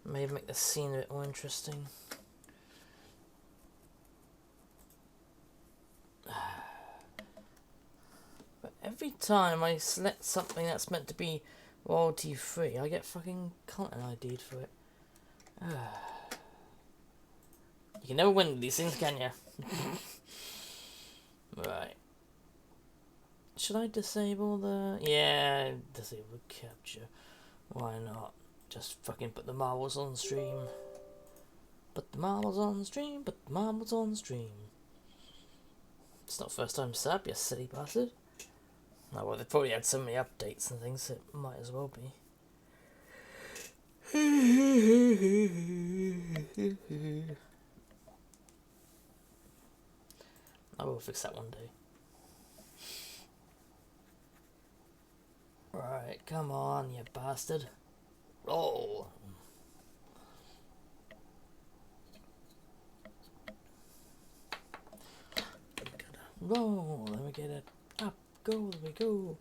Maybe make the scene a bit more interesting. But every time I select something that's meant to be royalty free, I get fucking content ID'd for it. You can never win with these things, can you? Right. Should I disable the... Yeah, disable capture. Why not? Just fucking put the marbles on stream. Put the marbles on stream, put the marbles on stream. It's not first time sub, you silly bastard. Oh, well, they've probably had so many updates and things, so it might as well be. I will fix that one day. Right, come on, you bastard. Roll. Roll, let me get it. Up, go, there we go.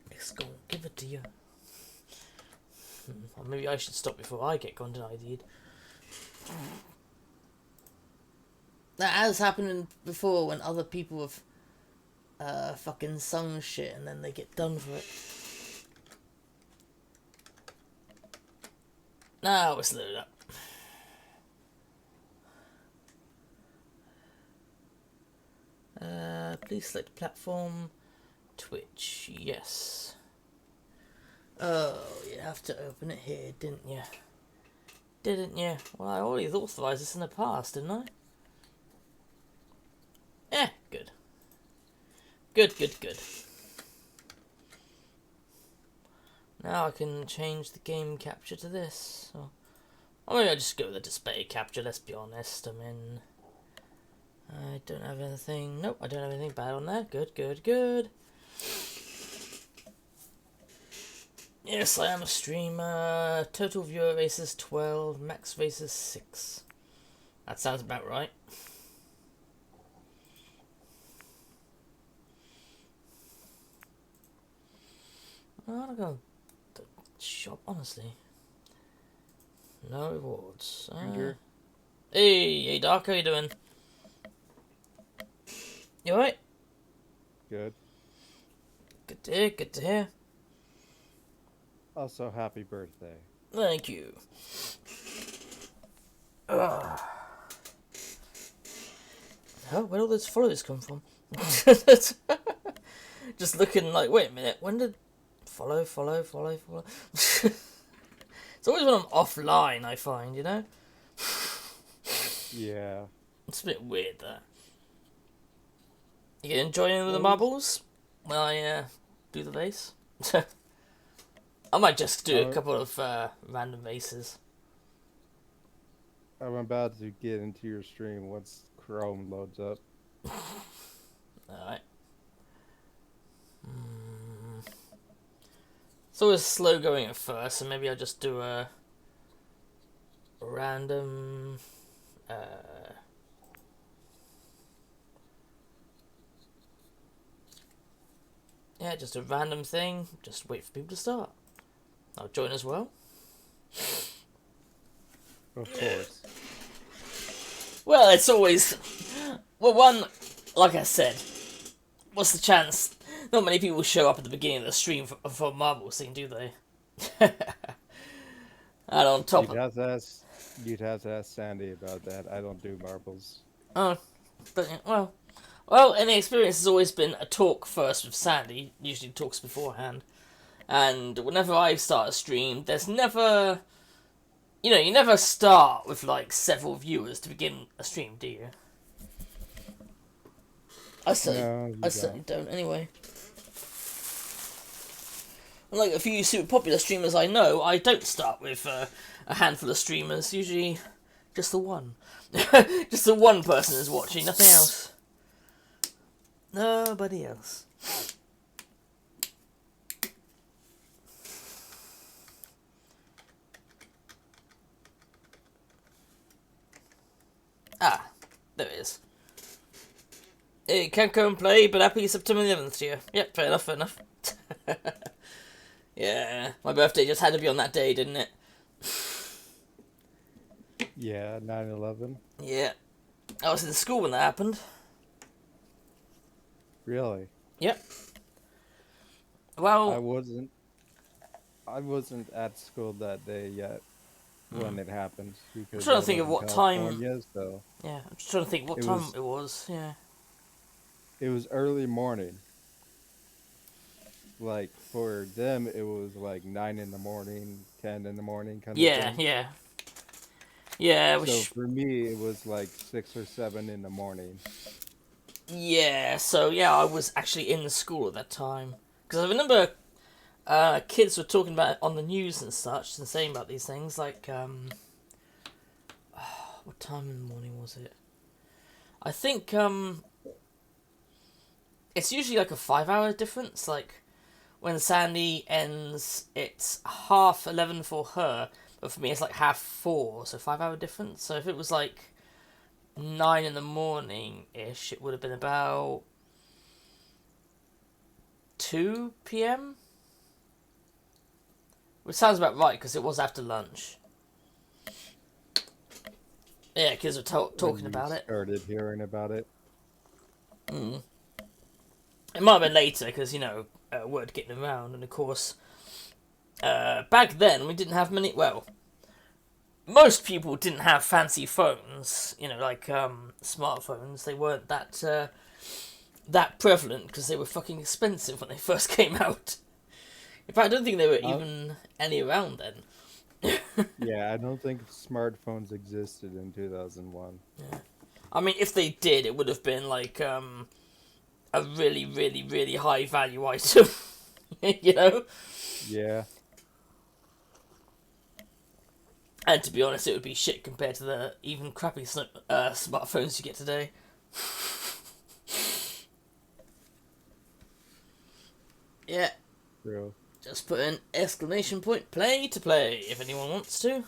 Let's go, give it to you. Or maybe I should stop before I get content ID'd. That has happened before when other people have fucking sung shit and then they get done for it. Now it's loaded up. Please select platform. Twitch, yes. Oh, you have to open it here, didn't you? Didn't you? Well, I already authorised this in the past, didn't I? Good. Good. Now I can change the game capture to this. Or maybe I'll just go with the display capture, let's be honest. I mean, I don't have anything. Nope, I don't have anything bad on there. Good. Yes, I am a streamer. Total viewer basis 12, max basis 6. That sounds about right. I wanna go to the shop, honestly. No rewards. Hey, Dark, how you doing? You alright? Good. Good to hear. Also, happy birthday. Thank you. Oh, where all those followers come from? Just looking like, wait a minute, when did... Follow. It's always when I'm offline, I find, you know? Yeah. It's a bit weird, that. You enjoying the marbles when I do the vase? I might just do a couple of random vases. I'm about to get into your stream once Chrome loads up. Alright. It's always slow going at first, so maybe I'll just do a random... yeah, just a random thing. Just wait for people to start. I'll join as well. Of course. Well, it's always... Well, one, like I said, what's the chance? Not many people show up at the beginning of the stream for Marvel scene, do they? And on top You'd have to ask Sandy about that. I don't do marbles. Oh, but, well, any experience has always been a talk first with Sandy. Usually talks beforehand. And whenever I start a stream, there's never... You know, you never start with, like, several viewers to begin a stream, do you? I certainly don't, anyway. Unlike a few super popular streamers I know, I don't start with a handful of streamers. Usually, just the one. Just the one person is watching, nothing else. Nobody else. Ah, there it is. You can't go and play, but happy September 11th to you. Yep, fair enough. Yeah, my birthday just had to be on that day, didn't it? Yeah, 9/11. Yeah. I was in school when that happened. Really? Yep. I Well, wasn't. I wasn't at school that day yet when I'm it happened because trying I to think was of in what time. California. So Yeah, I'm just trying to think what it time was it was. Yeah. it was early morning. Like for them, it was like 9 in the morning, 10 in the morning, kind of Yeah, thing. yeah. Yeah, So which. for me, it was like 6 or 7 in the morning. Yeah, so yeah, I was actually in school at that time. Because I remember kids were talking about it on the news and such and saying about these things. Like, what time in the morning was it? I think it's usually like a 5 hour difference. Like, when Sandy ends, it's 11:30 for her, but for me it's like 4:30, so 5 hour difference. So if it was like 9 in the morning ish, it would have been about 2 p.m. Which sounds about right because it was after lunch. Yeah, kids were When talking you about it. started hearing about it. Mm. It might have been later because, word getting around, and of course, back then we didn't have many. Well, most people didn't have fancy phones, like smartphones. They weren't that prevalent because they were fucking expensive when they first came out. In fact, I don't think there were Uh, even any around then. yeah, I don't think smartphones existed in 2001. Yeah. I mean, if they did, it would have been like a really, really, really high value item. you know? Yeah, And to be honest, it would be shit compared to the even crappy smartphones you get today. Yeah, true. just put an exclamation point play to play if anyone wants to.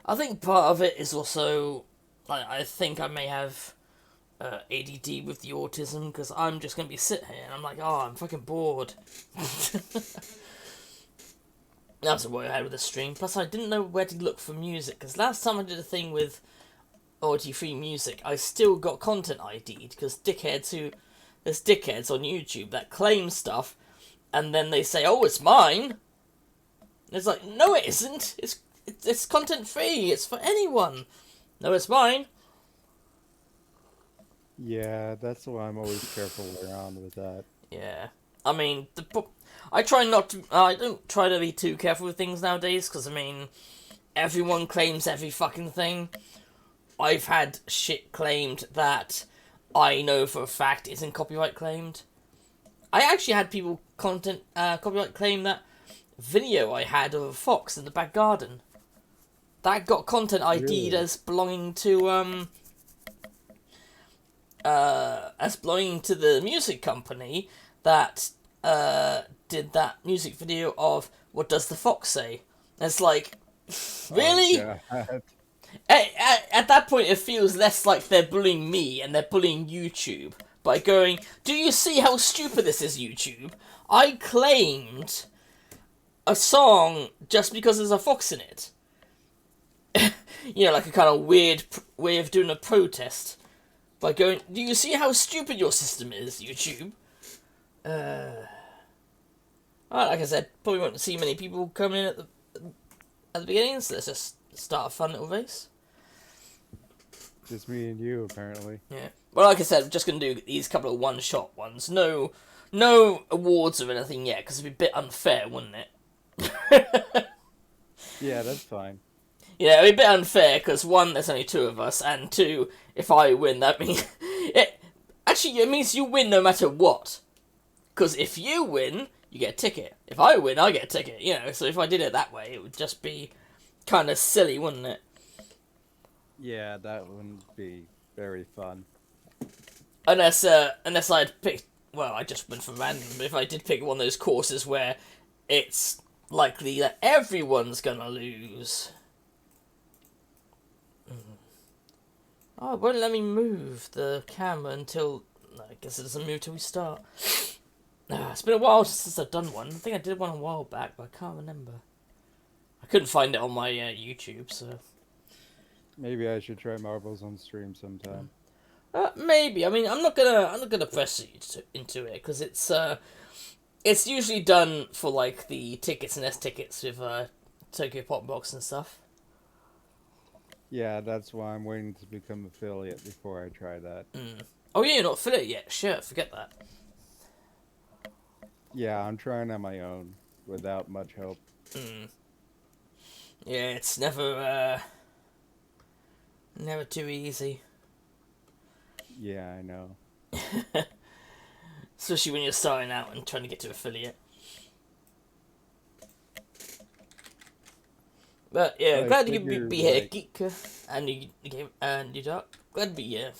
I think part of it is also, I think I may have ADD with the autism because I'm just going to be sitting here and I'm like, oh, I'm fucking bored. That's a worry I had with the stream. Plus, I didn't know where to look for music because last time I did a thing with royalty-free music, I still got content ID'd because there's dickheads on YouTube that claim stuff and then they say, oh, it's mine. And it's like, no, it isn't. It's content free. It's for anyone. No, it's mine. Yeah, that's why I'm always careful around with that. Yeah. I mean, I try not to. I don't try to be too careful with things nowadays because, I mean, everyone claims every fucking thing. I've had shit claimed that I know for a fact isn't copyright claimed. I actually had people copyright claim that video I had of a fox in the back garden. That got content ID'd Really? as belonging to the music company that did that music video of What Does the Fox Say? And it's like, Oh really? God. At that point, it feels less like they're bullying me and they're bullying YouTube by going, do you see how stupid this is, YouTube? I claimed a song just because there's a fox in it. Like a kind of weird way of doing a protest. By going, do you see how stupid your system is, YouTube? Like I said, probably won't see many people coming in at the beginning, so let's just start a fun little race. Just me and you, apparently. Yeah. Well, like I said, I'm just gonna do these couple of one-shot ones. No awards or anything yet, because it'd be a bit unfair, wouldn't it? Yeah, that's fine. Yeah, it'd be a bit unfair because one, there's only two of us, and two, if I win, that means it means you win no matter what. Because if you win, you get a ticket. If I win, I get a ticket. So if I did it that way, it would just be kind of silly, wouldn't it? Yeah, that wouldn't be very fun. Unless I'd picked. Well, I just went for random. But if I did pick one of those courses where it's likely that everyone's gonna lose. Oh, it won't let me move the camera until... I guess it doesn't move till we start. It's been a while since I've done one. I think I did one a while back, but I can't remember. I couldn't find it on my YouTube, so Maybe I should try marbles on stream sometime. maybe. I mean, I'm not gonna press you into it because it's usually done for like the tickets and S tickets with Tokyo Pop Box and stuff. Yeah, that's why I'm waiting to become affiliate before I try that. Oh yeah, you're not affiliate yet. Shit, forget that. Yeah, I'm trying on my own without much help. Yeah, it's never too easy. Yeah, I know. Especially when you're starting out and trying to get to affiliate. But yeah, I glad you could figured, be here, like- Geek, and you Dark. Glad to be here.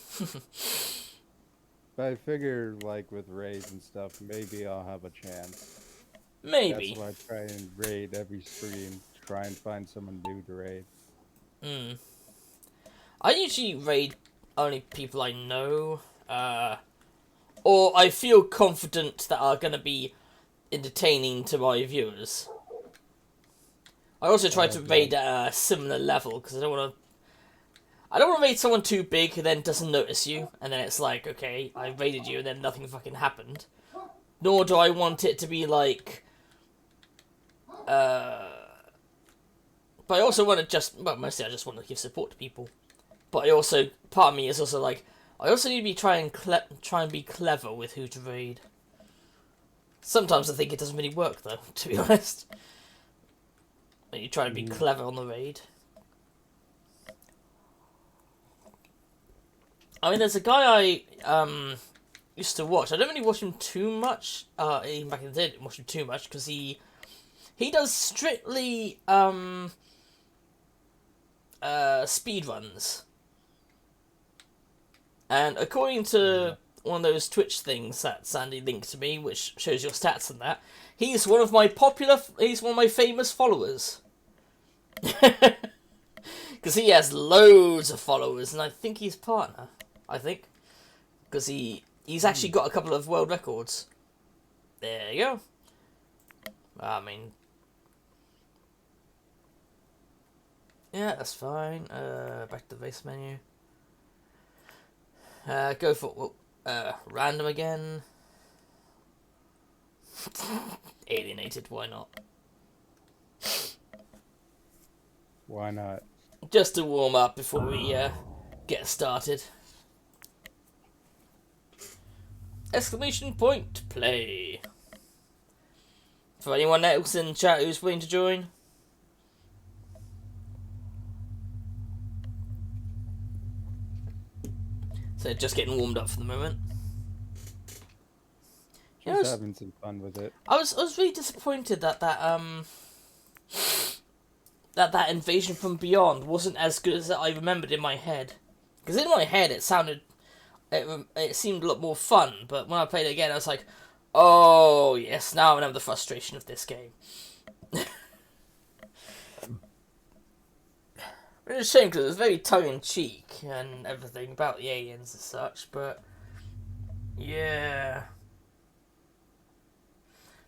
But I figure, like, with raids and stuff, maybe I'll have a chance. Maybe. That's why I try and raid every stream. Try and find someone new to raid. I usually raid only people I know, or I feel confident that are gonna be entertaining to my viewers. I also try to raid at a similar level because I don't want to raid someone too big who then doesn't notice you, and then it's like, okay, I raided you and then nothing fucking happened. Nor do I want it to be like, but I also want to mostly I just want to give support to people. But I also, part of me is also like, I also need to be try and be clever with who to raid. Sometimes I think it doesn't really work though, to be honest. When you try to be clever on the raid. I mean, there's a guy I used to watch. I don't really watch him too much. Even back in the day, I didn't watch him too much because he does strictly speed runs. And according to one of those Twitch things that Sandy linked to me, which shows your stats and that, he's one of my famous followers. Because he has loads of followers, and I think he's partner. I think. Because he's actually got a couple of world records. There you go. I mean... yeah, that's fine. Back to the base menu. Go for random again. Alienated, why not? Why not? Just to warm up before we get started. Exclamation point, play. For anyone else in chat who's willing to join. So just getting warmed up for the moment. Just having some fun with it. I was really disappointed that that Invasion from Beyond wasn't as good as I remembered in my head. Because in my head it seemed a lot more fun, but when I played it again I was like, oh yes, now I remember the frustration of this game. It's a shame because it was very tongue-in-cheek and everything about the aliens and such, but yeah.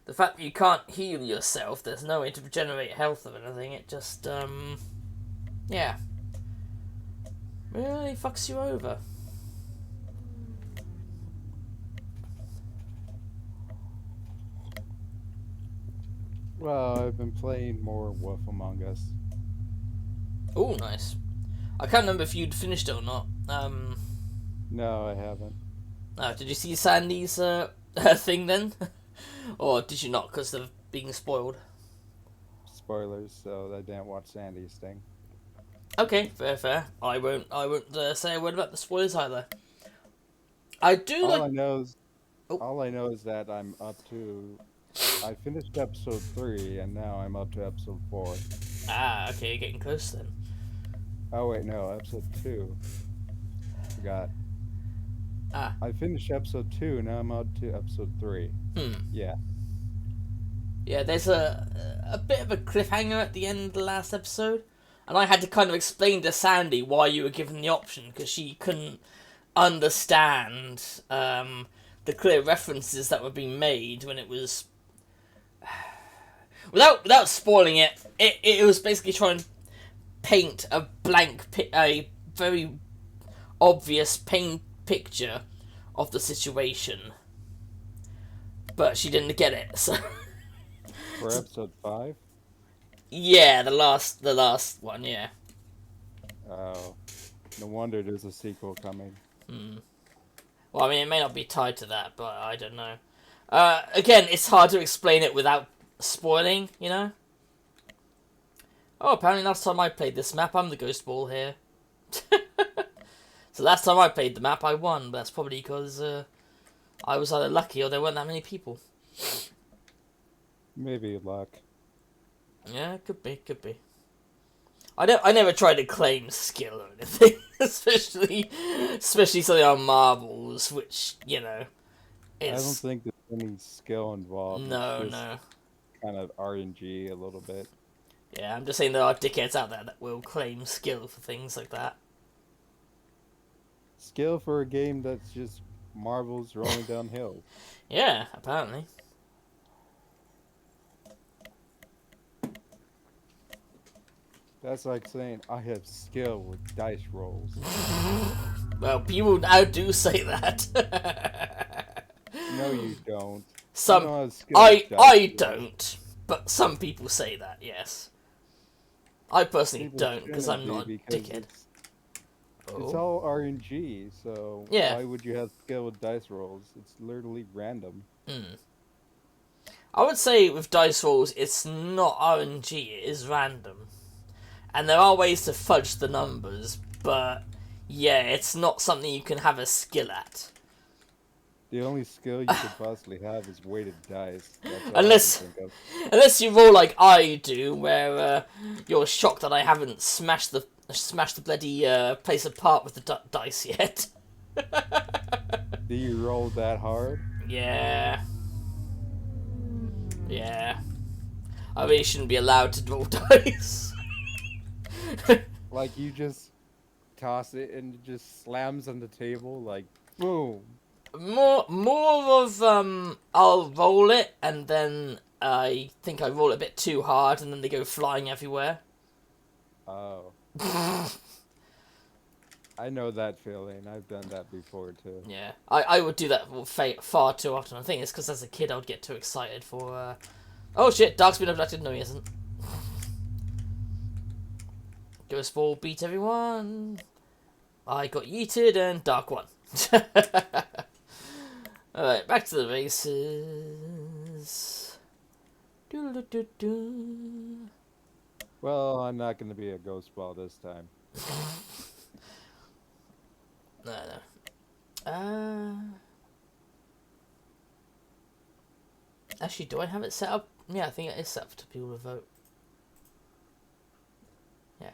The fact that you can't heal yourself, there's no way to regenerate health or anything, it just, yeah. Really fucks you over. Well, I've been playing more Wolf Among Us. Oh, nice. I can't remember if you'd finished it or not. No, I haven't. Did you see Sandy's thing then? Or did you not because of being spoiled? Spoilers, so I didn't watch Sandy's thing. Okay, fair. I won't say a word about the spoilers either. I do All like... I know is, Oh. all I know is that I'm up to. I finished episode 3, and now I'm up to episode 4. Ah, okay, you're getting close then. Oh wait, no, episode 2. Forgot. Ah. I finished episode 2, now I'm up to episode 3. Yeah. Yeah, there's a bit of a cliffhanger at the end of the last episode, and I had to kind of explain to Sandy why you were given the option, because she couldn't understand the clear references that were being made when it was... without spoiling it, it was basically trying to paint a a very obvious picture of the situation, but she didn't get it. So For episode 5? yeah, the last one, yeah. Oh, no wonder there's a sequel coming. Well, I mean, it may not be tied to that, but I don't know. Again, it's hard to explain it without spoiling, you know? Oh, apparently last time I played this map, I'm the ghost ball here. So last time I played the map, I won, but that's probably because I was either lucky or there weren't that many people. Maybe luck. Yeah, could be. I never tried to claim skill or anything, especially something on marbles, which, you know, I don't is... think there's any skill involved. No, It's just no. kind of RNG a little bit. Yeah, I'm just saying there are dickheads out there that will claim skill for things like that. Skill for a game that's just marbles rolling down hills. Yeah, apparently. That's like saying I have skill with dice rolls. Well, people now do say that. No, you don't. Some, You know how skilled dice I rolls. don't, but some people say that. Yes, I personally People don't because shouldn't I'm be not a because dickhead. It's Oh. all RNG, so Yeah. why would you have skill with dice rolls? It's literally random. I would say with dice rolls, it's not RNG; it is random, and there are ways to fudge the numbers. But yeah, it's not something you can have a skill at. The only skill you could possibly have is weighted dice. That's all Unless- I can think of. Unless you roll like I do, where you're shocked that I haven't smashed the bloody place apart with the dice yet. Do you roll that hard? Yeah. Yeah. I really shouldn't be allowed to roll dice. Like you just toss it and it just slams on the table like boom. More of I'll roll it and then I think I roll it a bit too hard and then they go flying everywhere. Oh. I know that feeling. I've done that before too. Yeah, I would do that far too often. I think it's because as a kid I would get too excited for... Oh shit, Dark's been abducted. No, he isn't. Ghost Ball beat everyone. I got yeeted and Dark won. Alright, back to the races. Doo-doo-doo-doo. Well, I'm not going to be a ghost ball this time. No. Actually, do I have it set up? Yeah, I think it is set up to people to vote. Yeah.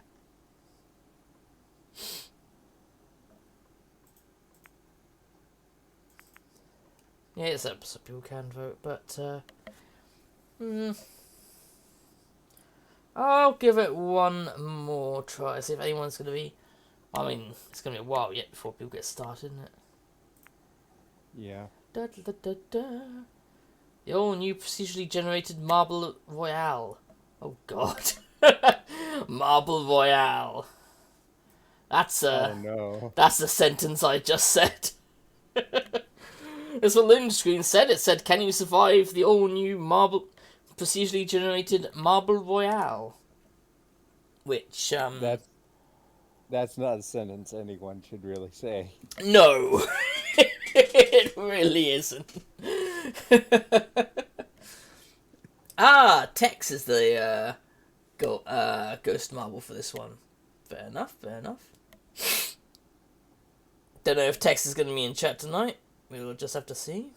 Yeah, it's set up so people can vote, but I'll give it one more try. See if anyone's gonna be... I mean, it's gonna be a while yet before people get started, isn't it? Yeah. Da, da, da, da, da. The all new procedurally generated Marble Royale. Oh god. Marble Royale. That's Oh no. that's the sentence I just said. That's what the screen said. It said, "Can you survive the all new procedurally generated Marble Royale?" Which That's not a sentence anyone should really say. no. It really isn't. Tex is the ghost marble for this one. Fair enough. Don't know if Tex is going to be in chat tonight. We will just have to see.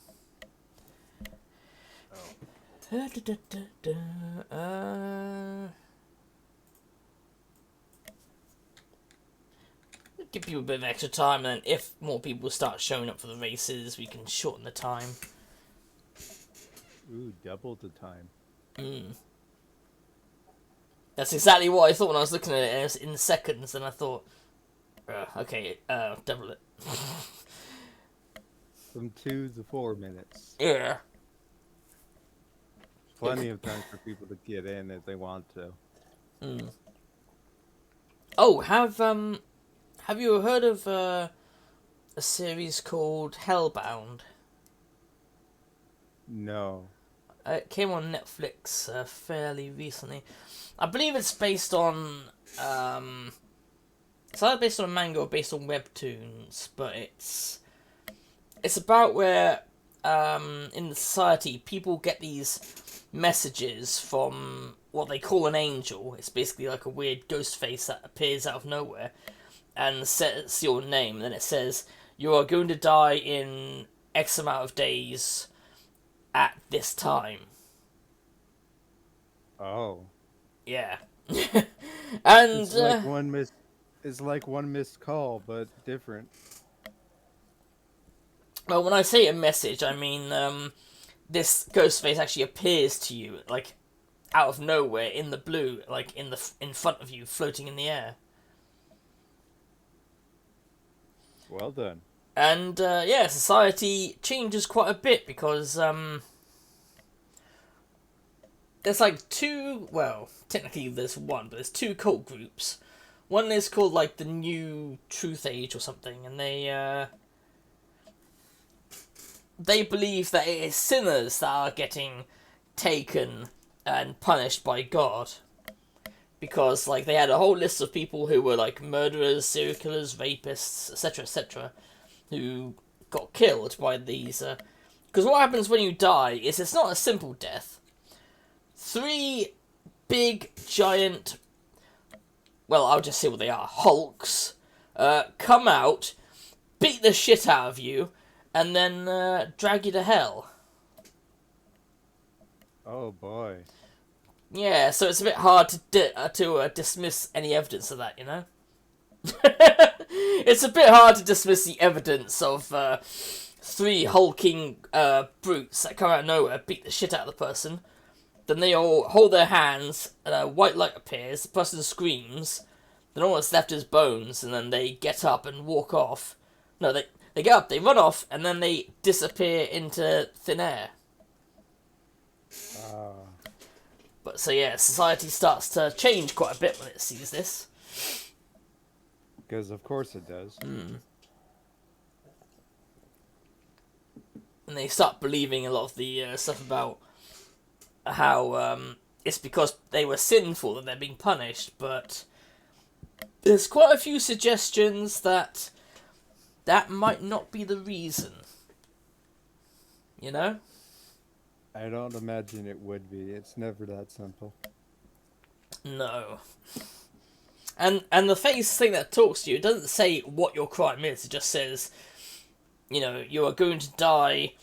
Give people a bit of extra time, and then if more people start showing up for the races, we can shorten the time. Ooh, double the time. That's exactly what I thought when I was looking at it in seconds, and I thought, okay, double it. From 2 to 4 minutes. Yeah. plenty of time for people to get in if they want to. Mm. Oh, have you heard of a series called Hellbound? No. It came on Netflix fairly recently. I believe it's based on it's either based on a manga or based on webtoons, but it's about where in the society people get these messages from what they call an angel. It's basically like a weird ghost face that appears out of nowhere and says your name, and then it says you are going to die in X amount of days at this time. Oh. Yeah. And It's like one missed. It's like one missed call, but different. well, when I say a message, I mean this ghost face actually appears to you like out of nowhere in the blue, like in front of you, floating in the air. Well done. And yeah, society changes quite a bit because there's like two. Well, technically there's one, but there's two cult groups. One is called like the New Truth Age or something, and they believe that it is sinners that are getting taken and punished by God. Because like they had a whole list of people who were like murderers, serial killers, rapists, etc., who got killed by these. Because what happens when you die is it's not a simple death. 3 big giant, well, I'll just say what they are, hulks, come out, beat the shit out of you, and then drag you to hell. Oh boy. Yeah, so it's a bit hard to dismiss any evidence of that, you know? It's a bit hard to dismiss the evidence of 3 hulking brutes that come out of nowhere, beat the shit out of the person. Then they all hold their hands, and a white light appears, the person screams, then all that's left is bones, and then they get up and walk off. No, they get up, they run off, and then they disappear into thin air. But so yeah, society starts to change quite a bit when it sees this. Because of course it does. And they start believing a lot of the stuff about how it's because they were sinful that they're being punished, but there's quite a few suggestions that might not be the reason. You know? I don't imagine it would be. It's never that simple. No. And the face thing that talks to you, it doesn't say what your crime is, it just says, you know, you are going to die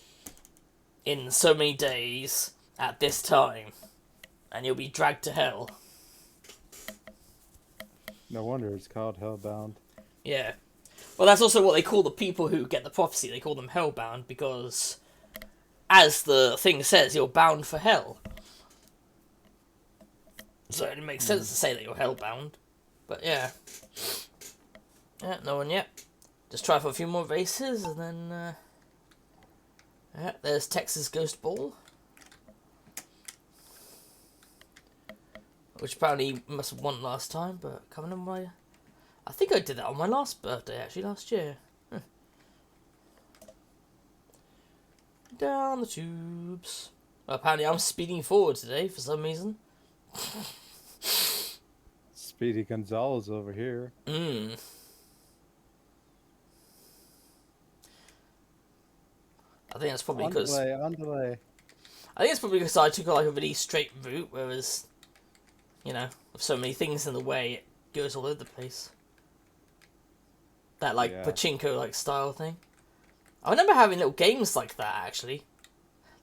in so many days at this time, and you'll be dragged to hell. No wonder it's called Hellbound. Yeah. Well, that's also what they call the people who get the prophecy. They call them hellbound because, as the thing says, you're bound for hell. So it makes sense to say that you're hellbound. But yeah. Yeah, no one yet. Just try for a few more races, and then... yeah, there's Texas Ghost Ball. Which apparently must have won last time, but coming on my... I think I did that on my last birthday, actually, last year. Down the tubes. Well, apparently I'm speeding forward today for some reason. Speedy Gonzalez over here. I think that's probably because... On delay. I think it's probably because I took like a really straight route, whereas, you know, with so many things in the way, it goes all over the place. That, like, pachinko-like style thing. I remember having little games like that, actually.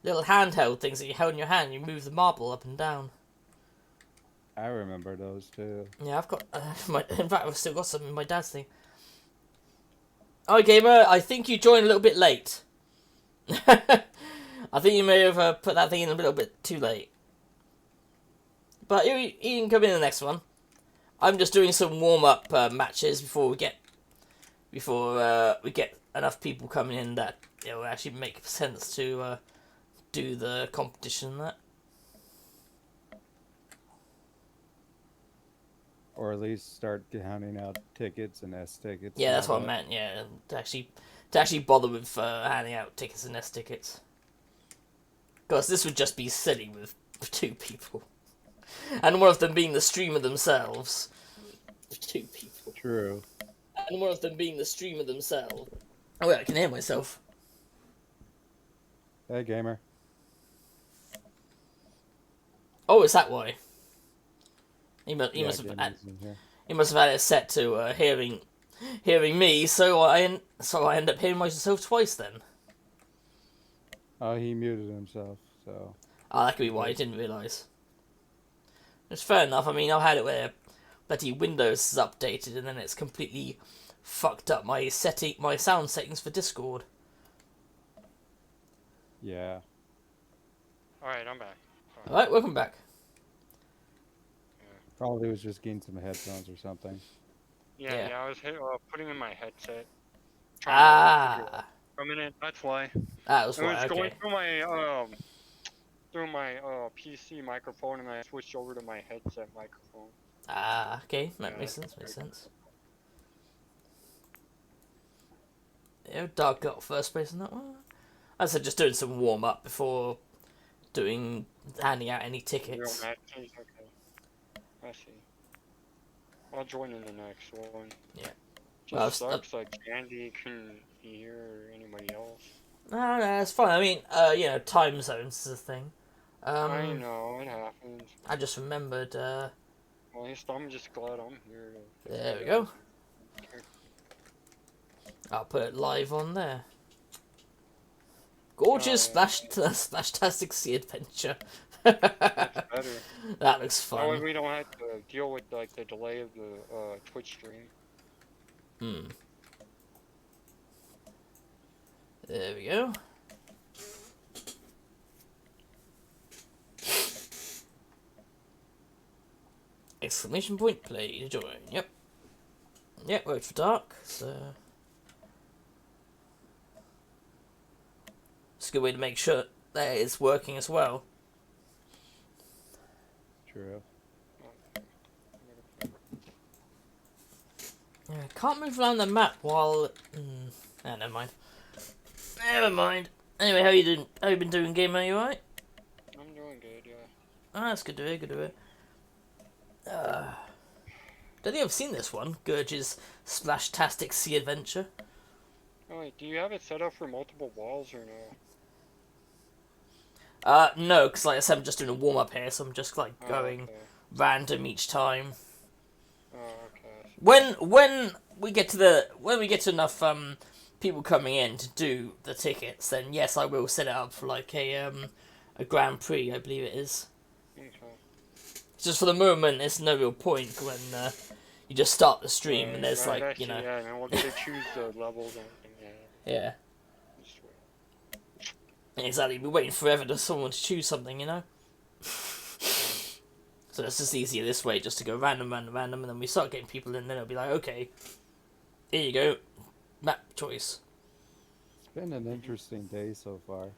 Little handheld things that you held in your hand, and you move the marble up and down. I remember those too. Yeah, I've got... in fact, I've still got some in my dad's thing. Hi, Gamer. I think you joined a little bit late. I think you may have put that thing in a little bit too late. But you can come in the next one. I'm just doing some warm-up matches before we get enough people coming in that it will actually make sense to do the competition and that. or at least start handing out tickets and S tickets. Yeah, and that's all what I that. meant. Yeah, to actually bother with handing out tickets and S tickets. Because this would just be silly with two people, and one of them being the streamer themselves. Two people, True. and one of them being the streamer themselves. Oh wait, I can hear myself. Hey, gamer. Oh, is that why? He Yeah, must have gamer's in here. he must have had it set to hearing me, so I end up hearing myself twice then. Oh, he muted himself, so. Oh, that could be why I didn't realise. It's fair enough. I mean, I've had it where bloody Windows is updated and then it's completely fucked up my sound settings for Discord. Yeah. Alright, I'm back. All right, welcome back. Probably was just getting some headphones or something. Yeah. Yeah, I was putting in my headset. Ah, For a minute, that's why. that was It was why. going Okay. through my PC microphone, and I switched over to my headset microphone. Ah, okay. That makes sense. Makes sense. Yeah, Dark got first place in that one. I said just doing some warm up before handing out any Real tickets. matches, okay. I see. I'll join in the next one. Yeah. Just Well, sucks like Andy couldn't be here or anybody else. No, it's fine. I mean, time zones is a thing. I know, it happens. I just remembered. At least I'm just glad I'm here. There we go. I'll put it live on there. Gorgeous Splashtastic Sea Adventure. That's better. That looks That way fun. we don't have to deal with like the delay of the Twitch stream. Hmm. There we go. Exclamation point, play to join. Yep. Yep, wait for dark, so. It's a good way to make sure that it's working as well. True. Yeah, can't move around the map while. Never mind. Never mind. Anyway, how you doing? How you been doing, gamer? You alright? I'm doing good, yeah. Ah, that's good to hear. Good to hear. Don't think I've seen this one. Gurge's Splashtastic Sea Adventure. Oh wait, do you have it set up for multiple walls or no? No, because like I said, I'm just doing a warm up here, so I'm just like Oh, going okay. random each time. Oh, okay. When we get to enough people coming in to do the tickets, then yes, I will set it up for like a Grand Prix, I believe it is. Okay. Just for the moment, there's no real point when you just start the stream and there's Right, like, you actually, know, yeah, and we'll get to choose the levels and yeah. yeah, Just wait. exactly. We're waiting forever for someone to choose something, you know. So it's just easier this way, just to go random, and then we start getting people in. Then it'll be like, okay, here you go, map choice. It's been an interesting day so far.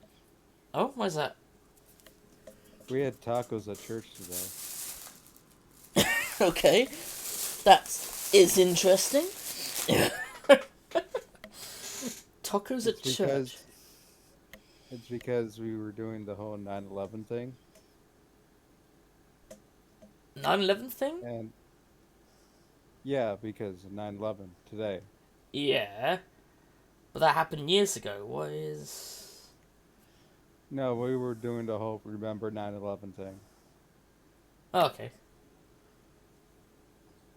Oh, why's that? We had tacos at church today. Okay, that is interesting. Tacos at It's church. It's because we were doing the whole 9/11 thing, 9/11 thing? and yeah, because of 9/11 today. Yeah, but that happened years ago. What is? No, we were doing the whole remember 9/11 thing, Oh, okay.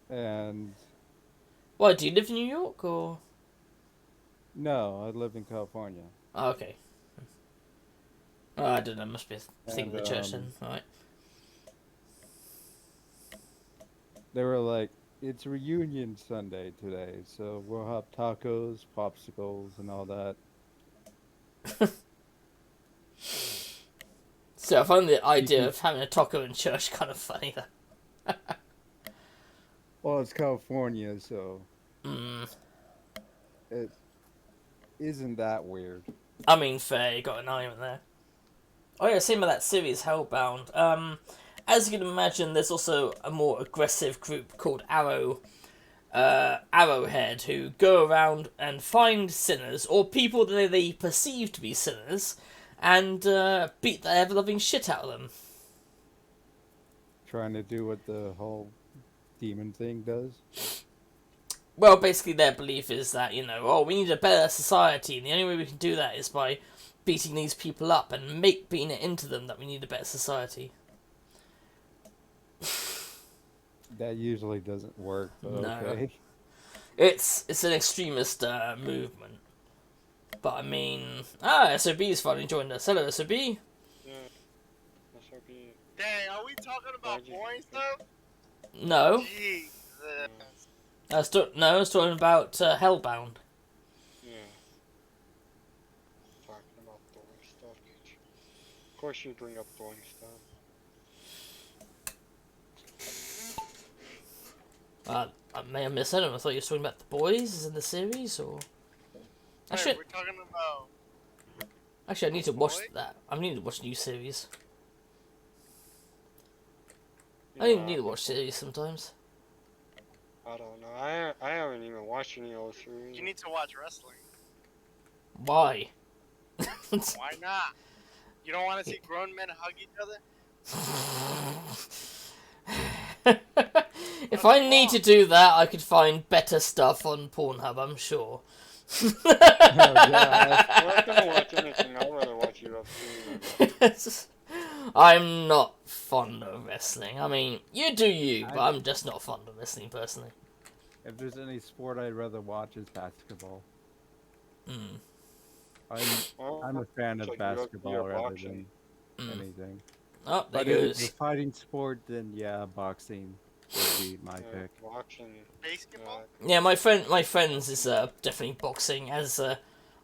and Why, do you live in New York or? no, I live in California. Oh, okay. Oh, I don't know. Must be a thing And, of the church then. Alright. They were like, it's reunion Sunday today, so we'll have tacos, popsicles, and all that. So I find the idea of having a taco in church kind of funny though. Well, it's California, so Mm. it isn't that weird. I mean, fair. You got an argument there. Oh yeah, same with that series Hellbound. as you can imagine, there's also a more aggressive group called Arrowhead, who go around and find sinners, or people that they perceive to be sinners, and beat the ever-loving shit out of them. Trying to do what the whole demon thing does. Well, basically their belief is that, we need a better society, and the only way we can do that is by beating these people up and beating it into them that we need a better society. That usually doesn't work, but No. okay. It's an extremist movement. But I mean, SOB's finally joined us. Hello, SOB. Yeah. SOB. Dang, are we talking about Why'd you- boring stuff? No, Jesus. I was talking about Hellbound. Yeah. Talking about boring stuff. Of course you bring up boring stuff. I may have missed it. I thought you were talking about The Boys in the series, or... Wait, we're talking about... Actually, I need to watch Boy? that. I need to watch a new series. I Yeah, need to watch series sometimes. I don't know. I haven't even watched any of those series. You need to watch wrestling. Why? Why not? You don't want to see grown men hug each other? If I need to do that, I could find better stuff on Pornhub, I'm sure. Oh, God. I'm not gonna watch anything. I'd rather watch UFC. I'm not fond of wrestling. I mean, you do you, but I'm just not fond of wrestling personally. If there's any sport I'd rather watch is basketball. Mm. I'm a fan of like UFC basketball or rather boxing. than Mm. anything. Oh, there But if it's goes. a fighting sport, then yeah, boxing would be my pick. Watching. Basketball? Yeah, my friends is definitely boxing. As I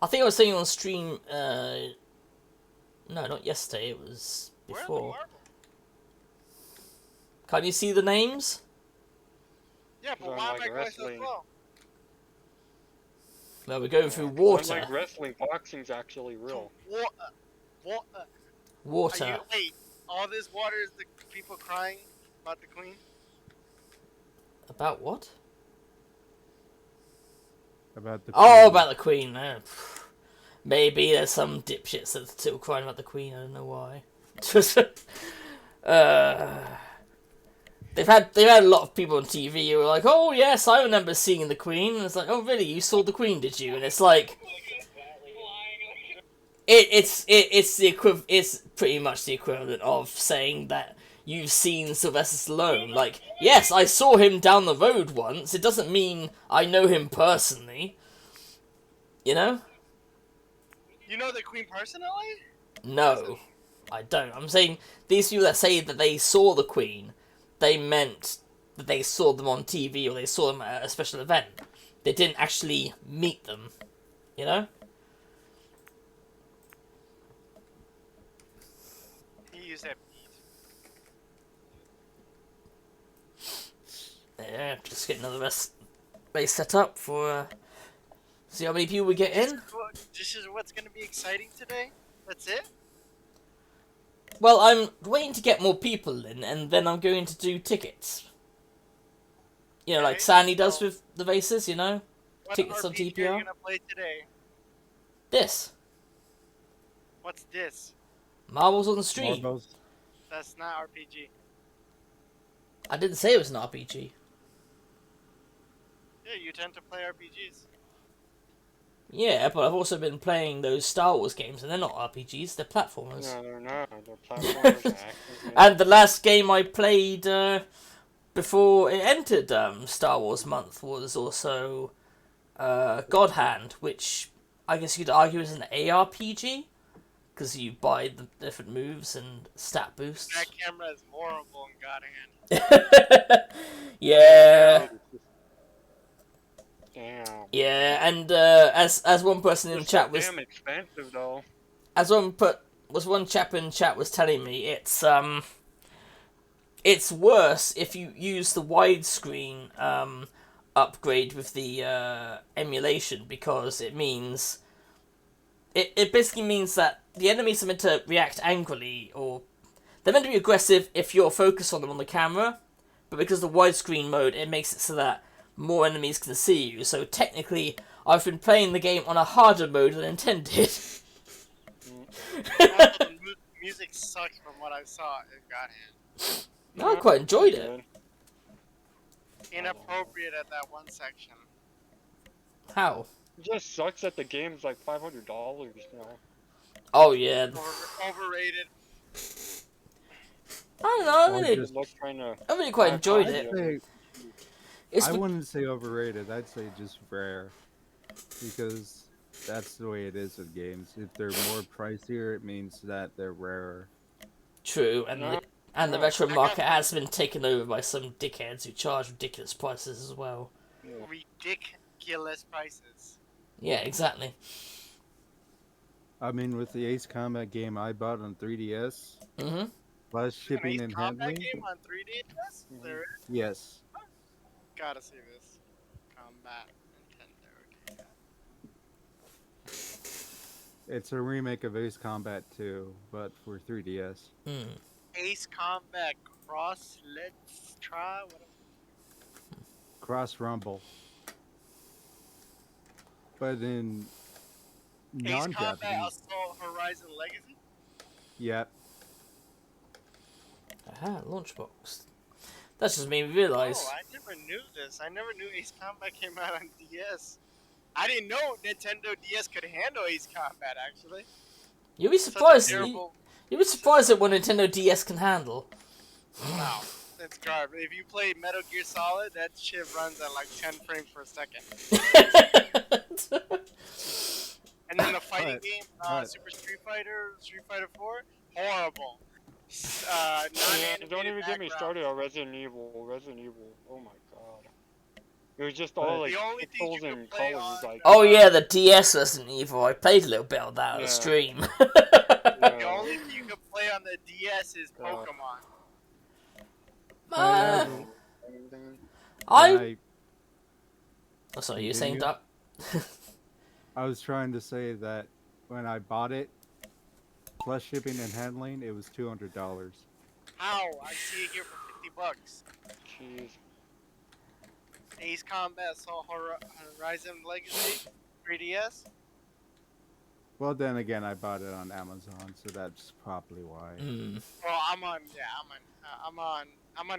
think I was saying on stream. No, not yesterday. It was Where are the before. marbles? Can you see the names? Yeah, but I why like am I going so wrestling. slow? No, we're going through Unlike water. wrestling, boxing's actually real. What? Water. Wait, all this water is the people crying about the queen? About what? About the Oh, Queen. about the Queen. Maybe there's some dipshits that's still crying about the Queen. I don't know why. They've had a lot of people on TV who are like, oh yes, I remember seeing the Queen. And it's like, oh really? You saw the Queen, did you? And it's like, it's pretty much the equivalent of saying that you've seen Sylvester Stallone. Like, yes, I saw him down the road once. It doesn't mean I know him personally. You know? You know the queen personally? No, I don't. I'm saying these people that say that they saw the Queen, they meant that they saw them on TV or they saw them at a special event. They didn't actually meet them. You know? He used that beat. Yeah, just get another base set up for see how many people we get in. This is what's going to be exciting today? That's it? Well, I'm waiting to get more people in, and then I'm going to do tickets. You know, like Okay, Sandy does so- with the races, you know? What Tickets on RPG are you TPR? going to play today? This. What's this? Marbles on the Street. Marbles. That's not RPG. I didn't say it was an RPG. Yeah, you tend to play RPGs. Yeah, but I've also been playing those Star Wars games, and they're not RPGs, they're platformers. No, they're not. They're platformers. and action games. And the last game I played before it entered Star Wars Month was also God Hand, which I guess you could argue is an ARPG, because you buy the different moves and stat boosts. That camera is horrible in God Hand. Yeah, Damn. yeah, and as one person in It's chat so was damn expensive though. as one chap in chat was telling me, it's worse if you use the widescreen upgrade with the emulation, because it means it basically means that the enemies are meant to react angrily, or they're meant to be aggressive if you're focused on them on the camera, but because of the widescreen mode, it makes it so that more enemies can see you. So technically, I've been playing the game on a harder mode than intended. Also, the music sucks from what I saw in Godhand. I quite enjoyed it. Good. Inappropriate at that one section. How? It just sucks that the game's like $500 now. Oh yeah. Overrated. I don't know. Or I just- really quite enjoyed I'd it. Say- It's I wouldn't say overrated. I'd say just rare, because that's the way it is with games. If they're more pricier, it means that they're rarer. true, and No. the No. retro I market got- has been taken over by some dickheads who charge ridiculous prices as well. Yeah. Ridiculous prices. Yeah, exactly. I mean, with the Ace Combat game I bought on 3DS, Mhm. plus An shipping Ace and Combat handling, game on 3DS? Mhm. There is? yes. Gotta see this. Combat Nintendo. It's a remake of Ace Combat 2, but for 3DS. Mm. Ace Combat Cross. Let's try. What Cross Rumble. But in Ace Combat non-Japanese, Assault Horizon Legacy? yep. Aha, launchbox. That's just made me realise. Oh, I never knew this. I never knew Ace Combat came out on DS. I didn't know Nintendo DS could handle Ace Combat, actually. You'll be Such a surprised. terrible... You'll be surprised at what Nintendo DS can handle. Wow, that's garbage. If you play Metal Gear Solid, that shit runs at like 10 frames per second. And then the fighting But- game, but- Super Street Fighter 4, horrible. Yeah, Non-animated don't even get me background. started on Resident Evil. Resident Evil. Oh my god. It was just all But- like The only thing you pixels can and play colors. on- Like, Oh yeah, the DS Resident Evil. I played a little bit of that on the Yeah. stream. The only thing you can play on the DS is God. Pokemon. Uh, I, I. Oh, sorry, you were saying Continue. that? I was trying to say that when I bought it, plus shipping and handling, it was $200. How? I see it here for $50. Jeez. Ace Combat Assault Horizon Legacy 3DS. Well, then again, I bought it on Amazon, so that's probably why. Mm. Well, I'm on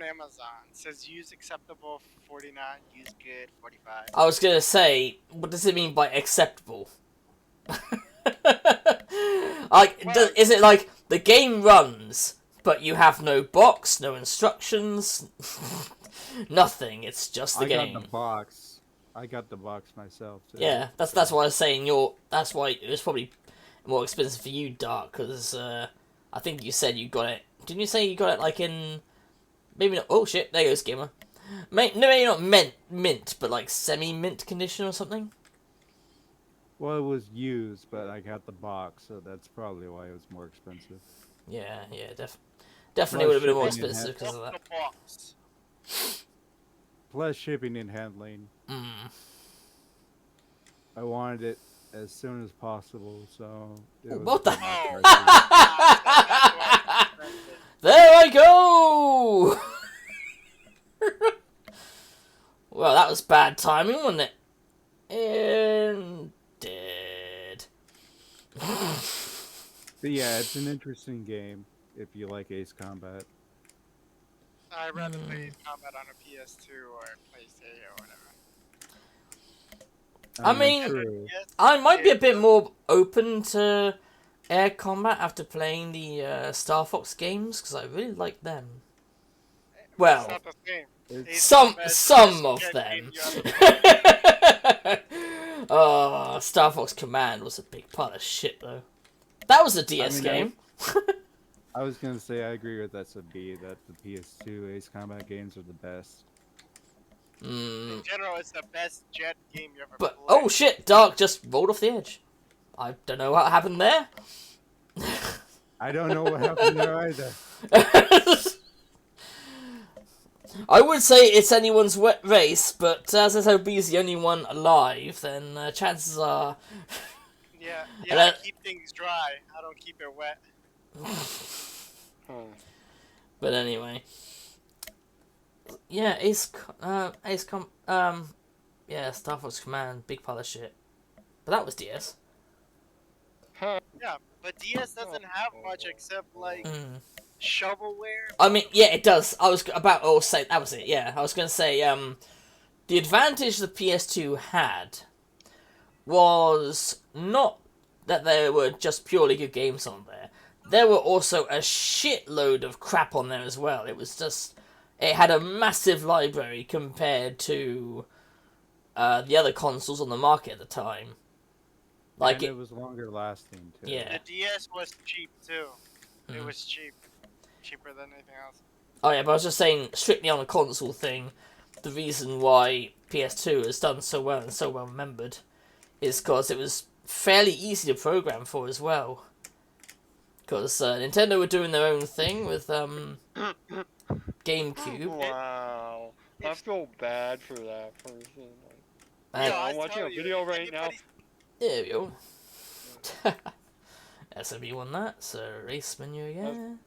Amazon. It says use acceptable 49, use good 45. I was gonna say, what does it mean by acceptable? Like, is it like the game runs, but you have no box, no instructions, nothing? It's just the I game. got the box. I got the box myself, too. Yeah, that's why I was saying that's why it was probably more expensive for you, Dark, because I think you said you got it. Didn't you say you got it like in maybe not? Oh shit! There goes Gamer. Maybe not mint, but like semi-mint condition or something. Well, it was used, but I got the box, so that's probably why it was more expensive. Yeah, definitely would have been more shipping and expensive because of What's that. the box? Plus shipping and handling. Mm. I wanted it as soon as possible, so... it Ooh, was what the- pretty Oh. pricey. There I go! Well, that was bad timing, wasn't it? And dead. But yeah, it's an interesting game if you like Ace Combat. I'd rather play Ace Combat on a PS2 or a PlayStation or whatever. I mean- true. Yes, I might be a bit more open to air combat after playing the Star Fox games because I really like them. it's Well, not the same. It's- Ace some Combat is some the of best them. game you ever played. Oh, Star Fox Command was a big part of shit though. That was a DS mean, game. I was gonna say I agree with SB that the PS2 Ace Combat games are the best. Mm, In general, it's the best jet game you ever but played. oh shit, Dark just rolled off the edge. I don't know what happened there. I don't know what happened there either. I would say it's anyone's wet race, but as SOB is the only one alive, then chances are. Yeah, And I I- keep things dry. I don't keep it wet. Hmm. But anyway, yeah, yeah, Star Fox Command, big pile of shit. But that was DS. Huh. Yeah, but DS doesn't have much except like Mm. shovelware. I mean, yeah, it does. I was about to say that was it. Yeah, I was gonna say the advantage the PS2 had was not that there were just purely good games on there. There were also a shitload of crap on there as well. It was just it had a massive library compared to the other consoles on the market at the time. Like and it was longer lasting too. Yeah. The DS was cheap too. It Mm. was cheap, cheaper than anything else. Oh yeah, but I was just saying, strictly on the console thing, the reason why PS2 has done so well and so well remembered is because it was fairly easy to program for as well. Because Nintendo were doing their own thing with GameCube. Wow. I If- feel bad for that person. And- Yeah, I'm I watching tell a you, video if right now. anybody's- There we go. SME won that, so race menu again.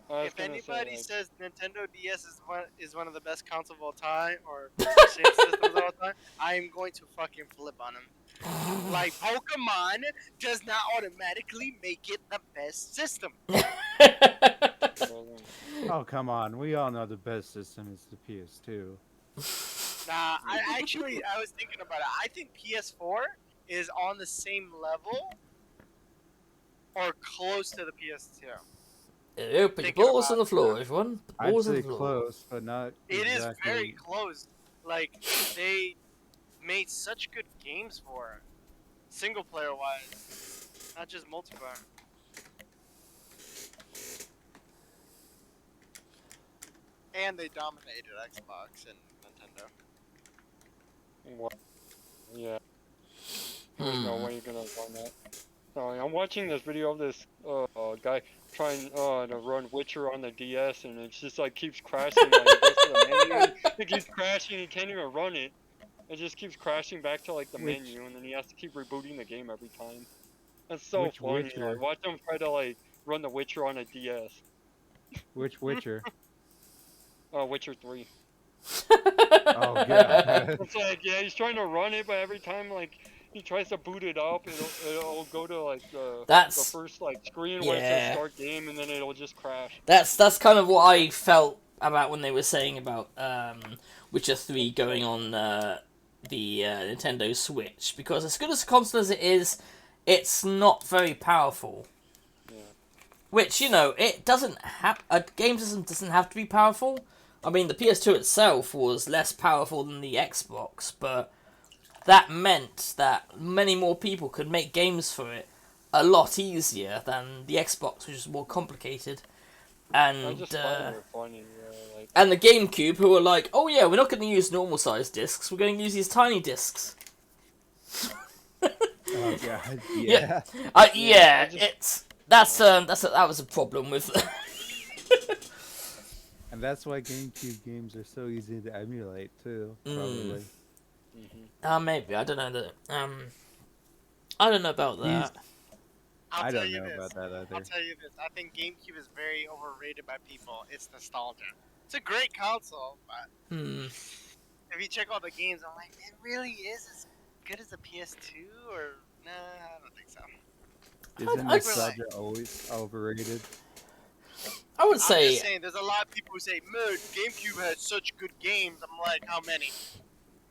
I was If gonna anybody say, says Nintendo DS is one of the best consoles of all time or same systems of all time, I am going to fucking flip on him. Like Pokemon does not automatically make it the best system. Oh come on, we all know the best system is the PS2. Nah, I was thinking about it. I think PS4 is on the same level or close to the PS2. There you go, put your Thinking balls on about the floor, everyone. Put I'd balls on say the floor. close, but not It is exactly. very close. Like they made such good games for it, single player wise, not just multiplayer. And they dominated Xbox and Nintendo. what? Yeah. There's no way you're gonna run that. No, I'm watching this video of this guy trying to run Witcher on the DS, and it's just like keeps crashing. Like, it goes to the menu, it keeps crashing. He can't even run it. It just keeps crashing back to like the Which- menu, and then he has to keep rebooting the game every time. That's so Which funny. Witcher? Like, watch him try to like run the Witcher on a DS. Which Witcher? Witcher 3. Oh god. It's like, yeah, he's trying to run it, but every time like he tries to boot it up, it'll go to like the That's first like screen where it yeah. says start game, and then it'll just crash. that's kind of what I felt about when they were saying about Witcher 3 going on the Nintendo Switch, because as good as a console as it is, it's not very powerful. Yeah. Which, you know, it doesn't have a game doesn't have to be powerful. I mean, the PS2 itself was less powerful than the Xbox, but that meant that many more people could make games for it a lot easier than the Xbox, which is more complicated. I And just find it funny, like and the GameCube, who were like, "Oh yeah, we're not going to use normal size discs. We're going to use these tiny discs." Oh god. Yeah. Yeah. Yeah, I just- it's that was a problem with. And that's why GameCube games are so easy to emulate too. Probably. Maybe I don't know that. I don't know about that. I'll I tell don't you know this. about that I'll either. tell you this. I think GameCube is very overrated by people. It's nostalgia. It's a great console, but Hmm. if you check all the games, I'm like, it really is as good as a PS2, or nah, I don't think so. Isn't I'd nostalgia always overrated? I would I'm say just saying, there's a lot of people who say, "Man, GameCube had such good games." I'm like, how many?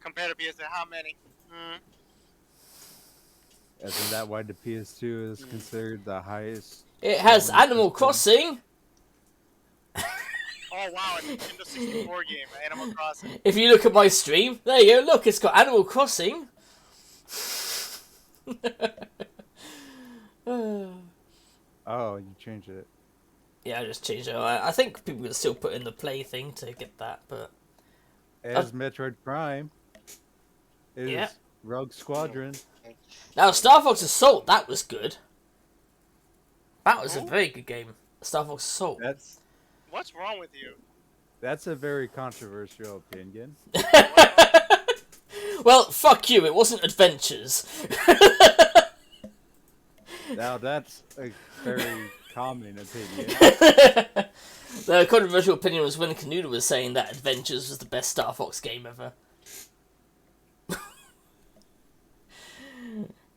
Compared to PS2, how many? Isn't that why the PS2 is considered the highest? it has selling Animal system? Crossing. Oh wow, a Nintendo 64 game, Animal Crossing. If you look at my stream, there you go. Look, it's got Animal Crossing. Oh, you changed it. Yeah, I just changed it. I think people can still put in the play thing to get that, but As Metroid Prime is Yeah. Rogue Squadron. now Star Fox Assault, that was good. That was a Oh. very good game. Star Fox Assault. What's wrong with you? That's a very controversial opinion. Well, fuck you. It wasn't Adventures. Now that's a very common opinion. The controversial opinion was when Canuta was saying that Adventures was the best Star Fox game ever.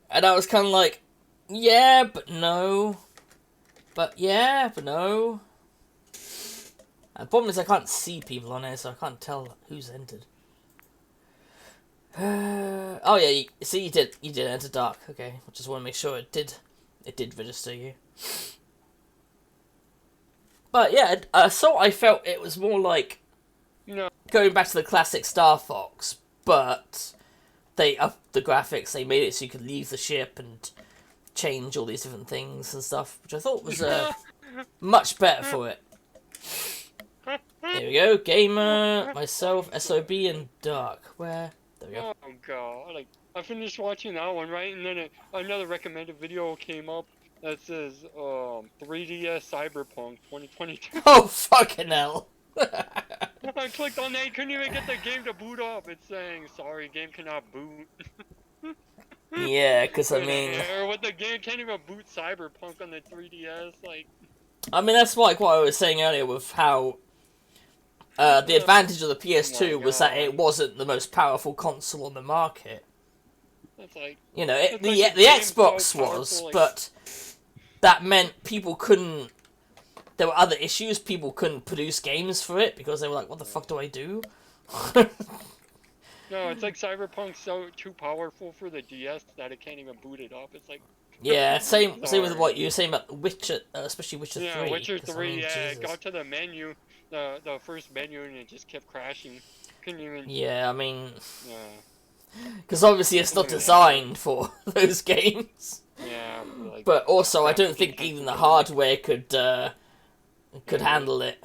And I was kind of like, yeah, but no. But yeah, but no. And the problem is I can't see people on here, so I can't tell who's entered. Oh yeah, you did enter Dark. Okay, I just want to make sure it did register you. But yeah, so I felt it was more like going back to the classic Star Fox, but they upped the graphics. They made it so you could leave the ship and change all these different things and stuff, which I thought was much better for it. Here we go, Gamer, myself, SOB, and Dark. There we go. Oh god, like, I finished watching that one, right? And then another recommended video came up that says, 3DS Cyberpunk 2022. Oh, fucking hell. I clicked on that, couldn't even get the game to boot up. It's saying, sorry, game cannot boot. Yeah, because I mean... Or what, the game can't even boot Cyberpunk on the 3DS, like... I mean, that's like what I was saying earlier with how... the advantage of the PS2 was that it wasn't the most powerful console on the market. That's like... You know, it's the like Xbox so powerful, was, like- but that meant people couldn't... There were other issues, people couldn't produce games for it because they were like, what the fuck do I do? No, it's like Cyberpunk's so too powerful for the DS that it can't even boot it up. It's like... Yeah, same with Sorry. what you were saying about Witcher, especially Witcher 3. Yeah, Witcher 'cause, I 3, mean, yeah, it Jesus. got to the menu, the first menu, and it just kept crashing. Couldn't even... Yeah, I mean... Yeah, Because obviously it's not designed for those games. yeah, like... But also, I don't think even the hardware could handle it.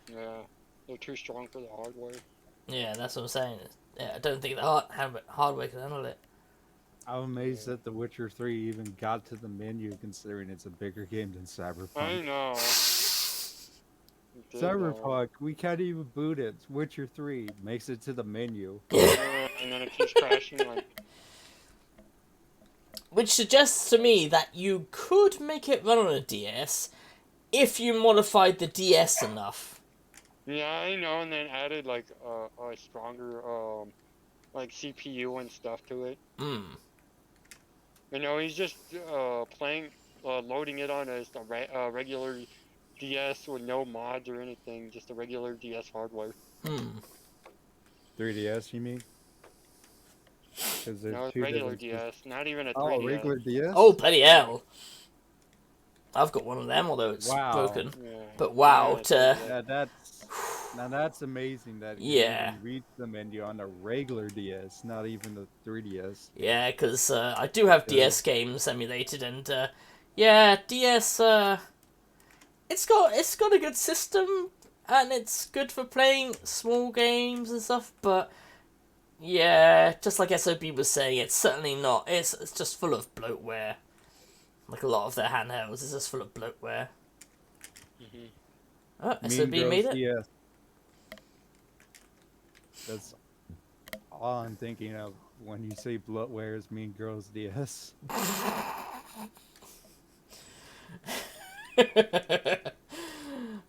Yeah, they're too strong for the hardware. Yeah, that's what I'm saying. Yeah, I don't think the hardware can handle it. I'm amazed that The Witcher 3 even got to the menu, considering it's a bigger game than I Cyberpunk. know. It did, Cyberpunk, we can't even boot it. Witcher 3 makes it to the menu. and then it keeps crashing, like... Which suggests to me that you could make it run on a DS if you modified the DS enough. Yeah, I know, and then added, like, a stronger, like, CPU and stuff to it. Hmm. You know, he's just, loading it on as a regular DS with no mods or anything, just a regular DS hardware. 3DS, you mean? 'Cause there's No, it's two regular different DS, not even a 3DS. Oh, regular DS? Oh, bloody hell. I've got one of them, although it's Wow. broken. Yeah. But wow, Yeah, to... Yeah, that's amazing that Yeah. you can reach the menu on the regular DS, not even the 3DS. Yeah, because I do have DS games emulated, and yeah, DS, it's got a good system, and it's good for playing small games and stuff, but yeah, just like SOB was saying, it's certainly not. It's just full of bloatware. Like a lot of their handhelds is just full of bloatware. Mhm. Oh, Mean SOB Girls made it? DS. That's all I'm thinking of when you say bloatware is Mean Girls DS.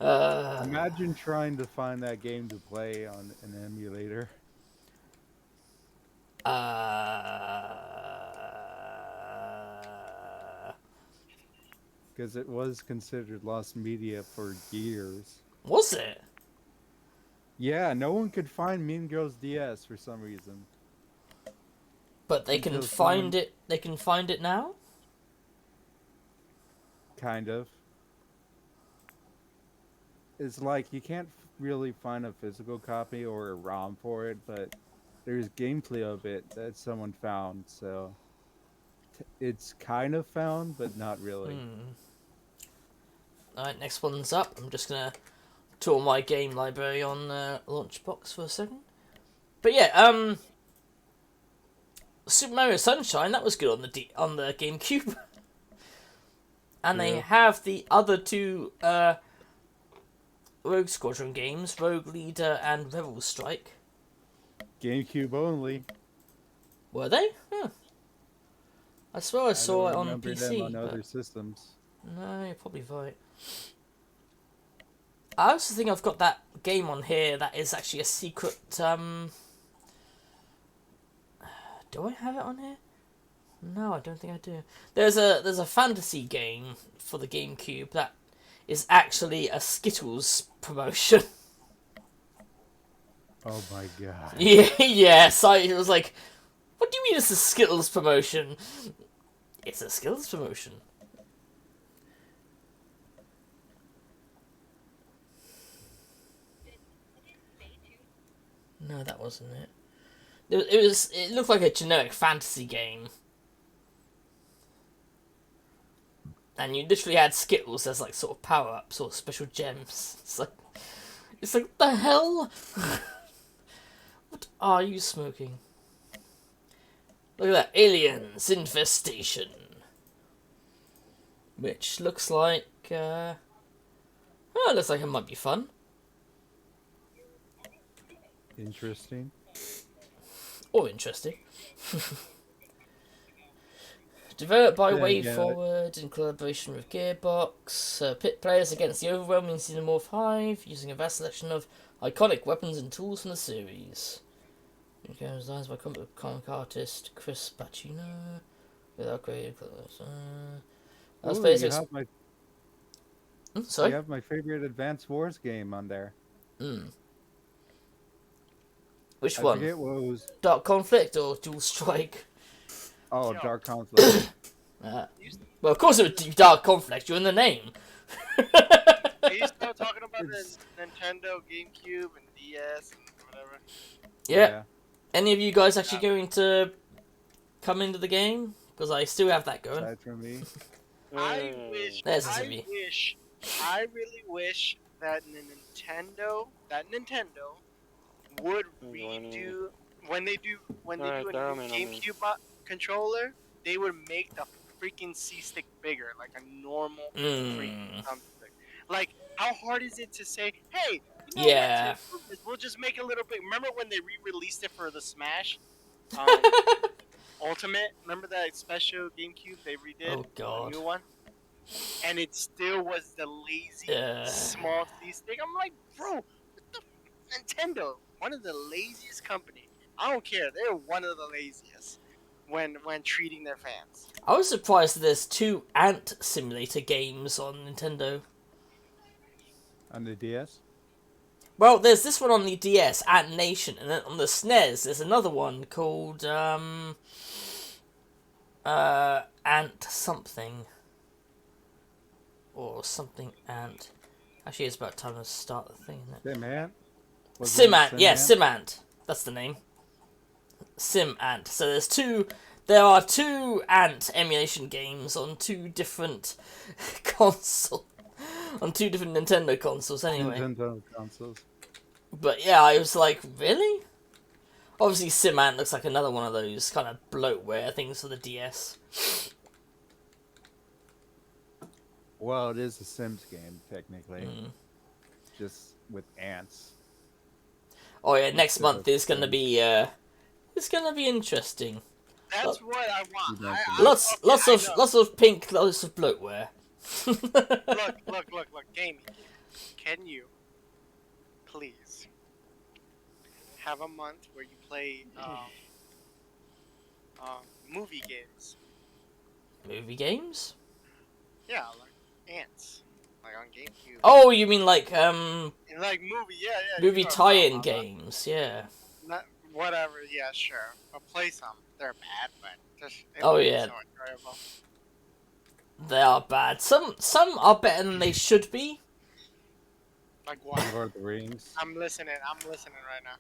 Imagine trying to find that game to play on an emulator. Because it was considered lost media for years. Was it? Yeah, no one could find Mean Girls DS for some reason. But they can Until find someone- it. They can find it now. Kind of. It's like you can't really find a physical copy or a ROM for it, but there's gameplay of it that someone found, so it's kind of found, but not really. Alright, next one's up. I'm just gonna tour my game library on Launchbox for a second. But yeah, Super Mario Sunshine, that was good on the GameCube. And they Yeah. have the other two Rogue Squadron games, Rogue Leader and Rebel Strike. GameCube only. Were they? Huh. I swear I saw don't it on remember PC. them on but- other systems. No, you're probably right. I also think I've got that game on here that is actually a secret. Do I have it on here? No, I don't think I do. There's a fantasy game for the GameCube that is actually a Skittles promotion. Oh my god. Yeah, yes. I was like, what do you mean it's a Skittles promotion? It's a Skittles promotion. No, that wasn't it. It looked like a generic fantasy game. And you literally had Skittles as like sort of power-ups or special gems. It's like what the hell? What are you smoking? Look at that, aliens infestation. Which looks like it looks like it might be fun. Interesting. Or interesting. Developed by Yeah, WayForward in collaboration with Gearbox. Pit players against the overwhelming Xenomorph Hive using a vast selection of iconic weapons and tools from the series. Okay, it was designed by comic artist Chris Pacino. With upgraded clothes. Ooh, Sorry? you have my favorite Advance Wars game on there. Which I one? forget what it was. Dark Conflict or Dual Strike? Oh, Yo. Dark Conflict. Well, of course it was Dark Conflict. You're in the name. Are you still talking about the Nintendo, GameCube, and DS and whatever? Yeah. Any of you guys actually going to come into the game? Because I still have that going. Aside from me. I wish. There's a I Zimmy. wish. I really wish that Nintendo would redo when they do a new GameCube controller. They would make the freaking C stick bigger, like a normal freaking thumbstick. Like, how hard is it to say, hey, you know Yeah. what, we'll just make it a little big. Remember when they re-released it for the Smash Ultimate? Remember that special GameCube they redid? Oh, God. The new one? And it still was the lazy small C stick. I'm like, bro, what the Nintendo, one of the laziest company. I don't care. They're one of the laziest when treating their fans. I was surprised that there's 2 Ant Simulator games on Nintendo. On the DS? Well, there's this one on the DS, Ant Nation, and then on the SNES there's another one called Ant something. Or something Ant. Actually, it's about time to start the thing, isn't it? Simant? Simant, yeah, Simant. That's the name. Simant. So there are 2 Ant emulation games on 2 different consoles. On 2 different Nintendo consoles, anyway. Nintendo consoles. But yeah, I was like, really? Obviously, Simant looks like another one of those kind of bloatware things for the DS. Well, it is a Sims game, technically. Just with ants. Oh yeah, next month is gonna be it's gonna be interesting. That's what I want. Lots of pink, lots of bloatware. Look, Gamey. Can you please have a month where you play movie games? Movie games? Yeah, like Ants, like on GameCube. Oh, you mean like And like movie, yeah. movie you know what I'm talking tie-in about. games? Yeah. Not whatever. Yeah, sure. I'll play some. They're bad, but just Oh, it's yeah. so enjoyable. They are bad. Some are better than they should be. Like what? Lord of the Rings. I'm listening right now.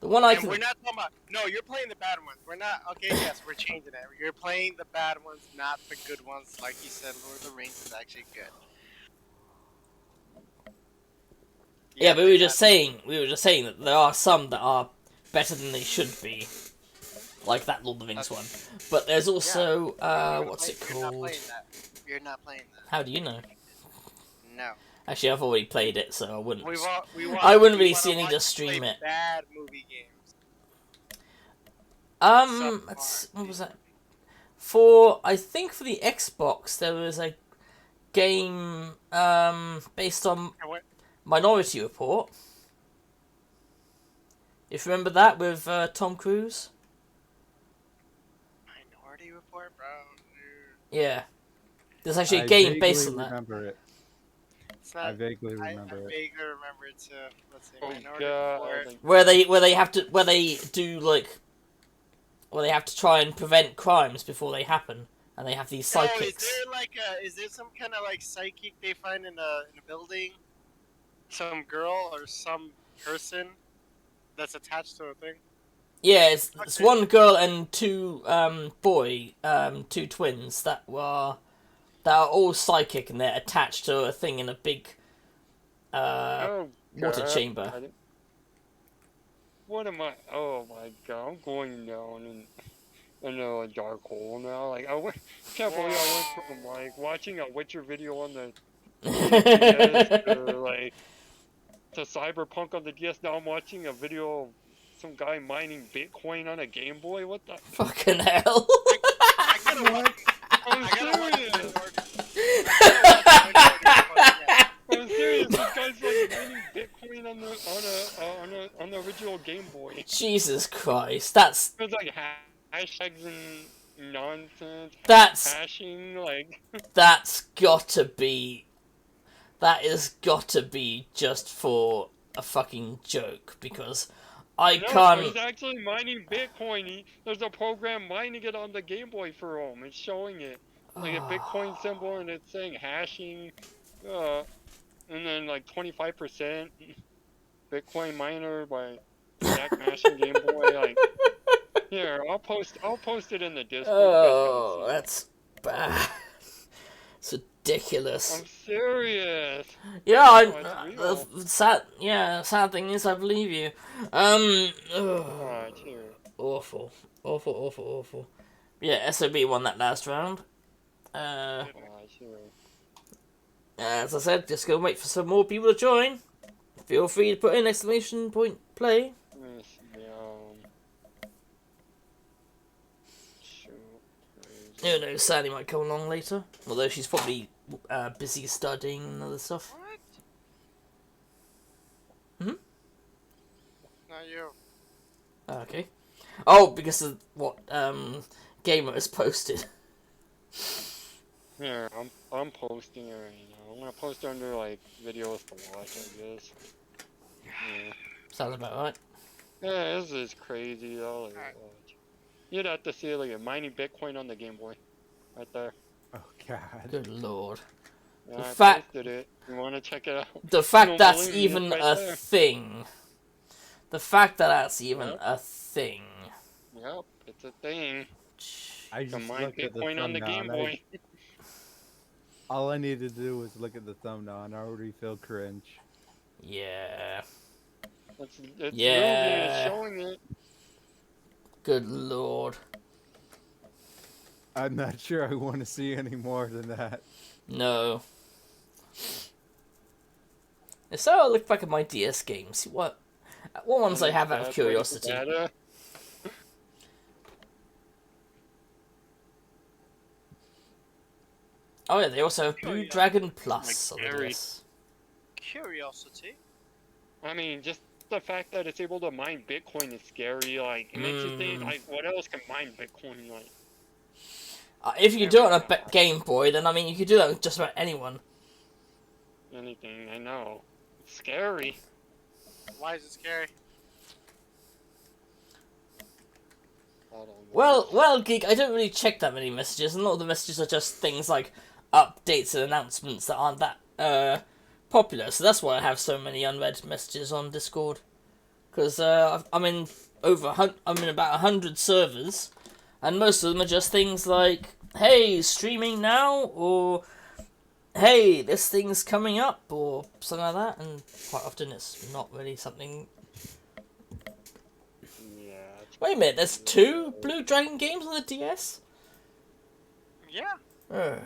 The one I And can. we're not talking about. No, you're playing the bad ones. We're not. Okay, yes, we're changing it. You're playing the bad ones, not the good ones. Like you said, Lord of the Rings is actually good. Yeah, but we were just saying that there are some that are better than they should be, like that Lord of the Rings one. But there's also what's it called? You're not playing that. How do you know? No. Actually, I've already played it, so I wouldn't. I wouldn't really see any to stream it. Bad movie games. What was that? I think for the Xbox there was a game based on And what? Minority Report. If you remember that with Tom Cruise. Minority Report, bro. Yeah. There's actually a I game based vaguely on that. remember it. It's not. I vaguely I remember it. vaguely remember it too. Let's see. Oh Minority god. Report. Like, Where they do like where they have to try and prevent crimes before they happen, and they have these Oh, is sidekicks. there like a? Is there some kind of like psychic they find in a building? Some girl or some person that's attached to a thing. Yeah, it's Okay. one girl and two two twins that are all psychic, and they're attached to a thing in a big oh water god. chamber. What am I? Oh my god, I'm going down in a dark hole now. Like can't believe I went from like watching a Witcher video on the DS to like to Cyberpunk on the DS. Now I'm watching a video of some guy mining Bitcoin on a Game Boy. What the? Fucking hell! I gotta watch. I'm I gotta watch serious. Minority I'm serious. This guy's like mining Bitcoin on the original Game Boy. Jesus Christ, that's There's like hashtags and nonsense. that's Hashing like. that's gotta be. That is gotta be just for a fucking joke, because I No, can't. he's actually mining Bitcoin. There's a program mining it on the Game Boy for him. It's showing it. Like a Bitcoin symbol, and it's saying hashing. And then like 25% Bitcoin miner by Jack Mashing Game Boy. Like, here, I'll post it in the Discord. Oh, that's bad. It's ridiculous. I'm serious. Yeah, it's real. sad thing is I believe you. Alright, here. Awful. Yeah, SOB won that last round. Alright, here. As I said, just go wait for some more people to join. Feel free to put in exclamation point play. Let me see, shoot. Who knows, Sally might come along later. Although she's probably busy studying and other stuff. What? Mhm. Not you. Okay. Oh, because of what Gamer has posted. Here, I'm posting it right now. I'm gonna post it under like videos to watch, I guess. Yeah. Sounds about right. Yeah, this is crazy though. Like, Alright. watch. You'd have to see it, like mining Bitcoin on the Game Boy, right there. Oh God. Good lord. Yeah, The I fact- posted it. You wanna check it out? The fact don't that's believe me, even it's right a there. thing. The fact that that's even Yep. a thing. Yep, it's a thing. I You can just mine looked at the Bitcoin on the thumbnail Game and Boy. all I needed to do was look at the thumbnail and I already feel cringe. Yeah. It's Yeah. it's showing it. Good lord. I'm not sure I want to see any more than that. No. So I'll look back at my DS games. See what ones I have out of That's where you curiosity. get data. Oh yeah, they also have Oh, Blue yeah. Dragon Plus Like on the Gary. DS. Curiosity. I mean, just the fact that it's able to mine Bitcoin is scary. Like, it makes you think, like, what else can mine Bitcoin? Like, If you can do it on a Game Boy, then I mean you could do that with just about anyone. anything. I know. It's scary. Why is it scary? Hold on, Well, Geek, I don't really check that many messages, and a lot of the messages are just things like updates and announcements that aren't that popular. So that's why I have so many unread messages on Discord. Because I'm in about 100 servers, and most of them are just things like, "Hey, streaming now," or "Hey, this thing's coming up," or something like that. And quite often it's not really something. Yeah. it's- Wait a minute, there's 2 Blue Dragon games on the DS? Yeah.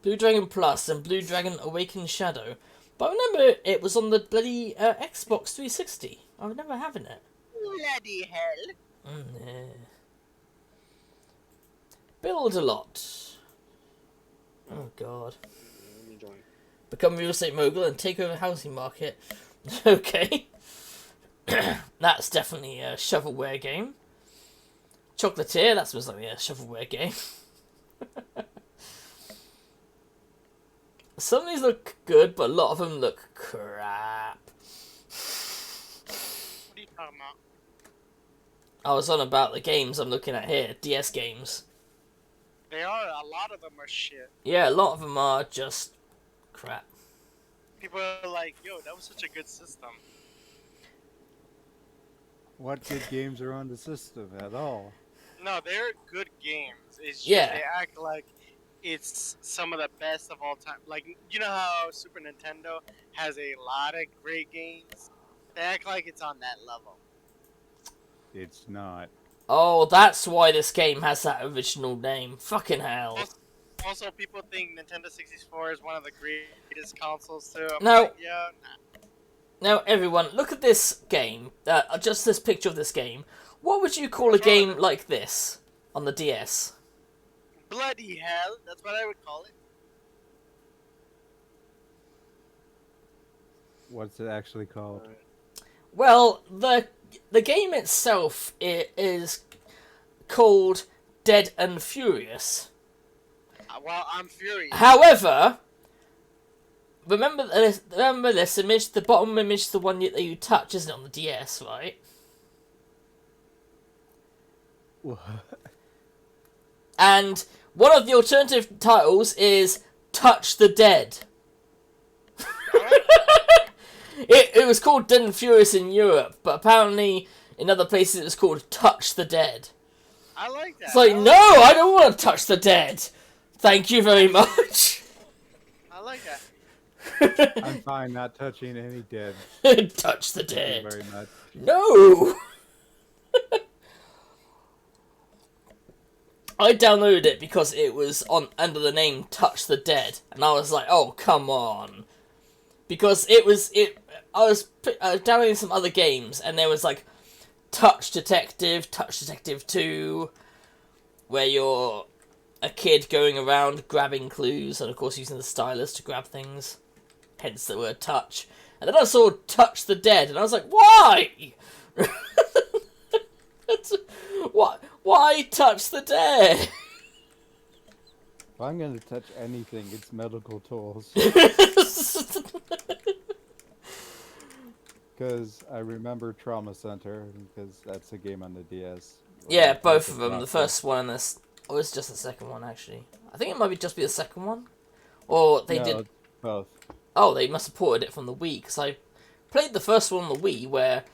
Blue Dragon Plus and Blue Dragon Awakened Shadow. But I remember it was on the bloody Xbox 360. I remember having it. Bloody hell. Yeah. Build a lot. Oh god. Let me join. Become a real estate mogul and take over the housing market. Okay. That's definitely a shovelware game. Chocolatier, that's most likely a shovelware game. Some of these look good, but a lot of them look crap. What are you talking about? I was on about the games I'm looking at here, DS games. They are. A lot of them are shit. Yeah, a lot of them are just crap. People are like, yo, that was such a good system. What good games are on the system at all? No, they're good games. It's just Yeah. they act like it's some of the best of all time. Like, you know how Super Nintendo has a lot of great games? They act like it's on that level. It's not. Oh, that's why this game has that original name. Fucking hell. Also, people think Nintendo 64 is one of the greatest consoles too. I'm No. like, yeah, nah. Now, everyone, look at this game. Just this picture of this game. What would you call a game like this on the DS? Bloody hell, that's what I would call it. What's it actually called? Well, the game itself is called Dead and Furious. Well, I'm furious. However, remember this image. The bottom image is the one that you touch, isn't it, on the DS, right? And one of the alternative titles is Touch the Dead. It was called Dead and Furious in Europe, but apparently in other places it was called Touch the Dead. I like that. It's like, no, I don't want to touch the dead. Thank you very much. I like that. I'm fine not touching any dead. Touch the Thank you dead. very much. No. I downloaded it because it was on under the name Touch the Dead, and I was like, oh, come on. Because I was downloading some other games, and there was like Touch Detective 2, where you're a kid going around grabbing clues, and of course using the stylus to grab things, hence the word touch. And then I saw Touch the Dead, and I was like, why? Why touch the dead? If I'm gonna touch anything, it's medical tools. Because I remember Trauma Center, because that's a game on the DS. Yeah, both of them. The first one and this. Oh, it's just the second one, actually. I think it might just be the second one. Or they did. Both. Oh, they must have ported it from the Wii, because I played the first one on the Wii, where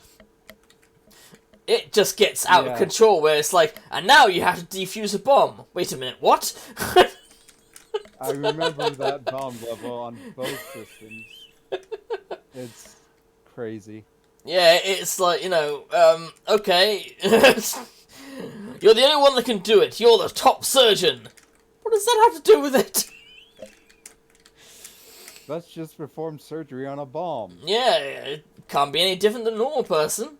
it just gets out of control, where it's like, and now you have to defuse a bomb. Wait a minute, what? I remember that bomb level on both systems. It's crazy. Yeah, it's like, okay. You're the only one that can do it. You're the top surgeon. What does that have to do with it? Let's just perform surgery on a bomb. Yeah, it can't be any different than a normal person.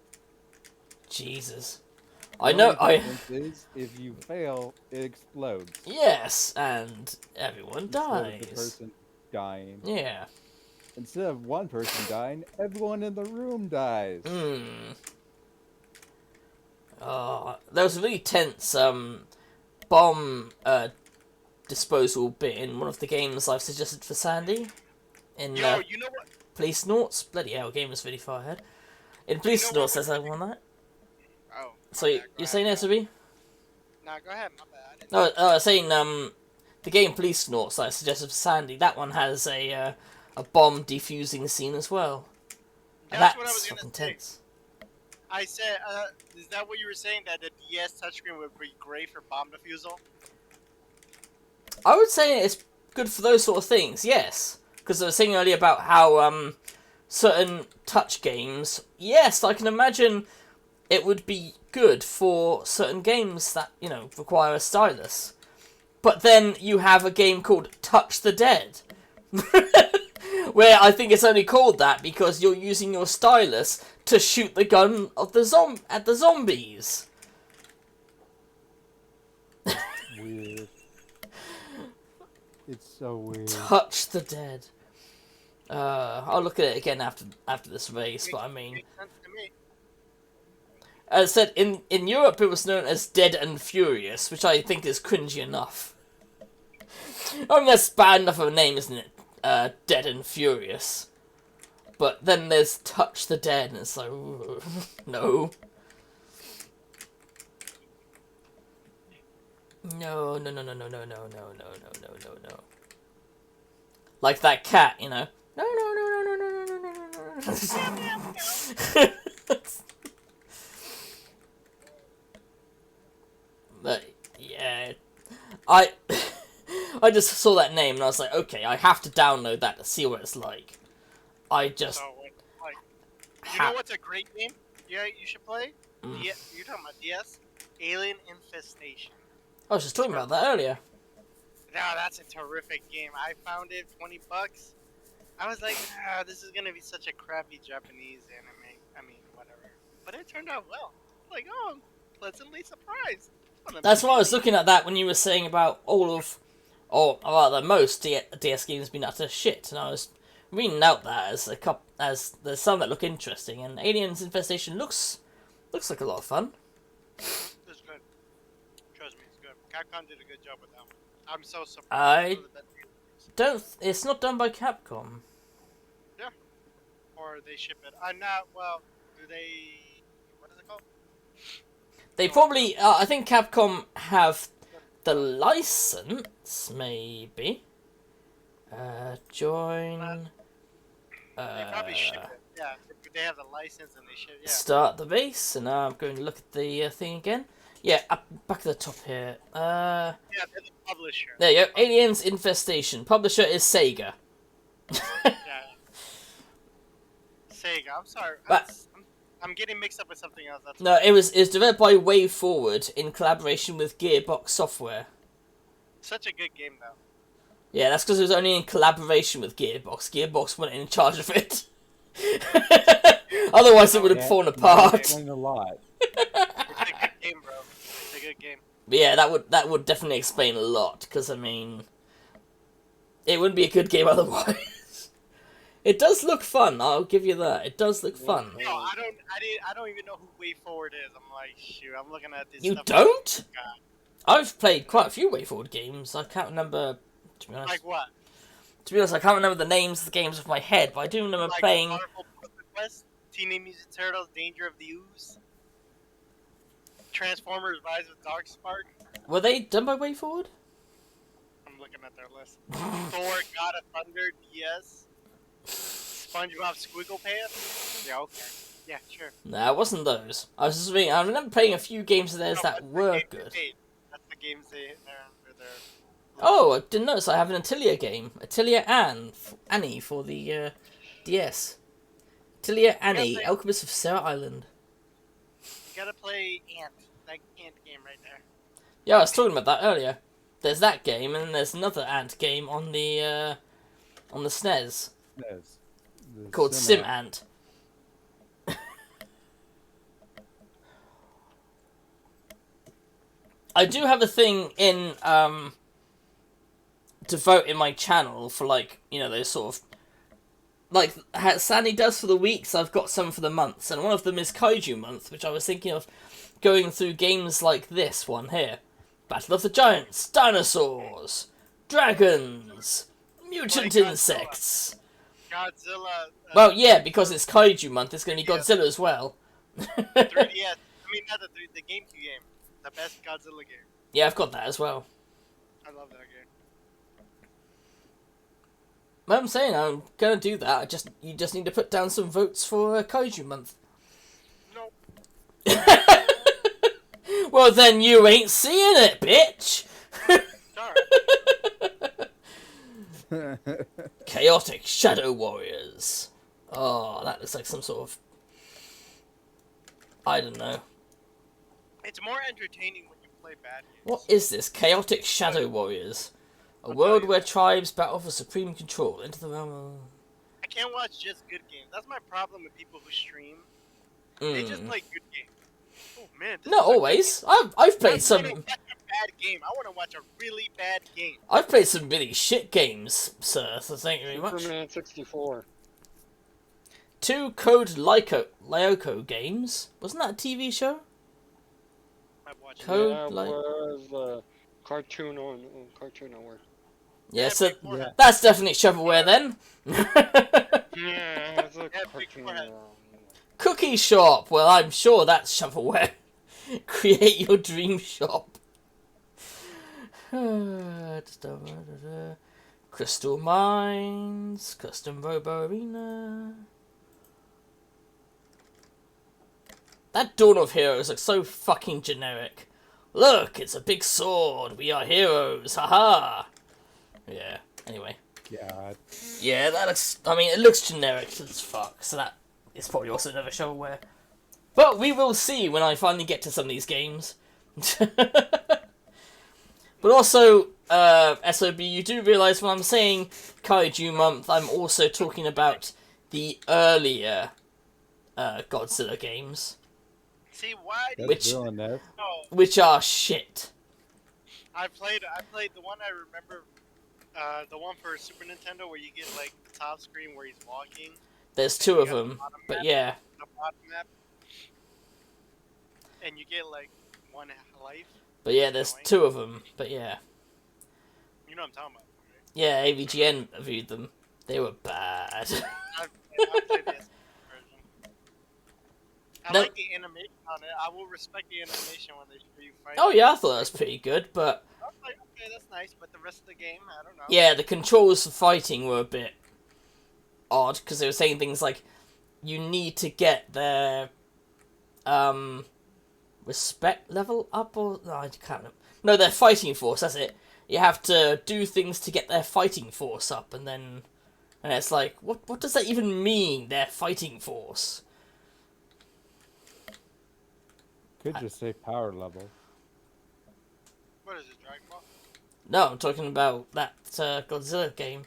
Jesus. I The know, only difference is, if you fail, it explodes. Yes, and everyone Instead of the dies. person dying. Yeah. Instead of one person dying, everyone in the room dies. There was a really tense bomb disposal bit in one of the games I've suggested for Sandy. In Yo, you know what? Police Noughts. Bloody hell, game was really far ahead. In Police You know Noughts, what there's that one that. Oh. So my bad, you're go saying ahead. SRB? Nah, go ahead. My bad. I didn't- No, I was saying the game Police Noughts that I suggested for Sandy. That one has a bomb defusing scene as well. And That's what I was fucking gonna say. tense. I said, is that what you were saying? That the DS touchscreen would be great for bomb defusal? I would say it's good for those sort of things, yes. Because I was saying earlier about how certain touch games, yes, I can imagine it would be good for certain games that, require a stylus. But then you have a game called Touch the Dead, where I think it's only called that because you're using your stylus to shoot the gun of at the zombies. Weird. It's so weird. Touch the Dead. I'll look at it again after this race, but I mean, Makes sense to me. as I said, in Europe it was known as Dead and Furious, which I think is cringy enough. I mean, that's bad enough of a name, isn't it? Dead and Furious. But then there's Touch the Dead, and it's like, ooh, no. No. Like that cat, you know. No. But yeah, I just saw that name and I was like, okay, I have to download that to see what it's like. I just So, like, you know what's a great game? Yeah, you should play. Mm. You're talking about DS, Alien Infestation. I was just talking about that earlier. No, that's a terrific game. I found it $20. I was like, this is gonna be such a crappy Japanese anime. I mean, whatever. But it turned out well. Like, oh, I'm pleasantly surprised. That's why I was looking at that when you were saying about the most DS games being utter shit, and I was reading out that as there's some that look interesting, and Aliens Infestation looks like a lot of fun. It's good. Trust me, it's good. Capcom did a good job with that one. I'm so surprised. I One of the best games. It's not done by Capcom. Or they ship it. I'm not. Well, do they? What is it called? They probably, I think Capcom have the license, maybe. Join. They probably ship it. Yeah, they have the license and they ship. Yeah. Start the base, and now I'm going to look at the thing again. Yeah, up back at the top here. Yeah, they're the publisher. There you go. Aliens Infestation. Publisher is Sega. Yeah. Sega. I'm sorry. But- I'm getting mixed up with something else. That's No, it was developed by Way Forward in collaboration with Gearbox Software. such a good game though. Yeah, that's because it was only in collaboration with Gearbox. Gearbox weren't in charge of it. Otherwise, it would have fallen apart. Explain a lot. It's a good game, bro. It's a good game. But yeah, that would definitely explain a lot. Because I mean, it wouldn't be a good game otherwise. It does look fun. I'll give you that. It does look fun. No, I don't even know who Way Forward is. I'm like, shoot. I'm looking at this. You stuff. don't? God. I've played quite a few Way Forward games. I can't remember. To be honest, Like what? I can't remember the names of the games off my head, but I do remember Like playing. Marvel Puppet Quest, Teenage Mutant Turtles, Danger of the Ooze, Transformers: Rise of Darkspark. Were they done by Way Forward? I'm looking at their list. Thor: God of Thunder, DS. SpongeBob SquigglePants. Yeah, okay. Yeah, sure. Nah, it wasn't those. I was just reading. I remember playing a few games of theirs No, that that's the were games they good. made. That's the games they're Oh, I didn't notice. I have an Atelier game. Atelier Annie for the DS. Atelier Annie, play- Alchemist of Sarah Island. You gotta play Ant. That Ant game right there. Yeah, I was talking about that earlier. There's that game, and there's another Ant game on the SNES Yes. The called Sim Sim Ant. I do have a thing in devote in my channel for those sort of like Sandy does for the weeks. I've got some for the months, and one of them is Kaiju Month, which I was thinking of going through games like this one here: Battle of the Giants, dinosaurs, dragons, mutant Like Godzilla. insects. Godzilla. Well, yeah, because it's Kaiju Month, it's going to be Yeah. Godzilla as well. 3DS. I mean, not the GameCube game. The best Godzilla game. Yeah, I've got that as well. I love that game. Well, I'm saying I'm gonna do that. You just need to put down some votes for Kaiju Month. No. Well, then you ain't seeing it, bitch. Sorry. Chaotic Shadow Warriors. Oh, that looks like some sort of, I don't know. It's more entertaining when you play bad games. What is this? Chaotic Shadow Warriors. A I'll world tell you. where tribes battle for supreme control. Into the realm of... I can't watch just good games. That's my problem with people who stream. They just play good games. Oh man. this Not is a good always. game. I've played I'm some... playing such a bad game. I want to watch a really bad game. I've played some really shit games, sir, so thank you very much. Superman 64. 2 Code Lyoko games. Wasn't that a TV show? I've watched Code Yeah, it like- was cartoon on Cartoon Network. Yeah, Yeah, so Big Forehead. that's definitely shovelware then. Yeah, it's a Big cartoon. Forehead. Cookie shop. Well, I'm sure that's shovelware. Create your dream shop. Crystal Mines, Custom Robo Arena. That Dawn of Heroes looks so fucking generic. Look, it's a big sword. We are heroes. Haha. Yeah. Anyway. God. Yeah, that looks. I mean, it looks generic as fuck. So that is probably also another shovelware. But we will see when I finally get to some of these games. But also, SOB, you do realise when I'm saying Kaiju Month, I'm also talking about the earlier Godzilla games, See why? Do That's Which- villainous. you know? which are shit. I played the one I remember. The one for Super Nintendo where you get like the top screen where he's walking. There's 2 of them, but yeah. The bottom map. And you get like one life. But yeah, there's 2 of them, but yeah. You know what I'm talking about, right? Yeah, AVGN reviewed them. They were bad. I played the version. I No. like the animation on it. I will respect the animation when they show you fight. Oh yeah, I thought that was pretty good, but I was like, okay, that's nice, but the rest of the game, I don't know. yeah, the controls for fighting were a bit odd, because they were saying things like, you need to get their, respect level up, or, no, I can't remember. No, their fighting force, that's it. You have to do things to get their fighting force up, and it's like, what does that even mean, their fighting force? Could just say power level. What is it, Dragon Ball? No, I'm talking about that Godzilla game.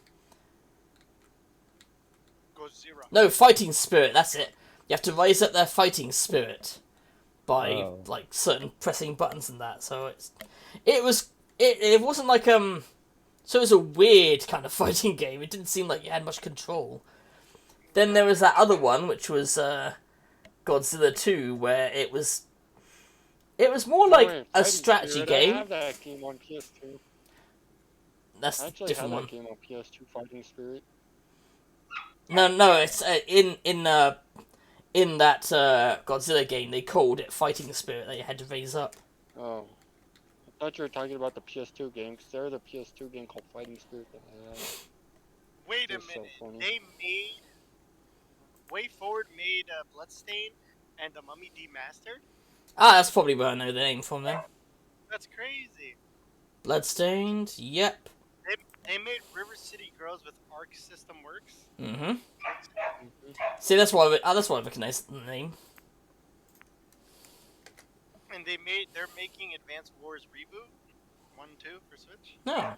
Goes zero. No, fighting spirit, that's it. You have to raise up their fighting spirit by Oh. like certain pressing buttons and that. So it wasn't like so it was a weird kind of fighting game. It didn't seem like you had much control. Then there was that other one which was Godzilla 2 where it was more like Wait, a Fighting strategy Spirit, game. I have that game on PS2. That's I a actually different have one. that game on PS2, Fighting Spirit. No, it's in that Godzilla game they called it Fighting Spirit that you had to raise up. Oh. I thought you were talking about the PS2 game, because there's a PS2 game called Fighting Spirit that I have. Wait a That's so minute. funny. They made. Way Forward made Bloodstain and the Mummy Demastered? Ah, that's probably where I know the name from then. That's crazy. Bloodstained, yep. They made River City Girls with Arc System Works. Mm-hmm. Mhm. See, that's why I recognize the name. And they're making Advanced Wars Reboot 1 and 2 for Switch. Oh,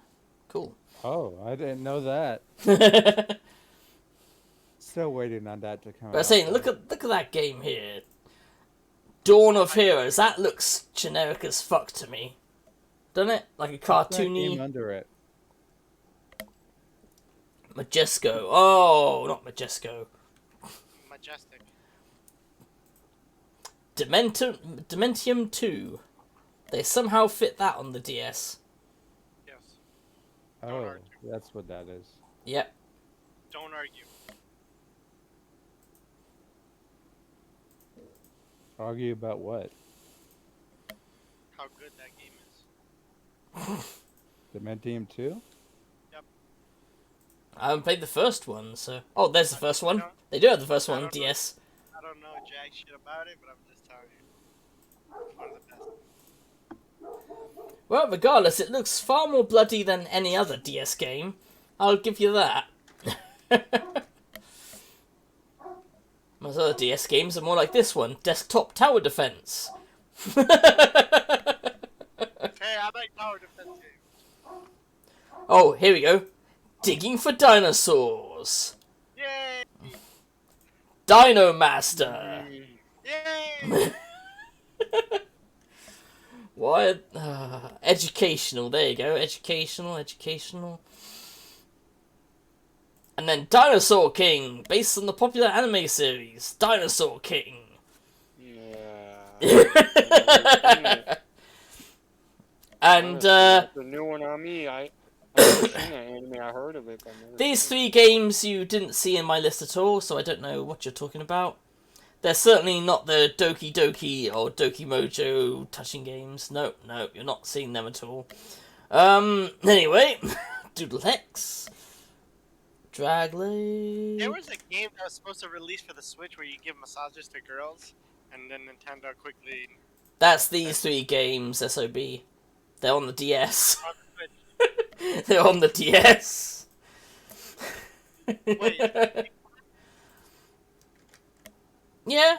cool. Oh, I didn't know that. But Still waiting on that to come I'm out. saying, look at that game here. Dawn of Heroes. That looks generic as fuck to me, doesn't it? Like a What's that game cartoony under it. Majesco. Oh, not Majesco. Majestic. Dementium 2. They somehow fit that on the DS. Yes. Oh, argue. that's what that is. Yep. Don't argue. Argue about what? How good that game is. Dementium 2? I haven't played the first one, so... Oh, there's the first one. No. They do have the first I one, don't know. DS. I don't know jack shit about it, but I'm just telling you. It's one of the best. Well, regardless, it looks far more bloody than any other DS game. I'll give you that. Most other DS games are more like this one, Desktop Tower Defense. Hey, I like tower defense games. Oh, here we go. Digging for Dinosaurs. Yay! Dino Master. Yay! What? Educational. There you go. Educational. And then Dinosaur King, based on the popular anime series Dinosaur King. Yeah. And the new one on me. I've never seen that anime. I heard of it, but I've never these seen 3 games you didn't see in my list at all, so I don't know what you're talking about. They're certainly not the Doki Doki or Doki Mojo touching games. No, you're not seeing them at all. Anyway, Doodle Hex, Dragblade. There was a game that was supposed to release for the Switch where you give massages to girls, and then Nintendo quickly. That's these 3 games, SOB. They're on the DS. On the Switch. They're on the DS. Wait, Yeah.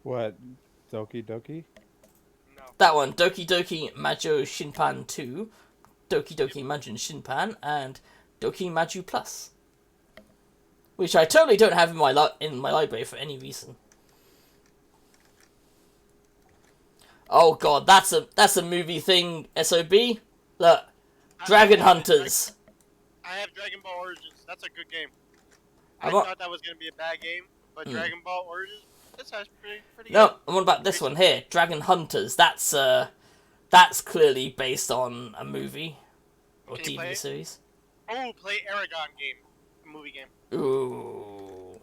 What? Doki Doki? no. That one, Doki Doki Majo Shinpan 2, Doki Doki Majin Shinpan, and Doki Maju Plus. Which I totally don't have in my library for any reason. Oh god, that's a movie thing, SOB. Look, Dragon Hunters. I have Dragon Ball Origins. That's a good game. I I'm not- thought that was gonna be a bad game, but Dragon Ball Origins, this has pretty good. No, and what about this one here, Dragon Hunters? That's clearly based on a movie or Can you play TV it? series. Oh, play Aragon game, a movie game. Ooh.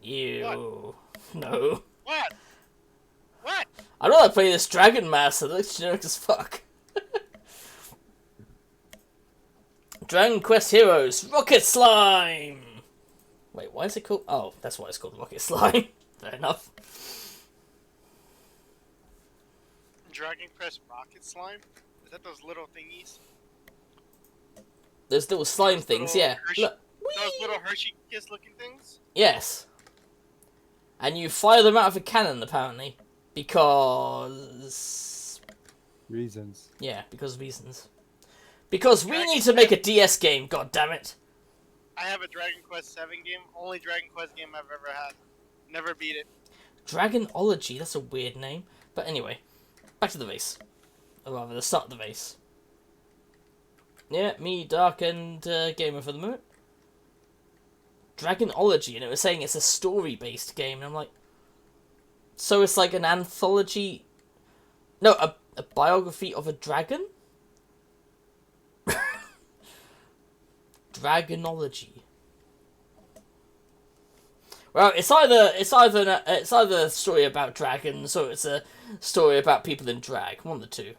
Ew. No. What? What? I'd rather play this Dragon Master. That looks generic as fuck. Dragon Quest Heroes Rocket Slime. Wait, why is it called? Oh, that's why it's called Rocket Slime. Fair enough. Dragon Quest Rocket Slime? Is that those little thingies? Those little slime things, little yeah. Hershey- Look. Those little Hershey Kiss looking things? Yes. And you fire them out of a cannon, apparently. Because... Reasons. Yeah, because of reasons. Because we need to make a DS game, god damn it. I have a Dragon Quest 7 game. Only Dragon Quest game I've ever had. Never beat it. Dragonology, that's a weird name. But anyway, back to the race. Or rather, the start of the race. Yeah, me, Dark, and Gamer for the moment. Dragonology, and it was saying it's a story-based game, and I'm like... So it's like an anthology... No, a biography of a dragon? Dragonology. Well, it's either a story about dragons or it's a story about people in drag. One of the two.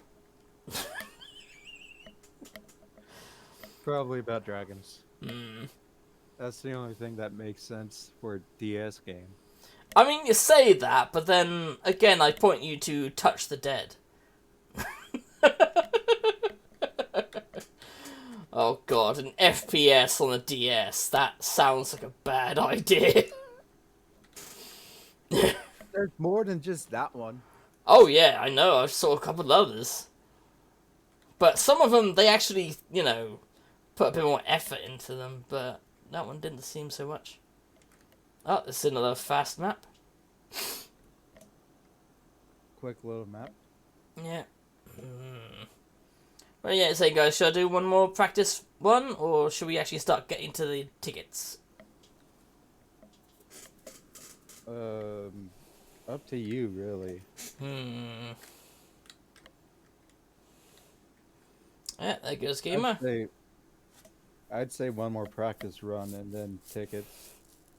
Probably about dragons. Hmm. That's the only thing that makes sense for a DS game. I mean, you say that, but then again, I point you to Touch the Dead. Oh god, an FPS on a DS. That sounds like a bad idea. There's more than just that one. Oh yeah, I know, I saw a couple of others. But some of them, they actually, you know, put a bit more effort into them, but that one didn't seem so much. Oh, this is another fast map. Quick little map. Yeah. Well, yeah, so guys, should I do one more practice one, or should we actually start getting to the tickets? Up to you, really. Yeah, there goes Gamer. I'd say one more practice run and then tickets.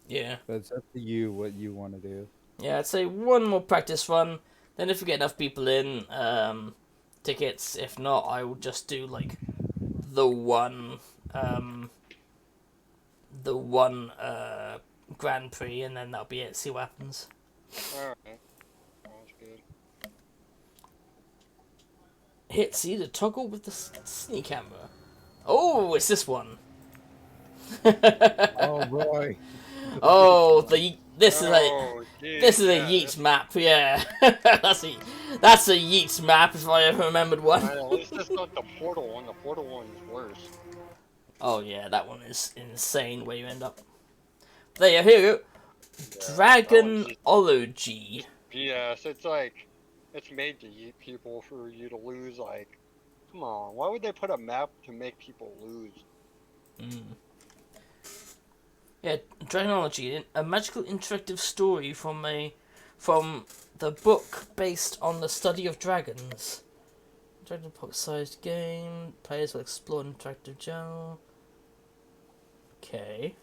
Yeah. But it's up to you what you want to do. Yeah, I'd say one more practice run. Then if we get enough people in, tickets. If not, I will just do like the one Grand Prix, and then that'll be it. See what happens. Alright. Sounds good. Hit C to toggle with the sneak camera. Oh, it's this one. Oh boy. Oh, this is a Oh, dude, this is a yeah, Yeet map. Yeah, that's a Yeet map if I ever remembered one. At least it's not the Portal one. The Portal one is worse. Oh yeah, that one is insane where you end up. There you go. Yeah, that one's just Dragonology. BS. It's like it's made to eat people for you to lose. Like, come on, why would they put a map to make people lose? Mm. Yeah, Dragonology, a magical interactive story from the book based on the study of dragons. Dragon pocket-sized game. Players will explore an interactive journal. Okay.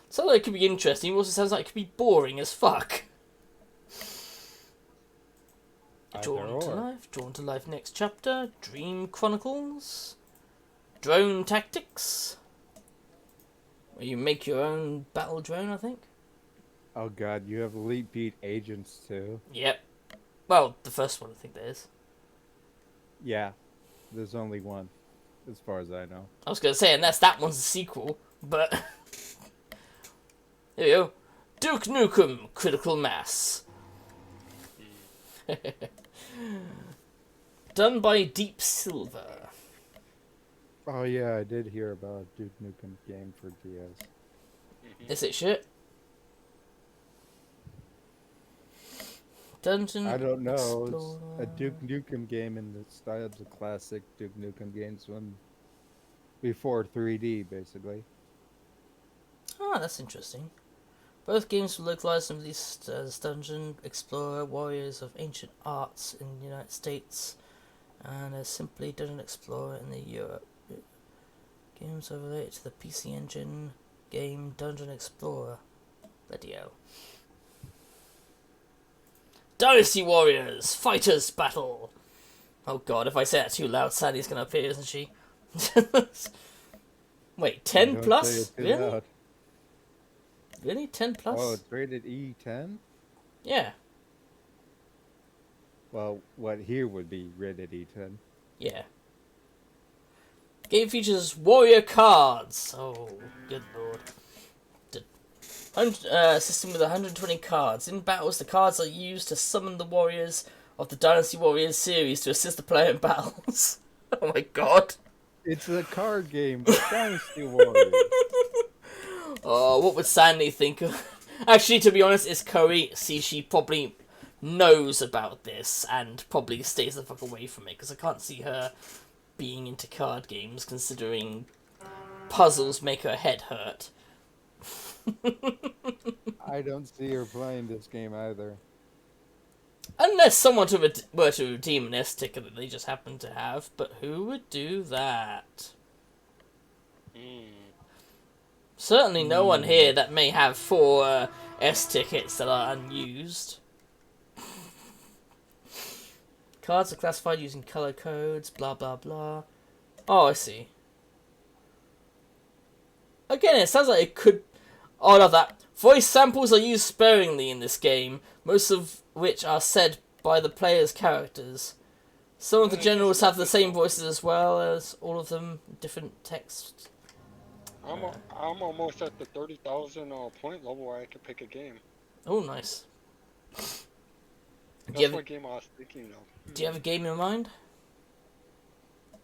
Sounds like it could be interesting. It also sounds like it could be boring as fuck. Drawn to life. Drawn to life. Next chapter. Dream Chronicles. Drone Tactics. Where you make your own battle drone, I think. Oh god, you have Elite Beat Agents too. Yep. Well, the first one I think there is. Yeah, there's only one, as far as I know. I was gonna say, unless that one's a sequel, but here we go. Duke Nukem Critical Mass. Done by Deep Silver. Oh yeah, I did hear about Duke Nukem game for DS. Is it shit? Dungeon I don't know. It's Explorer. a Duke Nukem game in the style of the classic Duke Nukem games when before 3D, basically. Ah, that's interesting. Both games were localized and released as Dungeon Explorer Warriors of Ancient Arts in the United States, and as simply Dungeon Explorer in the Europe. Games are related to the PC Engine game Dungeon Explorer. Bloody hell. Dynasty Warriors! Fighters Battle! Oh god, if I say that too loud, Sandy's gonna appear, isn't she? Wait, 10 Don't plus? say it too Really? loud. Really? 10 plus? Oh, it's rated E10? Yeah. Well, what here would be rated E10. Yeah. Game features warrior cards. Oh, good lord. System with 120 cards. In battles, the cards are used to summon the warriors of the Dynasty Warriors series to assist the player in battles. Oh my god. It's a card game for Dynasty Warriors. Oh, what would Sandy think of... Actually, to be honest, it's Curry. See, she probably knows about this and probably stays the fuck away from it, because I can't see her being into card games, considering puzzles make her head hurt. I don't see her playing this game either. Unless someone were to redeem an S ticket that they just happen to have, but who would do that? Certainly no one here that may have 4 S tickets that are unused. Cards are classified using color codes, blah blah blah. Oh, I see. Again, it sounds like it could... Oh, I love that. Voice samples are used sparingly in this game, most of which are said by the player's characters. Some of the generals have the same voices as well as all of them, different texts. I'm almost at the 30,000 point level where I can pick a game. Oh, nice. That's what game I was thinking of. Do you have a game in mind?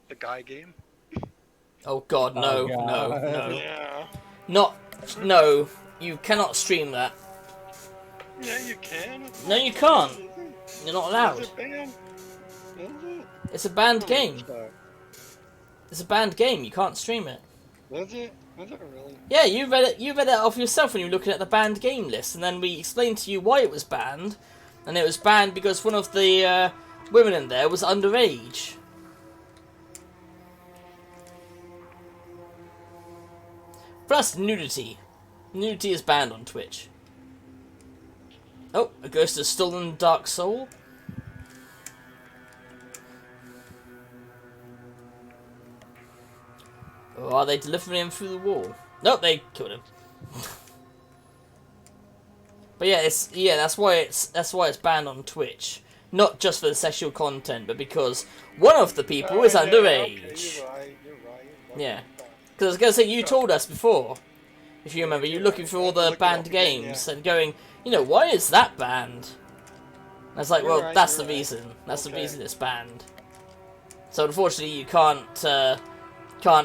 The guy game? Oh god, no, Oh, God. no. Yeah. No, you cannot stream that. Yeah, you can. No, you can't. You're not Is allowed. it banned? Is it? It's a banned game. It's a banned game. You can't stream it. Is it? Is it really? Yeah, you read it. You read it off yourself when you were looking at the banned game list, and then we explained to you why it was banned, and it was banned because one of the women in there was underage. Plus nudity. Nudity is banned on Twitch. Oh, a ghost has stolen Dark Soul. Or are they delivering him through the wall? Nope, they killed him. But yeah, that's why it's banned on Twitch. Not just for the sexual content, but because one of the people is underage. Okay, you're right. Yeah. Because I was going to say, you told us before, if you remember, you're looking through all the banned games and going, you know, why is that banned? And I was like, You're well, right, that's the you're right. reason. That's the Okay. reason it's banned. So unfortunately, you can't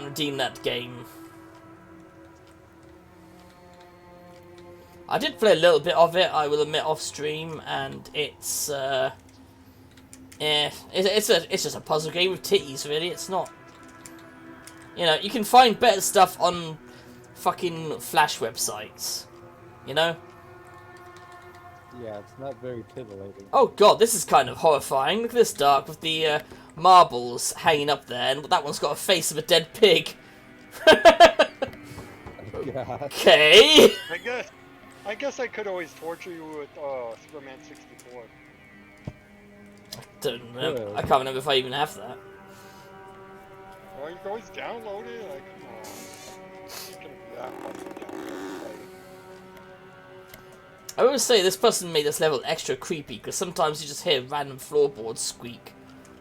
redeem that game. I did play a little bit of it, I will admit, off stream, and it's it's just a puzzle game with titties, really. It's not. You know, you can find better stuff on fucking Flash websites. You know? Yeah, it's not very titillating. Oh god, this is kind of horrifying. Look at this dark with the marbles hanging up there, and that one's got a face of a dead pig. God. Okay. I guess I could always torture you with Superman 64. Don't remember. I can't remember if I even have that. Well, you can always download it. Like, come on. You can download it. I always say this person made this level extra creepy because sometimes you just hear random floorboards squeak,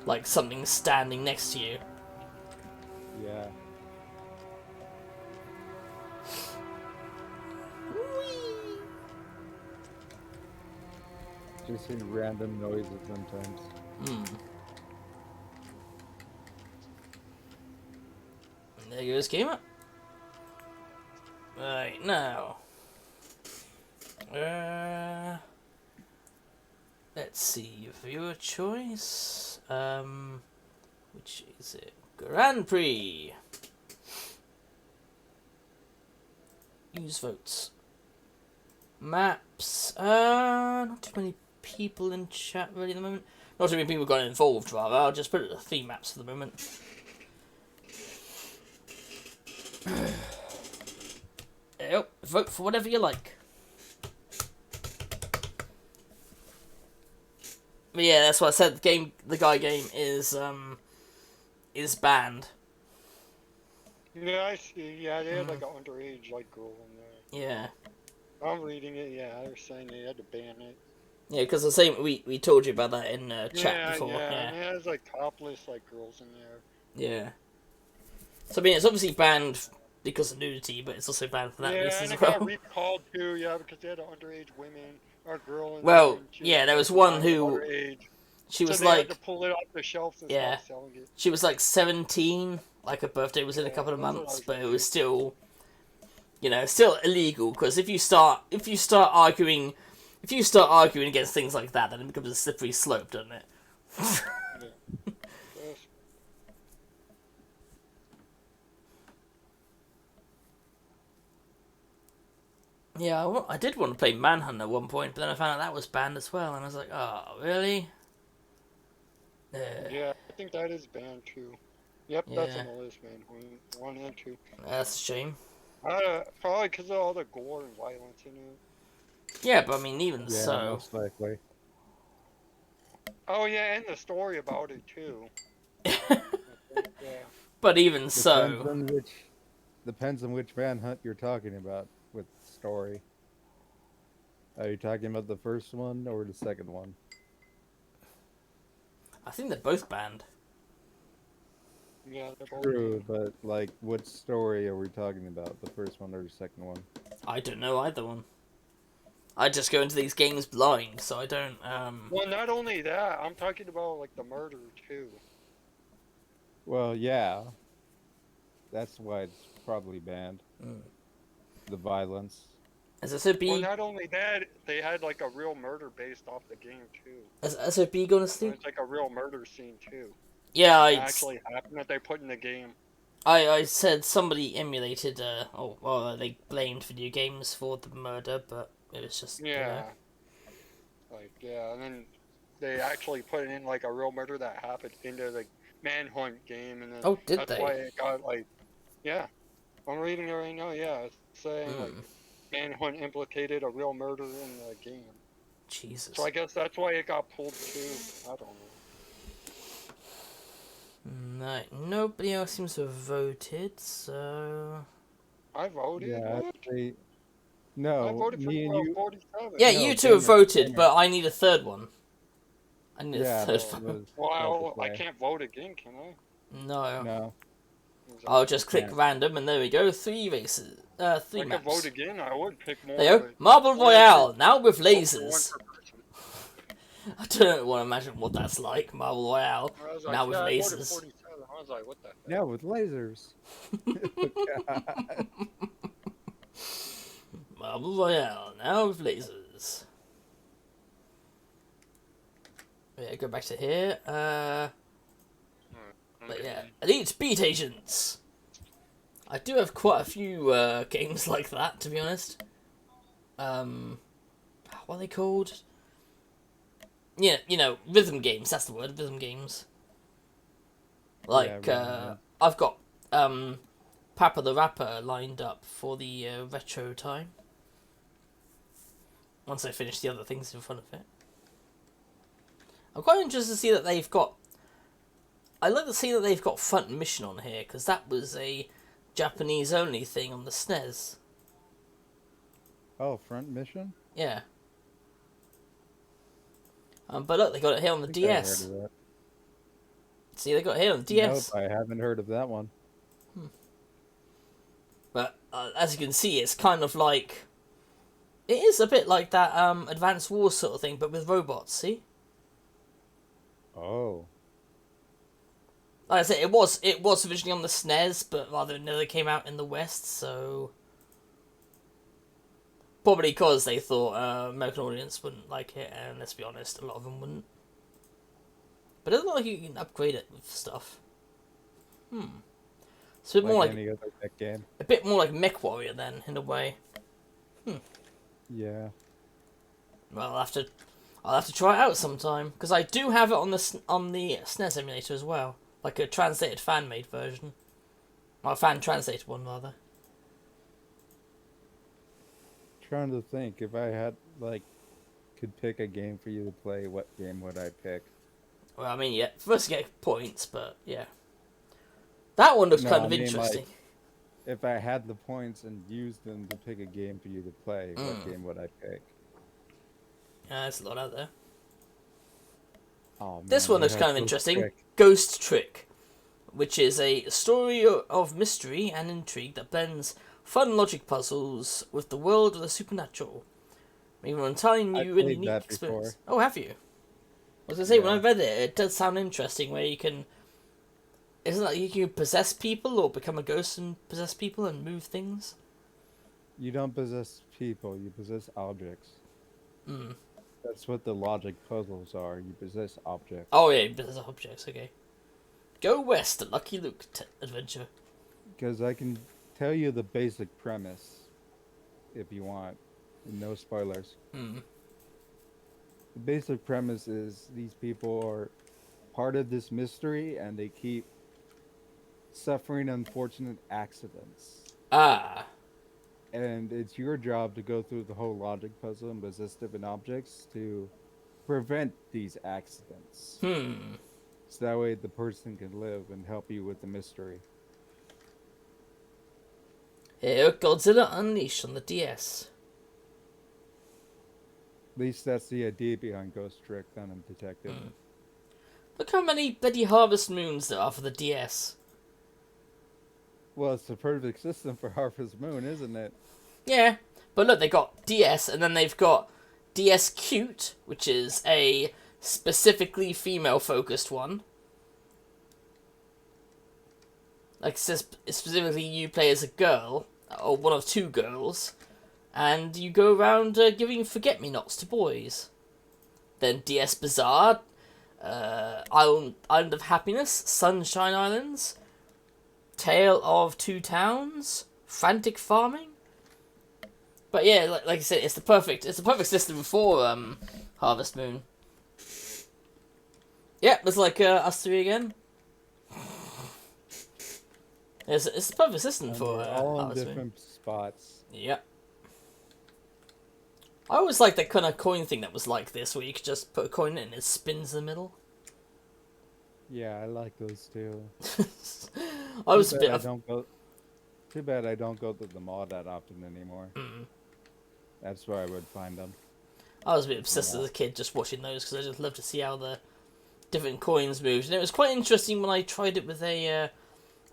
like something's standing next to you. Yeah. Just hear random noises sometimes. There goes gamer. Right now. Let's see, viewer choice. Which is it? Grand Prix. Use votes. Maps. Not too many people in chat really at the moment. Not too many people got involved, rather. I'll just put it at 3 maps for the moment. Yep, vote for whatever you like. But yeah, that's what I said. The guy game is banned. Yeah, I see. Yeah, they had like an underage like girl in there. Yeah. I'm reading it. Yeah, they're saying they had to ban it. Yeah, because the same we told you about that in chat Yeah, before. yeah. Yeah. And it has like topless like girls in there. Yeah. So I mean, it's obviously banned because of nudity, but it's also banned for that Yeah, reason and as it got well. recalled too. Yeah, because they had underage women or girl in Well, there. and she yeah, there was like, one who underage. she So was they like had to pull it off the shelves and Yeah. stop selling it. she was like 17, like her birthday was in a Yeah, couple of that's what I months, was but it reading. was still, you know, still illegal because if you start arguing against things like that, then it becomes a slippery slope, doesn't it? Yes. Yeah, I did want to play Manhunt at one point, but then I found out that was banned as well, and I was like, oh, really? Yeah, I think that is banned too. Yep, that's Yeah. on the list, man. 1 and 2. That's a shame. Probably because of all the gore and violence in it. Yeah, but I mean, even Yeah, so. most likely. Oh yeah, and the story about it too. Yeah. But even so. Depends on which Manhunt you're talking about with story. Are you talking about the first one or the second one? I think they're both banned. Yeah, they're both. True, but like, what story are we talking about? The first one or the second one? I don't know either one. I just go into these games blind, so I don't, Well, not only that, I'm talking about like the murder too. Well, yeah. That's why it's probably banned. The violence. Has SOB, Well, not only that, they had like a real murder based off the game too. has SOB gone to So sleep? it's like a real murder scene too. Yeah, It actually happened that they put in the game. I said somebody emulated, they blamed video games for the murder, but it was just, you Yeah. know. Like, yeah, and then they actually put in like a real murder that happened into the Manhunt game, and then Oh, did that's they? why it got like, yeah. I'm reading it right now. Yeah, it's saying like Mm, Manhunt implicated a real murder in the game. Jesus. So I guess that's why it got pulled too. I don't know. No, nobody else seems to have voted, so... I voted. Yeah, What? they. I No, voted for me and you. 47. Yeah, No, you two have Gamer- voted, Gamer. but I need a third one. I need Yeah, a third that one. was Well, about to I say. can't vote again, can I? No. No. I'll just click Yeah. random, and there we go. 3 races. 3 If I could maps. vote again, I would pick more. There you go. but Marble only Royale, now with vote for one lasers. per person. I don't want to imagine what that's like, Marble Royale. I was like, Now with yeah, I voted lasers. 47. I was like, what the heck? Yeah, with lasers. God. Marble Royale, now with lasers. Yeah, go back to here. But Okay. yeah, Elite Beat Agents. I do have quite a few games like that, to be honest. What are they called? Yeah, rhythm games. That's the word, rhythm games. Like, rhythm I've got Papa the Rapper lined up for the retro time. Once I finish the other things in front of it. I'm quite interested to see that they've got... I like to see that they've got Front Mission on here, because that was a Japanese-only thing on the SNES. Oh, Front Mission? Yeah. But look, they got it here on the I think I heard DS. of that. See, they got it here on the DS. Nope, I haven't heard of that one. But as you can see, it's kind of like... It is a bit like that Advanced Wars sort of thing, but with robots, see? Oh. Like I said, it was originally on the SNES, but rather it never came out in the West, so... Probably because they thought American audience wouldn't like it, and let's be honest, a lot of them wouldn't. But it doesn't look like you can upgrade it with stuff. It's a bit more like any other tech game. a bit more like MechWarrior then, in a way. Yeah. Well, I'll have to try it out sometime, because I do have it on the SNES emulator as well, like a translated fan-made version, or a fan-translated one rather. Trying to think, if I had, could pick a game for you to play, what game would I pick? Well, I mean, yeah, first to get points, but yeah, that one looks No, kind I of mean, interesting. If I had the points and used them to pick a game for you to play, what game would I pick? There's a lot out there. Oh, This man, one I looks have kind of Ghost interesting. Trick. Ghost Trick, which is a story of mystery and intrigue that blends fun logic puzzles with the world of the supernatural. Even an entirely I new and played unique that experience. before. Oh, have you? I was gonna say, when I Yeah. read it, it does sound interesting. Where you can, isn't it like you can possess people or become a ghost and possess people and move things? You don't possess people, you possess objects. Hmm. That's what the logic puzzles are. You possess objects. Oh yeah, you possess objects. Okay. Go West, the Lucky Luke adventure. Because I can tell you the basic premise, if you want. No spoilers. Hmm. The basic premise is these people are part of this mystery and they keep suffering unfortunate accidents. Ah. And it's your job to go through the whole logic puzzle and possess different objects to prevent these accidents. Hmm. So that way the person can live and help you with the mystery. Here, Godzilla Unleashed on the DS. At least that's the idea behind Ghost Trick, Venom Detective. Look how many bloody Harvest Moons there are for the DS. Well, it's the perfect system for Harvest Moon, isn't it? Yeah, but look, they got DS, and then they've got DS Cute, which is a specifically female-focused one. Like, it says specifically you play as a girl, or one of two girls, and you go around giving forget-me-nots to boys. Then DS Bizarre, Island of Happiness, Sunshine Islands, Tale of Two Towns, Frantic Farming. But yeah, like I said, it's the perfect system for Harvest Moon. Yep, it's like us three again. It's the perfect system And for they're all in Harvest Moon. different spots. Yep. I always like that kind of coin thing that was like this, where you could just put a coin in and it spins in the middle. Yeah, I like those too. I was a Too bit bad I of... don't go. Too bad I don't go to the mall that often anymore. That's where I would find them. I was a bit obsessed as a kid just watching those because I just loved to see how the different coins moved. And it was quite interesting when I tried it with a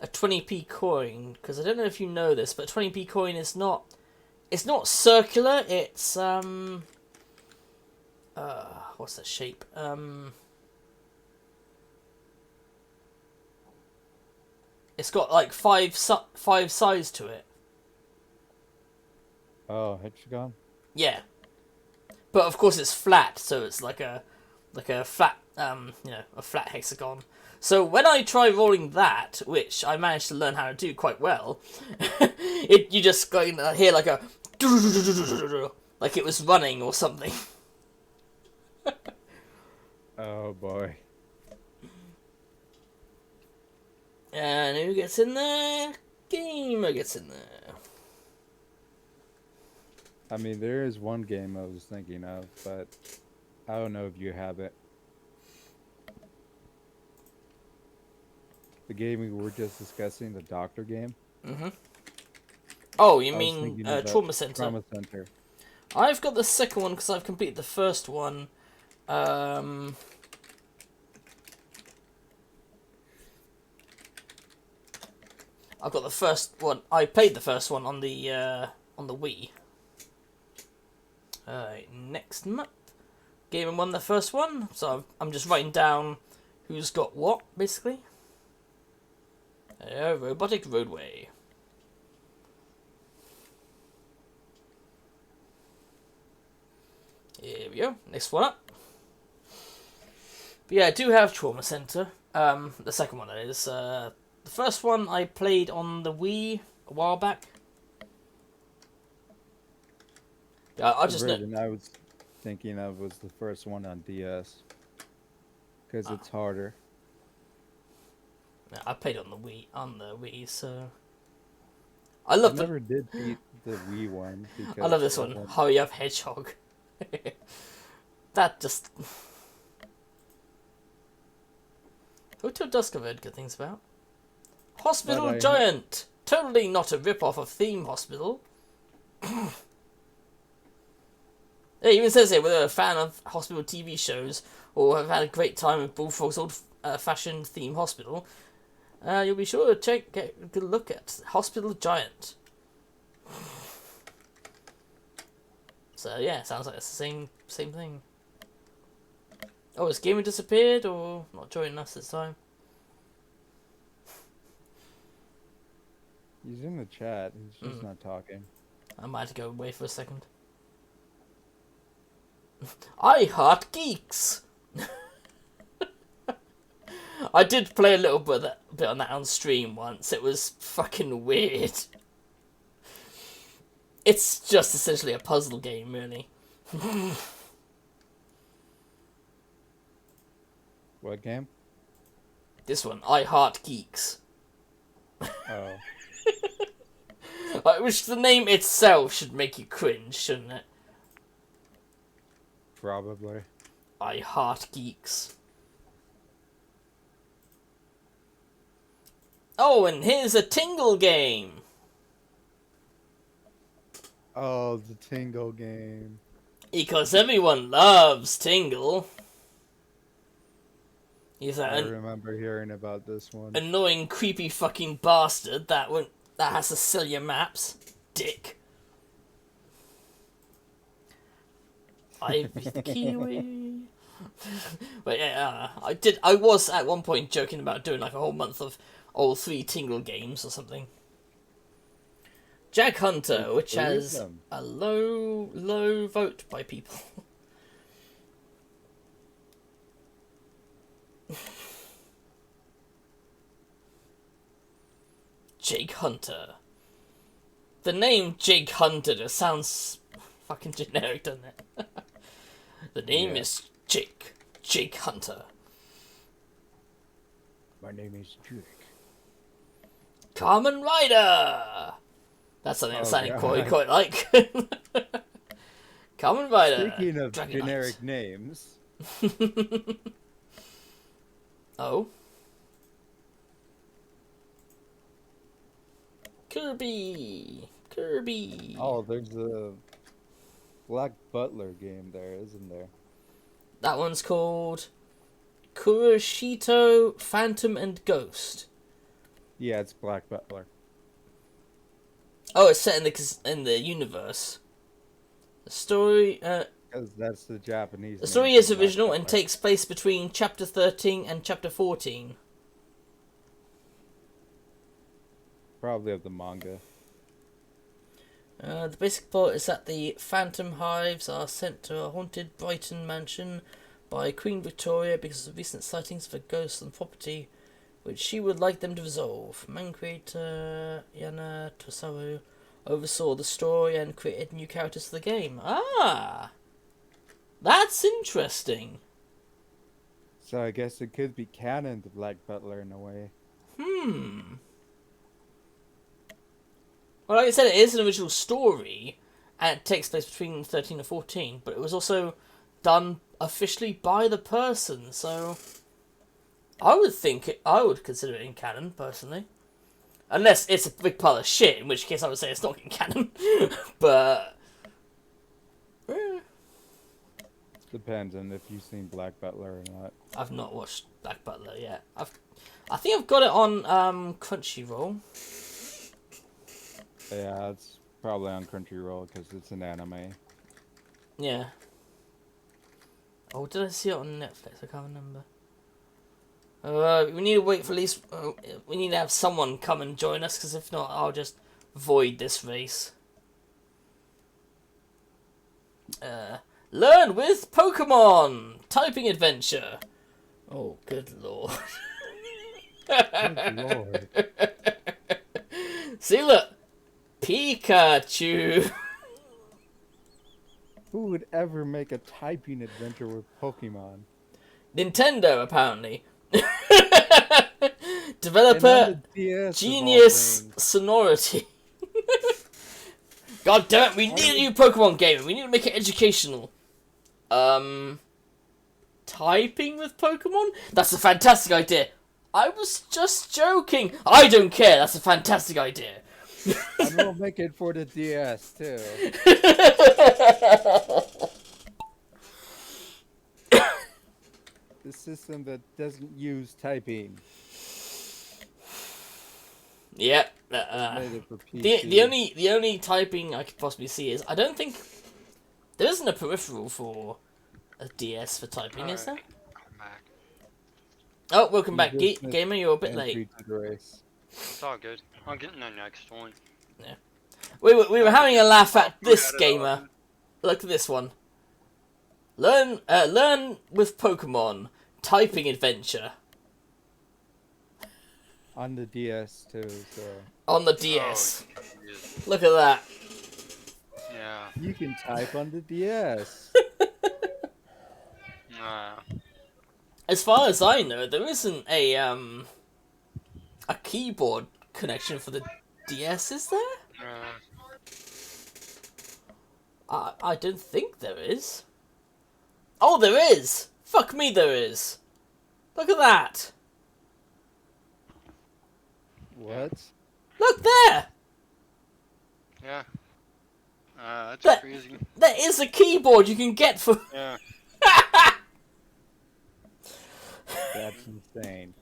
20p coin, because I don't know if you know this, but a 20p coin is not... It's not circular, it's... what's that shape? It's got like five sides to it. Oh, hexagon? Yeah. But of course it's flat, so it's like a like a flat, a flat hexagon. So when I try rolling that, which I managed to learn how to do quite well, you just hear like a like it was running or something. Oh boy. And who gets in there? Gamer gets in there. I mean, there is one game I was thinking of, but I don't know if you have it. The game we were just discussing, the doctor game. Mm-hmm. Oh, you I was mean thinking of that Trauma Center? Trauma Center. I've got the second one because I've completed the first one. I've got the first one. I played the first one on the Wii. Next month, Gamer won the first one, so I'm just writing down who's got what, basically. Robotic Roadway. Here we go. Next one up. But yeah, I do have Trauma Center. The second one, that is. The first one I played on the Wii a while back. Yeah, I just know. The version I was thinking of was the first one on DS. Because it's harder. I played on the Wii, so I love I never did beat the Wii one. Because I love this one. Hurry Up Hedgehog. That just Hotel Dusk I've heard good things about. Hospital Giant. Totally not a rip-off of Theme Hospital. It even says here, whether a fan of hospital TV shows or have had a great time with Bullfrog's old-fashioned theme hospital, you'll be sure to get a good look at Hospital Giant. So yeah, sounds like it's the same thing. Oh, has Gamer disappeared or not joining us this time? He's in the chat. He's just not talking. I might have to go away for a second. I heart geeks. I did play a little bit on that on stream once. It was fucking weird. It's just essentially a puzzle game, really. What game? This one, I Heart Geeks. Oh. Which the name itself should make you cringe, shouldn't it? Probably. I Heart Geeks. Oh, and here's a Tingle game. Oh, the Tingle game. Because everyone loves Tingle. He's I that remember hearing about this one. annoying, creepy fucking bastard that has to sell your maps. Dick. Ivy Kiwi. But yeah, I was at one point joking about doing like a whole month of all 3 Tingle games or something. Jack Hunter, which has a low vote by people. Jake Hunter. The name Jake Hunter just sounds fucking generic, doesn't it? The name is Jake Hunter. My name is Jake. Kamen Rider! That's something that sounded quite like. Kamen Rider. Speaking of Dragon generic names. Oh. Kirby. Oh, there's a Black Butler game there, isn't there? That one's called Kuroshito Phantom and Ghost. Yeah, it's Black Butler. Oh, it's set in the universe. The story. Because that's the Japanese. The story is original and takes place between chapter 13 and chapter 14. Probably of the manga. The basic plot is that the Phantom Hives are sent to a haunted Brighton mansion by Queen Victoria because of recent sightings of a ghost on property, which she would like them to resolve. Man creator Yana Tosaru oversaw the story and created new characters for the game. Ah! That's interesting. So I guess it could be canon to Black Butler in a way. Well, like I said, it is an original story, and it takes place between 13 and 14, but it was also done officially by the person, so I would consider it in canon, personally. Unless it's a big pile of shit, in which case I would say it's not in canon. But Depends on if you've seen Black Butler or not. I've not watched Black Butler yet. I think I've got it on Crunchyroll. Yeah, it's probably on Crunchyroll because it's an anime. Yeah. Oh, did I see it on Netflix? I can't remember. We need to wait for at least. We need to have someone come and join us, because if not, I'll just void this race. Learn with Pokemon! Typing adventure! Oh, good lord. Good lord. See, look! Pikachu! Who would ever make a typing adventure with Pokemon? Nintendo, apparently. And Developer on the DS of all Genius things. Sonority. God damn it, we need a new Pokemon game. We need to make it educational. Typing with Pokemon? That's a fantastic idea. I was just joking. I don't care. That's a fantastic idea. And we'll make it for the DS too. The system that doesn't use typing. Yep. Made it for PC. The only typing I could possibly see is, I don't think there isn't a peripheral for a DS for typing, is there? I'm back. Oh, welcome back, You just missed Gamer. You're a bit entry late. to the race. It's all good. I'm getting the next one. We were having a laugh at this Forget it gamer. all. Look at this one. Learn with Pokemon typing adventure On the DS too, so on the DS. Oh, Jesus. Look at that. Yeah. you can type on the DS. As far as I know, there isn't a keyboard connection for the DS, is there? I don't think there is. Oh, there is! Fuck me, there is! Look at that! What? Look there! Yeah. That's That- crazy. There is a keyboard you can get for... Yeah. That's insane.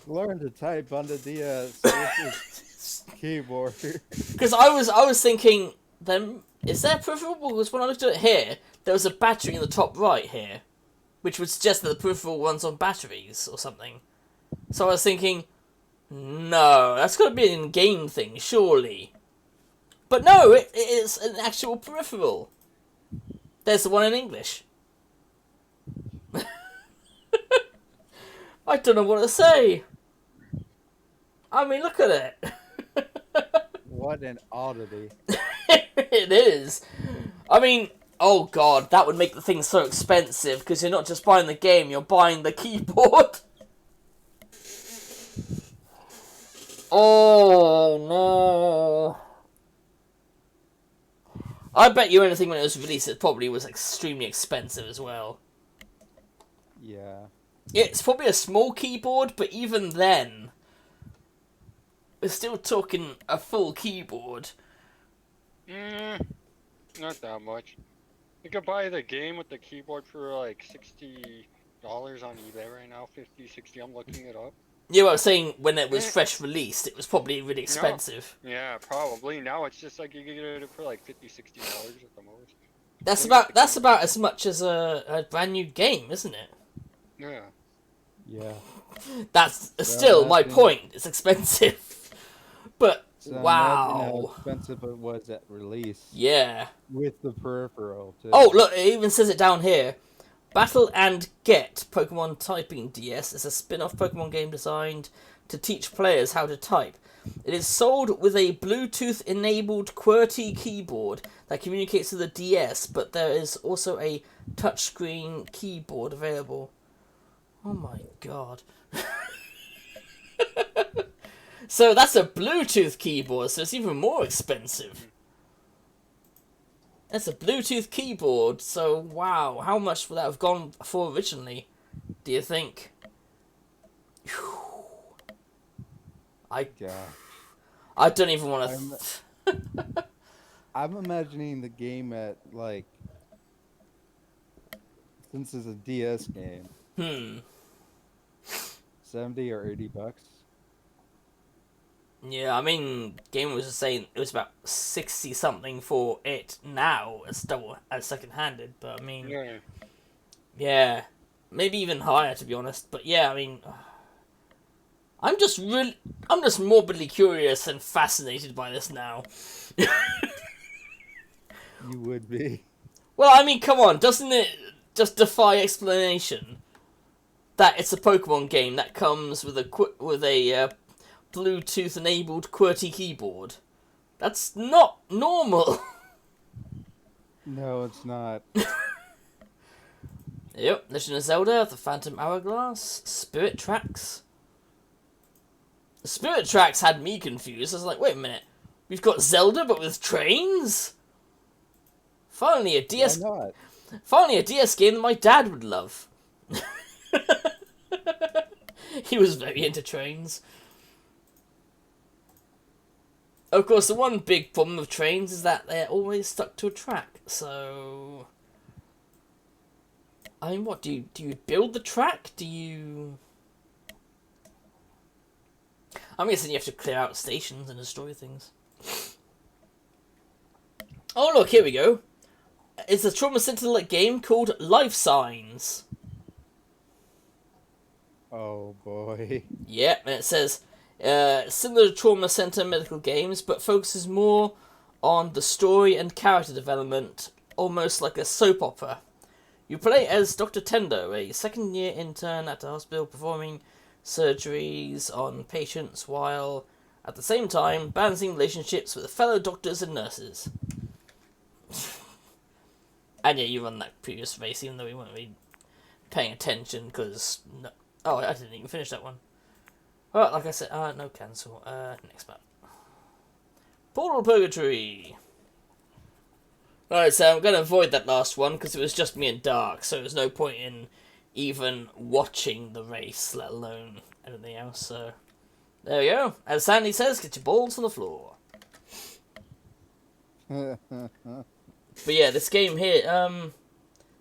Learn to type on the DS with this keyboard. Because I was thinking, then, is there peripheral? Because when I looked at it here, there was a battery in the top right here, which would suggest that the peripheral runs on batteries or something. So I was thinking, no, that's got to be an in-game thing, surely. But no, it is an actual peripheral. There's the one in English. I don't know what to say. I mean, look at it. What an oddity. It is. I mean, oh god, that would make the thing so expensive, because you're not just buying the game, you're buying the keyboard. Oh no. I bet you anything when it was released, it probably was extremely expensive as well. Yeah. It's probably a small keyboard, but even then, we're still talking a full keyboard. Not that much. You could buy the game with the keyboard for like $60 on eBay right now. 50, 60. I'm looking it up. Yeah, well, I was saying when it was fresh released, it was probably really expensive. Yeah, probably. Now it's just like you can get it for like $50, $60 at the most. That's about as much as a brand new game, isn't it? Yeah. Yeah. That's still my that's- point. It's expensive, but So imagine how Wow. expensive it was at release Yeah. with the peripheral too. Oh, look, it even says it down here. Battle and Get Pokemon Typing DS is a spin-off Pokemon game designed to teach players how to type. It is sold with a Bluetooth-enabled QWERTY keyboard that communicates with the DS, but there is also a touchscreen keyboard available. Oh my god. So that's a Bluetooth keyboard, so it's even more expensive. That's a Bluetooth keyboard, so wow, how much would that have gone for originally, do you think? Whew. Yeah. I don't even want to... I'm imagining the game at like, since it's a DS game, 70 or $80. Yeah, I mean, Game was saying it was about 60 something for it now, as double as second-handed. But I mean, yeah, maybe even higher to be honest. But yeah, I mean, I'm just morbidly curious and fascinated by this now. You would be. Well, I mean, come on, doesn't it just defy explanation that it's a Pokemon game that comes with a Bluetooth-enabled QWERTY keyboard? That's not normal. No, it's not. Yep, Legend of Zelda, The Phantom Hourglass, Spirit Tracks. Spirit Tracks had me confused. I was like, wait a minute, we've got Zelda but with trains? Finally a DS. Why not? Finally a DS game that my dad would love. He was very into trains. Of course, the one big problem with trains is that they're always stuck to a track. So, I mean, what do you build the track? Do you? I'm guessing you have to clear out stations and destroy things. Oh look, here we go. It's a Trauma Center-like game called Life Signs. Oh boy. Yep, and it says similar to Trauma Center medical games, but focuses more on the story and character development, almost like a soap opera. You play as Dr. Tendo, a second-year intern at the hospital performing surgeries on patients while, at the same time, balancing relationships with fellow doctors and nurses. And yeah, you run that previous race, even though we weren't really paying attention, because... No... Oh, I didn't even finish that one. Well, like I said, no cancel. Next map. Portal Purgatory. Alright, so I'm going to avoid that last one, because it was just me and Dark, so there's no point in even watching the race, let alone anything else, so... There we go. As Sandy says, get your balls on the floor. But yeah, this game here,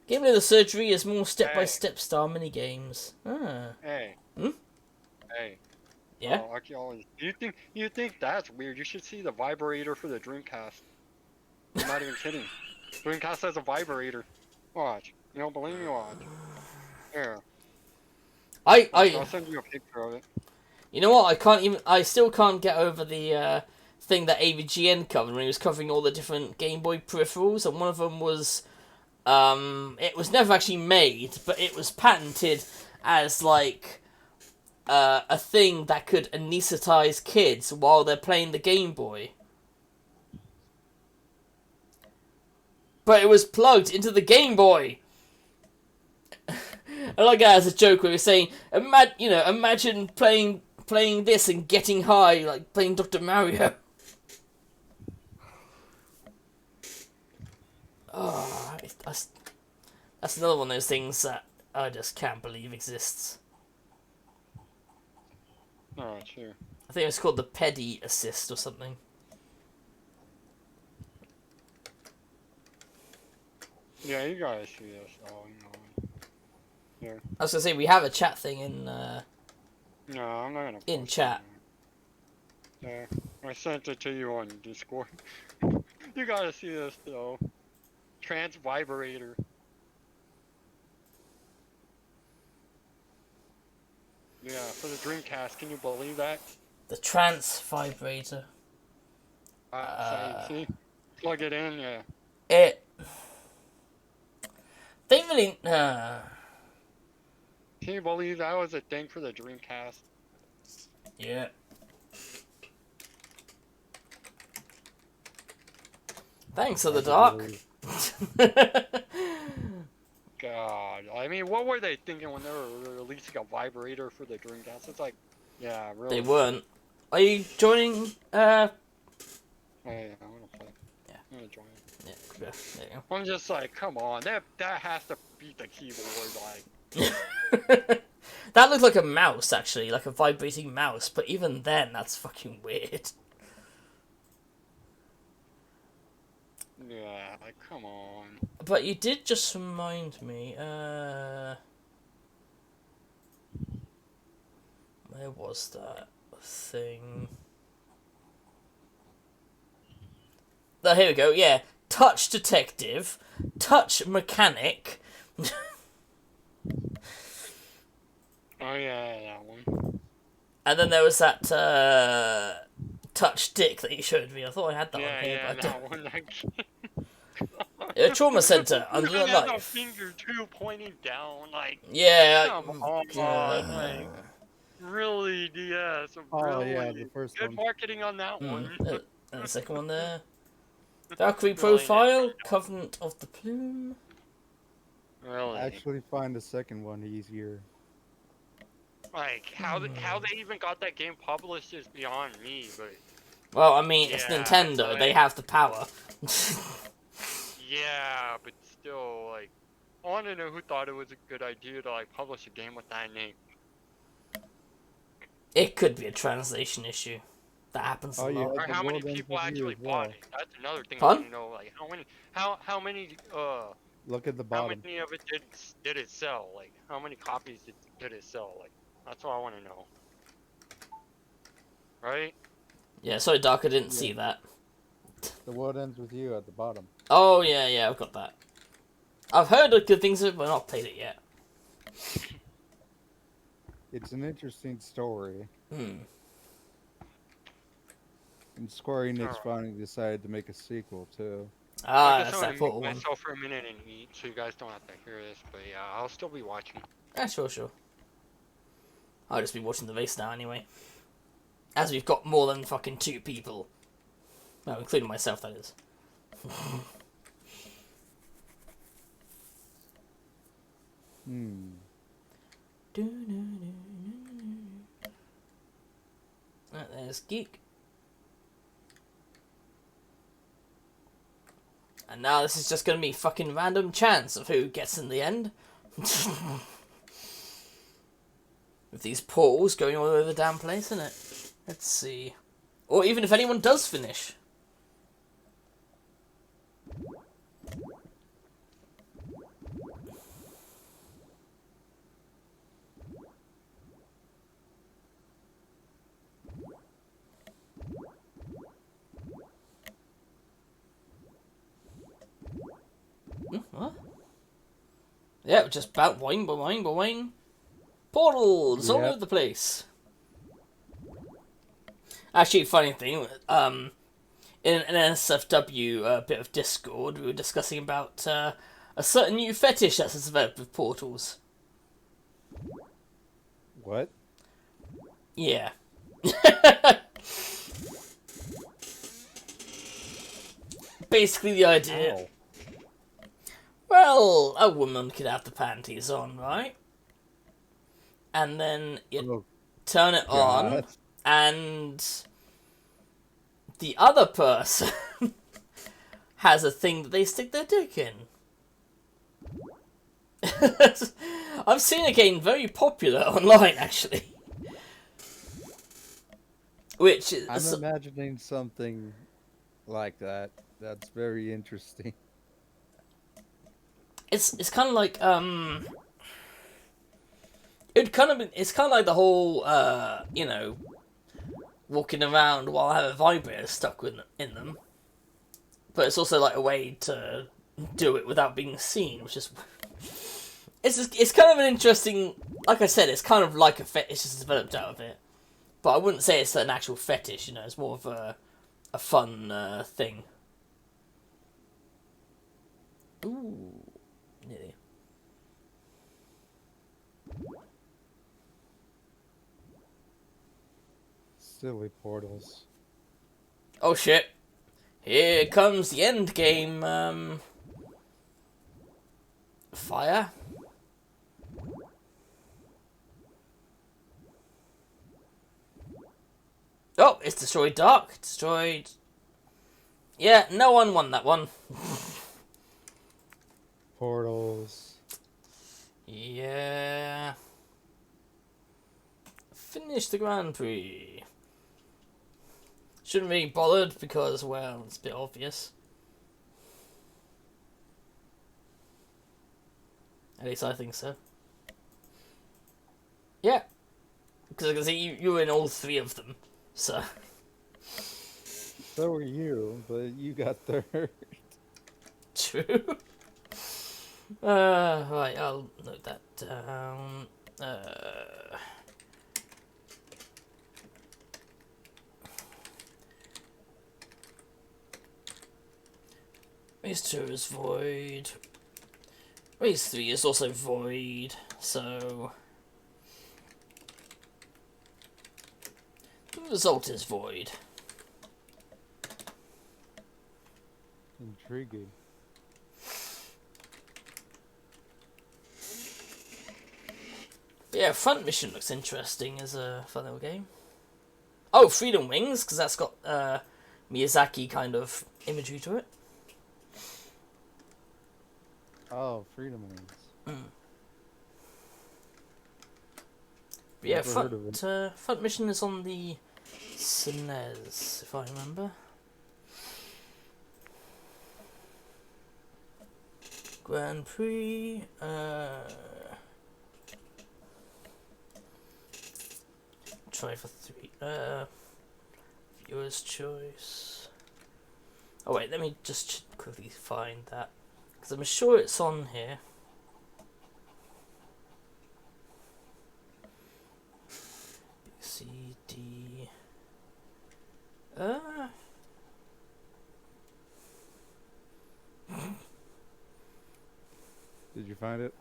Game of the Surgery is more step-by-step style mini-games. Ah. Hey. Hmm? Hey. Yeah? Archaeology. You think that's weird? You should see the vibrator for the Dreamcast. I'm not even kidding. Dreamcast has a vibrator. Watch. You don't believe me? Watch. Here. I'll send you a picture of it. You know what? I still can't get over the thing that AVGN covered when he was covering all the different Game Boy peripherals, and one of them was, it was never actually made, but it was patented as, like, a thing that could anesthetize kids while they're playing the Game Boy. But it was plugged into the Game Boy! I like that as a joke where he was saying, imagine playing this and getting high, like playing Dr. Mario. Oh, that's another one of those things that I just can't believe exists. Oh, sure. I think it's called the Pedi Assist or something. Yeah, you guys see this. Oh, you know. Yeah. I was gonna say we have a chat thing in No, I'm not gonna. in post chat. it. Yeah, I sent it to you on Discord. You gotta see this though. Trans vibrator. Yeah, for the Dreamcast. Can you believe that? The Trance Vibrator. See, plug it in. Yeah. It. They really. Can you believe that was a thing for the Dreamcast? Yeah. Thanks for the doc. God, I mean, what were they thinking when they were releasing a vibrator for the Dreamcast? It's like, yeah, really. They weren't. Are you joining? Hey, I'm gonna play. Yeah. I'm gonna join. Yeah, there you go. I'm just like, come on, that has to beat the keyboard, like. That looked like a mouse, actually, like a vibrating mouse, but even then, that's fucking weird. Yeah, like, come on. But you did just remind me, where was that thing? Oh, here we go, yeah. Touch detective, touch mechanic. Oh yeah, that one. And then there was that touch dick that you showed me. I thought I had that Yeah, on here, yeah, but I that one. don't. Trauma center under the Even has a knife. finger too pointing down, like. Yeah. Come on, like. Really, DS. Oh Really. yeah, the first Good one. marketing on that one. And the second one there. Valkyrie Really? profile, Covenant of the Plume. Really. Actually, find the second one easier. Like how they even got that game published is beyond me, but Well, I mean, it's Yeah, Nintendo. right. They have the power. yeah, but still, like, I want to know who thought it was a good idea to like publish a game with that name. It could be a translation issue. That happens a Oh, yeah. lot. Or the how many world ends people with you actually as bought well. it. That's another thing I Pardon? want to know. Like how many Look at the how bottom. many of it did it sell? Like how many copies did it sell? Like that's what I want to know. Right? Yeah, sorry, Doc, I didn't Yeah. see that. The world ends with you at the bottom. Oh, yeah, I've got that. I've heard of good things, but I've not played it yet. It's an interesting story, Hmm. and Square Enix Oh. finally decided to make a sequel too. Ah, I guess that's I'm that gonna portal mute one. myself for a minute and eat, so you guys don't have to hear this. But yeah, I'll still be watching. Yeah, sure. I'll just be watching the race now anyway. As we've got more than fucking 2 people. Well, including myself, that is. There's Geek. And now this is just gonna be fucking random chance of who gets in the end. With these portals going all over the damn place, isn't it? Let's see. Or even if anyone does finish. What? Yeah, just about boing, boing, boing. Portals all Yep. over the place. Actually, funny thing, in an NSFW bit of Discord, we were discussing about a certain new fetish that's developed with portals. What? Yeah. Basically, the idea. Ow. Well, a woman could have the panties on, right? And then you Oh, turn it on, God. and the other person has a thing that they stick their dick in. I've seen a game very popular online, actually. Which I'm is... imagining something like that. That's very interesting. It's kind of like it's kind of like the whole you know, walking around while I have a vibrator stuck in them, but it's also like a way to do it without being seen, which is it's kind of an interesting. Like I said, it's kind of like a fetish that's developed out of it, but I wouldn't say it's an actual fetish. You know, it's more of a a fun thing. Ooh, nearly. Silly portals. Oh shit! Here comes the end game. Fire. Oh, it's destroyed Dark. Destroyed. Yeah, no one won that one. Portals. Yeah. Finish the Grand Prix. Shouldn't really bothered because, well, it's a bit obvious. At least I think so. Yeah. Because I can see you were in all three of them. So. So were you, but you got third. True. Right, I'll note that down. Race 2 is void. Race 3 is also void, so... the result is void. Intriguing. Yeah, Front Mission looks interesting as a fun little game. Oh, Freedom Wings, because that's got Miyazaki kind of imagery to it. Oh, Freedom Wings. But yeah, Never heard of it. Front Mission is on the SNES, if I remember. Grand Prix, try for 3, viewer's choice. Oh wait, let me just quickly find that, because I'm sure it's on here. B, C, D, Did you find it?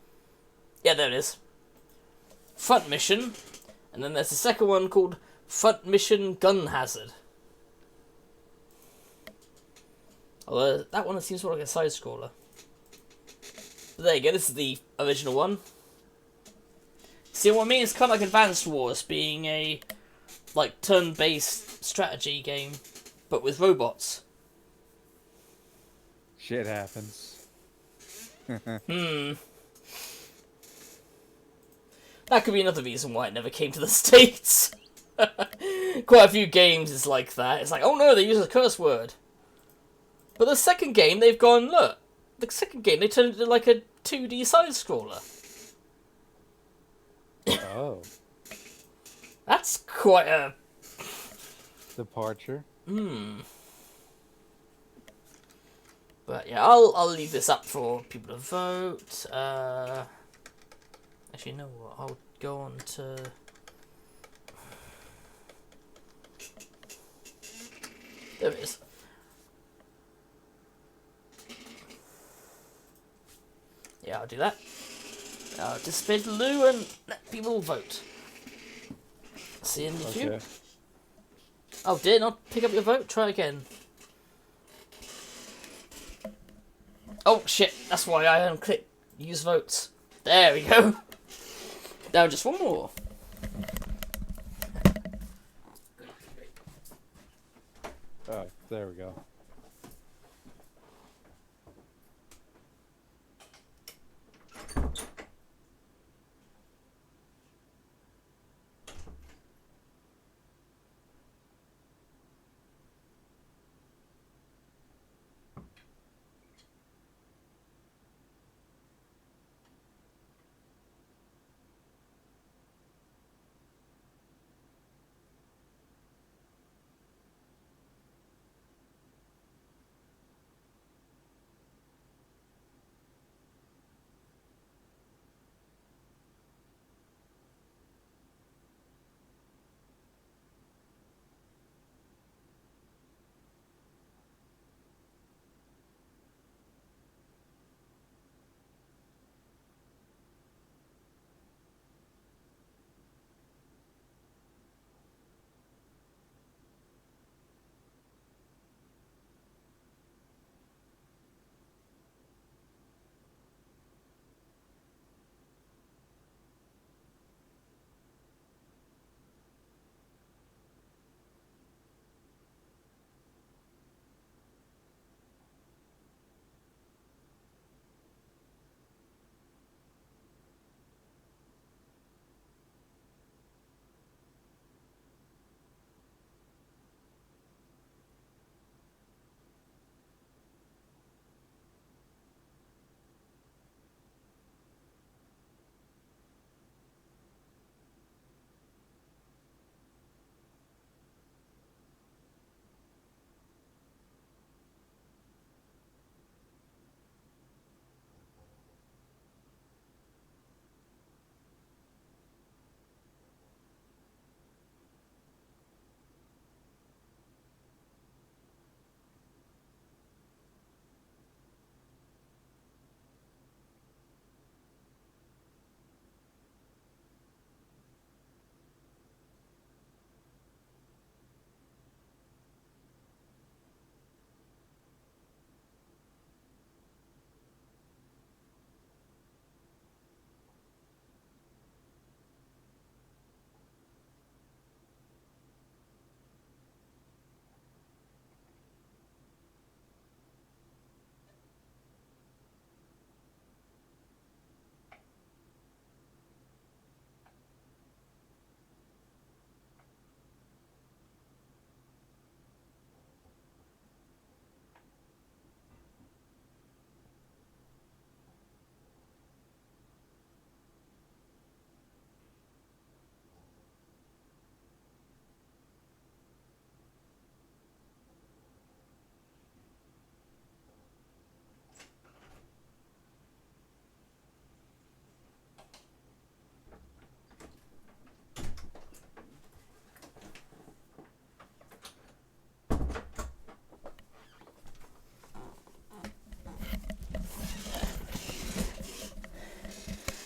yeah, there it is. Front Mission, and then there's the second one called Front Mission Gun Hazard. Although that one seems more like a side scroller. But there you go, this is the original one. See what I mean? It's kind of like Advanced Wars being a like turn-based strategy game, but with robots. Shit happens. That could be another reason why it never came to the States. Quite a few games is like that. It's like, oh no, they use a curse word. But the second game, they've gone, look. The second game, they turned it into like a 2D side-scroller. Oh. That's quite a... Departure. But yeah, I'll leave this up for people to vote. Actually, you know what? I'll go on to... there it is. Yeah, I'll do that. I'll display the loo and let people vote. See you in the queue. Okay. Oh, did not pick up your vote? Try again. Oh shit, that's why I unclicked use votes. There we go. Now just one more. Oh, there we go.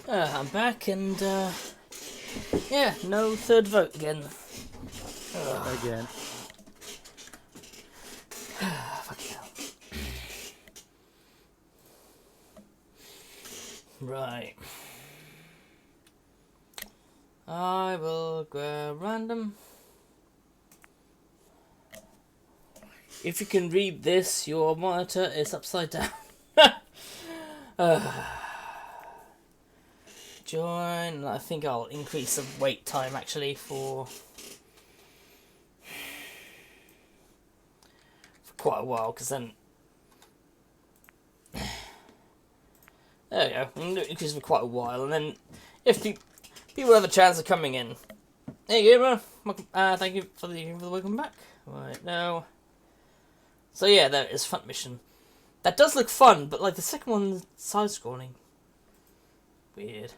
I'm back, and yeah, no third vote again. Again. Fucking hell. Right. I will grab random. If you can read this, your monitor is upside down. Join. I think I'll increase the wait time actually for quite a while, because then there we go. I'm going to increase for quite a while, and then if people have a chance of coming in, there you go, bro. Thank you for the welcome back. Right now, so yeah, there is front mission. That does look fun, but like the second one, side scrolling, weird.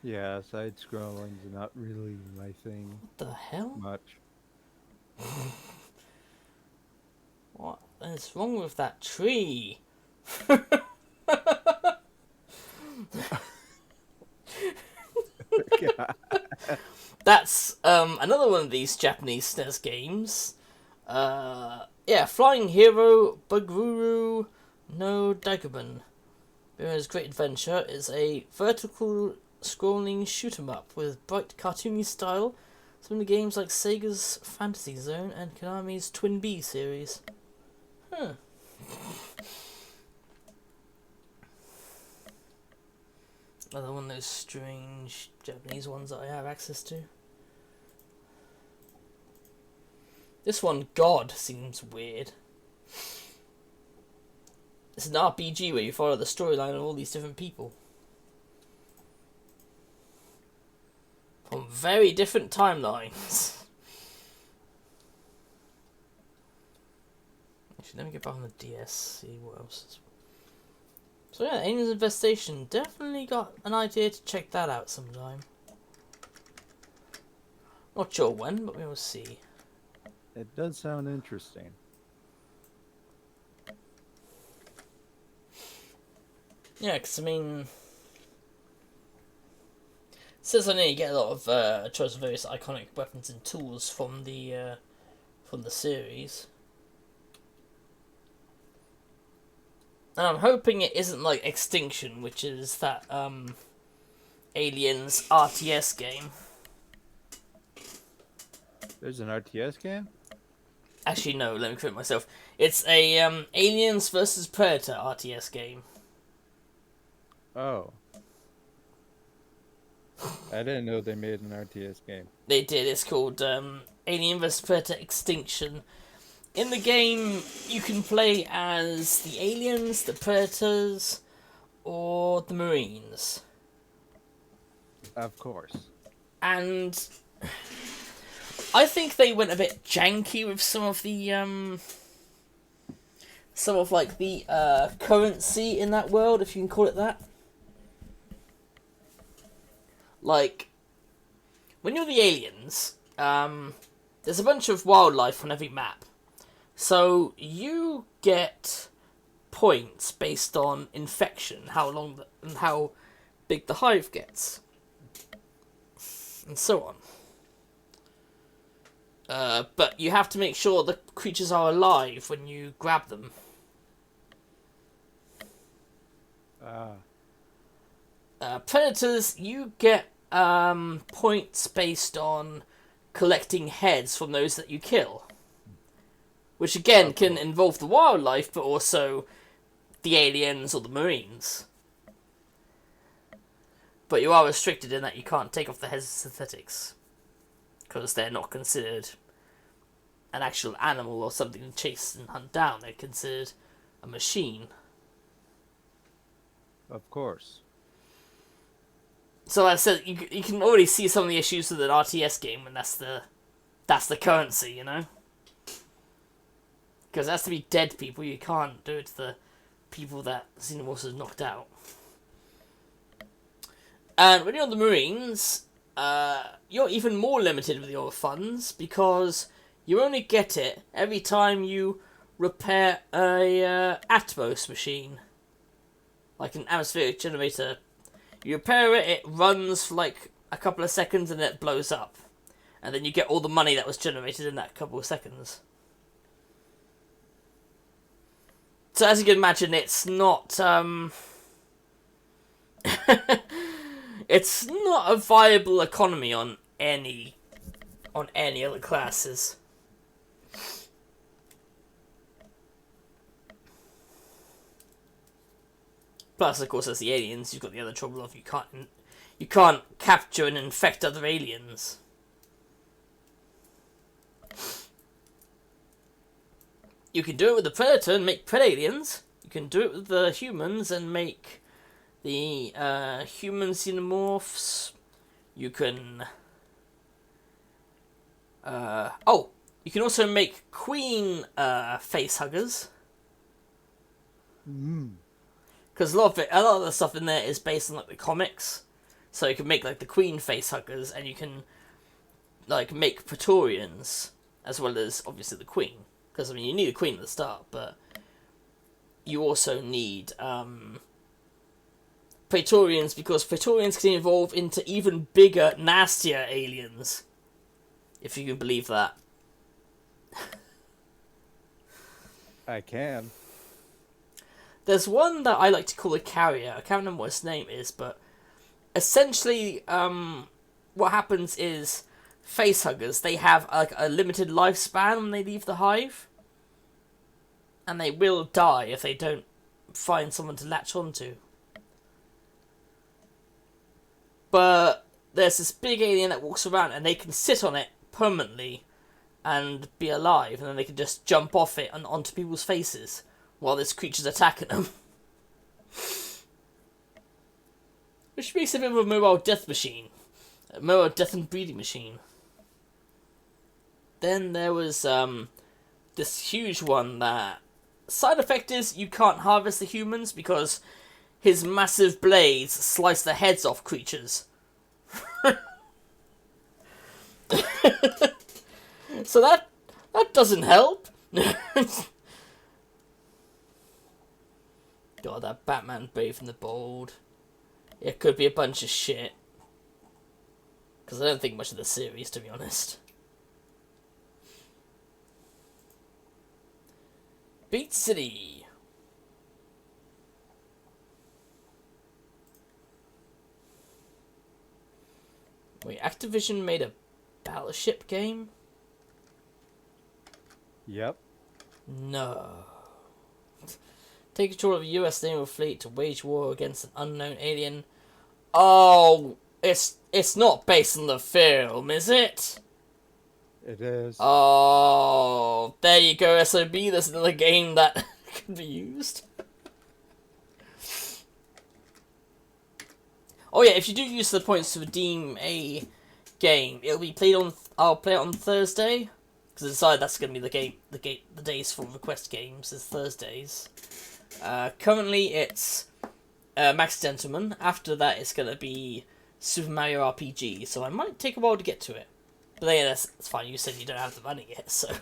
Yeah, side scrolling's not really my thing What the hell? much. What is wrong with that tree? That's another one of these Japanese SNES games. Yeah, Flying Hero Buguru no Daikuban. Bira's Great Adventure is a vertical scrolling shoot 'em up with bright cartoony style, similar to games like Sega's Fantasy Zone and Konami's Twin Bee series. Huh. Another one of those strange Japanese ones that I have access to. This one, God, seems weird. It's an RPG where you follow the storyline of all these different people from very different timelines. Actually, let me get back on the DS, see what else is. So yeah, Aliens Infestation, definitely got an idea to check that out sometime. Not sure when, but we will see. It does sound interesting. Yeah, because I mean, since I know you get a lot of choice of various iconic weapons and tools from the series, and I'm hoping it isn't like Extinction, which is that Aliens RTS game. There's an RTS game? Actually, no. Let me correct myself. It's a Aliens versus Predator RTS game. Oh. I didn't know they made an RTS game. They did. It's called Alien vs Predator Extinction. In the game, you can play as the aliens, the predators, or the marines. Of course. And I think they went a bit janky with some of the currency in that world, if you can call it that. Like, when you're the aliens, there's a bunch of wildlife on every map. So you get points based on infection, and how big the hive gets, and so on. But you have to make sure the creatures are alive when you grab them. Predators, you get points based on collecting heads from those that you kill. Which again can involve the wildlife, but also the aliens or the marines. But you are restricted in that you can't take off the heads of synthetics, because they're not considered an actual animal or something to chase and hunt down. They're considered a machine. Of course. So like I said, you can already see some of the issues with an RTS game when that's the currency, you know? Because it has to be dead people. You can't do it to the people that Xenomorphs has knocked out. And when you're on the Marines, you're even more limited with your funds, because you only get it every time you repair a Atmos machine. Like an atmospheric generator. You repair it, it runs for like a couple of seconds and it blows up. And then you get all the money that was generated in that couple of seconds. So as you can imagine, it's not it's not a viable economy on any other classes. Plus, of course, as the aliens, you've got the other trouble of you can't capture and infect other aliens. You can do it with the Predator and make Predaliens. You can do it with the humans and make the human xenomorphs. You can... you can also make queen facehuggers. Because a lot of the stuff in there is based on like the comics. So you can make like the queen facehuggers, and you can like make Praetorians, as well as obviously the queen. Because, I mean, you need a queen at the start, but you also need Praetorians, because Praetorians can evolve into even bigger, nastier aliens. If you can believe that. I can. There's one that I like to call a carrier. I can't remember what his name is, but essentially, what happens is facehuggers, they have like a limited lifespan when they leave the hive. And they will die if they don't find someone to latch onto. But there's this big alien that walks around and they can sit on it permanently and be alive, and then they can just jump off it and onto people's faces while this creature's attacking them. Which makes it a bit of a mobile death machine. A mobile death and breeding machine. Then there was this huge one that... Side effect is you can't harvest the humans because his massive blades slice the heads off creatures. So that doesn't help. God, that Batman Brave and the Bold. It could be a bunch of shit. Because I don't think much of the series, to be honest. Beat City. Wait, Activision made a battleship game? Yep. No. Take control of a US naval fleet to wage war against an unknown alien. Oh, it's not based on the film, is it? It is. Oh, there you go, SOB. There's another game that could be used. Oh yeah, if you do use the points to redeem a game, it'll be played on. I'll play it on Thursday because I decided that's going to be the days for request games is Thursdays. Currently it's Max Gentleman. After that, it's going to be Super Mario RPG. So I might take a while to get to it. But yeah, that's fine. You said you don't have the money yet, so...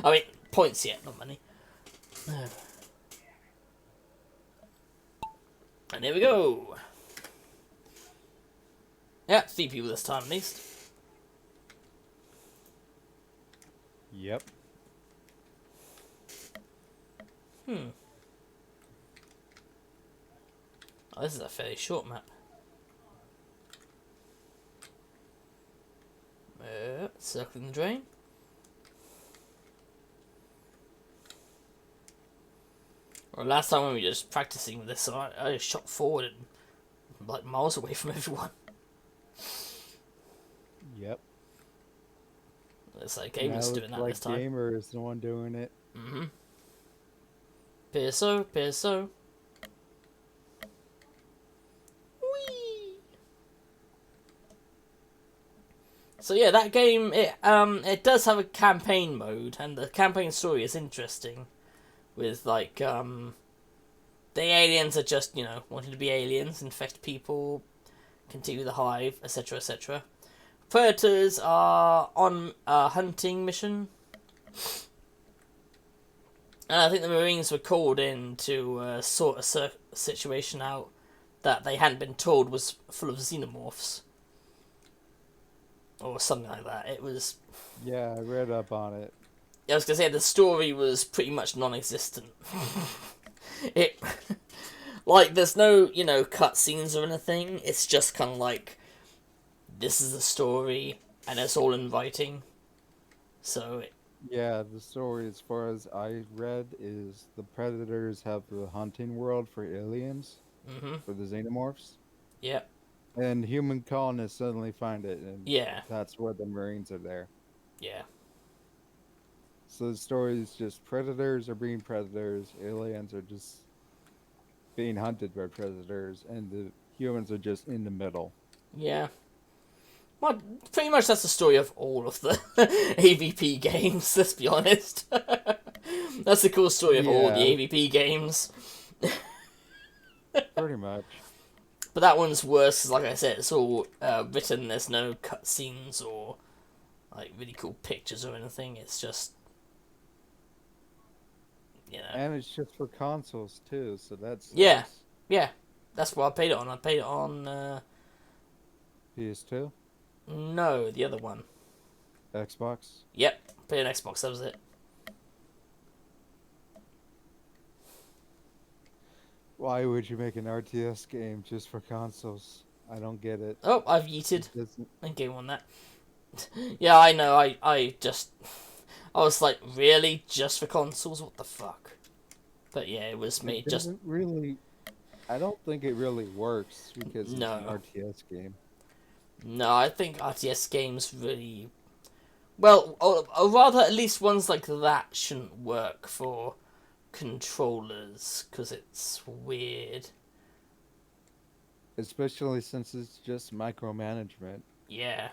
I mean, points yet, not money. And there we go. Yeah, 3 people this time at least. Yep. Oh, this is a fairly short map. Circling the drain. Well, last time when we were just practicing with this, I just shot forward and like miles away from everyone. Yep. It's like Gamer's doing that like this time. Gamer is the one doing it. Mm-hmm. Pearso. Whee! So yeah, that game, it does have a campaign mode, and the campaign story is interesting. With like, the aliens are just, wanting to be aliens, infect people, continue the hive, etc, etc. Predators are on a hunting mission. And I think the Marines were called in to sort a situation out that they hadn't been told was full of xenomorphs. Or something like that. It was... Yeah, I read up on it. I was going to say, the story was pretty much non-existent. It... Like, there's no, cutscenes or anything. It's just kind of like, this is the story, and it's all inviting. So... Yeah, the story, as far as I read, is the Predators have the hunting world for aliens, for the xenomorphs, Yep. and human colonists suddenly find it, and Yeah. that's where the Marines are there. Yeah. So the story is just predators are being predators, aliens are just being hunted by predators, and the humans are just in the middle. Yeah. Well, pretty much that's the story of all of the AVP games, let's be honest. That's the cool story of all the Yeah. AVP games. Pretty much. But that one's worse, 'cause like I said, it's all written, there's no cutscenes or like really cool pictures or anything, it's just... And it's just for consoles, too, so that's... Yeah. Yeah, that's what I paid it on. I paid it on, PS2? no, the other one. Xbox? Yep, paid on Xbox, that was it. Why would you make an RTS game just for consoles? I don't get it. Oh, I've yeeted. It doesn't- And game on that. Yeah, I know, I was like, really? Just for consoles? What the fuck? But yeah, it was me, It just... doesn't really... I don't think it really works because it's an No. RTS game. No, I think RTS games really... Well, or rather, at least ones like that shouldn't work for controllers, because it's weird. Especially since it's just micromanagement. Yeah.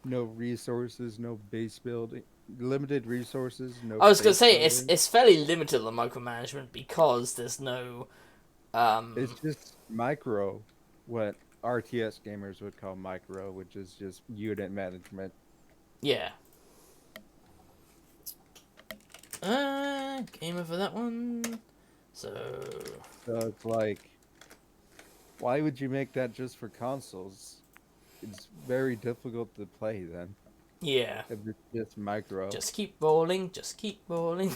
No resources, no base building. Limited resources, no I was going to base say, building. it's fairly limited on micromanagement, because there's no... It's just micro, what RTS gamers would call micro, which is just unit management. Yeah. Game over that one. So... So it's like, why would you make that just for consoles? It's very difficult to play then. Yeah. If it's just micro. Just keep rolling, just keep rolling.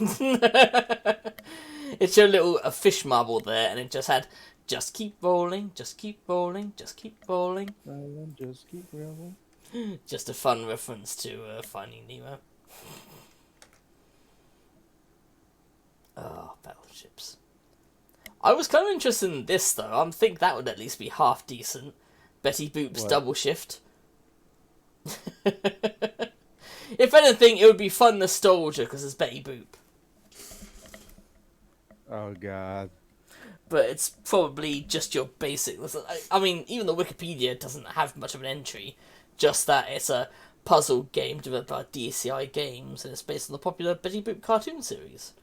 It's your little fish marble there, and it just had, just keep rolling, just keep rolling, just keep rolling. Just keep rolling. Just a fun reference to Finding Nemo. Oh, battleships. I was kind of interested in this, though. I think that would at least be half decent. Betty Boop's What? Double Shift. If anything, it would be fun nostalgia, because it's Betty Boop. Oh god. But it's probably just your basic... I mean, even the Wikipedia doesn't have much of an entry. Just that it's a puzzle game developed by DCI Games, and it's based on the popular Betty Boop cartoon series.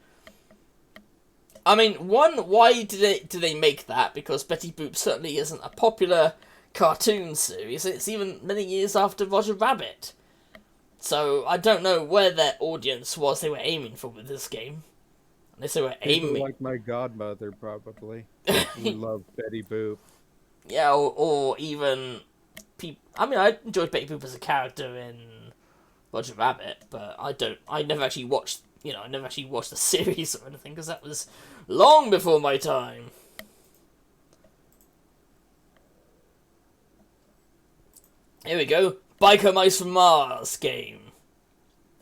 I mean, one, why did they make that? Because Betty Boop certainly isn't a popular cartoon series. It's even many years after Roger Rabbit. So, I don't know where their audience was they were aiming for with this game. Unless they were People aiming... like my godmother, probably. Who love Betty Boop. Yeah, or even... I mean, I enjoyed Betty Boop as a character in Roger Rabbit, but I never actually watched... I never actually watched the series or anything, because that was long before my time. Here we go. Biker Mice from Mars game.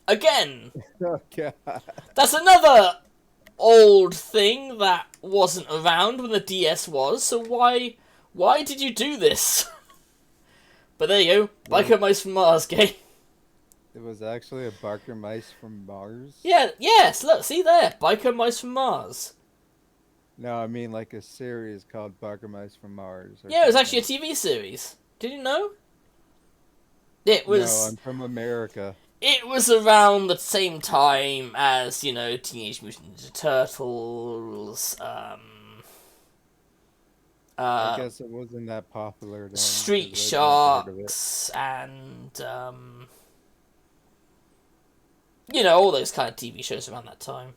Again! Oh god. That's another old thing that wasn't around when the DS was, so why did you do this? But there you go. Biker Mice from Mars game. It was actually a Barker Mice from Mars? Yeah, yes, look, see there. Biker Mice from Mars. No, I mean like a series called Barker Mice from Mars. or Yeah, it was something. actually a TV series. Did you know? It was... No, I'm from America. It was around the same time as, Teenage Mutant Ninja Turtles, I guess it wasn't that popular then. Street 'cause I'd never heard of it. Sharks, and, all those kind of TV shows around that time.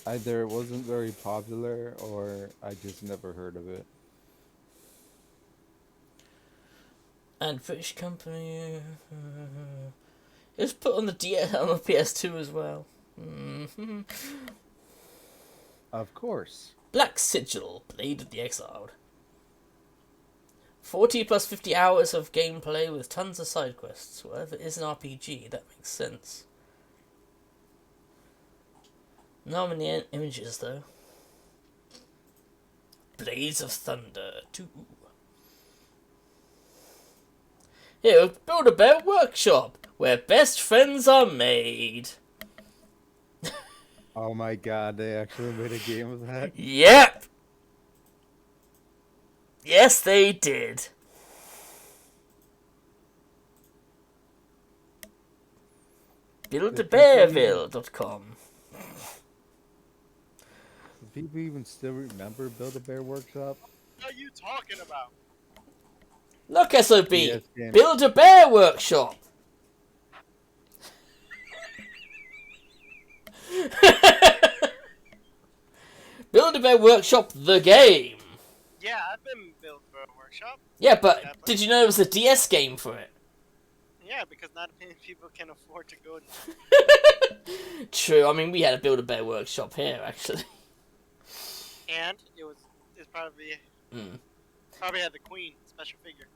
Either it wasn't very popular or I just never heard of it. And British company. It was put on the on the PS2 as well. Of course. Black Sigil, Blade of the Exiled. 40 plus 50 hours of gameplay with tons of side quests. Well, if it is an RPG, that makes sense. Not many images though. Blades of Thunder 2. Here, Build-A-Bear Workshop, where best friends are made. Oh my god, they actually made a game of that? Yep! Yes, they did. BuildABearville.com. Do people even still remember Build-A-Bear Workshop? What are you talking about? Look, SOB! Yes, game. Build-A-Bear Workshop! Build-A-Bear Workshop, the game! Yeah, I've been built for a workshop. Yeah, but did you know there was a DS game for it? Yeah, because not many people can afford to go. True, I mean, we had a Build-A-Bear Workshop here, actually. And it's probably probably had the Queen special figure.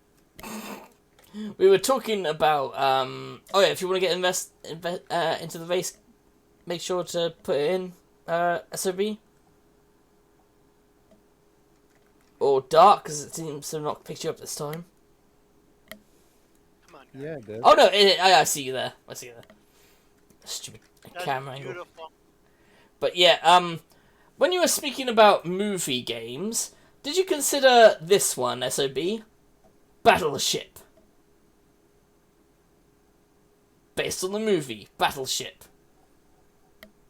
We were talking about, oh yeah, if you want to get into the race, make sure to put it in, SOB. Or Dark, because it seems to have not picked you up this time. Come on, guys. Yeah, it did. Oh no, I see you there. I see you there. Stupid That's camera angle. beautiful. But yeah, when you were speaking about movie games, did you consider this one, SOB? Battleship. Based on the movie, Battleship.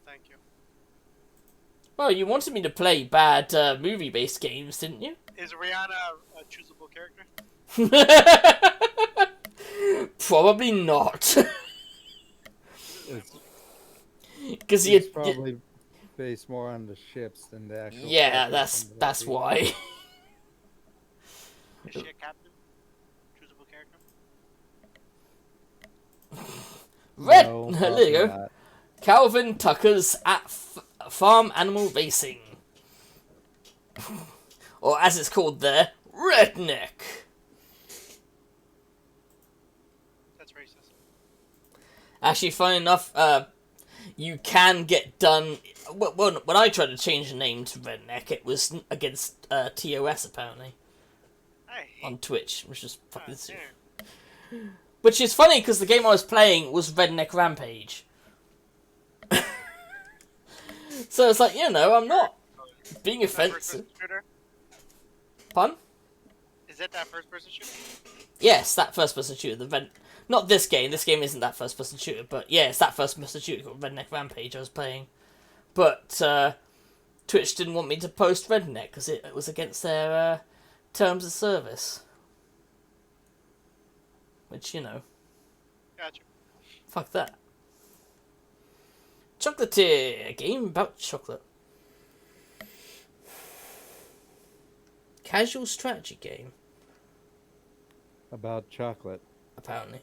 Thank you. Well, you wanted me to play bad movie-based games, didn't you? Is Rihanna a choosable character? Probably not. It's, Because it's probably based more on the ships than the actual. yeah, characters in the that's movie. why. Is she a captain? Choosable character? Red. No, There you go. probably not. Calvin Tucker's at Farm Animal Racing. Or as it's called there, Redneck. That's racist. Actually, funny enough, you can get done... Well, when I tried to change the name to Redneck, it was against TOS, apparently, I hate on Twitch, which is fucking that. stupid. Which is funny, because the game I was playing was Redneck Rampage. So it's like, you know, I'm not being offensive. Pardon? Is that first-person shooter? Yes, that first-person shooter. Not this game. This game isn't that first-person shooter, but yeah, it's that first-person shooter called Redneck Rampage I was playing. But Twitch didn't want me to post Redneck because it was against their terms of service. Which, you know, Gotcha. fuck that. Chocolatier, a game about chocolate. Casual strategy game, About chocolate. apparently.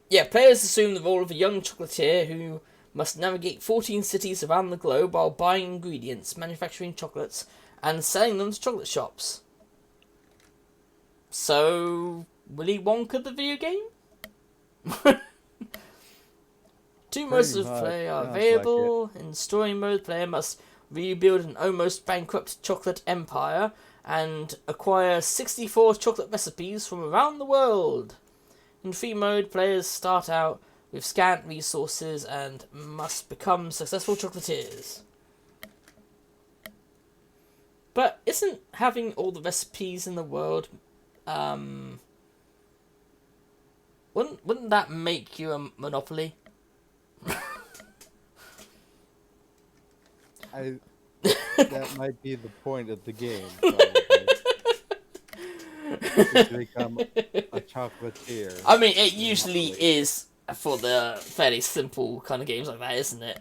Yeah, players assume the role of a young chocolatier who must navigate 14 cities around the globe while buying ingredients, manufacturing chocolates, and selling them to chocolate shops. So, Willy Wonka the video game? Two modes Pretty of much, play are sounds like available. In story mode, player must rebuild an almost bankrupt chocolate empire and acquire 64 chocolate recipes from around the world. In free mode, players start out with scant resources and must become successful chocolatiers. But isn't having all the recipes in the world, wouldn't that make you a monopoly? That might be the point of the game. Probably. Is to become a chocolatier. I mean, it usually is for the fairly simple kind of games like that, isn't it?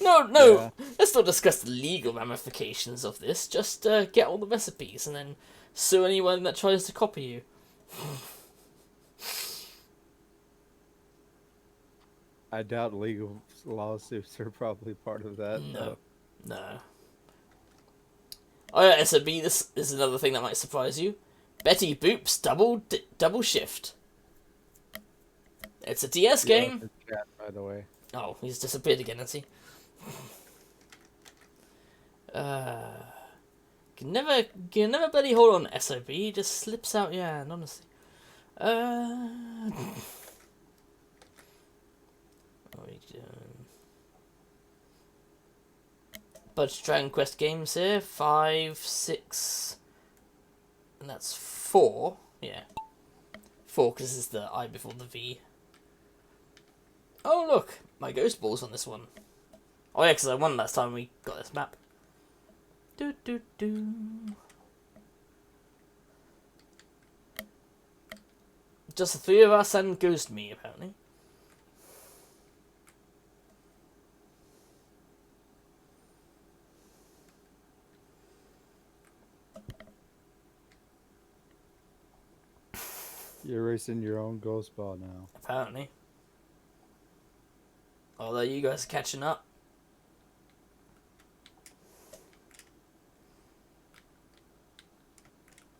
No, Yeah. let's not discuss the legal ramifications of this. Just get all the recipes and then sue anyone that tries to copy you. I doubt legal lawsuits are probably part of that. No. No. Oh yeah, SOB, this is another thing that might surprise you. Betty Boop's double shift. It's a DS Yeah, game. it's chat, by the way. Oh, he's disappeared again, has he? Can never bloody hold on SOB, he just slips out your hand, honestly. What are we doing? Bunch Dragon Quest games here. 5, 6, and that's 4. Yeah. 4, because this is the I before the V. Oh look, my ghost ball's on this one. Oh yeah, because I won last time we got this map. Do do do. Just the 3 of us and Ghost Me, apparently. You're racing your own ghost ball now. Apparently. Although you guys are catching up.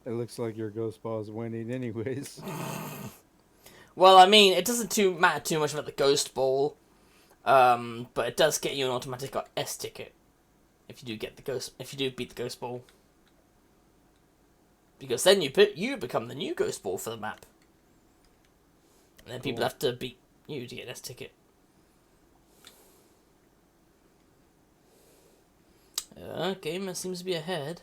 It looks like your ghost ball is winning anyways. Well, I mean, it doesn't matter too much about the Ghost Ball, but it does get you an automatic S ticket if you do beat the Ghost Ball, because then you become the new Ghost Ball for the map, and then people Cool. have to beat you to get an S ticket. Gamer seems to be ahead.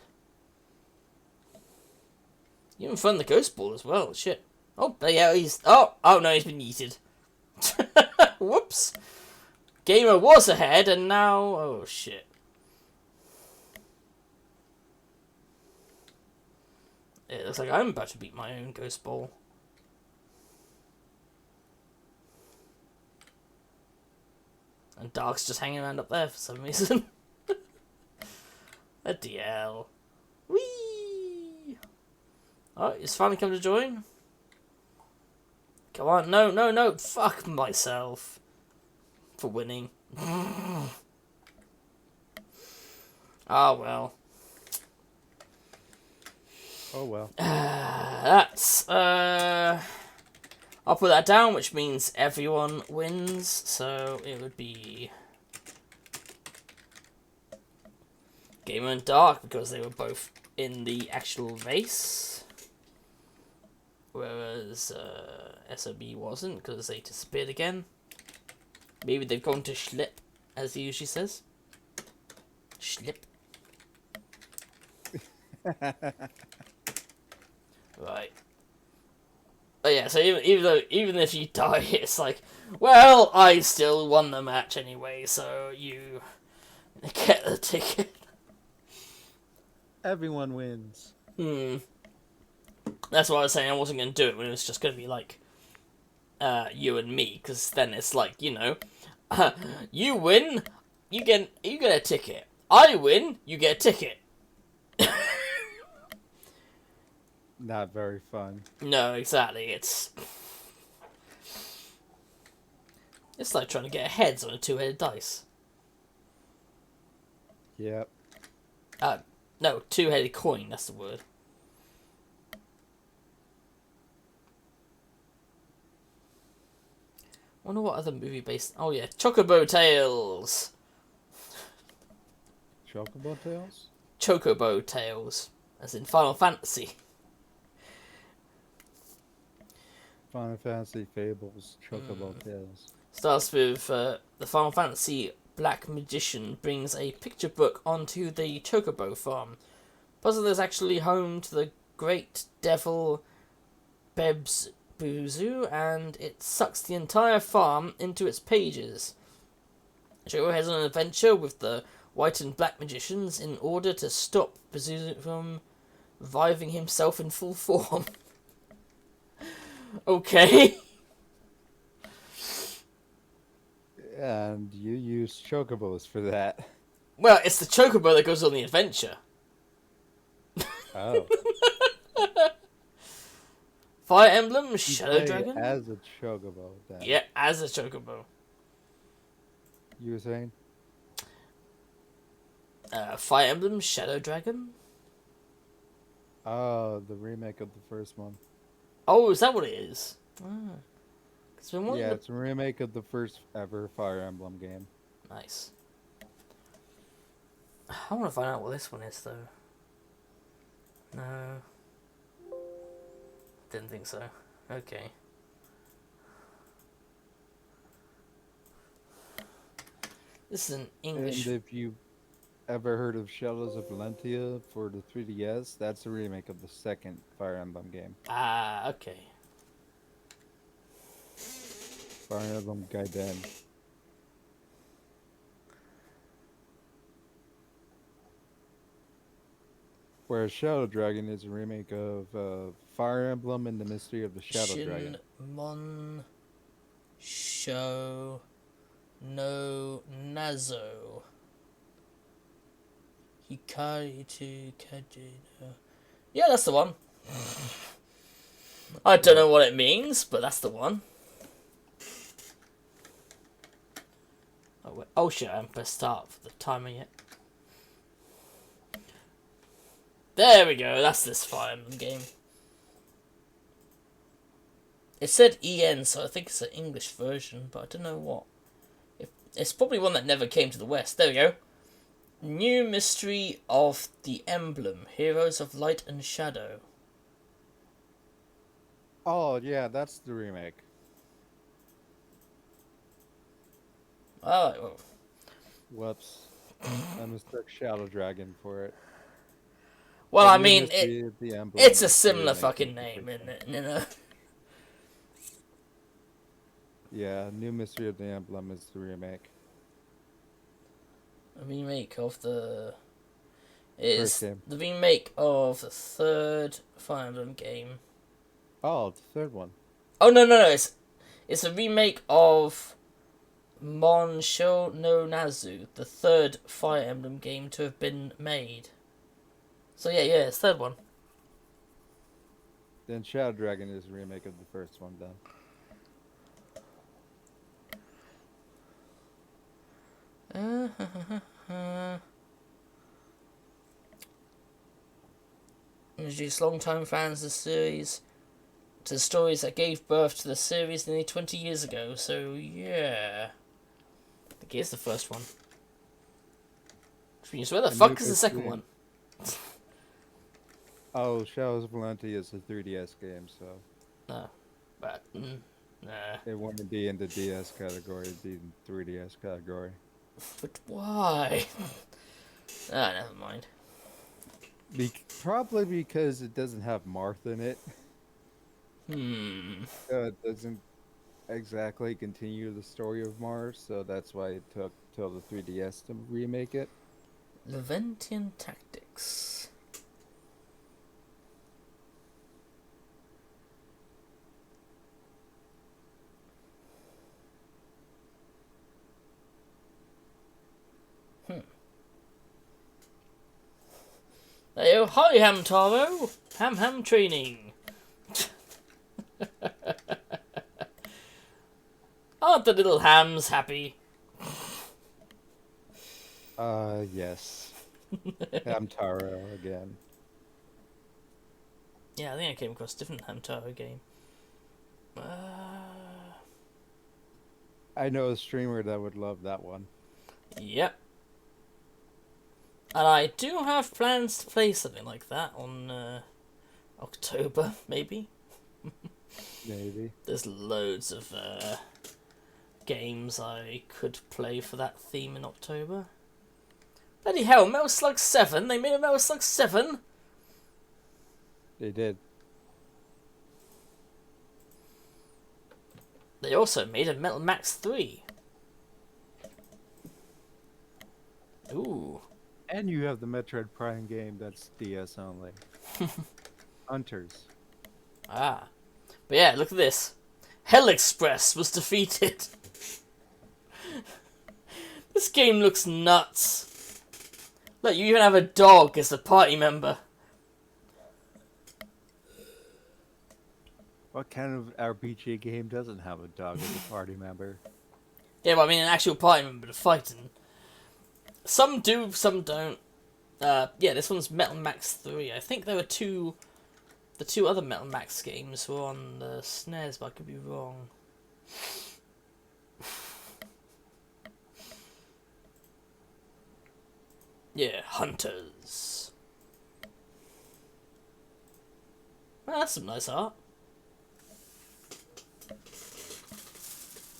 You even found the Ghost Ball as well. Shit. Oh, yeah, oh no, he's been yeeted. Whoops. Gamer was ahead, and now, oh shit. It looks like I'm about to beat my own Ghost Ball. And Dark's just hanging around up there for some reason. A DL. Whee! Oh, he's finally come to join. Come on, no, fuck myself. For winning. Oh well. Oh well. That's, I'll put that down, which means everyone wins, so it would be Gamer and Dark, because they were both in the actual race. Whereas, SOB wasn't, because they disappeared again. Maybe they've gone to Schlip, as he usually says. Schlip. Right. But yeah, so even if you die, it's like, well, I still won the match anyway, so you get the ticket. Everyone wins. That's why I was saying I wasn't going to do it when it was just going to be like, you and me, because then it's like, you know, you win, you get a ticket. I win, you get a ticket. Not very fun. No, exactly. It's like trying to get heads on a 2-headed dice. Yep. No, 2-headed coin. That's the word. Wonder what other movie based. Oh yeah, Chocobo Tales. Chocobo Tales? Chocobo Tales, as in Final Fantasy. Final Fantasy Fables, Chocobo Tales. Starts with the Final Fantasy Black Magician brings a picture book onto the Chocobo farm. Puzzle is actually home to the great devil Bebs Buzu, and it sucks the entire farm into its pages. Chocobo heads on an adventure with the white and black magicians in order to stop Buzu from reviving himself in full form. Okay. And you use chocobos for that. Well, it's the chocobo that goes on the adventure. Oh. Fire Emblem You Shadow play Dragon. as a chocobo. Then. Yeah, as a chocobo. You were saying? Fire Emblem Shadow Dragon. Oh, the remake of the first one. Oh, is that what it is? Ah. It's been Yeah, it's a remake of the first ever Fire Emblem game. Nice. I want to find out what this one is, though. No. Didn't think so. Okay. This is an English... And if you ever heard of Shadows of Valentia for the 3DS, that's a remake of the second Fire Emblem game. Ah, okay. Fire Emblem Gaiden. Whereas Shadow Dragon is a remake of Fire Emblem and the Mystery of the Shadow Dragon. Shinmon Sho no Nazo Hikari to Kajino. Yeah, that's the one. I don't know what it means, but that's the one. Oh, wait. Oh shit, I haven't pressed start for the timer yet. There we go, that's this Fire Emblem game. It said EN, so I think it's an English version, but I don't know what. It's probably one that never came to the West. There we go. New Mystery of the Emblem, Heroes of Light and Shadow. Oh, yeah, that's the remake. Alright, well. Whoops. I mistook Shadow Dragon for it. Well, The I New mean, Mystery of the Emblem it's a is the similar remake fucking of the name, first isn't one. it? You know? Yeah, New Mystery of the Emblem is the remake. A remake of the... First Is game. the remake of the third Fire Emblem game. Oh, the third one. Oh, no, it's a remake of Mon Sho no Nazu, the third Fire Emblem game to have been made. So yeah, it's third one. Then Shadow Dragon is a remake of the first one, then. Introduced long-time fans of the series to the stories that gave birth to the series nearly 20 years ago, so yeah. I think it's the first one. Which means where the And fuck Lucas is the second Graham. one? Oh, Shadows of Valentia is a 3DS game, so No. But, nah. it wouldn't be in the DS category, it'd be in 3DS category. But why? Never mind. Probably because it doesn't have Marth in it. Hmm. It doesn't exactly continue the story of Mars, so that's why it took till the 3DS to remake it. Leventian Tactics. Hey, oh, hi, Hamtaro. Ham training. Aren't the little hams happy? Yes. Hamtaro again. Yeah, I think I came across a different Hamtaro game. I know a streamer that would love that one. Yep. And I do have plans to play something like that on October, maybe. Maybe. There's loads of games I could play for that theme in October. Bloody hell, Metal Slug 7? They made a Metal Slug 7? They did. They also made a Metal Max 3. Ooh. And you have the Metroid Prime game that's DS only. Hunters. Ah. But yeah, look at this. Hell Express was defeated. This game looks nuts. Look, you even have a dog as a party member. What kind of RPG game doesn't have a dog as a party member? Yeah, but I mean an actual party member to fighting. Some do, some don't. Yeah, this one's Metal Max 3. I think there were the two other Metal Max games were on the SNES, but I could be wrong. Yeah, Hunters. Well, that's some nice art.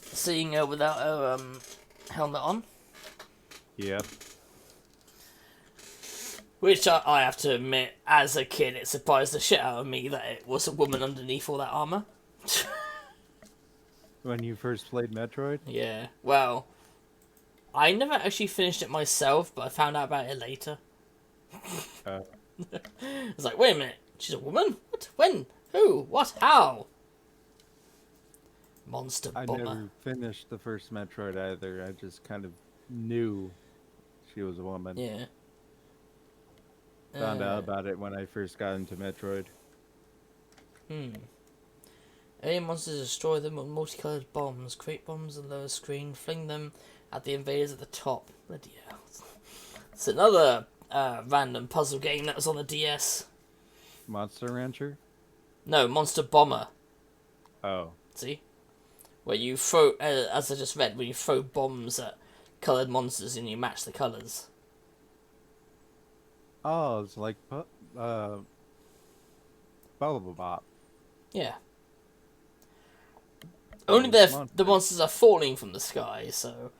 Seeing her without her helmet on. Yep. Which I have to admit, as a kid, it surprised the shit out of me that it was a woman underneath all that armor. When you first played Metroid? Yeah, well, I never actually finished it myself, but I found out about it later. I was like, wait a minute, she's a woman? What? When? Who? What? How? Monster I Bomber. never finished the first Metroid either. I just kind of knew she was a woman. Yeah. Found out about it when I first got into Metroid. Alien monsters destroy them with multicolored bombs. Create bombs on the lower screen. Fling them at the invaders at the top. Bloody hell. It's another random puzzle game that was on the DS. Monster Rancher? No, Monster Bomber. Oh. See? Where you throw, as I just read, where you throw bombs at coloured monsters and you match the colours. Oh, it's like Bubble Bop. Yeah. Oh, Only it's the monsters are falling from the sky, so...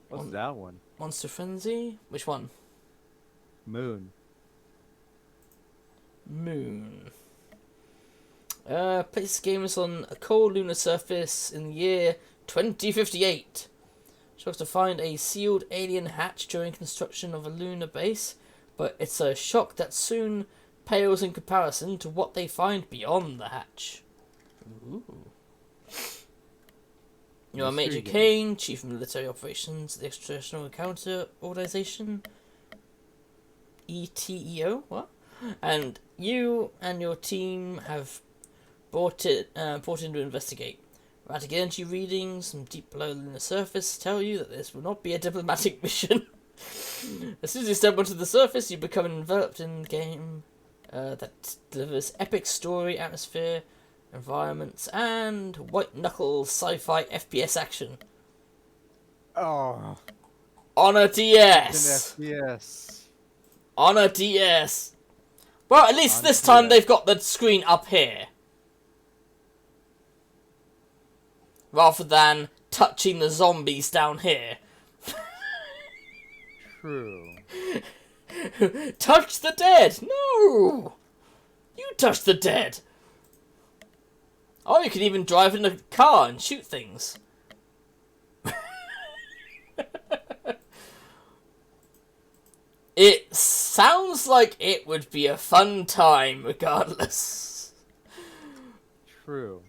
What's that one? Monster Frenzy? Which one? Moon. Moon. Places gamers on a cold lunar surface in the year 2058. Shocked to find a sealed alien hatch during construction of a lunar base, but it's a shock that soon pales in comparison to what they find beyond the hatch. Ooh. You are Major Mystery game. Kane, Chief of Military Operations, the Extraterrestrial Encounter Organization, ETEO, what? And you and your team have brought in to investigate. Erratic energy readings from deep below the lunar surface tell you that this will not be a diplomatic mission. As soon as you step onto the surface, you become enveloped in the game that delivers epic story, atmosphere, environments, and white-knuckle sci-fi FPS action. Oh. On a DS! Yes. On a DS! Well, at least On this time DS. they've got the screen up here. Rather than touching the zombies down here. True. Touch the dead! No! You touch the dead! Oh, you can even drive in a car and shoot things. It sounds like it would be a fun time regardless. True.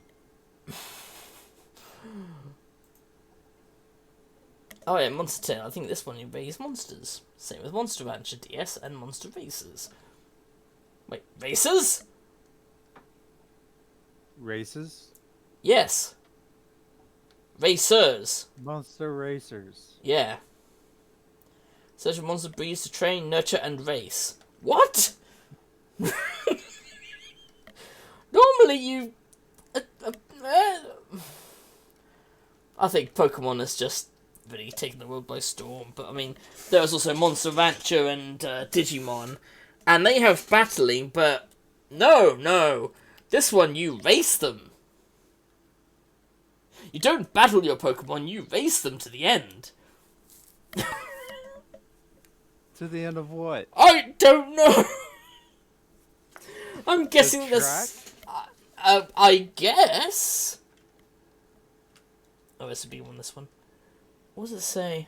Oh yeah, Monster Tail. I think this one you raise monsters. Same with Monster Rancher DS and Monster Racers. Wait, Racers? Races? Yes. Racers. Monster Racers. Yeah. Search for monster breeds to train, nurture, and race. What? Normally you... I think Pokemon is just really taken the world by storm, but I mean, there's also Monster Rancher and Digimon, and they have battling, but no. This one, you race them. You don't battle your Pokemon, you race them to the end. To the end of what? I don't know. I'm guessing The this. I guess. Oh, this would be one. This one. What does it say?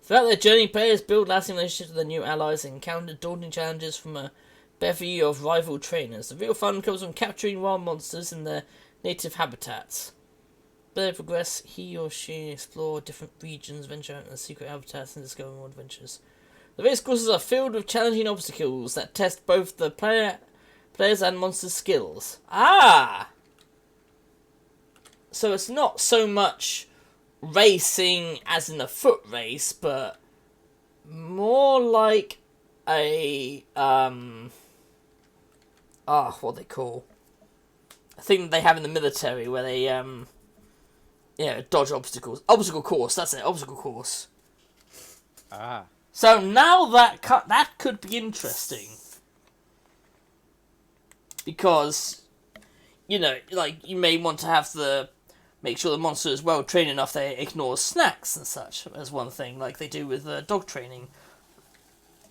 Throughout their journey, players build lasting relationships with their new allies and encounter daunting challenges from a bevy of rival trainers. The real fun comes from capturing wild monsters in their native habitats. player progress, he or she explore different regions, venture out in secret habitats, and discover more adventures. The race courses are filled with challenging obstacles that test both the players and monsters' skills. Ah! So it's not so much racing as in a foot race, but more like a what they call a thing they have in the military where they dodge obstacles. Obstacle course, that's it, obstacle course. Ah. So now that could be interesting. Because, you know, like, you may want to have make sure the monster is well trained enough they ignore snacks and such, as one thing, like they do with dog training.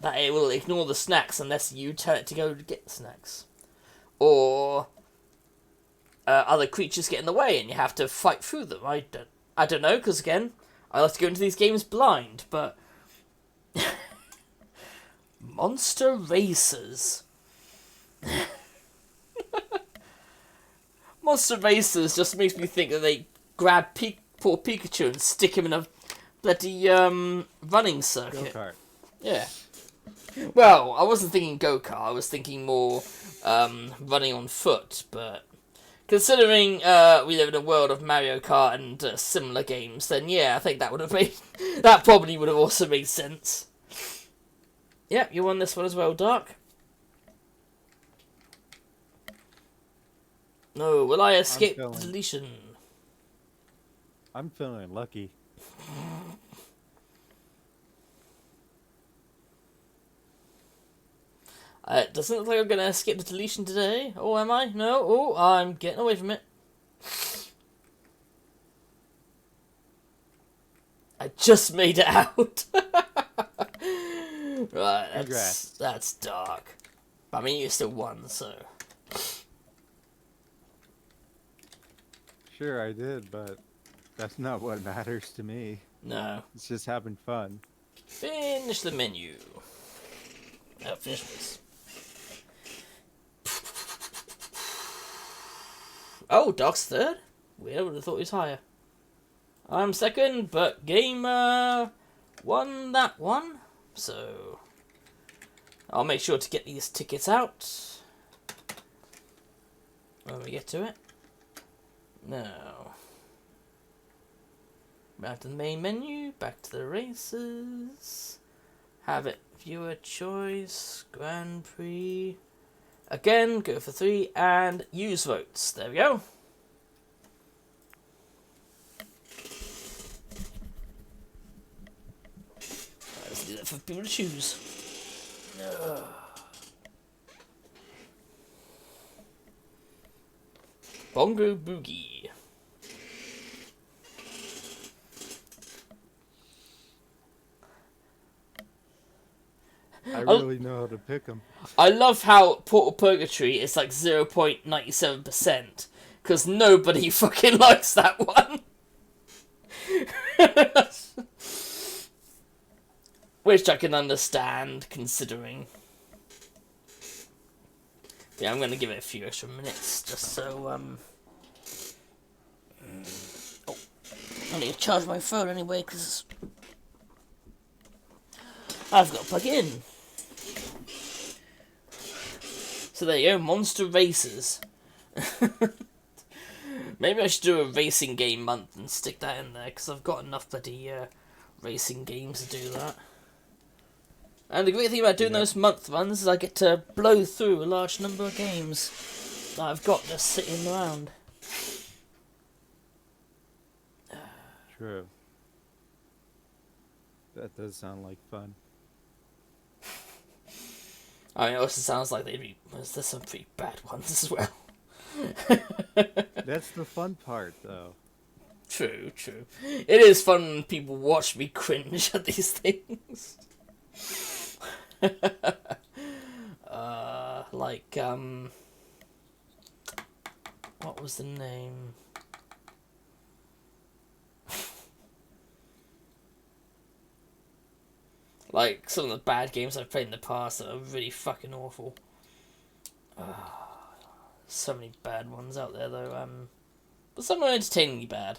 That it will ignore the snacks unless you tell it to go to get the snacks. Or other creatures get in the way and you have to fight through them. I don't know, because again, I like to go into these games blind, but... Monster Racers. Monster Racers just makes me think that they grab poor Pikachu and stick him in a bloody running circuit. Go-kart. Yeah. Well, I wasn't thinking go-kart, I was thinking more running on foot, but considering we live in a world of Mario Kart and similar games, then yeah, I think that would have made... that probably would have also made sense. Yep, you won this one as well, Dark. No, will I escape feeling- deletion? I'm feeling lucky. It doesn't look like I'm going to escape the deletion today. Oh, am I? No. Oh, I'm getting away from it. I just made it out. Right, that's dark. But I mean, you still won, so... Sure, I did, but that's not what matters to me. No. It's just having fun. Finish the menu. Oh, finish this. Oh, Dark's third? Weird, I would have thought he was higher. I'm second, but Gamer won that one. So, I'll make sure to get these tickets out when we get to it. Now, back to the main menu, back to the races. Have it, viewer choice, Grand Prix. Again, go for 3 and use votes. There we go. Let's do that for people to choose. Bongo Boogie. I really know how to pick them. I love how Portal Purgatory is like 0.97%, because nobody fucking likes that one. Which I can understand, considering. Yeah, I'm gonna give it a few extra minutes, just so, Oh, I need to charge my phone anyway, because I've got to plug it in. So there you go, Monster Racers. Maybe I should do a racing game month and stick that in there, because I've got enough bloody racing games to do that. And the great thing about doing those month runs is I get to blow through a large number of games that I've got just sitting around. True. That does sound like fun. I mean, it also sounds like there's some pretty bad ones as well. That's the fun part, though. True. It is fun when people watch me cringe at these things. What was the name? Like, some of the bad games I've played in the past that are really fucking awful. So many bad ones out there, though. But some are entertainingly bad.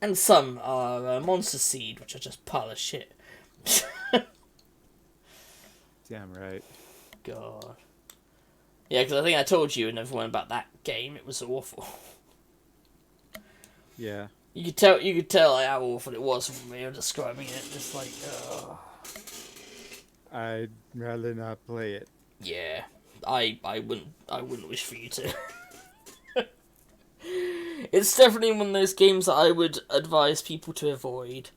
And some are Monster Seed, which are just pile of shit. Damn right. God. Yeah, because I think I told you and everyone about that game. It was awful. Yeah. You could tell like, how awful it was from me describing it. Just like, I'd rather not play it. yeah. I wouldn't wish for you to. It's definitely one of those games that I would advise people to avoid.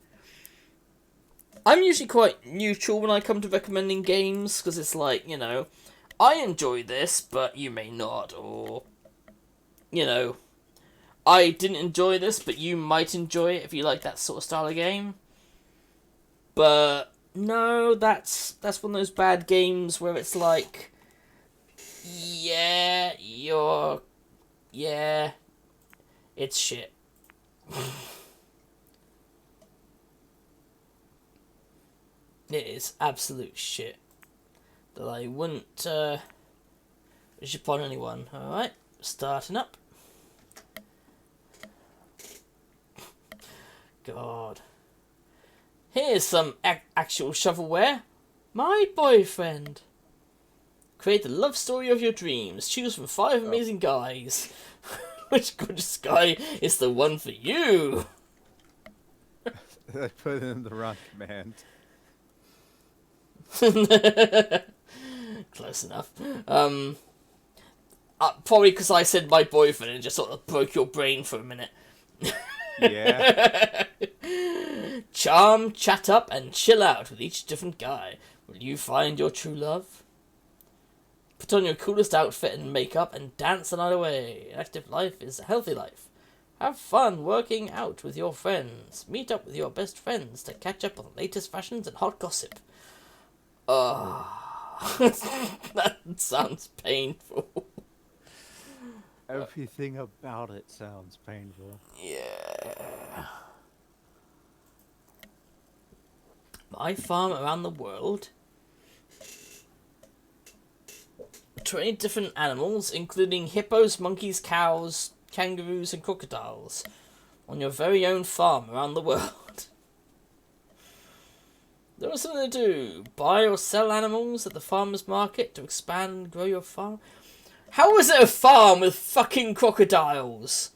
I'm usually quite neutral when I come to recommending games, because it's like, you know, I enjoy this, but you may not, or, you know, I didn't enjoy this, but you might enjoy it if you like that sort of style of game. But no, that's one of those bad games where it's like, yeah, it's shit. It is absolute shit that I wouldn't wish upon anyone. Alright, starting up. God. Here's some actual shovelware. My boyfriend. Create the love story of your dreams. Choose from 5 amazing guys. Which gorgeous guy is the one for you? I put in the wrong command. Close enough. Probably because I said my boyfriend and just sort of broke your brain for a minute. Yeah. Charm, chat up, and chill out with each different guy. Will you find your true love? Put on your coolest outfit and makeup and dance the night away. An active life is a healthy life. Have fun working out with your friends. Meet up with your best friends to catch up on the latest fashions and hot gossip. That sounds painful. Everything about it sounds painful. Yeah. My farm around the world. 20 different animals, including hippos, monkeys, cows, kangaroos, and crocodiles, on your very own farm around the world. There is something to do. Buy or sell animals at the farmer's market to expand and grow your farm. How is it a farm with fucking crocodiles?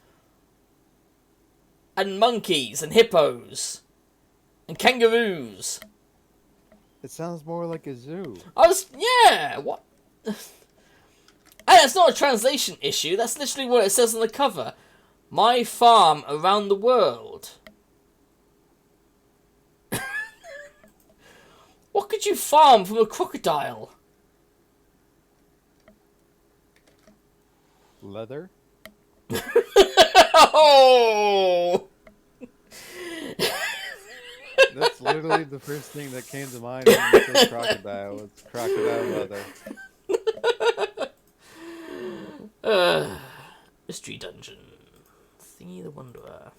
And monkeys, and hippos, and kangaroos? It sounds more like a zoo. Yeah, what? Hey, that's not a translation issue, that's literally what it says on the cover. My farm around the world. What could you farm from a crocodile? Leather? Oh! That's literally the first thing that came to mind when you said crocodile. It's crocodile leather. Mystery Dungeon. Thingy the Wanderer.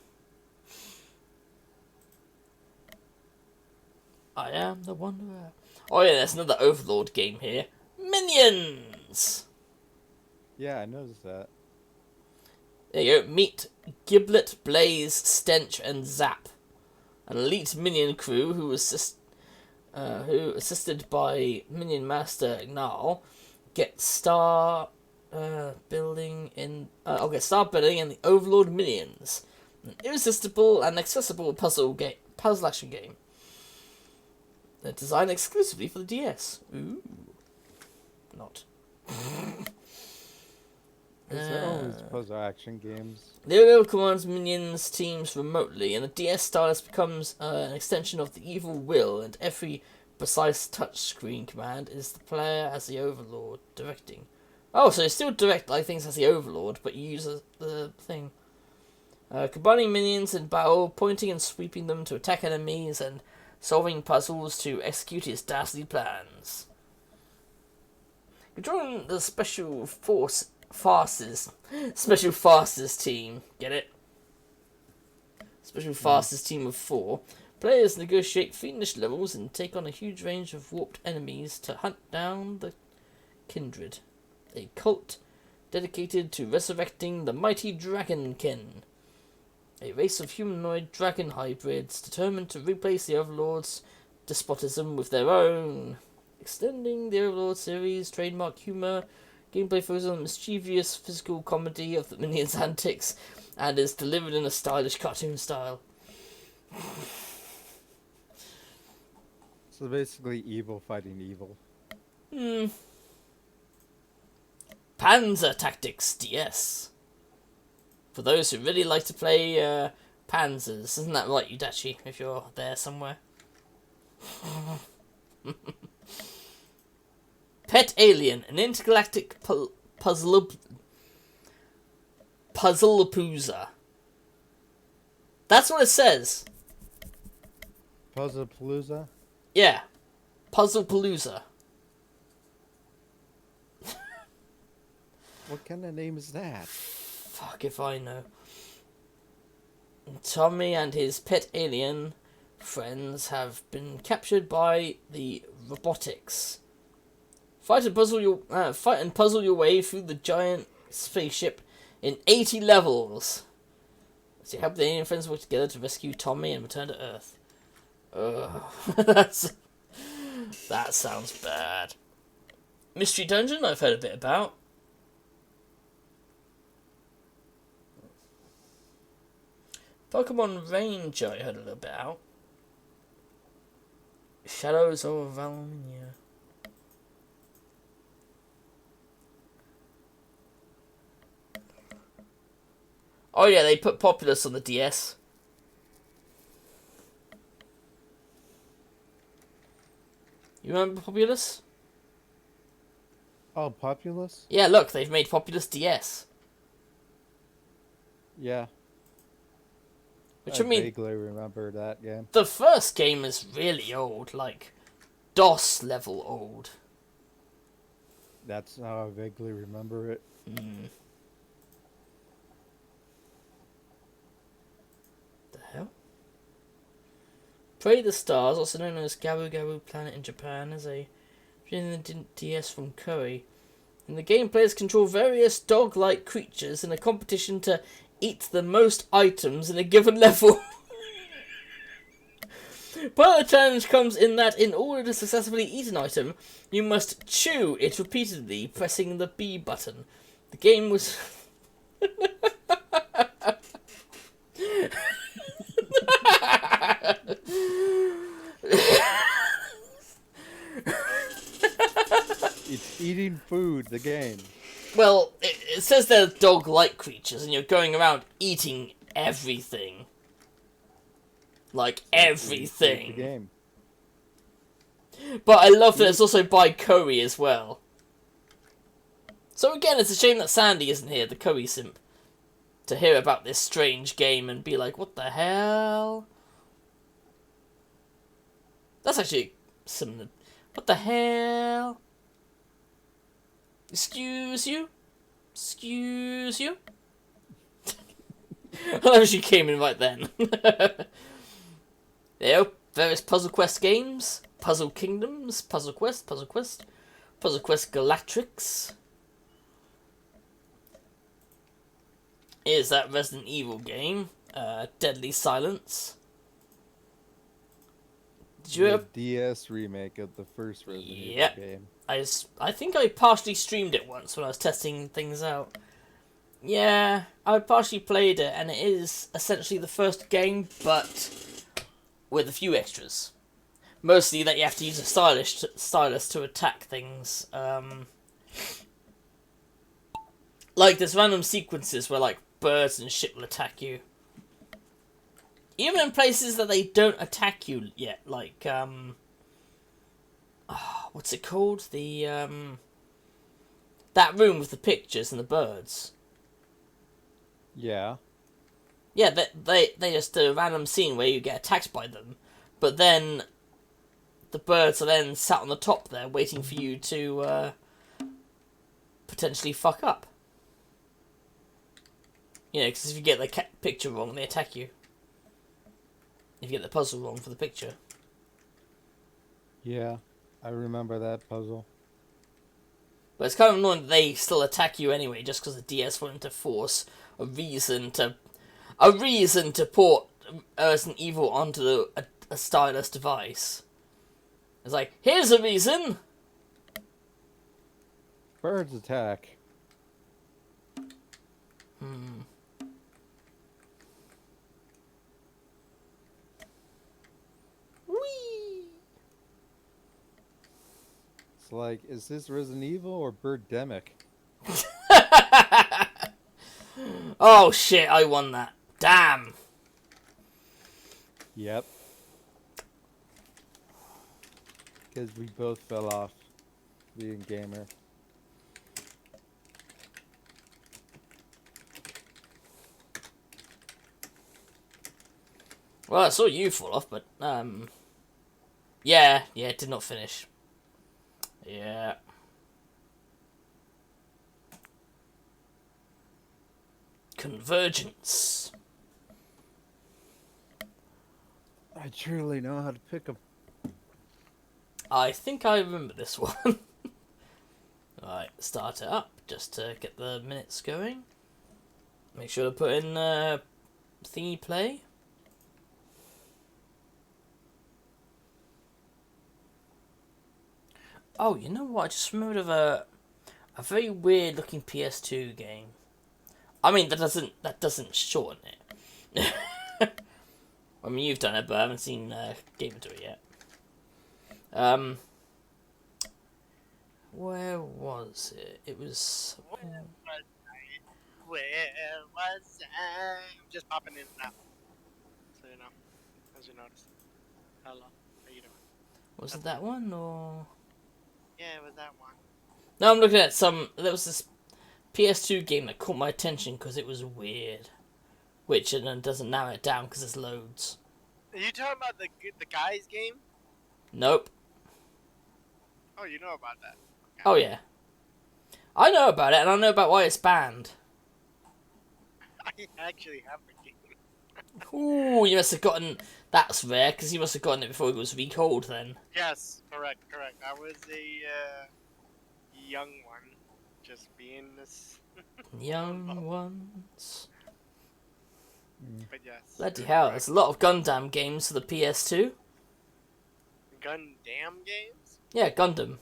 I am the Wanderer. Oh yeah, there's another Overlord game here. Minions! Yeah, I noticed that. There you go. Meet Giblet, Blaze, Stench, and Zap. An elite minion crew who assisted by Minion Master Gnarl, get star building in the Overlord Minions, an irresistible and accessible puzzle action game. They're designed exclusively for the DS. Ooh, not. There always puzzle action games? The OO commands minions teams remotely, and the DS stylus becomes an extension of the evil will, and every precise touchscreen command is the player as the Overlord directing. Oh, so you still direct like things as the Overlord, but you use the thing. Combining minions in battle, pointing and sweeping them to attack enemies, and solving puzzles to execute his dastardly plans. You join the Special Forces team, get it? Special Forces team of 4. Players negotiate fiendish levels and take on a huge range of warped enemies to hunt down the Kindred, a cult dedicated to resurrecting the mighty Dragonkin. A race of humanoid dragon hybrids determined to replace the Overlord's despotism with their own. Extending the Overlord series' trademark humour, gameplay focuses on the mischievous physical comedy of the minions' antics and is delivered in a stylish cartoon style. So basically, evil fighting evil. Panzer Tactics DS. For those who really like to play Panzers. Isn't that right, Udachi, if you're there somewhere? Pet Alien, an intergalactic puzzlepooza. That's what it says. Puzzlepalooza? Yeah. Puzzlepalooza. What kind of name is that? Fuck if I know. Tommy and his pet alien friends have been captured by the robotics. Fight and puzzle your way through the giant spaceship in 80 levels. As you help the alien friends work together to rescue Tommy and return to Earth. That sounds bad. Mystery Dungeon, I've heard a bit about. Pokemon Ranger, I heard a little bit out. Shadows of Valyria. Oh yeah, they put Populous on the DS. You remember Populous? Oh, Populous? Yeah, look, they've made Populous DS. Yeah. Which I I mean, vaguely remember that game. the first game is really old, like DOS level old. That's how I vaguely remember it. The hell? Pray the Stars, also known as Garu Garu Planet in Japan, is a in the DS from Koei. In the game, players control various dog-like creatures in a competition to eat the most items in a given level. Part of the challenge comes in that in order to successfully eat an item, you must chew it repeatedly, pressing the B button. The game was... It's eating food, the game. Well, it says they're dog-like creatures, and you're going around eating everything. Like, The everything. game. But I love that it's also by Koei as well. So again, it's a shame that Sandy isn't here, the Koei simp, to hear about this strange game and be like, what the hell? That's actually similar. What the hell? Excuse you? Excuse you? I love she came in right then. There, various Puzzle Quest games, Puzzle Kingdoms, Puzzle Quest, Puzzle Quest, Puzzle Quest Galactrix. Is that Resident Evil game? Deadly Silence. Did you The ever... DS remake of the first Resident Yep. Evil game. I think I partially streamed it once when I was testing things out. Yeah, I partially played it, and it is essentially the first game, but with a few extras. Mostly that you have to use a stylus to attack things. Like, there's random sequences where, like, birds and shit will attack you. Even in places that they don't attack you yet, like, what's it called? The, that room with the pictures and the birds. Yeah. Yeah, they just do a random scene where you get attacked by them, but then the birds are then sat on the top there waiting for you to potentially fuck up. You know, because if you get the picture wrong, they attack you. If you get the puzzle wrong for the picture. Yeah. I remember that puzzle. But it's kind of annoying that they still attack you anyway, just because the DS wanted to force a reason to... a reason to port Resident Evil onto a stylus device. It's like, here's a reason. Birds attack. Hmm. Whee! It's like, is this Resident Evil or Birdemic? Oh shit! I won that. Damn. Yep. Because we both fell off being gamer. Well, I saw you fall off, but yeah, it did not finish. Yeah. Convergence. I truly know how to pick a. I think I remember this one. Alright, start it up just to get the minutes going. Make sure to put in thingy play. Oh, you know what? I just remembered of a very weird looking PS2 game. I mean, that doesn't shorten it. I mean, you've done it, but I haven't seen Game into it yet. Where was it? It was. Where was I? I'm just popping in and out. So you know, as you notice. Hello, how you doing? Was it that one or? Yeah, it was that one. No, I'm looking at some. There was this PS2 game that caught my attention because it was weird, which and then doesn't narrow it down because there's loads. Are you talking about the guys game? Nope. Oh, you know about that. Oh yeah. I know about it, and I know about why it's banned. I actually have the game. Ooh, you must have gotten. That's rare because you must have gotten it before it was recalled. Then. Yes, correct. I was a young one, just being this. Young ones. But yes. Bloody hell! There's a lot of Gundam games for the PS2. Gundam games? Yeah, Gundam.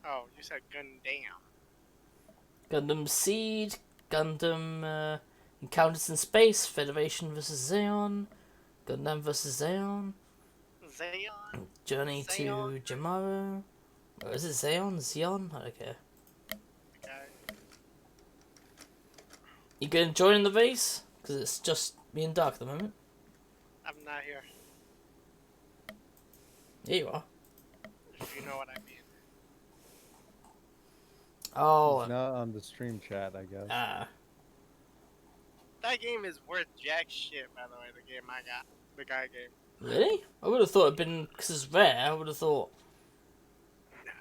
Oh, you said Gundam. Gundam Seed, Gundam Encounters in Space, Federation vs. Xeon, Gundam vs. Xeon, Xeon? Journey Xeon. to Jamaro. Or is it Xeon? Xeon? I don't care. Okay. You gonna join in the race? Because it's just me and Dark at the moment. I'm not here. Here you are. If you know what I mean. Oh, It's not on the stream chat, I guess. That game is worth jack shit, by the way, the game I got. The guy game. really? I would have thought it'd been, because it's rare, I would have thought. Nah.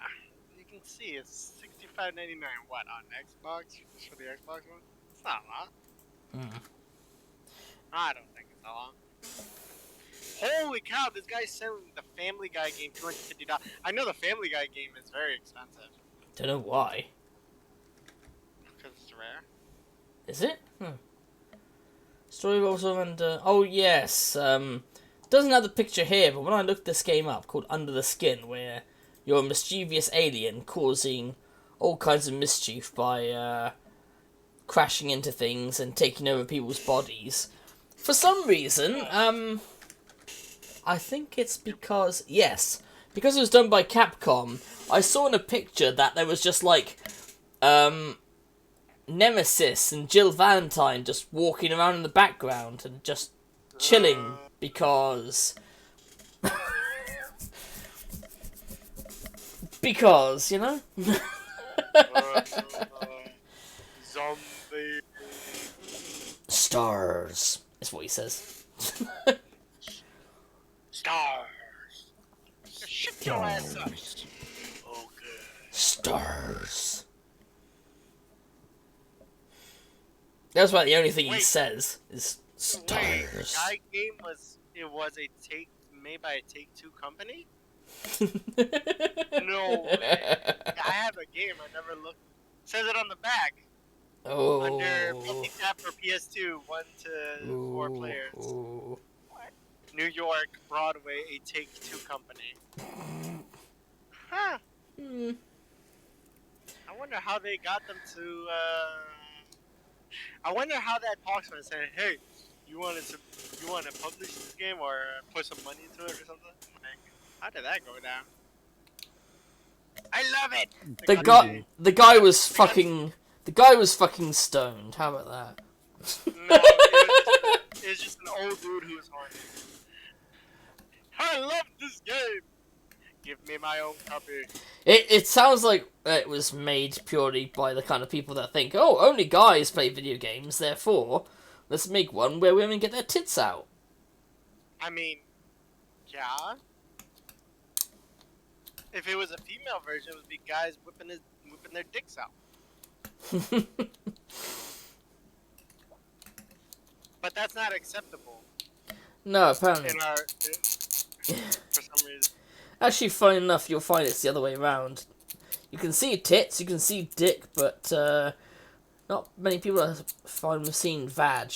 You can see it's $65.99. What, on Xbox? Just for the Xbox one? It's not a lot. Hmm. I don't think it's a lot. Holy cow, this guy's selling the Family Guy game $250. I know the Family Guy game is very expensive. Don't know why. Because it's rare. Is it? Story rolls around. Oh yes. Doesn't have the picture here, but when I looked this game up, called Under the Skin, where you're a mischievous alien causing all kinds of mischief by crashing into things and taking over people's bodies. For some reason, I think it's because because it was done by Capcom. I saw in a picture that there was just like Nemesis and Jill Valentine just walking around in the background and just chilling because you know. Zombie. Stars is what he says. Stars. Shut your ass up. Okay. Stars. That's about the only thing he Wait. says is Wait, stars. the guy game was made by a Take-Two company? No way. I have a game, I never looked. Says it on the back. Under Oh. multi-tap for PS2, 1 to 4 players. Ooh. New York, Broadway, a Take-Two company. Huh. Hmm. I wonder how they got them to. I wonder how that talks when saying, "Hey, you want to publish this game or put some money into it or something?" Like, how did that go down? I love it. The guy, the guy was fucking stoned. How about that? No, it was just an old dude who was horny. I love this game. Give me my own copy. It sounds like it was made purely by the kind of people that think, oh, only guys play video games, therefore, let's make one where women get their tits out. I mean, yeah. If it was a female version, it would be guys whipping their dicks out. But that's not acceptable No, apparently. in our for some reason. Actually, funny enough, you'll find it's the other way around. You can see tits, you can see dick, but not many people have seen vag.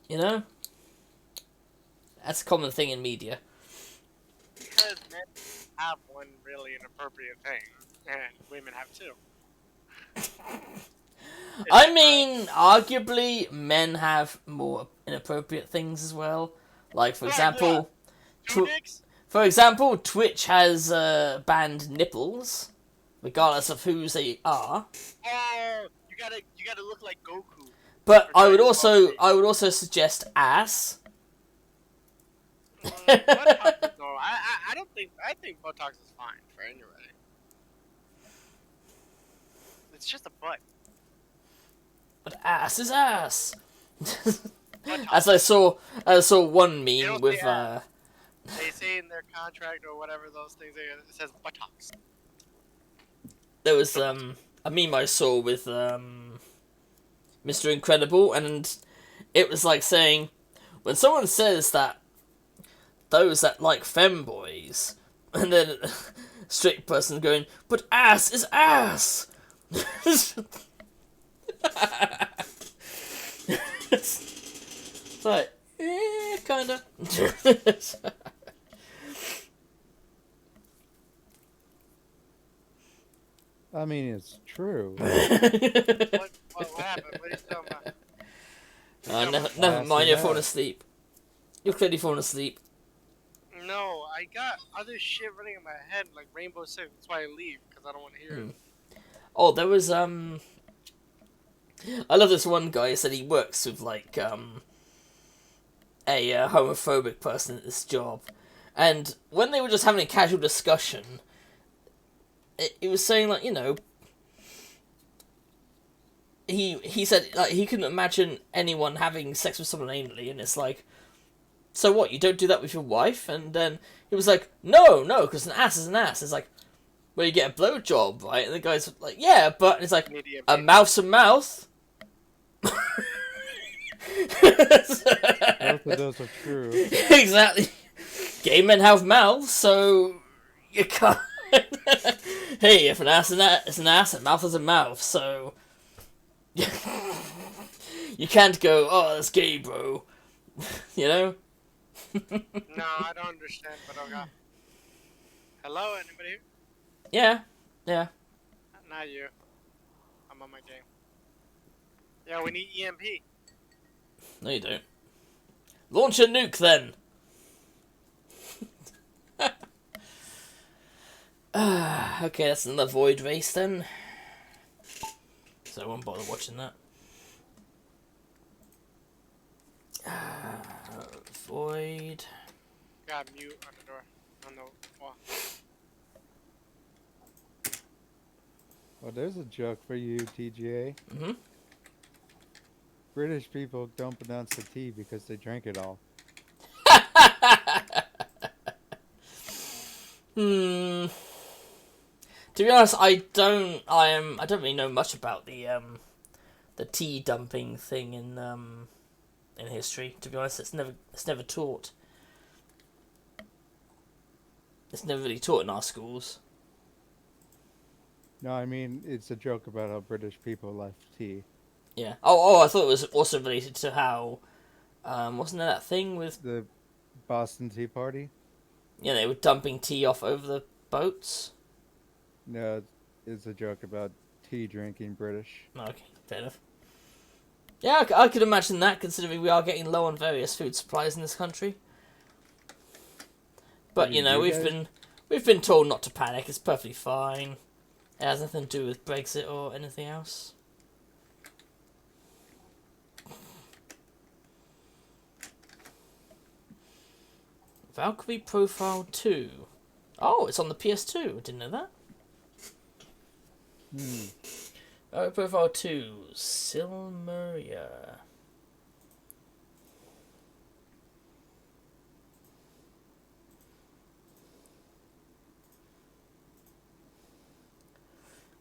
You know? That's a common thing in media. Because men have one really inappropriate thing, and women have two. I mean, arguably, men have more inappropriate things as well. Like, for Like example, Two dicks? Twitch has banned nipples, regardless of whose they are. Oh, you gotta look like Goku. But Or Dragon Ball Z. I would also suggest ass. Botox, no, I don't think. I think Botox is fine for anybody. It's just a butt. But ass is ass. Botox. as I saw one They meme don't with say ass. They say in their contract or whatever those things are, it says buttocks. there was a meme I saw with Mr. Incredible, and it was like saying, when someone says that those that like femboys, and then a straight person going, but ass is ass. It's like, kinda. I mean, it's true. What happened? What are you talking about? Never mind, you're Ass is falling ass. asleep. You're clearly falling asleep. No, I got other shit running in my head like Rainbow Six. That's why I leave because I don't want to hear it. Oh, there was I love this one guy who said he works with like a homophobic person at this job, and when they were just having a casual discussion, it was saying like, you know, he said like he couldn't imagine anyone having sex with someone anally, and it's like, so what, you don't do that with your wife? And then he was like, no, because an ass is an ass. It's like, well, you get a blowjob, right? And the guy's like, yeah, but it's like, Medium. a mouth's a mouth. Both of those are true. Exactly. Gay men have mouths, so you can't. Hey, if an ass is an ass, a mouth is a mouth, so you can't go, oh, that's gay, bro. You know? No, I don't understand, but okay. Hello, anybody here? Yeah. Not you. I'm on my game. Yeah, we need EMP. No, you don't. Launch a nuke, then. Okay, that's another Void race, then. So I won't bother watching that. Void. Got mute on the door. On the wall. Well, there's a joke for you, TGA. Mm-hmm. British people don't pronounce the T because they drank it all. To be honest, I don't really know much about the tea dumping thing in history. To be honest, it's never taught. It's never really taught in our schools. No, I mean it's a joke about how British people left tea. Yeah. Oh, I thought it was also related to how, wasn't there that thing with, The Boston Tea Party? they were dumping tea off over the boats? No, it's a joke about tea drinking British. Okay, fair enough. Yeah, I could imagine that, considering we are getting low on various food supplies in this country. But You do, guys? we've been told not to panic. It's perfectly fine. It has nothing to do with Brexit or anything else. Valkyrie Profile 2. Oh, it's on the PS2. Didn't know that. Valkyrie Profile 2. Silmeria.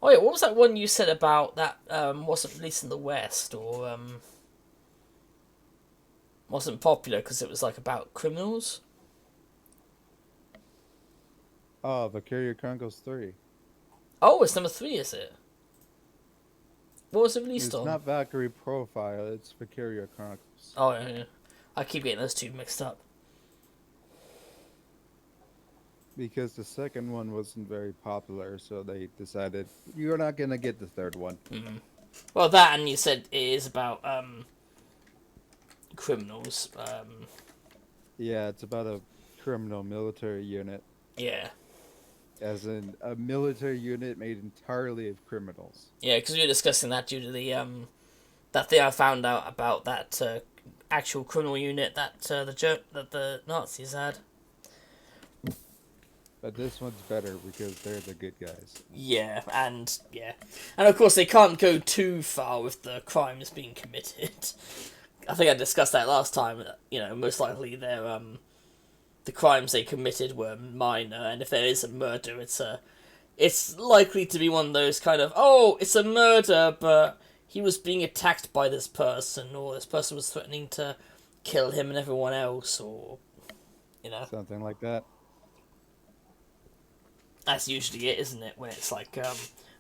Oh yeah, what was that one you said about that wasn't released in the West or wasn't popular because it was like about criminals? Oh, Valkyria Chronicles 3. Oh, it's number 3, is it? What was it It's released on? not Valkyrie Profile, it's Valkyria Chronicles. Oh, yeah. I keep getting those two mixed up. Because the second one wasn't very popular, so they decided you're not gonna get the third one. Well, that and you said it is about criminals. Yeah, it's about a criminal military unit, Yeah. as in a military unit made entirely of criminals. Yeah, because we were discussing that due to the that thing I found out about that actual criminal unit that that the Nazis had. But this one's better because they're the good guys. Yeah, and of course they can't go too far with the crimes being committed. I think I discussed that last time. You know, most likely they're the crimes they committed were minor, and if there is a murder, it's likely to be one of those kind of, oh, it's a murder, but he was being attacked by this person, or this person was threatening to kill him and everyone else, or Something like that. that's usually it, isn't it? When it's like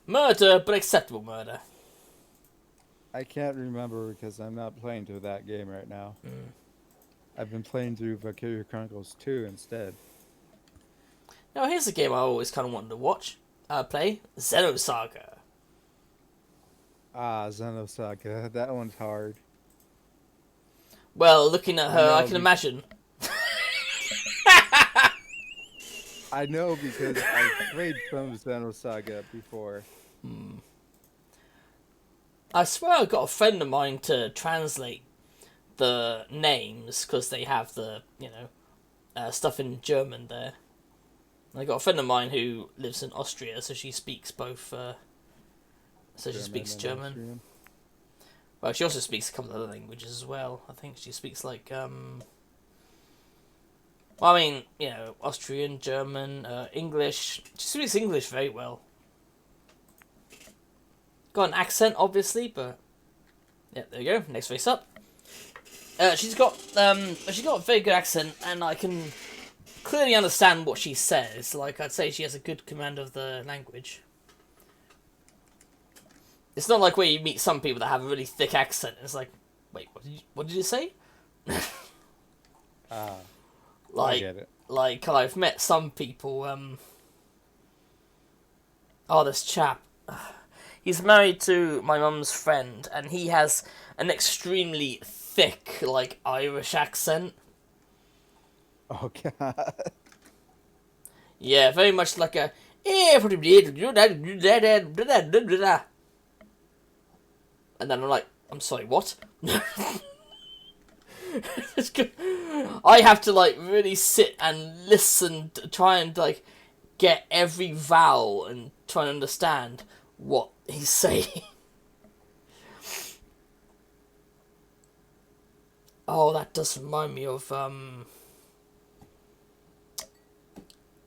murder, but acceptable murder. I can't remember because I'm not playing through that game right now. I've been playing through Valkyria Chronicles 2 instead. Now here's a game I always kind of wanted to play: Xenosaga. Ah, Xenosaga. That one's hard. Well, looking at her, No, I can imagine. I know because I've played some Xenosaga before. I swear I got a friend of mine to translate the names because they have the stuff in German there. I got a friend of mine who lives in Austria, so she speaks both. She speaks and German. Austrian. Well, she also speaks a couple of other languages as well. I think she speaks like well, I mean, Austrian, German, English. She speaks English very well. Got an accent, obviously, but yeah, there you go. Next face up. She's got a very good accent, and I can clearly understand what she says. Like, I'd say she has a good command of the language. It's not like where you meet some people that have a really thick accent. And it's like, wait, what did you say? Ah, I Like, get it. like I've met some people. This chap. He's married to my mum's friend, and he has an extremely thick, like, Irish accent. Oh god. Yeah, very much like a. And then I'm like, I'm sorry, what? I have to, like, really sit and listen to try and, like, get every vowel and try and understand what he's saying. Oh, that does remind me of,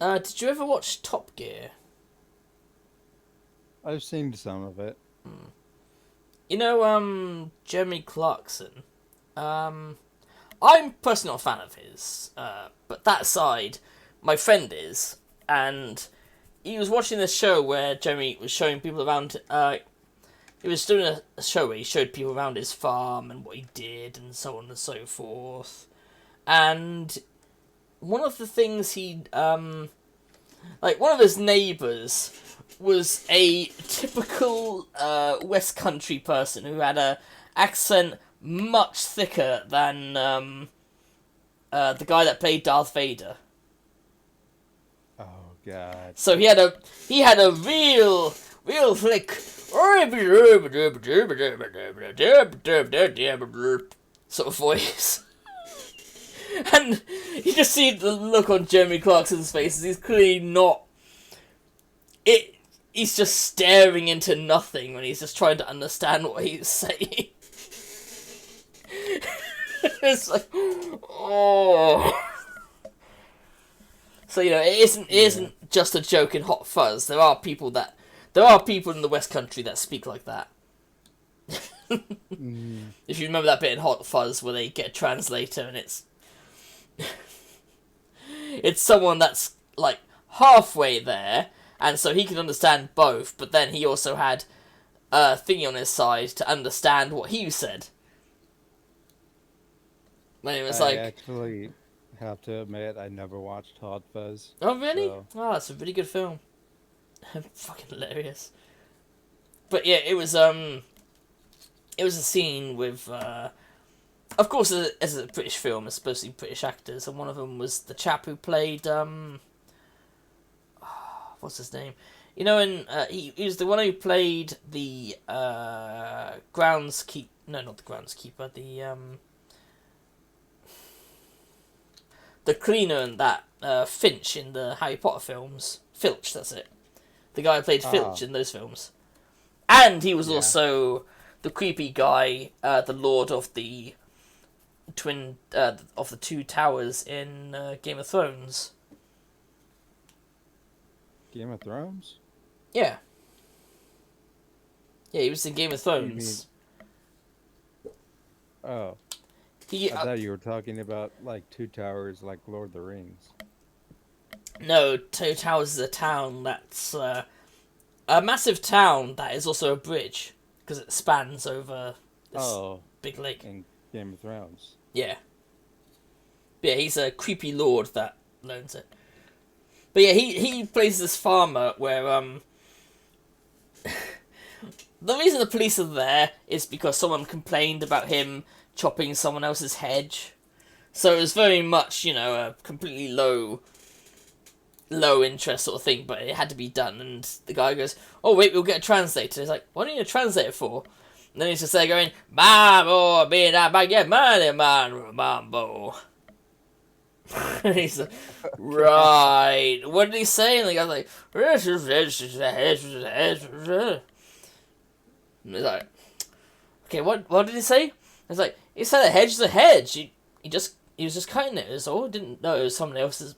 did you ever watch Top Gear? I've seen some of it. You know, Jeremy Clarkson? I'm personally not a fan of his, but that aside, my friend is, and he was watching this show where Jeremy was showing people around. He was doing a show where he showed people around his farm and what he did and so on and so forth. And one of the things one of his neighbours was a typical West Country person who had a accent much thicker than the guy that played Darth Vader. Oh God. So he had a real thick sort of voice. And you just see the look on Jeremy Clarkson's face as he's clearly not... He's just staring into nothing when he's just trying to understand what he's saying. It's like... Oh... So, you know, it isn't just a joke in Hot Fuzz. There are people in the West Country that speak like that. If you remember that bit in Hot Fuzz where they get a translator and it's someone that's like halfway there, and so he can understand both, but then he also had a thingy on his side to understand what he said. And it was I like, actually have to admit I never watched Hot Fuzz. oh really? So... Oh, that's a really good film. Fucking hilarious. But yeah, it was a scene with of course as a British film it's supposed to be British actors, and one of them was the chap who played what's his name? You know, he was the one who played the groundskeeper. No, not the groundskeeper. The cleaner and that Finch in the Harry Potter films. Filch, that's it. The guy who played Filch in those films. And he was also the creepy guy, the Lord of the Two Towers in Game of Thrones. Game of Thrones? Yeah. Yeah, he was in Game of Thrones. Oh. He, I thought you were talking about like Two Towers, like Lord of the Rings. No, Two Towers is a town that's a massive town that is also a bridge because it spans over this big lake. In Game of Thrones. Yeah. But yeah, he's a creepy lord that owns it. But yeah, he plays this farmer where the reason the police are there is because someone complained about him chopping someone else's hedge. So it was very much, you know, a completely low interest sort of thing, but it had to be done. And the guy goes, oh wait, we'll get a translator. He's like, what do you need a translator for? And then he's just there going, Mambo, be that bag, yeah, man, mambo. And he's like, right, what did he say? And the guy's like, and he's like, okay, what did he say? He's like, he said a hedge is a hedge. He was just cutting it, so I didn't know it was someone else's.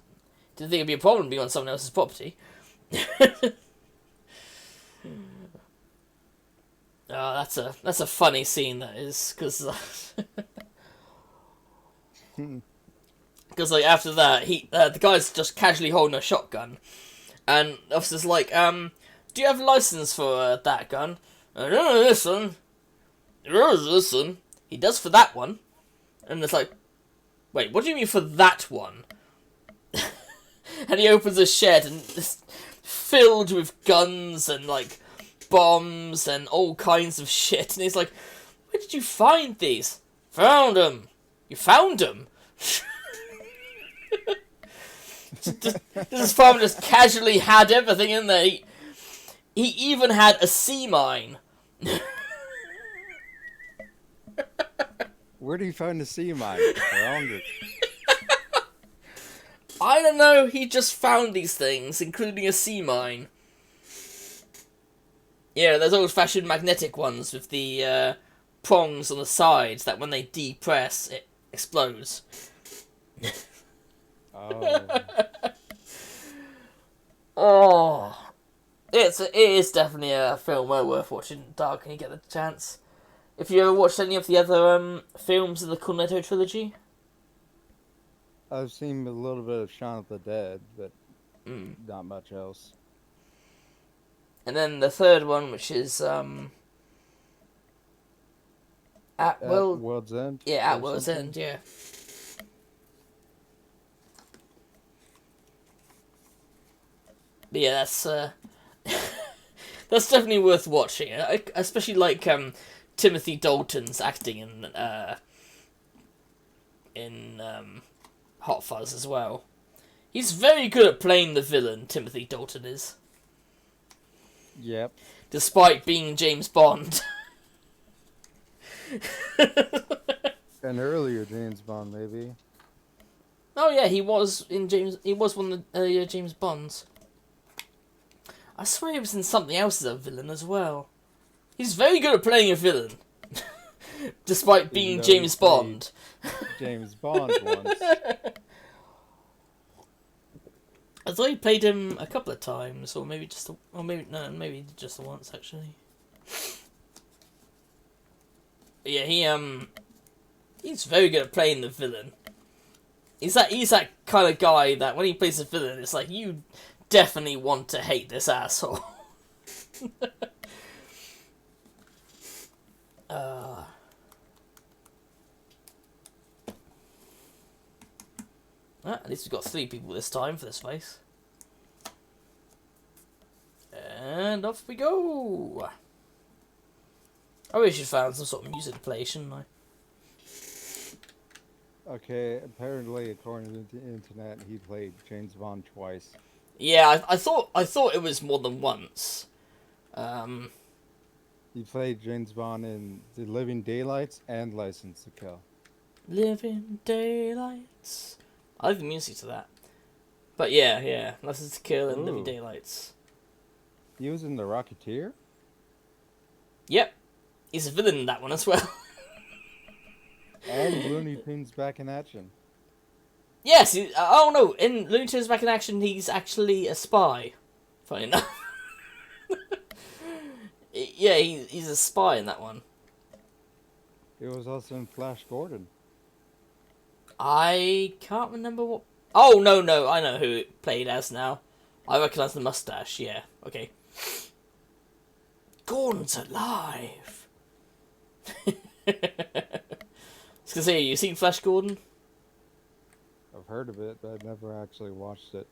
Didn't think it'd be a problem being on someone else's property. Oh, that's a funny scene, that is, because like after that the guy's just casually holding a shotgun, and the officer's like, do you have a license for that gun? I don't know this one. There is this one. He does for that one, and it's like, wait, what do you mean for that one? And he opens a shed and it's filled with guns and like bombs and all kinds of shit. And he's like, where did you find these? Found them. You found them? This farmer just casually had everything in there. He even had a sea mine. Where do you find the sea mine? Around it. I don't know, he just found these things, including a sea mine. Yeah, there's old-fashioned magnetic ones with the prongs on the sides that when they depress, it explodes. Oh. Oh. It is definitely a film well worth watching, Dark, when you get the chance. If you ever watched any of the other films in the Cornetto trilogy? I've seen a little bit of Shaun of the Dead, but not much else. And then the third one, which is at World's End. yeah, at or World's something? End, yeah. But yeah, that's that's definitely worth watching. I especially like Timothy Dalton's acting in Hot Fuzz as well. He's very good at playing the villain. Timothy Dalton is, Yep. despite being James Bond. An earlier James Bond, maybe. Oh yeah, he was in James. He was one of the earlier James Bonds. I swear he was in something else as a villain as well. He's very good at playing a villain, despite being though he James played- Bond. James Bond once. I thought he played him a couple of times, or maybe maybe just once actually. But yeah, he's very good at playing the villain. He's that kind of guy that when he plays a villain, it's like you definitely want to hate this asshole. At least we've got 3 people this time for this face. And off we go! I wish you'd found some sort of music to play, shouldn't I? Okay, apparently, according to the internet, he played James Bond twice. Yeah, I thought it was more than once. He played James Bond in The Living Daylights and License to Kill. Living Daylights. I like the music to that. But yeah, License to Kill and Living Ooh. Daylights. He was in The Rocketeer? Yep, he's a villain in that one as well. And Looney Tunes Back in Action. Yes, oh no, in Looney Tunes Back in Action, he's actually a spy. Funny enough. Yeah, he's a spy in that one. He was also in Flash Gordon. I can't remember what... Oh, no, I know who it played as now. I recognise the mustache, yeah, okay. Gordon's alive! I was gonna say, you seen Flash Gordon? I've heard of it, but I've never actually watched it.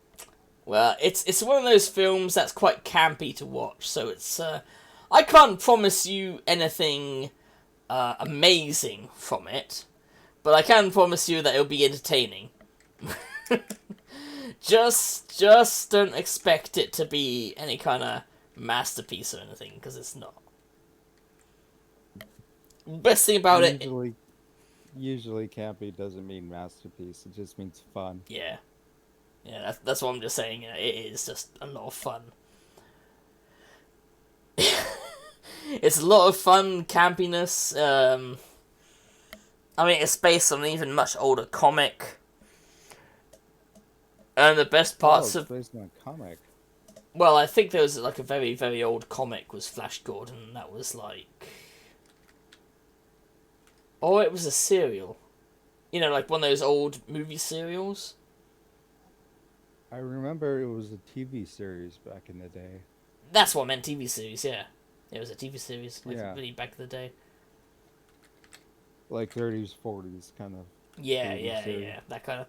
Well, it's one of those films that's quite campy to watch, so it's I can't promise you anything amazing from it, but I can promise you that it'll be entertaining. just don't expect it to be any kind of masterpiece or anything, because it's not. Best thing about it, Usually campy doesn't mean masterpiece, it just means fun. yeah, that's what I'm just saying. It is just a lot of fun. It's a lot of fun, campiness. I mean, it's based on an even much older comic. And the best parts Oh, of... it's based on a comic. Well, I think there was like a very, very old comic was Flash Gordon, and that was like... Oh, it was a serial. You know, like one of those old movie serials. I remember it was a TV series back in the day. That's what I meant, TV series, yeah. It was a TV series, like Yeah. really back in the day. Like 30s, 40s, kind of. Yeah, TV yeah, series. yeah, that kind of...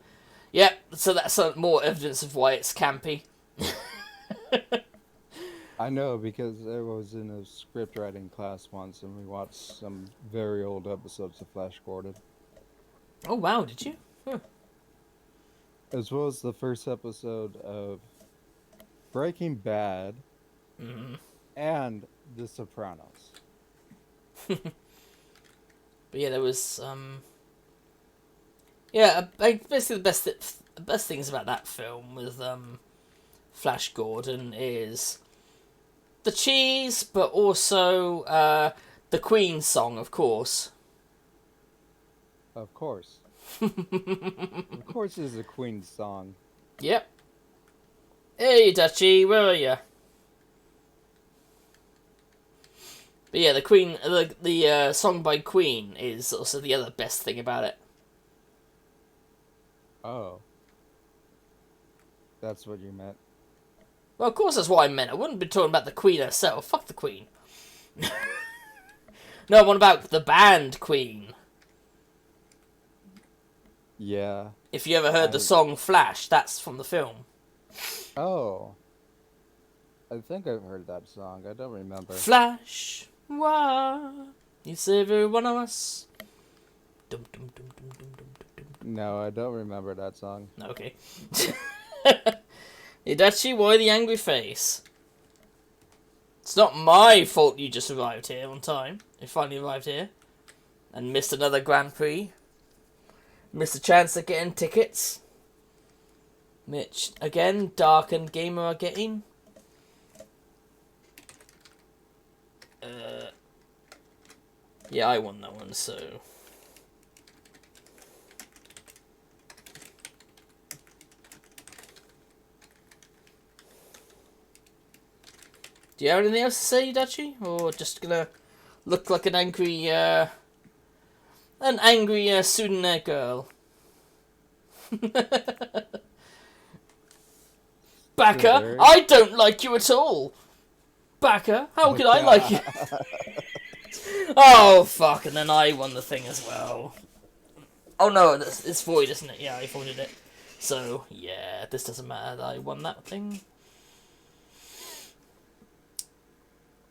Yeah, so that's more evidence of why it's campy. I know because I was in a script writing class once and we watched some very old episodes of Flash Gordon. Oh, wow, did you? Huh. As well as the first episode of Breaking Bad Mm-hmm. and The Sopranos. But yeah, there was yeah, basically the best things about that film with Flash Gordon is the cheese, but also the Queen song, of course. Of course. Of course it's a Queen song. Yep. Hey, Dutchie, where are you? But yeah, the Queen, the song by Queen is also the other best thing about it. Oh. That's what you meant. Well, of course that's what I meant. I wouldn't be talking about the Queen herself. Fuck the Queen. No, what about the band Queen? Yeah. If you ever heard the I- song Flash, that's from the film. Oh. I think I've heard that song. I don't remember. Flash, why you save every one of us? Dum, dum, dum, dum, dum, dum, dum, dum. No, I don't remember that song. Okay. Itachi, why the angry face? It's not my fault you just arrived here on time. You finally arrived here. And missed another Grand Prix. Missed a chance of getting tickets. Which, again, Dark and Gamer are getting. Yeah, I won that one, so... Do you have anything else to say, Dachi? Or just gonna look like an angry Sudane girl? Baka, Sure. I don't like you at all! Baka, how could I like you? Oh, fuck, and then I won the thing as well. Oh no, it's Void, isn't it? Yeah, I voided it. So, yeah, this doesn't matter that I won that thing.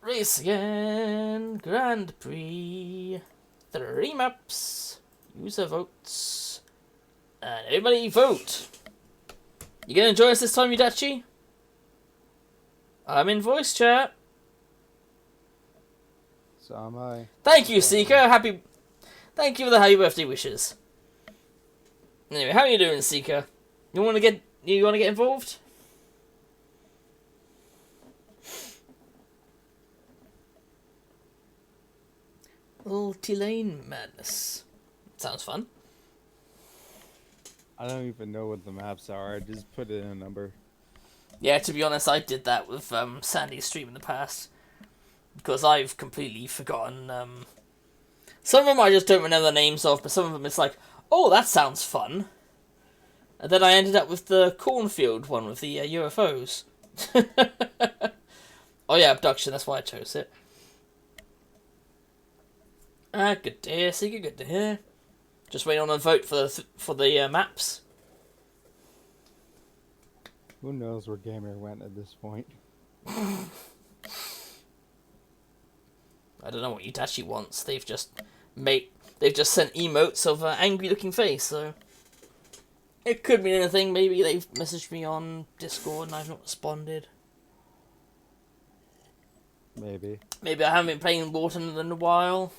Race again, Grand Prix, 3 maps, user votes, and everybody vote. You gonna enjoy us this time, Yudachi? I'm in voice chat. So am I. Thank you, Seeker. Thank you for the happy birthday wishes. Anyway, how are you doing, Seeker? You wanna get involved? Little T-Lane madness. Sounds fun. I don't even know what the maps are. I just put in a number. Yeah, to be honest, I did that with Sandy's stream in the past. Because I've completely forgotten. Some of them I just don't remember the names of, but some of them it's like, oh, that sounds fun. And then I ended up with the cornfield one with the UFOs. Oh yeah, abduction, that's why I chose it. Good to hear, Seeker, good to hear. Just waiting on a vote for the maps. Who knows where Gamer went at this point? I don't know what Itachi wants. They've just sent emotes of an angry looking face, so it could mean anything. Maybe they've messaged me on Discord and I've not responded. Maybe. Maybe I haven't been playing Waterland in a while.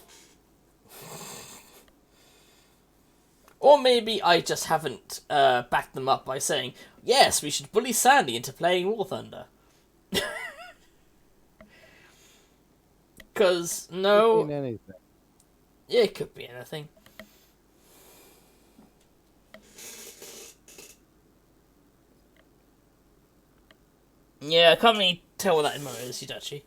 Or maybe I just haven't backed them up by saying, yes, we should bully Sandy into playing War Thunder. Because, no... Could mean anything. Yeah, it could be anything. Yeah, I can't really tell what that emote is, Yudachi.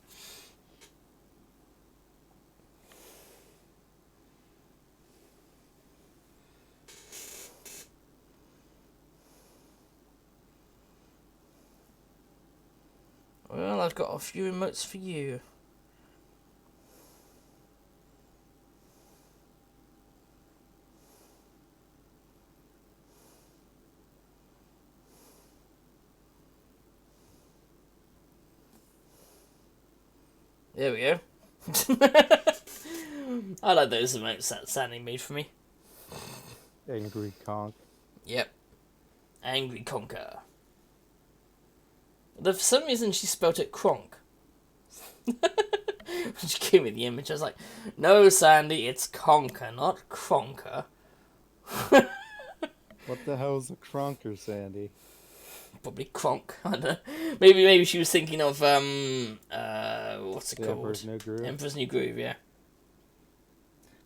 Well, I've got a few emotes for you. There we go. I like those emotes that Sandy made for me. Angry conk. Yep. Angry Conker. Though for some reason she spelt it Kronk. She gave me the image, I was like, no, Sandy, it's Conker, not Cronker. What the hell's a cronker, Sandy? Probably Kronk. I don't know. Maybe she was thinking of what's it The called? Emperor's New Groove? Emperor's New Groove, yeah.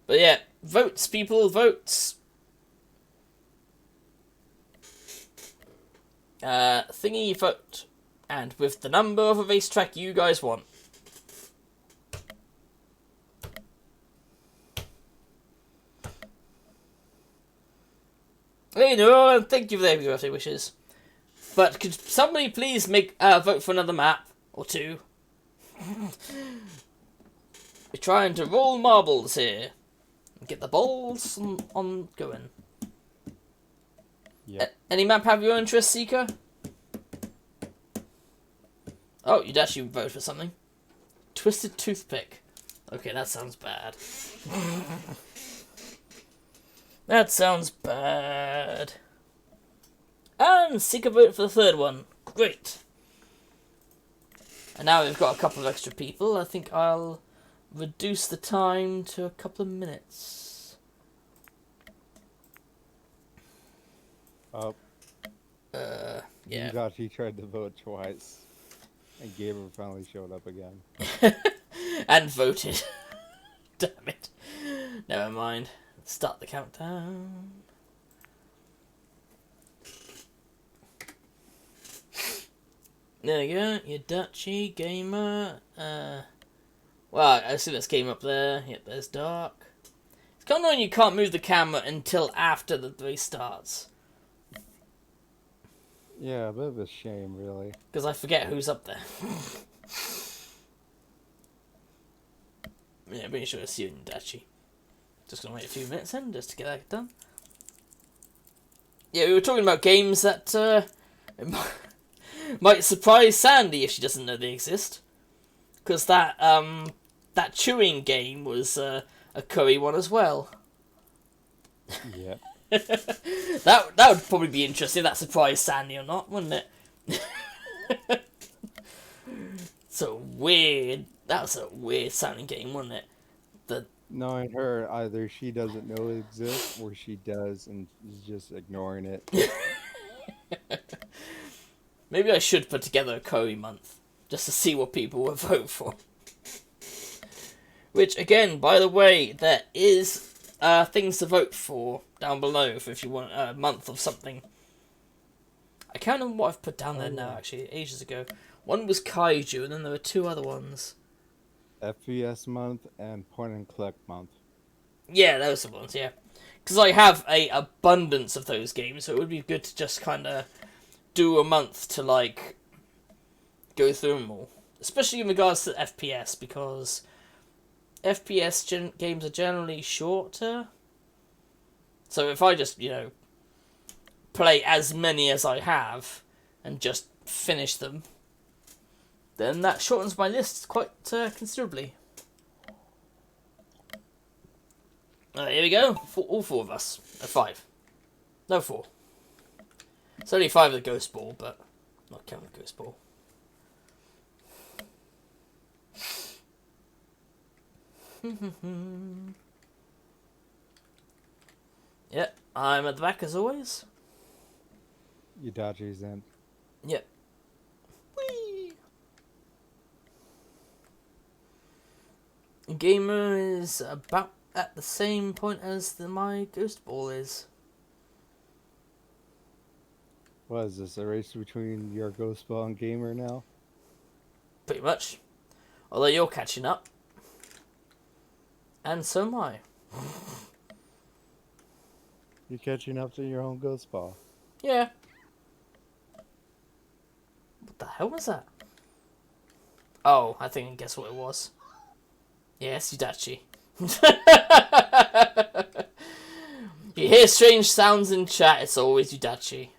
But yeah, votes, people, votes. Thingy vote, and with the number of a racetrack you guys want. Hey, no, thank you for the happy birthday wishes. But could somebody please make vote for another map or two? We're trying to roll marbles here. Get the balls on going. Yep. Any map have your interest, Seeker? Oh, you'd actually vote for something. Twisted Toothpick. Okay, that sounds bad. That sounds bad. And Seeker vote for the third one. Great. And now we've got a couple of extra people. I think I'll reduce the time to a couple of minutes. Oh, Yeah. He tried to vote twice. And Gabriel finally showed up again. And voted. Damn it. Never mind. Start the countdown. There you go. Your Dutchy Gamer. Well, I see this game up there. Yep, there's Dark. It's kind of annoying you can't move the camera until after the race starts. Yeah, a bit of a shame, really. Because I forget who's up there. Yeah, pretty sure it's you and Dachi. Just gonna wait a few minutes then, just to get that done. Yeah, we were talking about games that might surprise Sandy if she doesn't know they exist. Because that chewing game was a Curry one as well. Yep. That would probably be interesting. That surprised Sandy or not, wouldn't it? So weird. That was a weird sounding game, wasn't it? Knowing her, either she doesn't know it exists, or she does and is just ignoring it. Maybe I should put together a Curry month just to see what people will vote for. Which, again, by the way, there is things to vote for down below if you want a month of something. I can't remember what I've put down there now, actually, ages ago. One was Kaiju, and then there were two other ones. FPS month and point and click month. Yeah, those are the ones, yeah. Because I have a abundance of those games, so it would be good to just kind of do a month to, like, go through them all. Especially in regards to FPS, because FPS games are generally shorter. So if I just, play as many as I have and just finish them, then that shortens my list quite considerably. Here we go. All four of us. Five. No, four. It's only five of the Ghost Ball, but not counting the Ghost Ball. Yep, I'm at the back as always. Yudachi's in. Yep. Whee! Gamer is about at the same point as my Ghost Ball is. What is this, a race between your Ghost Ball and Gamer now? Pretty much. Although you're catching up. And so am I. You're catching up to your own Ghost Ball. Yeah. What the hell was that? Oh, I think I guess what it was. Yes, Yudachi. You hear strange sounds in chat, it's always Yudachi.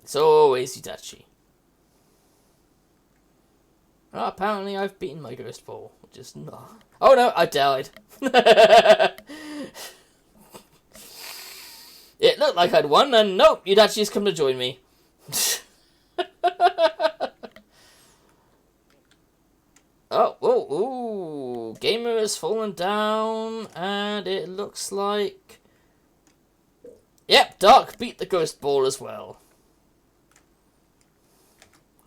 It's always Yudachi. Oh, apparently I've beaten my Ghost Ball, which is not... Oh no, I died. It looked like I'd won, and nope, Yudachi's come to join me. Ooh, Gamer has fallen down, and it looks like... Yep, Dark beat the Ghost Ball as well.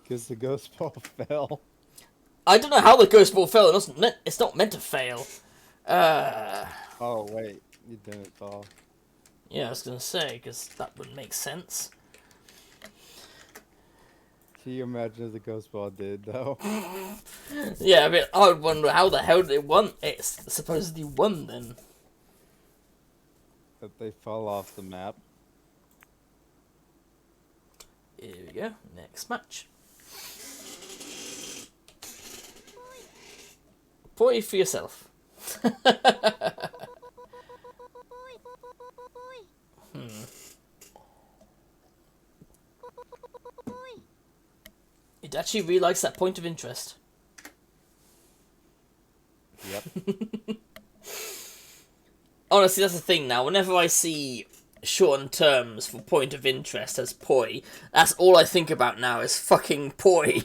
Because the Ghost Ball fell. I don't know how the Ghost Ball fell, it's not meant to fail. Oh, wait, you didn't fall. Yeah, I was gonna say, because that wouldn't make sense. Can you imagine if the ghost ball did though? Yeah, I mean, I would wonder how the hell did it won? It's supposedly won then. That they fall off the map. Here we go. Next match. Poi for yourself. It actually really likes that point of interest. Yep. Honestly, that's the thing now. Whenever I see shortened terms for point of interest as poi, that's all I think about now is fucking poi.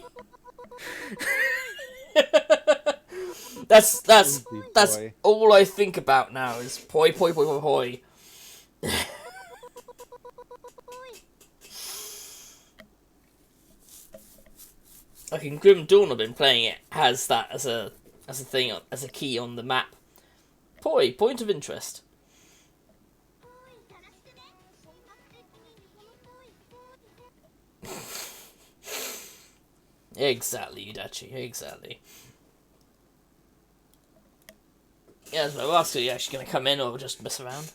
that's Indeed, that's poi. all I think about now is poi. Like in Grim Dawn, I've been playing it has that as a thing, as a key on the map. Poi, point of interest. Exactly, Udachi, exactly. Yeah, so ask, are you actually going to come in or just mess around?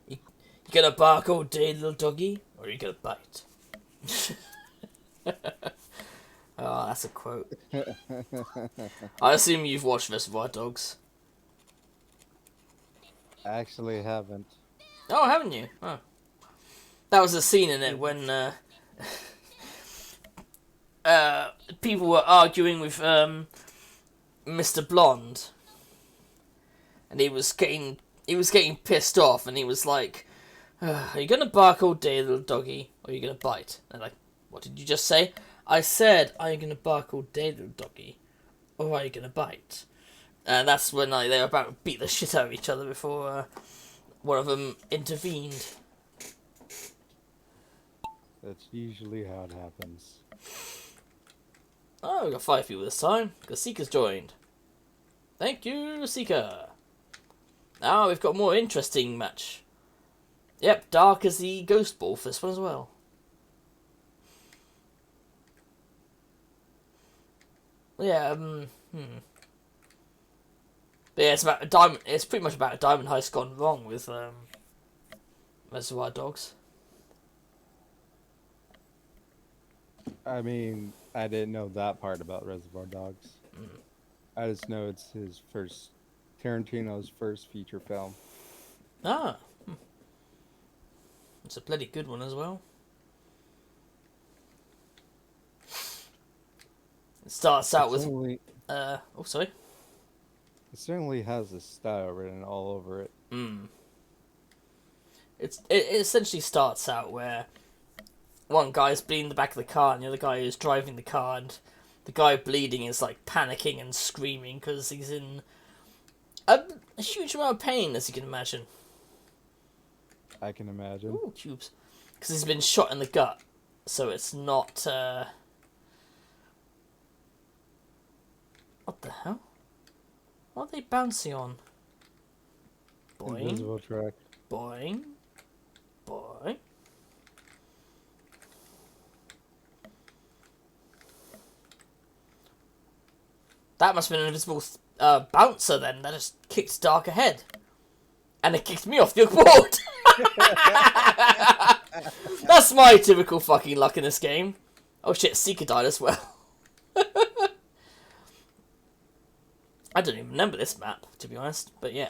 You gonna bark all day, little doggy? Or are you gonna bite? Oh, that's a quote. I assume you've watched Reservoir Dogs. I actually haven't. Oh, haven't you? Oh. That was a scene in it when people were arguing with Mr. Blonde, and he was getting pissed off, and he was like, "Are you gonna bark all day, little doggy, or are you gonna bite?" And they're like, "What did you just say?" "I said, are you gonna bark all day, little doggy, or are you gonna bite?" And that's when they were about to beat the shit out of each other before one of them intervened. That's usually how it happens. Oh, we got 5 people this time, because Seeker's joined. Thank you, Seeker. Now we've got a more interesting match. Yep, Dark as the Ghost Ball for this one as well. Yeah, But yeah, it's about a diamond. It's pretty much about a diamond heist gone wrong with Reservoir Dogs. I mean, I didn't know that part about Reservoir Dogs. I just know it's Tarantino's first feature film. Ah, it's a bloody good one as well. It starts out with oh, sorry. It certainly has a style written all over it. It essentially starts out where one guy's bleeding in the back of the car, and the other guy is driving the car, and the guy bleeding is like panicking and screaming because he's in a huge amount of pain, as you can imagine. I can imagine. Ooh, cubes. Because he's been shot in the gut, so it's not. What the hell? What are they bouncing on? Boing, Invisible track. boing, boing. That must have been an invisible bouncer then. That just kicked Dark ahead. And it kicked me off the board. That's my typical fucking luck in this game. Oh shit, Seeker died as well. I don't even remember this map, to be honest. But yeah.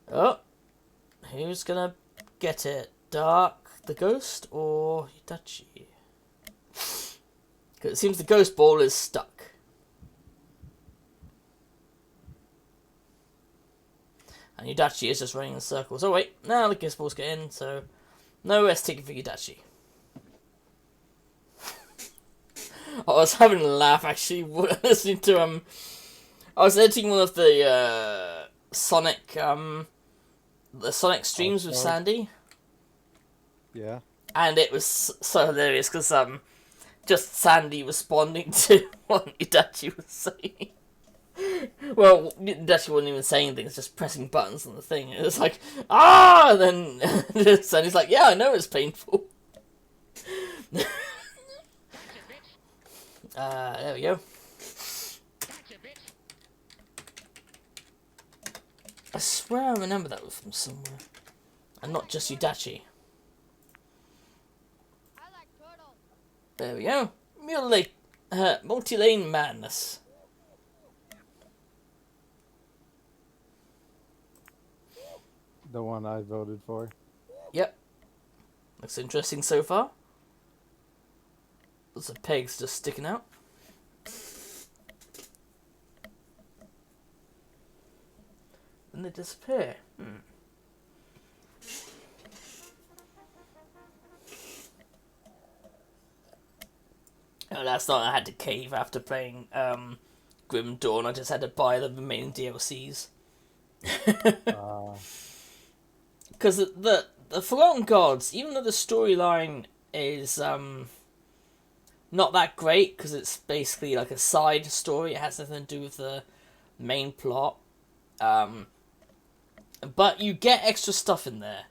Oh. Who's gonna get it? Dark, the Ghost, or Hitachi? Because it seems the Ghost Ball is stuck. And Udachi is just running in circles. Oh wait, now the Ghost Ball's getting, so no rest taken for Udachi. I was having a laugh actually listening to I was editing one of the Sonic streams with Sandy. Yeah. And it was so hilarious because just Sandy responding to what Udachi was saying. Well, Udachi wasn't even saying things, just pressing buttons on the thing. It was like, ah! And then Sandy's like, yeah, I know it's painful. There we go. I swear I remember that from somewhere. And not just Udachi. There we go. Multi-lane madness. The one I voted for. Yep. Looks interesting so far. Lots of pegs just sticking out. Then they disappear. Oh, last night I had to cave after playing Grim Dawn. I just had to buy the remaining DLCs. Because the Forgotten Gods, even though the storyline is not that great, because it's basically like a side story, it has nothing to do with the main plot. But you get extra stuff in there,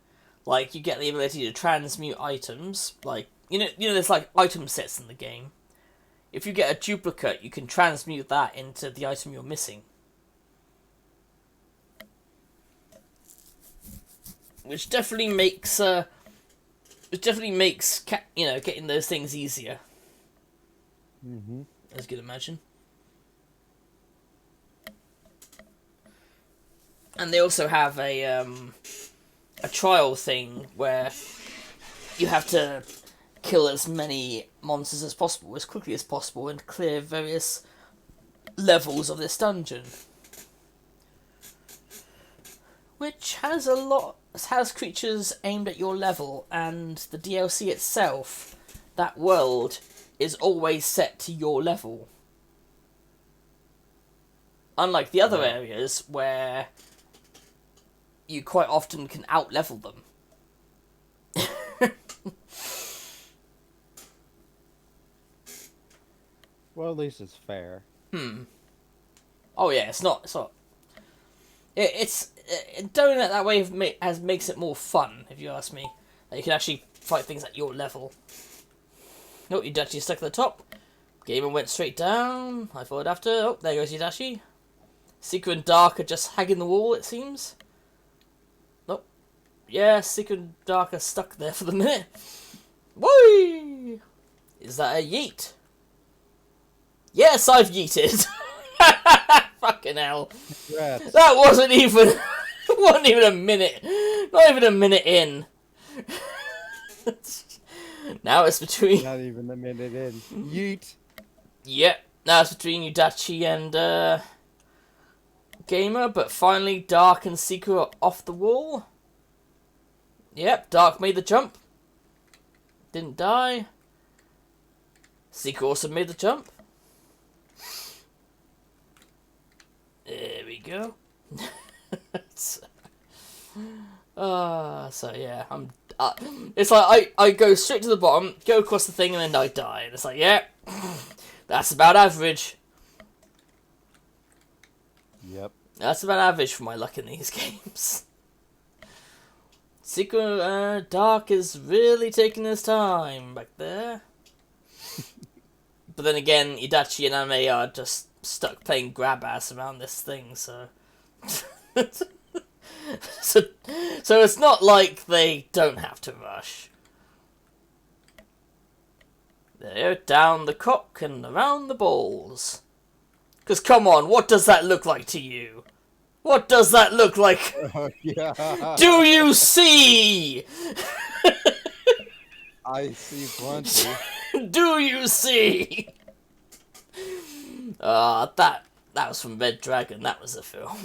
like you get the ability to transmute items. Like you know, there's like item sets in the game. If you get a duplicate, you can transmute that into the item you're missing. Which definitely makes getting those things easier. Mm-hmm. As you can imagine. And they also have a trial thing where you have to kill as many monsters as possible, as quickly as possible, and clear various levels of this dungeon. Which has has creatures aimed at your level, and the DLC itself, that world, is always set to your level. Unlike the other areas where you quite often can out-level them. Well, at least it's fair. Oh yeah, it's not. It's doing it that way makes it more fun, if you ask me. That you can actually fight things at your level. Nope, Udachi stuck at the top. Gamer went straight down. I followed after. Oh, there goes Udachi. Seeker and Dark are just hagging the wall, it seems. Nope. Yeah, Seeker and Dark are stuck there for the minute. Whee! Is that a yeet? Yes, I've yeeted. Fucking hell. Congrats. That wasn't even a minute. Not even a minute in. Now it's between... Not even a minute in. Yeet. Yep. Now it's between Udachi and Gamer, but finally Dark and Seeker are off the wall. Yep, Dark made the jump. Didn't die. Seeker also made the jump. There we go. So yeah, I'm. It's like I go straight to the bottom, go across the thing, and then I die. And it's like, yeah, that's about average. Yep. That's about average for my luck in these games. Secret Dark is really taking his time back there. But then again, Udachi and Ame are just stuck playing grab ass around this thing, so... so it's not like they don't have to rush. There, down the cock and around the balls. Because come on, what does that look like to you? What does that look like? Yeah. Do you see? I see plenty. Do you see? That was from Red Dragon. That was a film.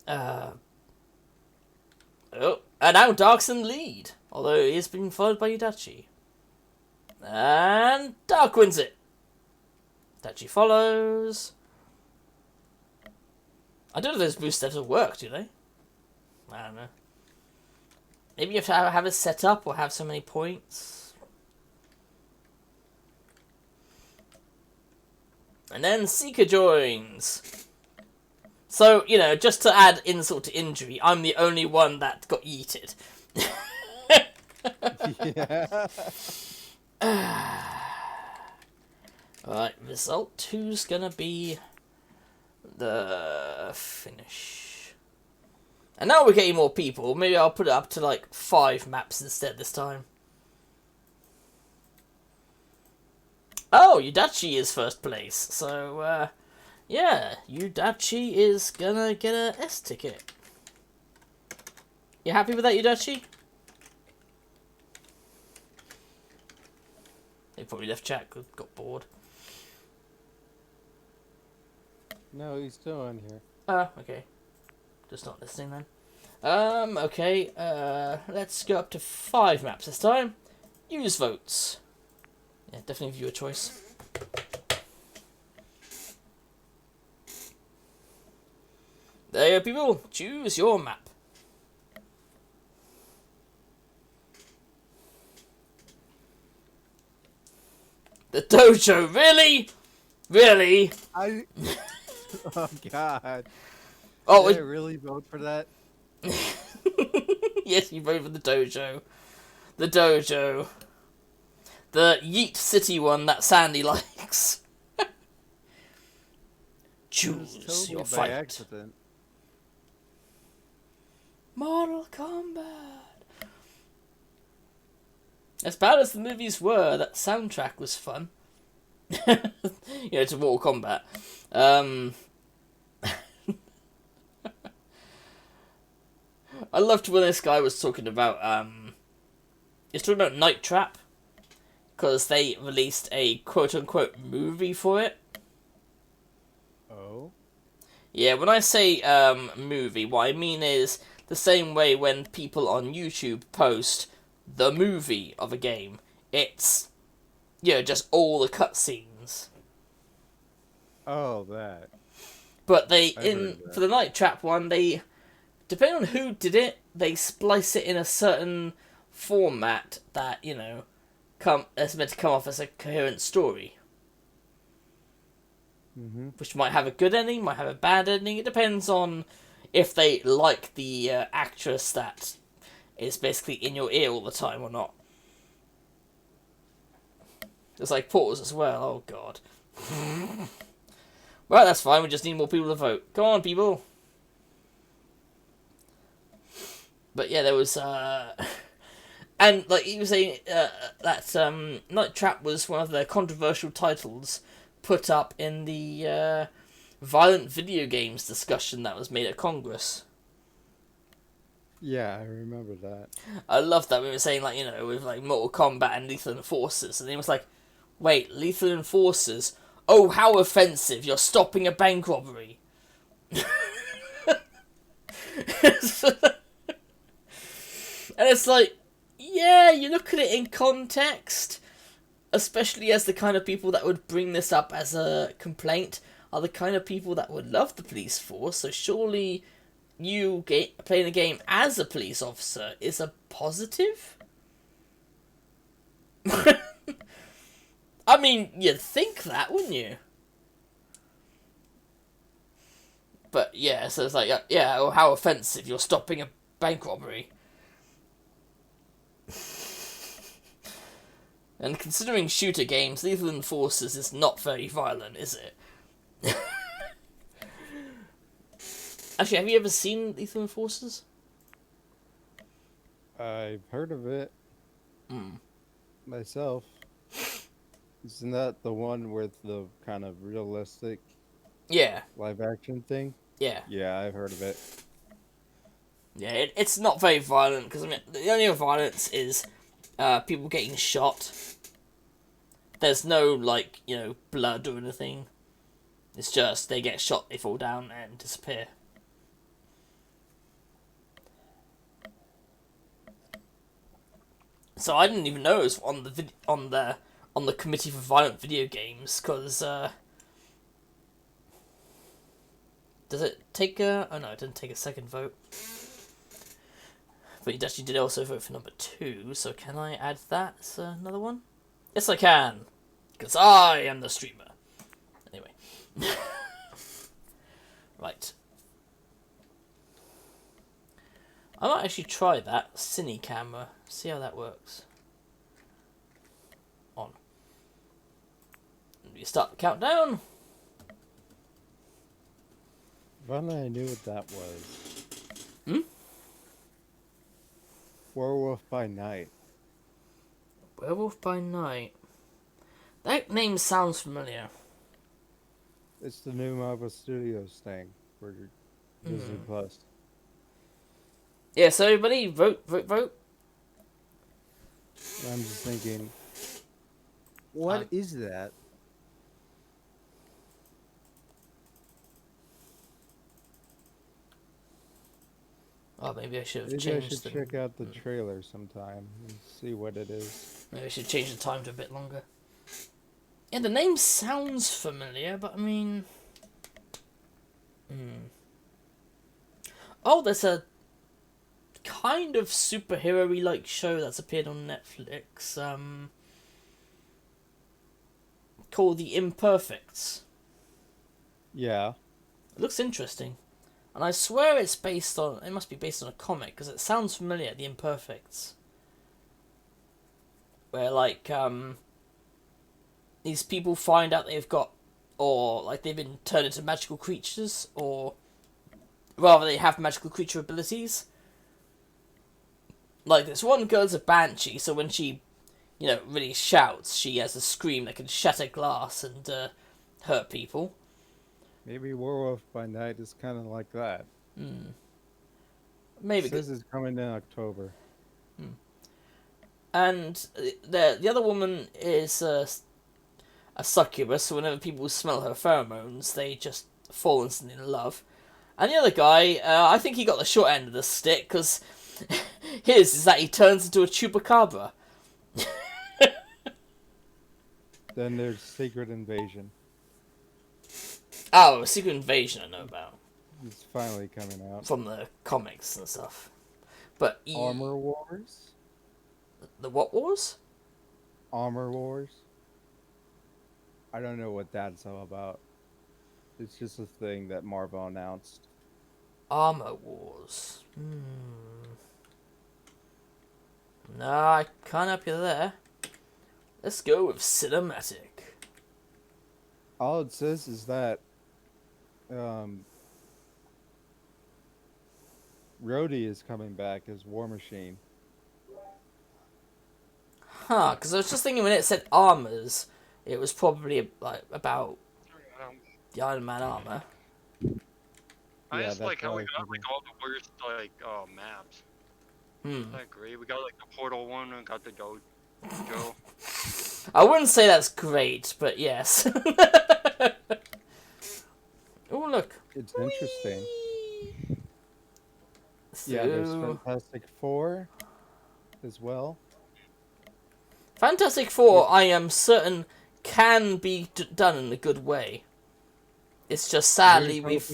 Oh, and now Dark's in lead, although he is being followed by Udachi. And Dark wins it. Udachi follows. I don't know if those boost steps will work, do they? I don't know. Maybe you have to have it set up or have so many points. And then Seeker joins. So, you know, just to add insult to injury, I'm the only one that got yeeted. Yeah. Alright, result 2's gonna be the finish. And now we're getting more people. Maybe I'll put it up to like 5 maps instead this time. Oh, Yudachi is first place. So, yeah, Yudachi is gonna get a S ticket. You happy with that, Yudachi? He probably left chat, got bored. No, he's still on here. Okay. Just not listening then. Okay, let's go up to 5 maps this time. Use votes. Yeah, definitely viewer choice. There you go, people. Choose your map. The dojo, really? Really? I. Oh God. Oh, Did I really vote for that? yes, you voted for the dojo. The dojo. The Yeet City one that Sandy likes. It Choose was totally your by fight. accident. Mortal Kombat. As bad as the movies were, that soundtrack was fun. To Mortal Kombat. I loved when this guy was talking about he's talking about Night Trap, because they released a quote-unquote movie for it. Oh. Yeah, when I say movie, what I mean is the same way when people on YouTube post the movie of a game. It's, just all the cutscenes. Oh, that. But they, I've heard of that. for the Night Trap one, they, depending on who did it, they splice it in a certain format that, it's meant to come off as a coherent story. Mm-hmm. Which might have a good ending, might have a bad ending. It depends on if they like the actress that is basically in your ear all the time or not. There's like pause as well. Oh god. Well, that's fine. We just need more people to vote. Come on, people. But yeah, there was and like he was saying that Night Trap was one of the controversial titles put up in the violent video games discussion that was made at Congress. Yeah, I remember that. I love that we were saying with like Mortal Kombat and Lethal Enforcers, and he was like, "Wait, Lethal Enforcers? Oh, how offensive! You're stopping a bank robbery." And it's like, yeah, you look at it in context, especially as the kind of people that would bring this up as a complaint are the kind of people that would love the police force, so surely you playing a game as a police officer is a positive? I mean, you'd think that, wouldn't you? But yeah, so it's like, oh, how offensive, you're stopping a bank robbery. And considering shooter games, Lethal Enforcers is not very violent, is it? Actually, have you ever seen Lethal Enforcers? I've heard of it myself. Isn't that the one with the kind of realistic Yeah, live action thing? yeah. Yeah, I've heard of it. Yeah, it's not very violent, because, I mean, the only violence is people getting shot. There's no, blood or anything. It's just they get shot, they fall down, and disappear. So I didn't even know it was on the committee for violent video games, because does it take a? Oh no, it didn't take a second vote. But you actually did also vote for number 2, so can I add that as another one? Yes, I can, because I am the streamer. Anyway, right. I might actually try that cine camera. See how that works. On. You start the countdown. If only I knew what that was. Hmm? Werewolf by Night. Werewolf by Night. That name sounds familiar. It's the new Marvel Studios thing for Disney Plus. Yeah, so everybody, vote, vote, vote. I'm just thinking, what is that? Oh, maybe I should have Maybe I changed should the... check out the trailer sometime and see what it is. Maybe I should change the time to a bit longer. Yeah, the name sounds familiar, but I mean... Oh, there's a kind of superhero-y like show that's appeared on Netflix, called The Imperfects. Yeah. It looks interesting. And I swear it's based on... It must be based on a comic, because it sounds familiar, The Imperfects. Where, like, these people find out they've got... Or, like, they've been turned into magical creatures, or... Rather, they have magical creature abilities. Like, this one girl's a banshee, so when she, you know, really shouts, she has a scream that can shatter glass and, hurt people. Maybe Werewolf by Night is kind of like that. Maybe. It says it's coming in October. And the other woman is a succubus, so whenever people smell her pheromones, they just fall instantly in love. And the other guy, I think he got the short end of the stick, because his is that he turns into a chupacabra. Then there's Secret Invasion. Oh, Secret Invasion I know about. It's finally coming out. From the comics and stuff. But... Armor Wars? The what wars? Armor Wars? I don't know what that's all about. It's just a thing that Marvel announced. Armor Wars. No, I can't help you there. Let's go with cinematic. All it says is that Rhodey is coming back as War Machine. Huh, because I was just thinking when it said armors, it was probably like about the Iron Man armor. I Yeah, just that's like how what we I got figured. like all the worst like maps. Isn't that great? We got like the Portal one and got the Dojo. I wouldn't say that's great, but yes. Oh, look. It's interesting. So, Yeah, there's Fantastic Four as well. Fantastic Four, I am certain, can be done in a good way. It's just sadly we've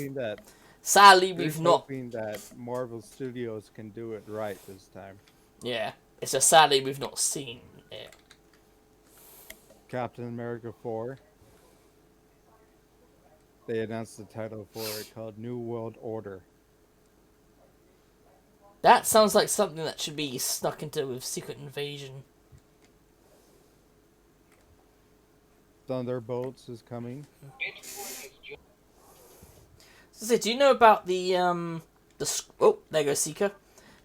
not. Hoping that Marvel Studios can do it right this time. Yeah, it's just sadly we've not seen it. Captain America 4. They announced the title for it called New World Order. That sounds like something that should be snuck into with Secret Invasion. Thunderbolts is coming. So, do you know about the oh, there goes Seeker.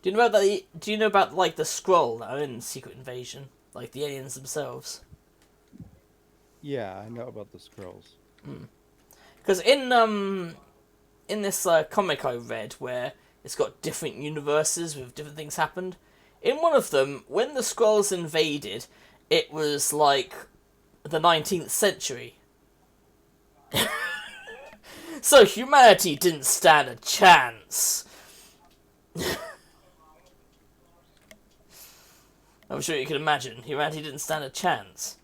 Do you know about like the scroll that are in Secret Invasion, like the aliens themselves? Yeah, I know about the scrolls. Because in this comic I read where it's got different universes with different things happened, in one of them when the Skrulls invaded, it was like the 19th century. So humanity didn't stand a chance. I'm sure you can imagine. Humanity didn't stand a chance.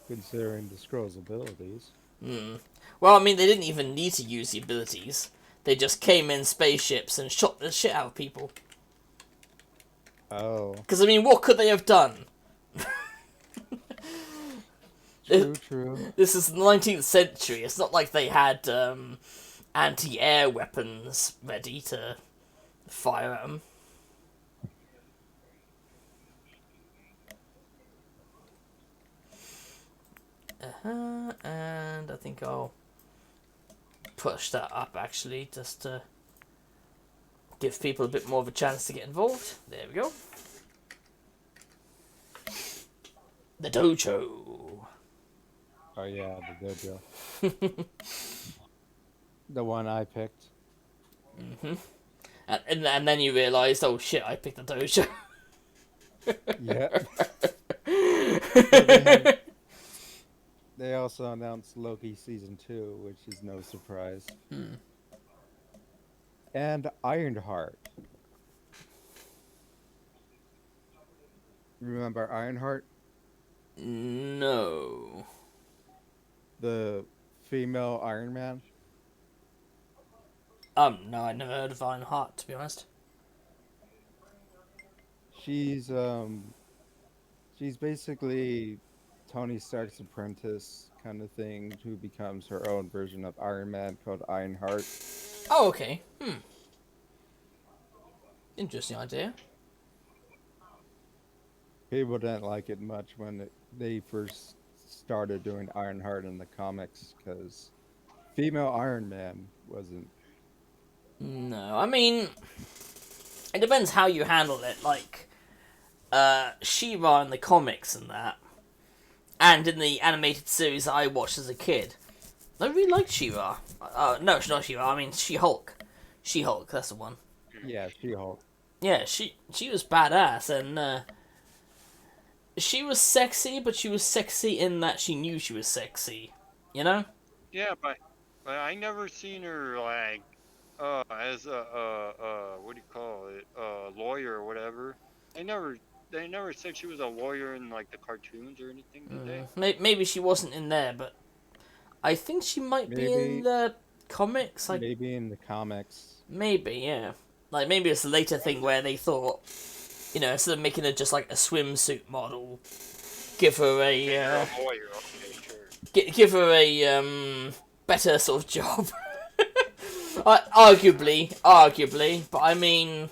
Considering the scrolls' abilities. Well, I mean, they didn't even need to use the abilities. They just came in spaceships and shot the shit out of people. Oh. Because, I mean, what could they have done? True. This is the 19th century. It's not like they had anti-air weapons ready to fire at them. And I think I'll push that up actually, just to give people a bit more of a chance to get involved. There we go. The dojo. Oh yeah, the dojo. The one I picked. And then you realised, oh shit, I picked the dojo. Yeah. They they also announced Loki season 2, which is no surprise. And Ironheart. Remember Ironheart? No. The female Iron Man? No, I never heard of Ironheart, to be honest. She's basically Tony Stark's apprentice kind of thing, who becomes her own version of Iron Man called Ironheart. Oh, okay. Interesting idea. People didn't like it much when they first started doing Ironheart in the comics, because female Iron Man wasn't. No, I mean, it depends how you handle it. Like, She-Ra in the comics and that, and in the animated series that I watched as a kid, I really liked She-Ra. No, she's not She-Ra. I mean, She-Hulk. She-Hulk, that's the one. Yeah, She-Hulk. Yeah, she was badass, and she was sexy, but she was sexy in that she knew she was sexy. You know? Yeah, but I never seen her like as a what do you call it, lawyer or whatever. They never said she was a lawyer in like the cartoons or anything, did they? Maybe she wasn't in there, but I think she might be in the comics. Like, Maybe in the comics. maybe, yeah. Like, maybe it's a later thing where they thought, you know, instead of making her just like a swimsuit model, give her a You're a lawyer, okay, sure. give her a better sort of job. Arguably, but I mean,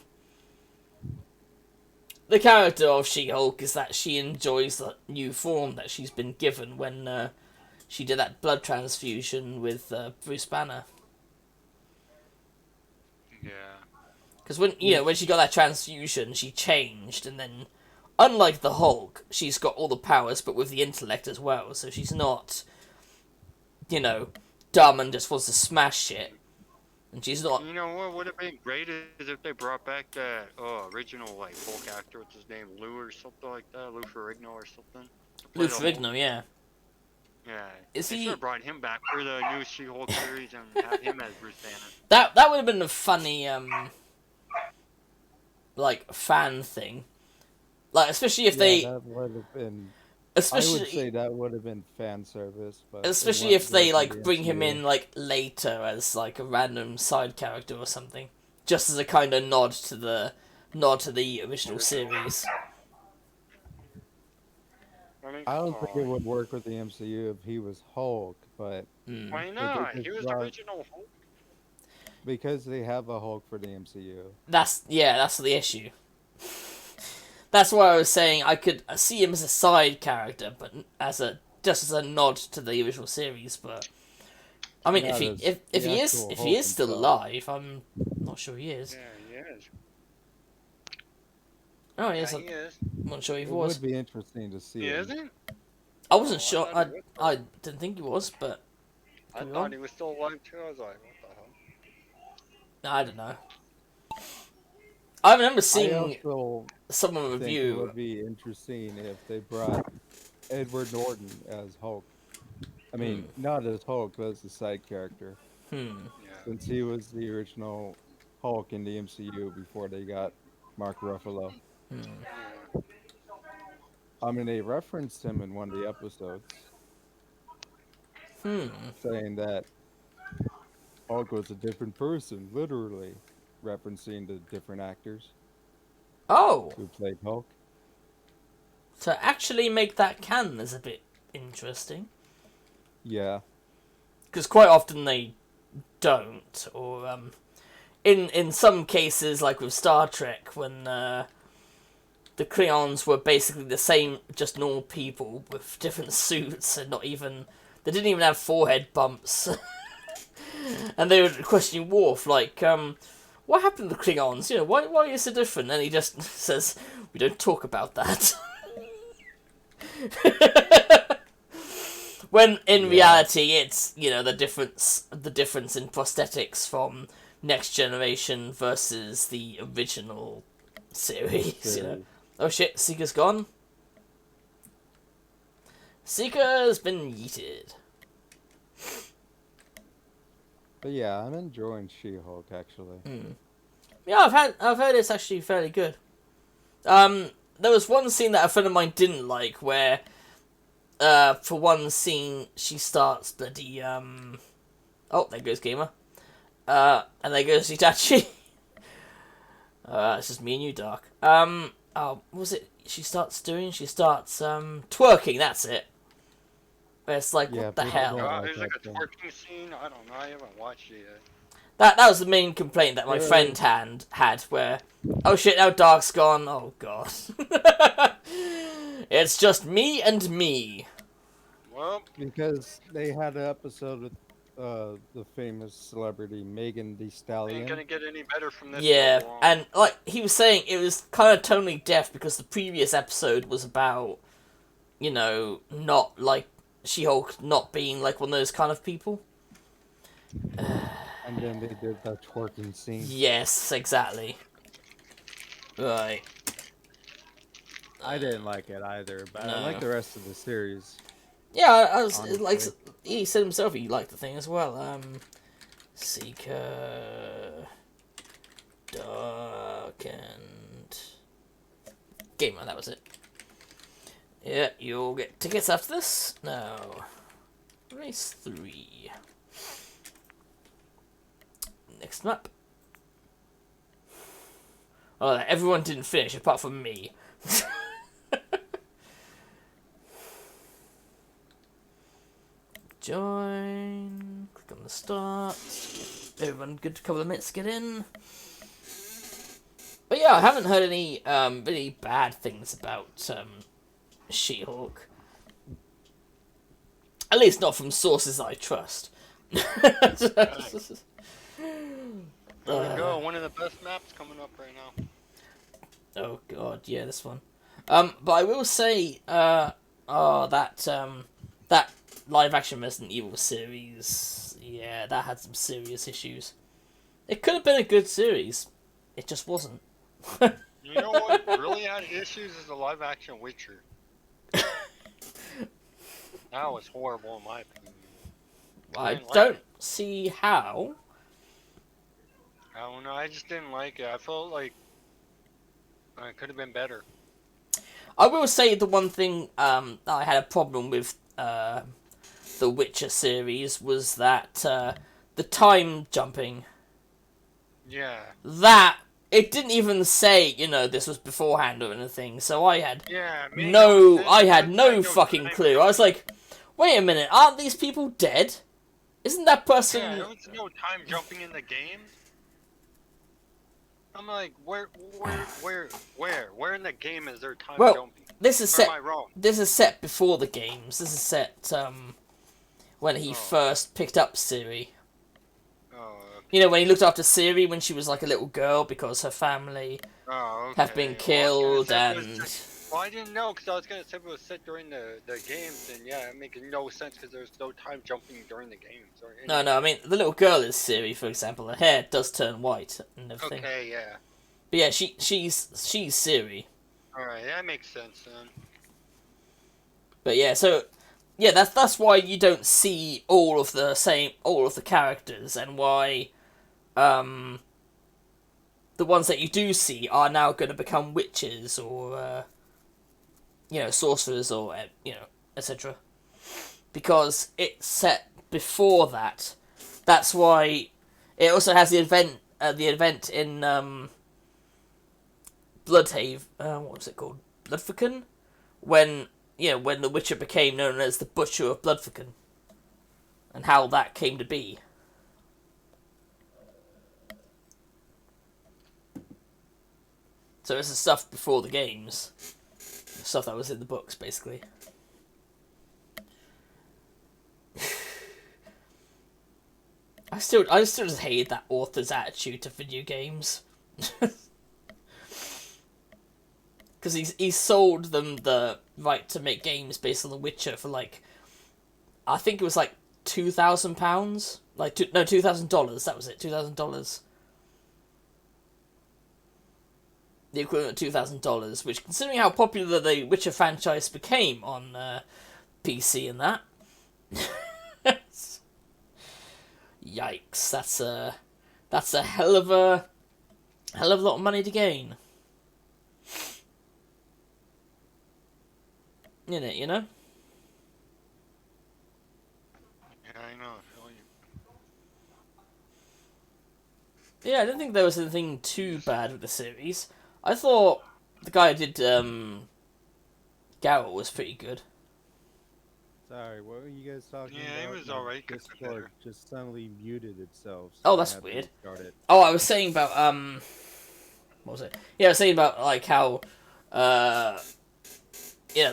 the character of She-Hulk is that she enjoys the new form that she's been given when she did that blood transfusion with Bruce Banner. Yeah. Because when she got that transfusion, she changed, and then, unlike the Hulk, she's got all the powers, but with the intellect as well. So she's not, dumb and just wants to smash shit. And she's not. You know what would have been great is if they brought back that original like Hulk actor, what's his name, Lou or something like that, Lou Ferrigno or something. Lou Ferrigno, yeah. Yeah. Is they he? should have brought him back for the new She-Hulk series and have him as Bruce Banner. That would have been a funny fan thing, like especially if they. That would have been. Especially, I would say that would have been fan service, but especially if they wasn't the bring him MCU. in later as a random side character or something, just as a kind of nod to the original series. I don't think it would work with the MCU if he was Hulk, but Why if not? they He just was the brought- original Hulk. because they have a Hulk for the MCU. That's the issue. That's why I was saying I could see him as a side character, but just as a nod to the original series. But I mean, Not if as he the is actual if he is Hulk still himself. alive, I'm not sure he is. Yeah, he is. Oh, yes, Yeah, he is. I'm not sure he It was. would be interesting to see. He him. isn't? I wasn't Oh, I sure. thought he was. I didn't think he was, but I could be thought wrong. he was still alive too. I was like, what the hell? I don't know. I remember I seeing also someone think it review. would be interesting if they brought Edward Norton as Hulk. I mean, not as Hulk, but as a side character, Yeah. since he was the original Hulk in the MCU before they got Mark Ruffalo. Yeah. I mean, they referenced him in one of the episodes, saying that Hulk was a different person, literally referencing the different actors Oh, who played Hulk. to actually make that canon is a bit interesting. Yeah, Because quite often they don't, or in some cases, like with Star Trek, when the Klingons were basically the same, just normal people with different suits, and they didn't even have forehead bumps, and they would question Worf like, what happened to the Klingons? You know, why is it different? And he just says, we don't talk about that. When in reality, it's, you know, the difference in prosthetics from Next Generation versus the original series. You know. Oh shit, Seeker's gone. Seeker's been yeeted. But yeah, I'm enjoying She-Hulk actually. Yeah, I've heard it's actually fairly good. There was one scene that a friend of mine didn't like where, for one scene, she starts bloody, oh, there goes Gamer. And there goes Itachi. It's just me and you, Dark. Oh, what was it she starts doing? She starts, twerking, that's it. Where it's like, Yeah, what the people hell? don't like There's like a that thing. twerking scene. I don't know. I haven't watched it yet. That was the main complaint that my friend had, where, oh shit, now Dark's gone, oh god. It's just me and me. Well, Because they had an episode with the famous celebrity Megan Thee ain't Stallion. gonna get any better from this. Yeah, go along. and like he was saying, it was kind of tonally deaf because the previous episode was about, you know, not like She-Hulk not being like one of those kind of people. And then they did that twerking scene. Yes, exactly. Right. I didn't like it either, but No. I like the rest of the series. Yeah, I was like Honestly. he said himself he liked the thing as well. Seeker, Dark, and Gamer. That was it. Yeah, you'll get tickets after this. No, race 3. Next map. Oh, everyone didn't finish apart from me. Join. Click on the start. Everyone good to a couple of minutes to get in. But yeah, I haven't heard any really bad things about She-Hulk. At least not from sources I trust. There we go. One of the best maps coming up right now. Oh god, yeah, this one. But I will say, that live action Resident Evil series, yeah, that had some serious issues. It could have been a good series. It just wasn't. You know what really had issues is the live action Witcher. That was horrible in my opinion. I didn't like don't it. see how. I don't know. I just didn't like it. I felt like it could have been better. I will say the one thing that I had a problem with the Witcher series was that the time jumping. Yeah. That it didn't even say, you know, this was beforehand or anything. So I had Yeah. it made no, sense. I had It's no like fucking time clue. I was like, wait a minute, aren't these people dead? Isn't that person? Yeah, there was no time jumping in the game. I'm like, where in the game is there time Well, jumping? This is Or am set. I wrong? This is set before the games. This is set when he Oh. first picked up Siri. Oh, You know, when he looked after Siri when she was like a little girl because her family okay. have been Well, I was killed gonna say if it and. was well, I didn't know because I was gonna say if it was set during the games, and yeah, it makes no sense because there's no time jumping during the games. Or No, I mean the little girl is Siri, for example. Her hair does turn white and everything. Okay, yeah. But yeah, she's Siri. All right, that makes sense then. But yeah, so yeah, that's why you don't see all of the characters, and why the ones that you do see are now going to become witches or you know, sorcerers or you know, etc. Because it's set before that. That's why it also has the event in Bloodhaven. What was it called? Bloodforken, when the Witcher became known as the Butcher of Bloodforken, and how that came to be. So it's the stuff before the games. The stuff that was in the books, basically. I still just hate that author's attitude to video games. Because he sold them the right to make games based on The Witcher for like, I think it was like £2,000, like $2,000. That was it, $2,000. The equivalent of $2,000, which, considering how popular the Witcher franchise became on PC and that, yikes! That's a hell of a lot of money to gain. In it, you know? Yeah, I know. I feel you. Yeah, I don't think there was anything too bad with the series. I thought the guy who did Garrett was pretty good. Sorry, what were you guys talking about? Yeah, it was My alright. Discord just suddenly muted itself. Oh, I that's had to weird. restart it. Oh, I was saying about what was it? Yeah, I was saying about like how the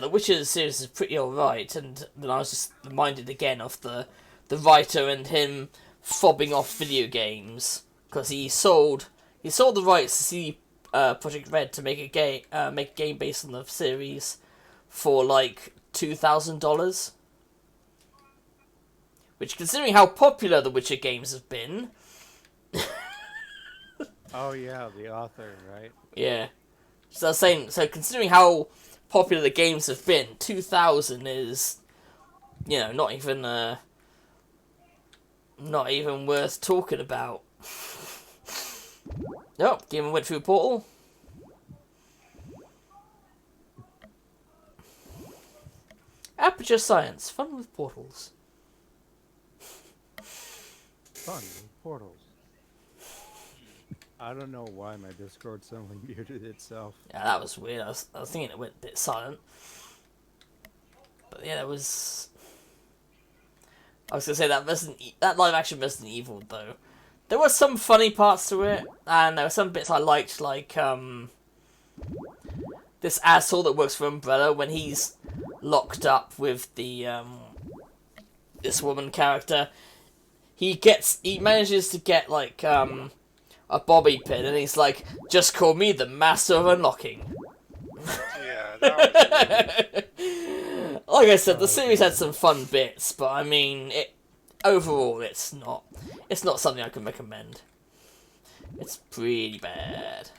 Witcher series is pretty alright, and then I was just reminded again of the writer and him fobbing off video games because he sold the rights to CD Projekt Red to make a game based on the series for like $2,000, which, considering how popular the Witcher games have been, Oh yeah, the author, right? yeah. So I was saying, so considering how popular the games have been, 2,000 is, not even worth talking about. Nope, game went through a portal. Aperture Science, fun with portals. Fun with portals. I don't know why my Discord suddenly muted itself. Yeah, that was weird. I was thinking it went a bit silent. But yeah, I was gonna say that live action Resident Evil though. There were some funny parts to it, and there were some bits I liked, like this asshole that works for Umbrella when he's locked up with the this woman character. He manages to get like a bobby pin, and he's like, "Just call me the master of unlocking." Yeah, that was. Like I said, the series had some fun bits, but I mean, overall, it's not something I can recommend. It's pretty bad.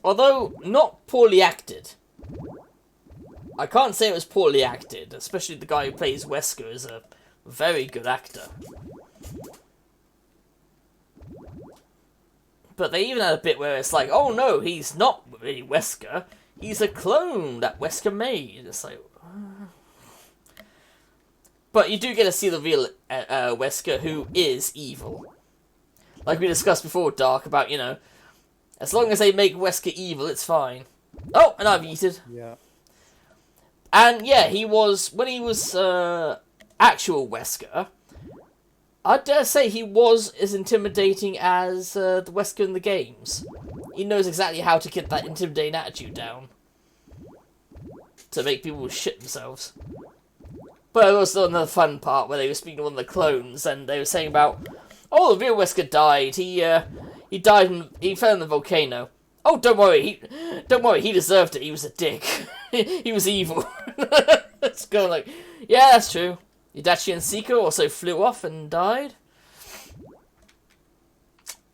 Although not poorly acted. I can't say it was poorly acted, especially the guy who plays Wesker is a very good actor. But they even had a bit where it's like, oh no, he's not really Wesker. He's a clone that Wesker made. It's like... But you do get to see the real Wesker, who is evil. Like we discussed before, Dark, about, as long as they make Wesker evil, it's fine. Oh, and I've yeeted. Yeah. And yeah, when he was actual Wesker, I dare say he was as intimidating as the Wesker in the games. He knows exactly how to get that intimidating attitude down. To make people shit themselves. But there was another fun part where they were speaking to one of the clones, and they were saying about, oh, the real Wesker died. He died and he fell in the volcano. Oh, don't worry, he deserved it. He was a dick. He was evil. It's kind of like, yeah, that's true. Itachi and Seiko also flew off and died.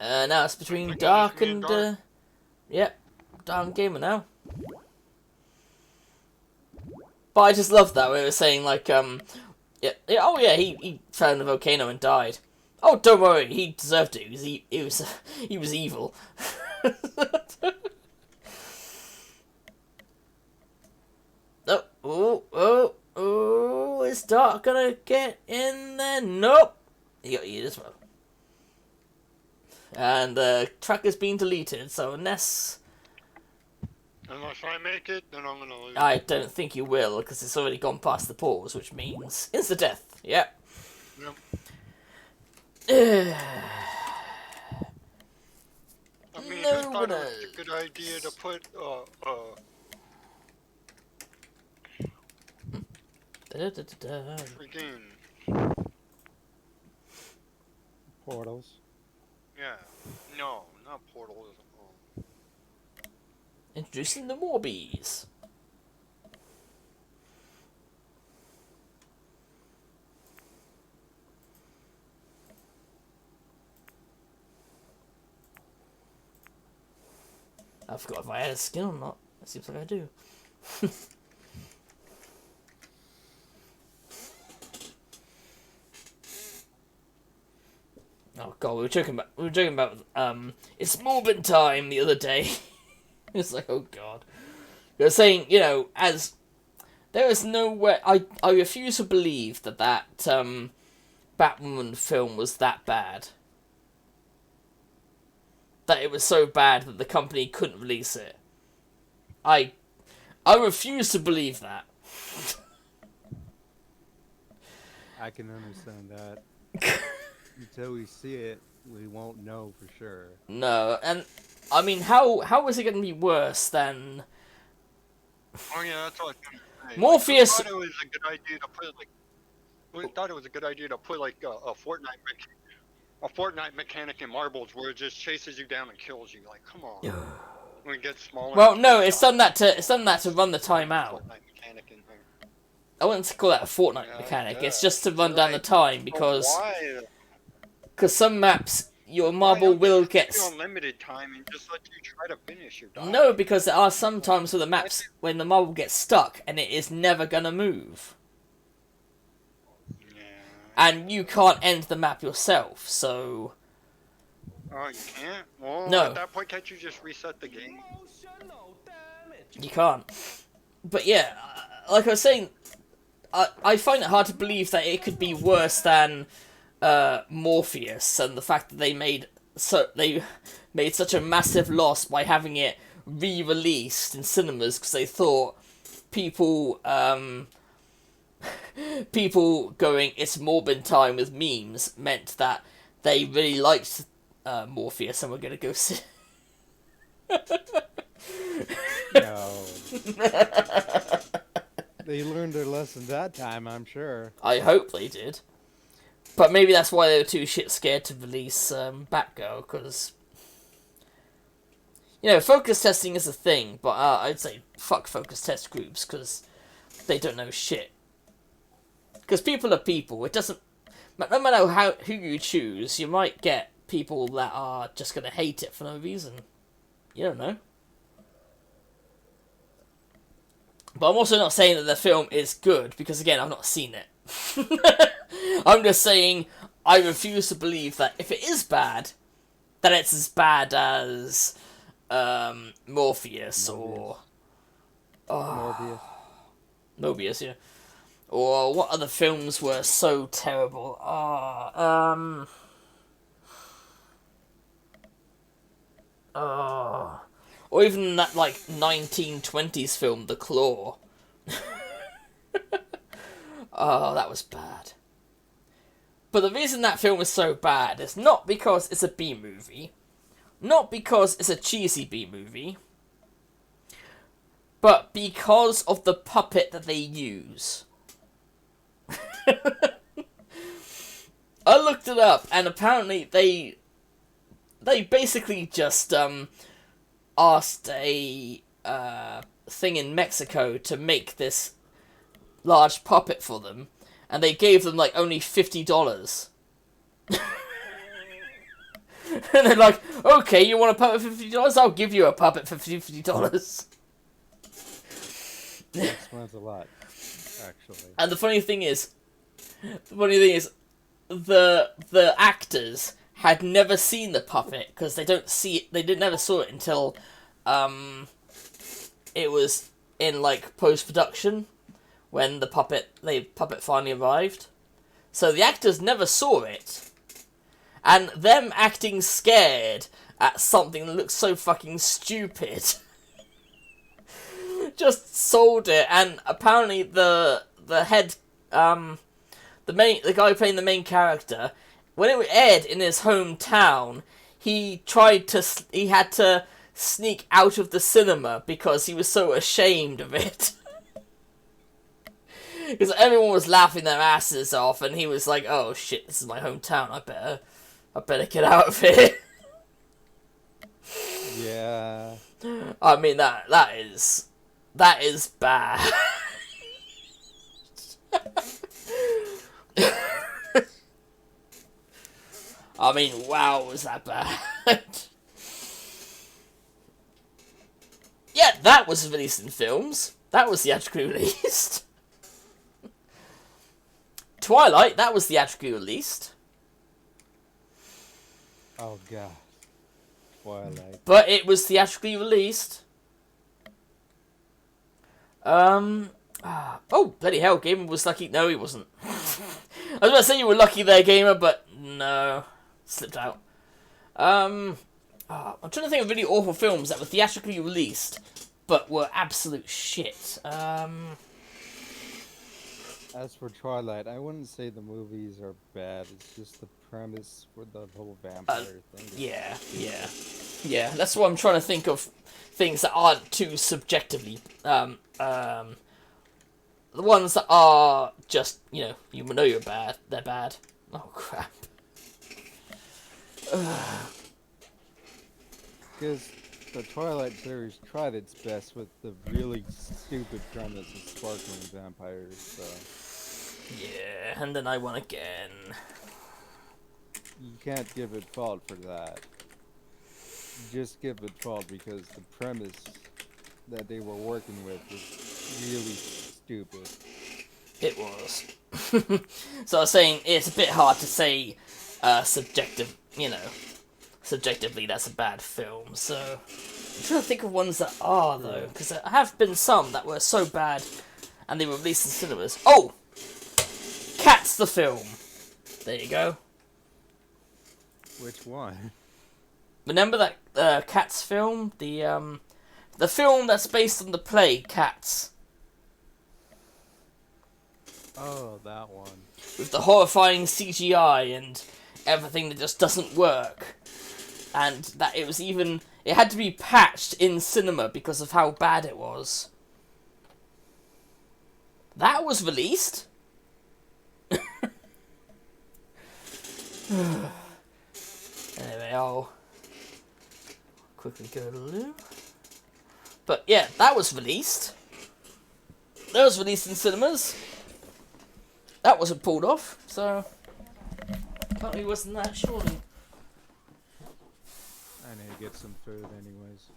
Now it's between Dark and yep, Dark and Gamer now. But I just love that where they were saying like, he fell in the volcano and died. Oh, don't worry, he deserved it. He was evil. Oh, is Dark gonna get in there? Nope. He got eaten as well. And the track has been deleted, so unless I make it, then I'm gonna lose. I don't think you will, because it's already gone past the pause, which means insta-death. Yep. Yep. I mean, No, who thought but, it was a good idea to put da-da-da-da-da. freaking Portals. yeah? No, not portals. Introducing the Morbies. I forgot if I had a skin or not. It seems like I do. Oh god, we were joking about it's Morbin time the other day. It's like, oh god. You're saying, you know, as there is no way I refuse to believe that Batwoman film was that bad. That it was so bad that the company couldn't release it. I refuse to believe that. I can understand that. Until we see it, we won't know for sure. No, and I mean, how is it going to be worse than Oh yeah, that's what I was gonna say. Morpheus? Like, we thought it was a good idea to put like. We thought it was a good idea to put like a Fortnite mechanic in Marbles where it just chases you down and kills you. Like, come on. When it gets smaller. Well, no, it's done that to run the time out. Fortnite mechanic in there. I wouldn't call that a Fortnite Yeah, mechanic. yeah. It's just to run down the time because Why? some maps your marble will get. On limited time and just let you try to finish your die. No, because there are some times with the maps when the marble gets stuck and it is never gonna move, Yeah. and you can't end the map yourself. So Oh, you can't? Well, No. at that point, can't you just reset the game? you can't. But yeah, like I was saying, I find it hard to believe that it could be worse than Morpheus, and the fact that they made such a massive loss by having it re-released in cinemas because they thought people going it's Morbin time with memes meant that they really liked Morpheus and were gonna go see. No. They learned their lesson that time, I'm sure. I hope they did. But maybe that's why they were too shit scared to release Batgirl, because... You know, focus testing is a thing, but I'd say fuck focus test groups, because they don't know shit. Because people are people, it doesn't... No matter who you choose, you might get people that are just going to hate it for no reason. You don't know. But I'm also not saying that the film is good, because again, I've not seen it. I'm just saying, I refuse to believe that if it is bad, that it's as bad as Morpheus or Morbius. Mobius, yeah. Or what other films were so terrible? Or even that like 1920s film, The Claw. Oh, that was bad. But the reason that film is so bad is not because it's a B movie, not because it's a cheesy B movie, but because of the puppet that they use. I looked it up, and apparently they basically just asked a thing in Mexico to make this large puppet for them, and they gave them like only $50. And they're like, okay, you want a puppet for $50? I'll give you a puppet for $50. That explains a lot, actually. And the funny thing is, the actors had never seen the puppet because they never saw it until it was in like post-production when the puppet finally arrived. So the actors never saw it, and them acting scared at something that looks so fucking stupid just sold it. And apparently the head the guy playing the main character, when it aired in his hometown, he he had to sneak out of the cinema because he was so ashamed of it. Because everyone was laughing their asses off, and he was like, "Oh shit, this is my hometown. I better get out of here." Yeah. I mean that is bad. I mean, wow, was that bad? Yeah, that was released in films. That was theatrically released. Twilight, that was theatrically released. Oh god. Twilight. But it was theatrically released. Oh, bloody hell, Gamer was lucky. No, he wasn't. I was about to say you were lucky there, Gamer, but no. Slipped out. I'm trying to think of really awful films that were theatrically released, but were absolute shit. As for Twilight, I wouldn't say the movies are bad. It's just the premise for the whole vampire thing. Yeah. That's what I'm trying to think of. Things that aren't too subjectively. The ones that are just, you know you're bad. They're bad. Oh crap. Because the Twilight series tried its best with the really stupid premise of sparkling vampires, so Yeah, and then I won again. you can't give it fault for that. Just give it fault because the premise that they were working with was really stupid. It was. So I was saying it's a bit hard to say subjectively that's a bad film. So I'm trying to think of ones that are though, because there have been some that were so bad and they were released in cinemas. Oh, Cats the film. There you go. Which one? Remember that Cats film? The film that's based on the play Cats. Oh, that one. With the horrifying CGI and everything that just doesn't work. And that it had to be patched in cinema because of how bad it was. That was released. Anyway, I'll quickly go to Lou. But yeah, that was released. That was released in cinemas. That wasn't pulled off, so apparently wasn't that surely. I need to get some food anyways.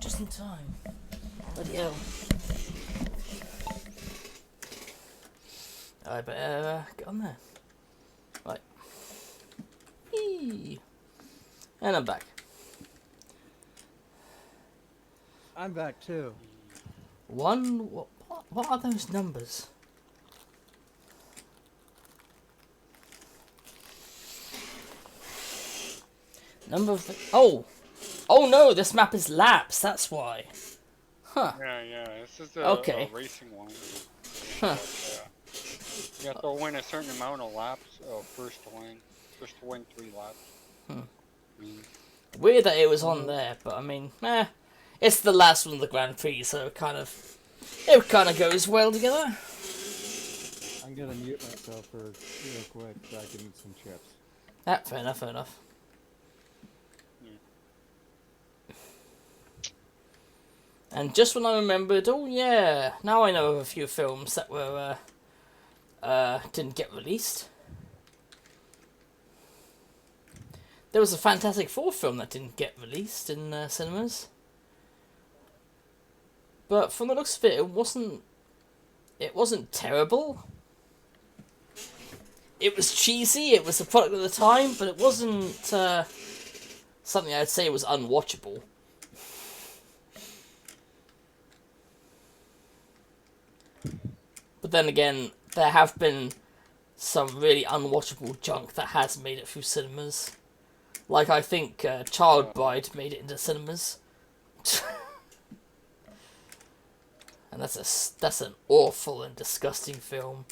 just in time. Bloody hell. I better get on there. Right. Eee. And I'm back. I'm back too. What are those numbers? Number of... Oh no, this map is laps, that's why. Huh. Yeah, this is the Okay. racing one. Huh. You have to win a certain amount of laps first to win 3 laps. Weird that it was on there, but I mean, it's the last one of the Grand Prix, so it kind of goes well together. I'm gonna mute myself for real quick so I can eat some chips. Fair enough. And just when I remembered, oh yeah, now I know of a few films that were didn't get released. There was a Fantastic Four film that didn't get released in cinemas. But from the looks of it, it wasn't terrible. It was cheesy, it was a product of the time, but it wasn't something I'd say was unwatchable. But then again, there have been some really unwatchable junk that has made it through cinemas. Like, I think Child Bride made it into cinemas. And that's an awful and disgusting film.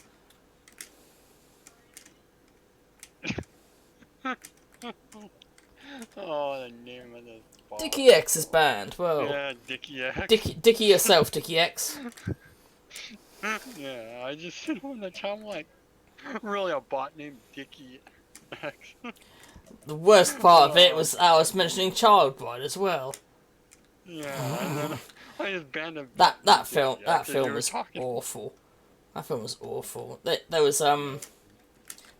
Oh, the name of this ball. Dickie X is banned. Well, Yeah, Dickie X. Dickie yourself, Dickie X. Yeah, I just sit on the top like, really a bot named Dickie X. The worst part of it was I was mentioning Child Bride as well. Yeah, and then I just banned him. That film you were was talking. awful. That film was awful. There was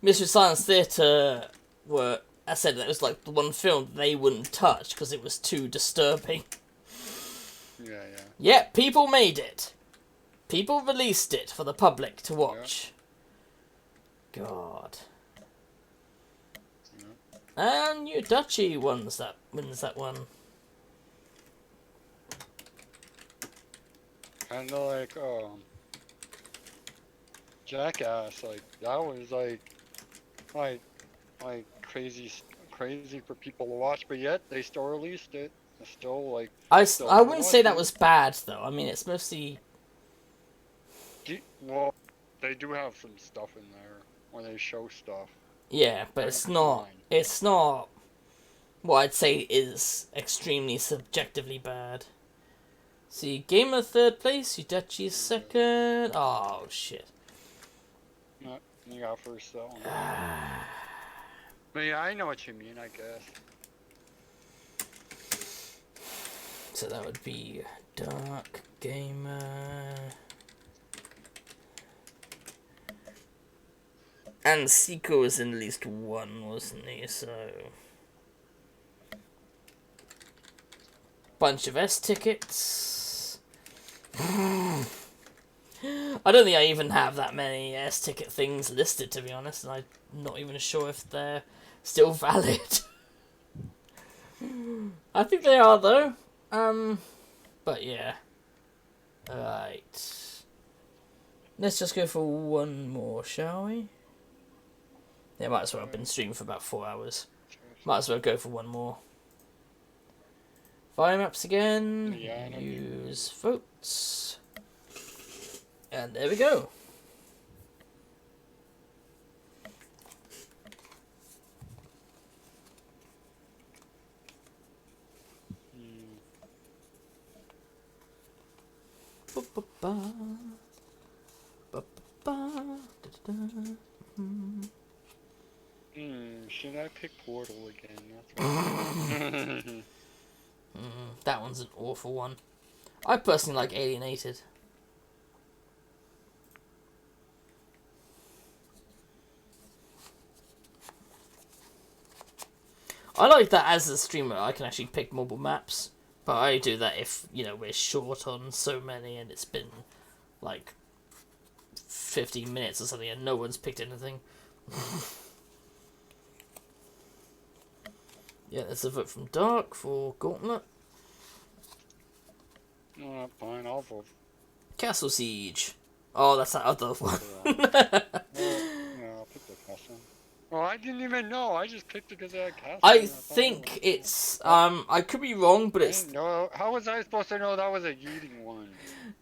Mystery Science Theatre were, I said that was like the one film they wouldn't touch because it was too disturbing. Yeah. Yeah, people made it. People released it for the public to watch. Yeah. God. Yeah. And New Dutchy wins that one. Kinda like, Jackass, like, that was like crazy for people to watch, but yet they still released it. It's still like... I wouldn't say that was bad, though. I mean, it's mostly... Well, they do have some stuff in there where they show stuff. Yeah, but it's not what I'd say is extremely subjectively bad. See, Gamer 3rd place, Udachi 2nd. Oh, shit. No, you got first though. But yeah, I know what you mean, I guess. So that would be Dark Gamer. And Seiko was in at least one, wasn't he? So... bunch of S tickets. I don't think I even have that many S ticket things listed, to be honest, and I'm not even sure if they're still valid. I think they are, though. But yeah. Alright. Let's just go for one more, shall we? Yeah, might as well. I've been streaming for about 4 hours. Might as well go for one more. Fire maps again. Yeah, Use votes. And there we go. Ba-ba-ba. Ba-ba-ba. Da-da-da. Should I pick Portal again? That's what That one's an awful one. I personally like Alienated. I like that as a streamer I can actually pick mobile maps. But I do that if, we're short on so many and it's been, like, 15 minutes or something and no one's picked anything. Yeah, there's a vote from Dark for Gauntlet. No, fine, I'll vote. Castle Siege. Oh, that's that other one. Yeah, I'll pick the castle. Oh, I didn't even know. I just picked it because I had castle. I think it's, I could be wrong, but it's... No, how was I supposed to know that was a yeeting one?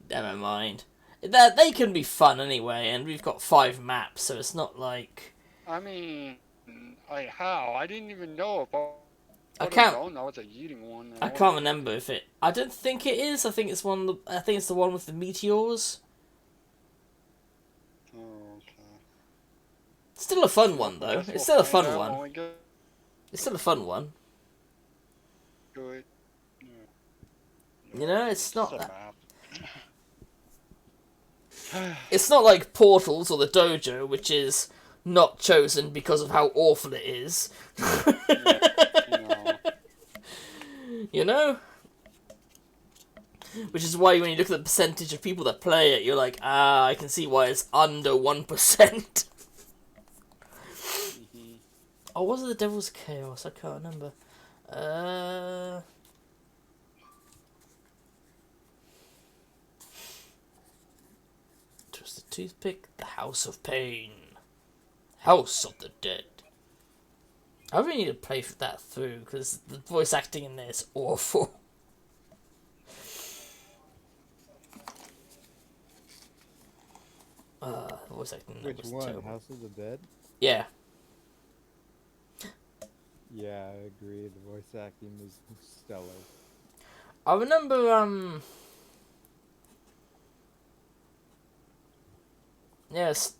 Never mind. They can be fun anyway, and we've got 5 maps, so it's not like... I mean, how? I didn't even know if I can't... known that was a yeeting one. I can't remember if it... I don't think it is. I think it's I think it's the one with the meteors. Oh, okay. Still a fun one, though. Guess It's we'll still a find fun out one. when we get It's still a fun one. to it. It's not a that... map. It's not like Portals or the Dojo, which is not chosen because of how awful it is. You know? Which is why when you look at the percentage of people that play it, you're like, I can see why it's under 1%. Oh, was it the Devil's Chaos? I can't remember. Twisted Toothpick, The House of Pain. House of the Dead. I really need to play that through, because the voice acting in there is awful. The voice acting in there Which was one? terrible. House of the Dead? Yeah. Yeah, I agree. The voice acting was stellar. I remember, yes,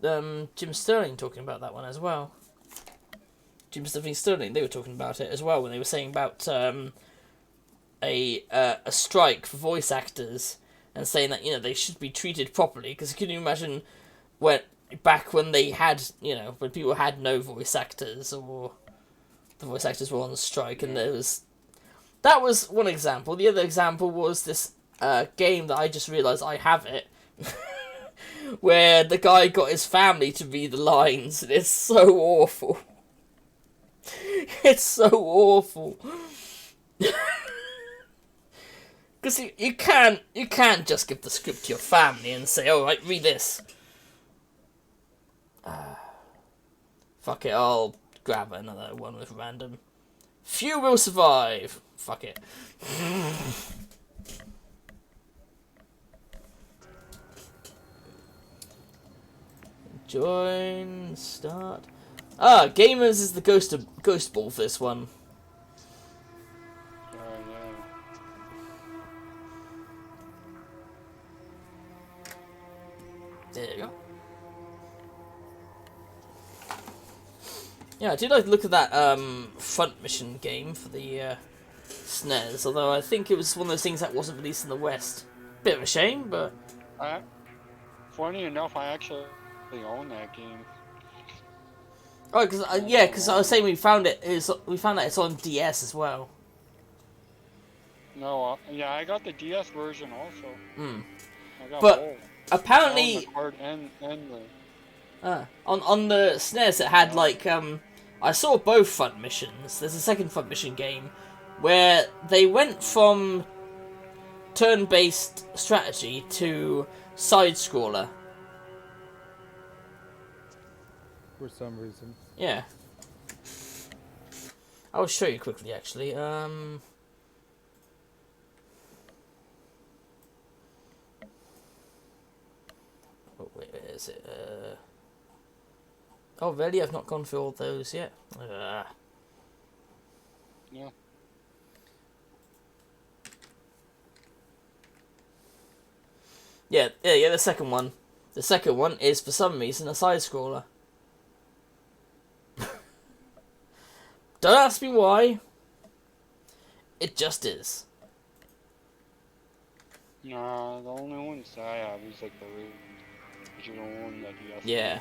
Jim Sterling talking about that one as well. Jim Sterling, they were talking about it as well when they were saying about a strike for voice actors and saying that they should be treated properly, because can you imagine back when they had when people had no voice actors, or the voice actors were on strike, and that was one example. The other example was this game that I just realised I have it. Where the guy got his family to read the lines, and it's so awful. It's so awful. Because you can't just give the script to your family and say, "All right, read this." Fuck it, I'll grab another one with random. Few will survive. Fuck it. Join, start. Gamers is the ghost ball for this one. Oh, yeah. There you go. Yeah, I do like to look at that front mission game for the SNES, although I think it was one of those things that wasn't released in the West. Bit of a shame, but... Funny enough, I actually own that game. Oh, because I was saying we found that it's on DS as well. No, yeah, I got the DS version also. Hmm. I got But both. apparently, I own the card and the... on the SNES it had like I saw both front missions. There's a second front mission game where they went from turn-based strategy to side-scroller. For some reason. Yeah. I'll show you quickly, actually. Oh, wait, where is it? Oh, really? I've not gone through all those yet? Yeah. Yeah, the second one. The second one is, for some reason, a side-scroller. Don't ask me why. It just is. Nah, the only ones I have is like the original one, the DS. Yeah.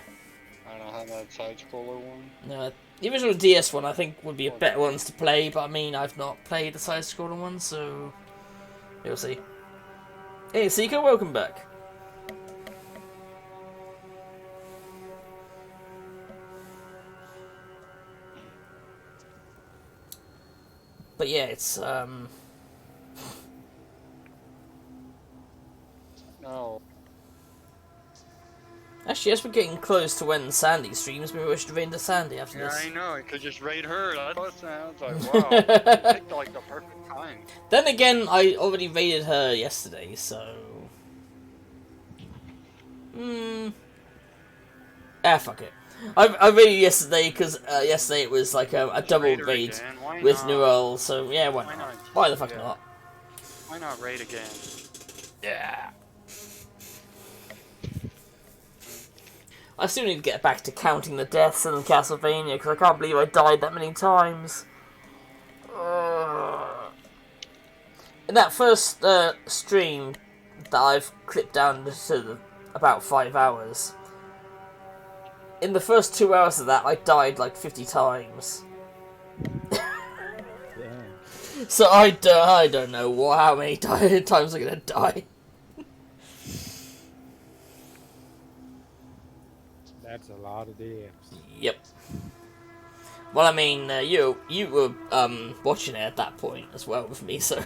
I don't have that side-scroller one. No, the original DS one I think would be a better ones to play, but I mean, I've not played the side-scroller one, so... You'll see. Hey, Seeker, welcome back. But yeah, it's No. actually, as we're getting close to when Sandy streams, maybe we should raid into Sandy after Yeah, this. I know. I could just raid her. That's what it sounds like. Wow. You picked like the perfect time. Then again, I already raided her yesterday, so. Fuck it. I raided yesterday because yesterday it was like a double Raid her raid again. Why with not? Newell, so yeah, why Why not? not? Why the fuck Yeah. not? Why not raid again? Yeah. I still need to get back to counting the deaths in Castlevania because I can't believe I died that many times. In that first stream that I've clipped down to about 5 hours, in the first 2 hours of that I died like 50 times. Damn. So I don't know how many times I'm gonna die. That's a lot of deaths. Yep. Well, I mean, you were watching it at that point as well with me, so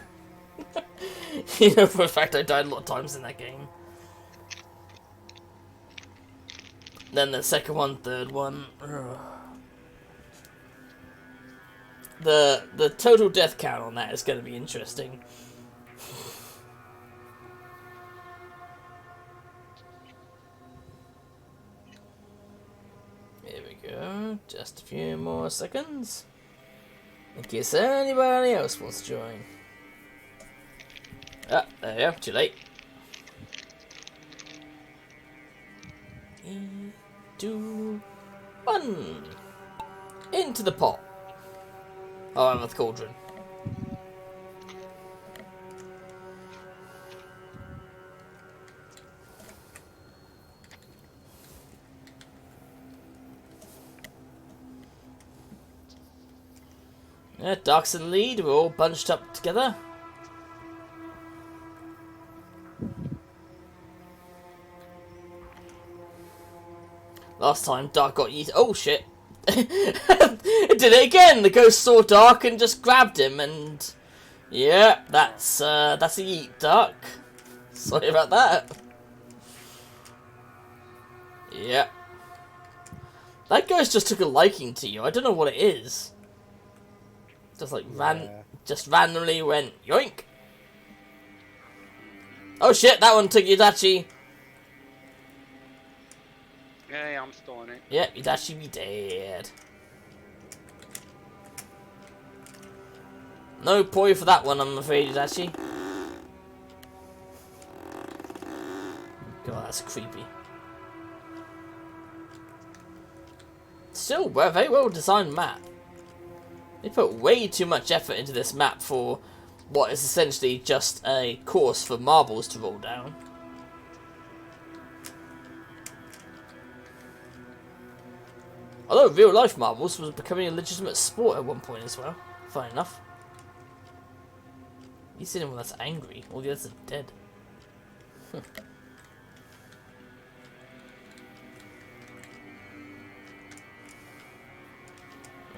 you know for a fact I died a lot of times in that game. Then the second one, third one. Ugh. The total death count on that is going to be interesting. Here we go. Just a few more seconds. In case anybody else wants to join. Ah, there we go. Too late. 3, 2, 1. Into the pot. Oh, I'm with cauldron. Yeah, Dark's in the lead. We're all bunched up together. Last time Dark got yeeted. Oh shit! It did it again. The ghost saw Dark and just grabbed him, and yeah, that's a yeet, Dark. Sorry about that. Yeah, that ghost just took a liking to you. I don't know what it is. Just like just randomly went yoink. Oh shit! That one took Yudachi. Yeah, I'm still in it. Yep, you'd actually be dead. No poi for that one, I'm afraid, Yudachi. God, that's creepy. Still, a very well designed map. They put way too much effort into this map for what is essentially just a course for marbles to roll down. Although real life marbles was becoming a legitimate sport at one point as well. Fine enough. You see anyone that's angry, all the others are dead.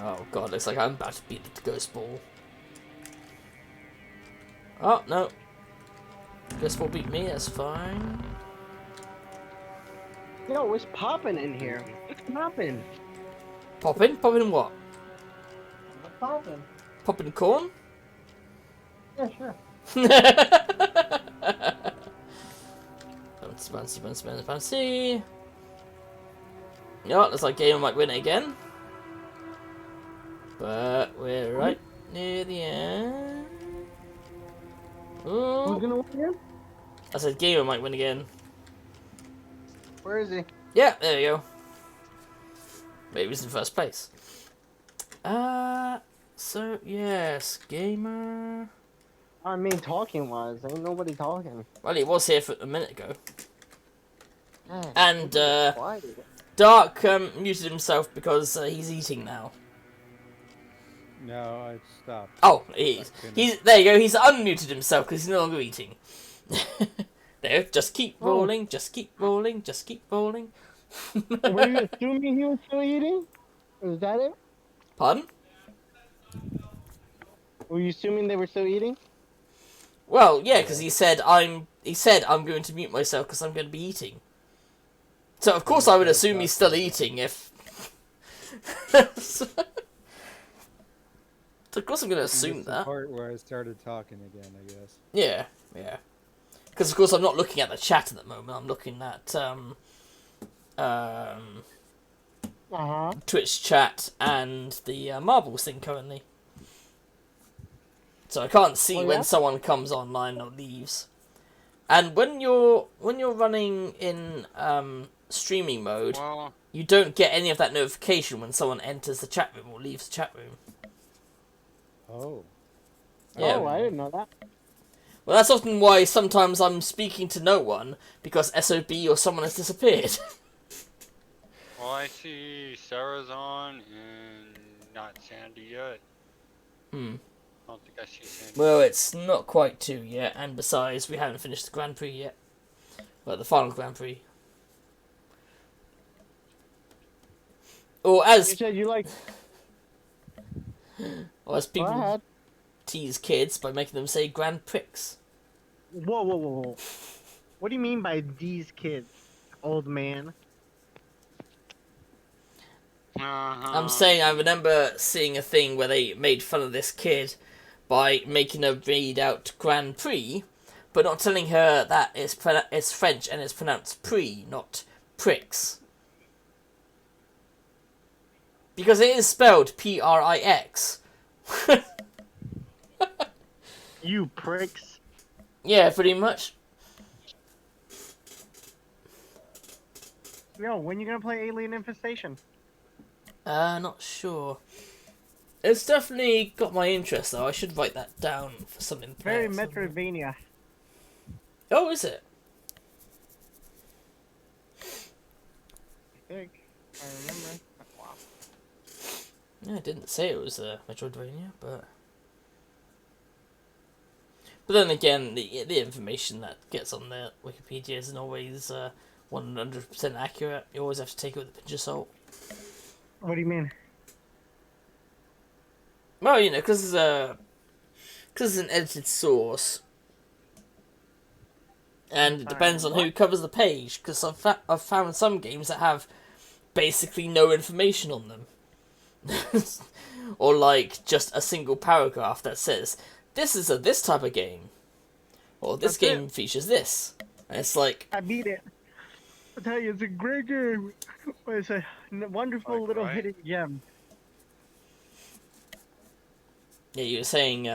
Oh god, looks like I'm about to beat the ghost ball. Oh, no. Ghost ball beat me, that's fine. Yo, what's popping in here? What's popping? Poppin'? Poppin' what? What's popping? Poppin' corn? Yeah, sure. Fancy, fancy, fancy, fancy. Yeah, looks like Gamer might win it again. But we're right near the end. Who's Ooh. gonna win again? I said Gamer might win again. Where is he? Yeah, there you go. Maybe he's in first place. So yes, Gamer. I mean, talking wise, ain't nobody talking. Well, he was here for a minute ago. Man, And quiet. Dark muted himself because he's eating now. No, I stopped. Oh, he's Fucking- there. You go. He's unmuted himself because he's no longer eating. There, just keep Oh. rolling. Just keep rolling. Just keep rolling. Were you assuming he was still eating? Is that it? Pardon? Were you assuming they were still eating? Well, yeah, because he said I'm going to mute myself because I'm going to be eating. So of course I would assume he's still eating if. So of course I'm going to assume That's the that. part where I started talking again, I guess. Yeah, yeah. Because of course I'm not looking at the chat at the moment. I'm looking at Uh-huh. Twitch chat and the Marbles thing currently. So I can't see Oh, yeah? when someone comes online or leaves. And when you're running in streaming mode, Well, you don't get any of that notification when someone enters the chat room or leaves the chat room. Oh. Yeah. Oh, I didn't know that. Well, that's often why sometimes I'm speaking to no one because SOB or someone has disappeared. well, I see Sarah's on and not Sandy yet. Hmm. I don't think I see Sandy. Well, it's not quite 2 yet, and besides, we haven't finished the Grand Prix yet. Well, the final Grand Prix. Or You as said you like... Go people ahead. tease kids by making them say Grand Prix. Whoa, whoa, whoa, whoa. What do you mean by these kids, old man? I'm saying I remember seeing a thing where they made fun of this kid by making her read out Grand Prix, but not telling her that it's French and it's pronounced Prix, not Prix. Because it is spelled Prix. You pricks. Yeah, pretty much. Yo, when you gonna play Alien Infestation? Not sure. It's definitely got my interest though. I should write that down for something. to play Very at some point. Metroidvania. Oh, is it? I think. I remember. Wow. Yeah, it didn't say it was a Metroidvania, but then again, the information that gets on the Wikipedia isn't always 100% accurate. You always have to take it with a pinch of salt. What do you mean? Well, you know, because it's an edited source, and it depends on who covers the page. Because I've found some games that have basically no information on them. Or like just a single paragraph that says this is this type of game, or this That's game features this, and it's like, I beat it. I tell you, it's a great game. It's a wonderful Like, little right? hidden gem. yeah, you were saying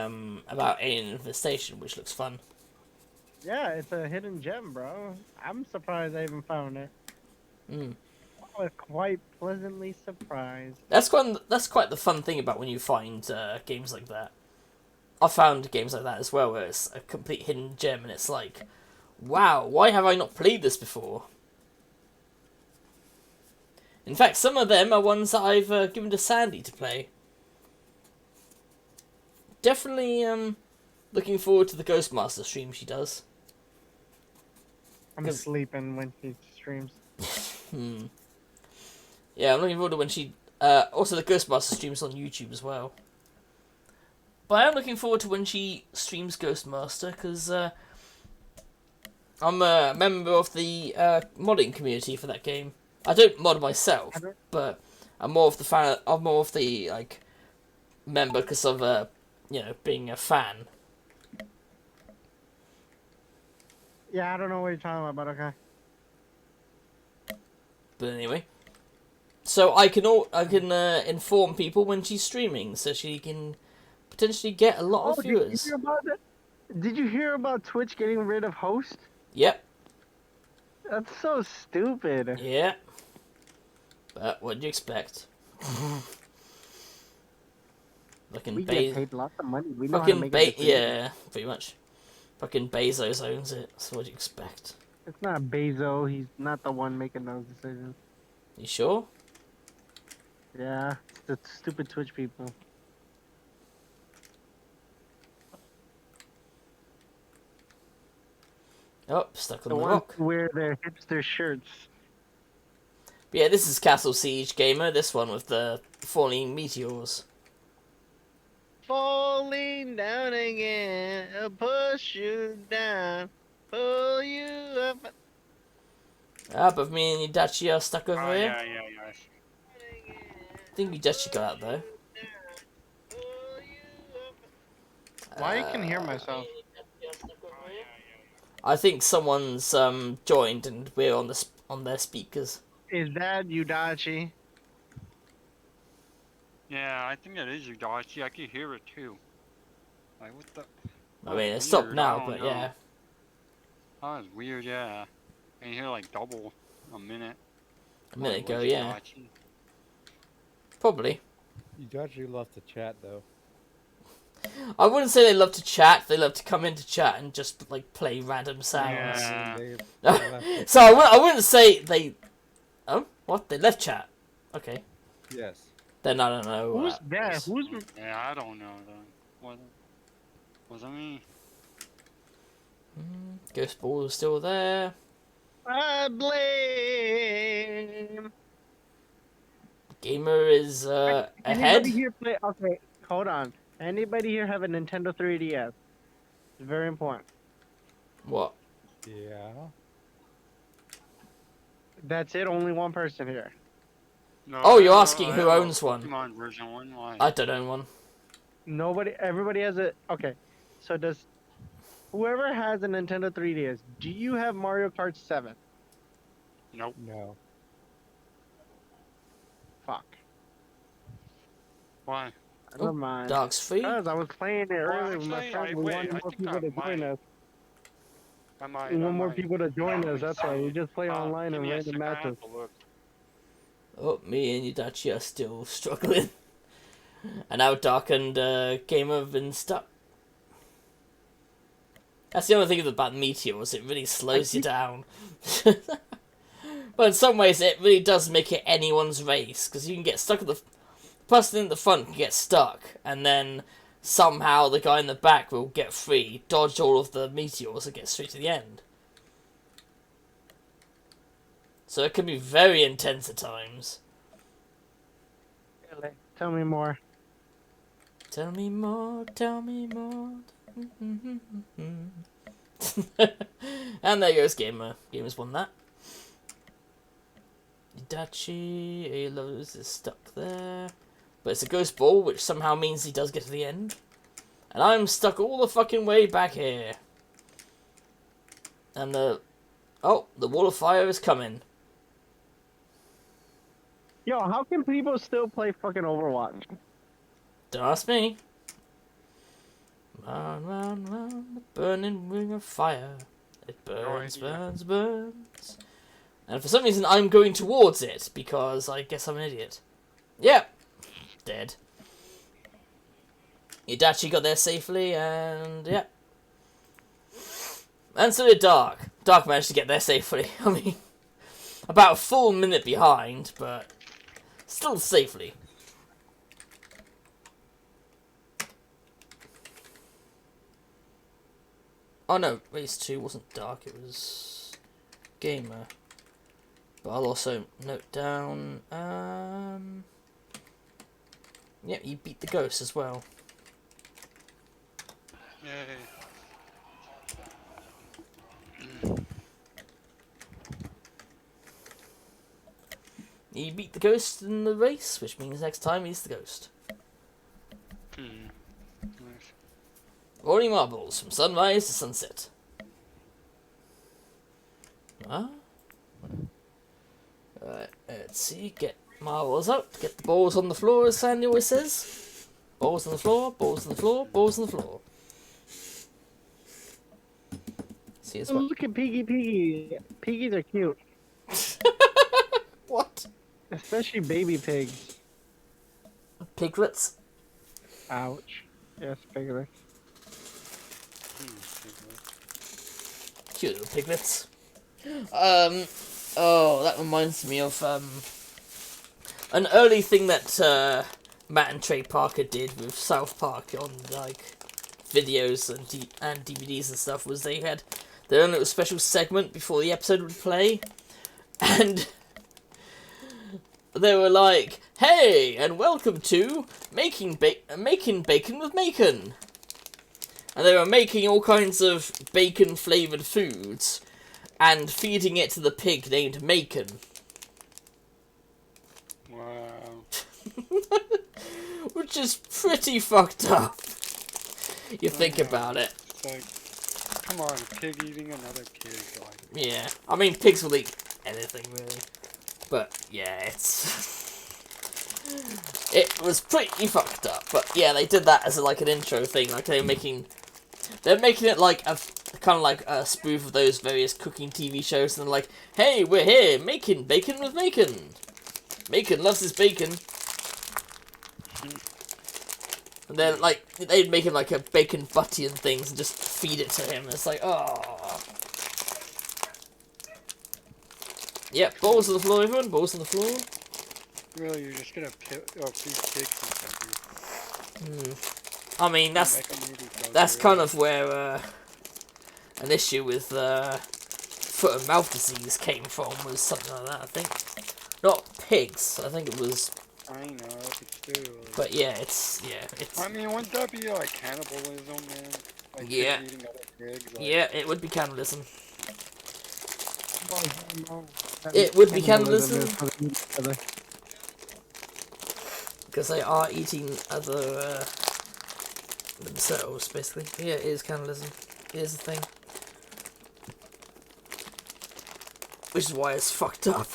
about Alien Infestation, which looks fun. Yeah, it's a hidden gem, bro. I'm surprised I even found it. Mm. I was quite pleasantly surprised. That's quite the fun thing about when you find games like that. I found games like that as well, where it's a complete hidden gem, and it's like, wow, why have I not played this before? In fact, some of them are ones that I've given to Sandy to play. Definitely looking forward to the Ghostmaster stream she does. I'm 'Cause- sleeping when she streams. Yeah, I'm looking forward to when she... also, the Ghostmaster streams on YouTube as well. But I am looking forward to when she streams Ghostmaster, because I'm a member of the modding community for that game. I don't mod myself, but I'm more of the fan. I'm more of the like member because of being a fan. Yeah, I don't know what you're talking about, but okay. But anyway, so I can inform people when she's streaming, so she can potentially get a lot of Did you viewers. hear about that? Did you hear about Twitch getting rid of host? Yep. That's so stupid. Yeah. But what do you expect? Fucking We get paid lots of money. We know how to fucking make a decision. yeah, pretty much. Fucking Bezos owns it. So what do you expect? It's not Bezo. He's not the one making those decisions. You sure? Yeah, it's the stupid Twitch people. Oh, stuck on The the ones rock. who wear their hipster shirts. But yeah, this is Castle Siege Gamer. This one with the falling meteors. Falling down again, I'll push you down, pull you up. Ah, but me and Yudachi are stuck over Oh, here. yeah. I think Yudachi got out though. Why I can hear myself? I think someone's joined and we're on on their speakers. Is that Yudachi? Yeah, I think it is Yudachi. I can hear it too. Like, what the? I mean, That's it's stopped weird, now, I don't but know. yeah. Oh, it's weird, yeah. I can hear like double a minute. A minute ago, Like, yeah. Yudachi. Probably. You actually love to chat though. I wouldn't say they love to chat. They love to come into chat and just like play random sounds. Yeah. So I wouldn't say they. Oh, what? They left chat. Okay. Yes. Then I don't know. Who's that? Who's Yeah, I don't know though. Wasn't me? Ghost Ball is still there. I blame? Gamer is ahead. Anybody here play? Okay, hold on. Anybody here have a Nintendo 3DS? It's very important. What? Yeah. That's it. Only one person here. No, Oh, you're no, asking I who have a owns one. Pokemon version 1. Why? I don't own one. Nobody. Everybody has a. Okay. So does whoever has a Nintendo 3DS? Do you have Mario Kart 7? Nope. No. Fuck. Why? Never mind. Dark's free. Because I was playing it earlier with my actually, friends. We wait, wanted I more think people I to join might. us. I might. We I want more might. people to join No, us. That's why we just play online give and me a random second, I have matches. to look. Oh, me and Yudachi are still struggling. And now Dark and Gamer have been stuck. That's the only thing about Meteors, it really slows you down. But in some ways it really does make it anyone's race, because you can get stuck at the person in the front can get stuck, and then somehow the guy in the back will get free, dodge all of the meteors and get straight to the end. So it can be very intense at times. Tell me more. Tell me more, tell me more. And there goes Gamer. Gamer's won that. Yudachi, Alos is stuck there. But it's a ghost ball, which somehow means he does get to the end. And I'm stuck all the fucking way back here. And the wall of fire is coming. Yo, how can people still play fucking Overwatch? Don't ask me. Round, round, round, the burning ring of fire. It burns, idea. burns, burns. And for some reason I'm going towards it, because I guess I'm an idiot. Yep. Dead. Yudachi got there safely, and yeah. And so did Dark. Dark managed to get there safely. I mean, about a full minute behind, but still safely. Oh no, race 2 wasn't Dark, it was Gamer. But I'll also note down, yeah, you beat the ghost as well. Yay. He beat the ghost in the race, which means next time he's the ghost. Nice. Rolling marbles from sunrise to sunset. Huh? Alright, let's see. Get marbles out. Get the balls on the floor, as Sandy always says. Balls on the floor, balls on the floor, balls on the floor. See, it's Oh, what? look at Piggy. Piggies are cute. What? Especially baby pigs. Piglets? Ouch. Yes, piglets. Cute little piglets. Oh, that reminds me of an early thing that Matt and Trey Parker did with South Park on like videos and DVDs and stuff was they their own little special segment before the episode would play, and they were like, "Hey, and welcome to making bacon with Macon," and they were making all kinds of bacon-flavored foods and feeding it to the pig named Macon. Wow. Which is pretty fucked up. You think about it. It's like, come on, a pig eating another pig. Like, Yeah. I mean, pigs will eat anything, really. But, yeah, it was pretty fucked up. But, yeah, they did that as, like, an intro thing. Like, they're making it like a kind of like a spoof of those various cooking TV shows. And they're like, "Hey, we're here, making bacon with Macon. Macon loves his bacon." And then, like, they'd make him, like, a bacon butty and things and just feed it to him. And it's like, oh. Yep, balls on the floor, everyone. Balls on the floor. really, you're just gonna feed pigs and stuff. I mean, that's kind of where an issue with foot and mouth disease came from, was something like that, I think. Not pigs, I think it was. I know, but still. But yeah, it's. I mean, wouldn't that be like cannibalism, man? Like Yeah. pigs eating other pigs. Like, Yeah, it would be cannibalism. No. It would be cannibalism. is for the meat together. Because they are eating other themselves, basically. Yeah, it is cannibalism. It is a thing. Which is why it's fucked up.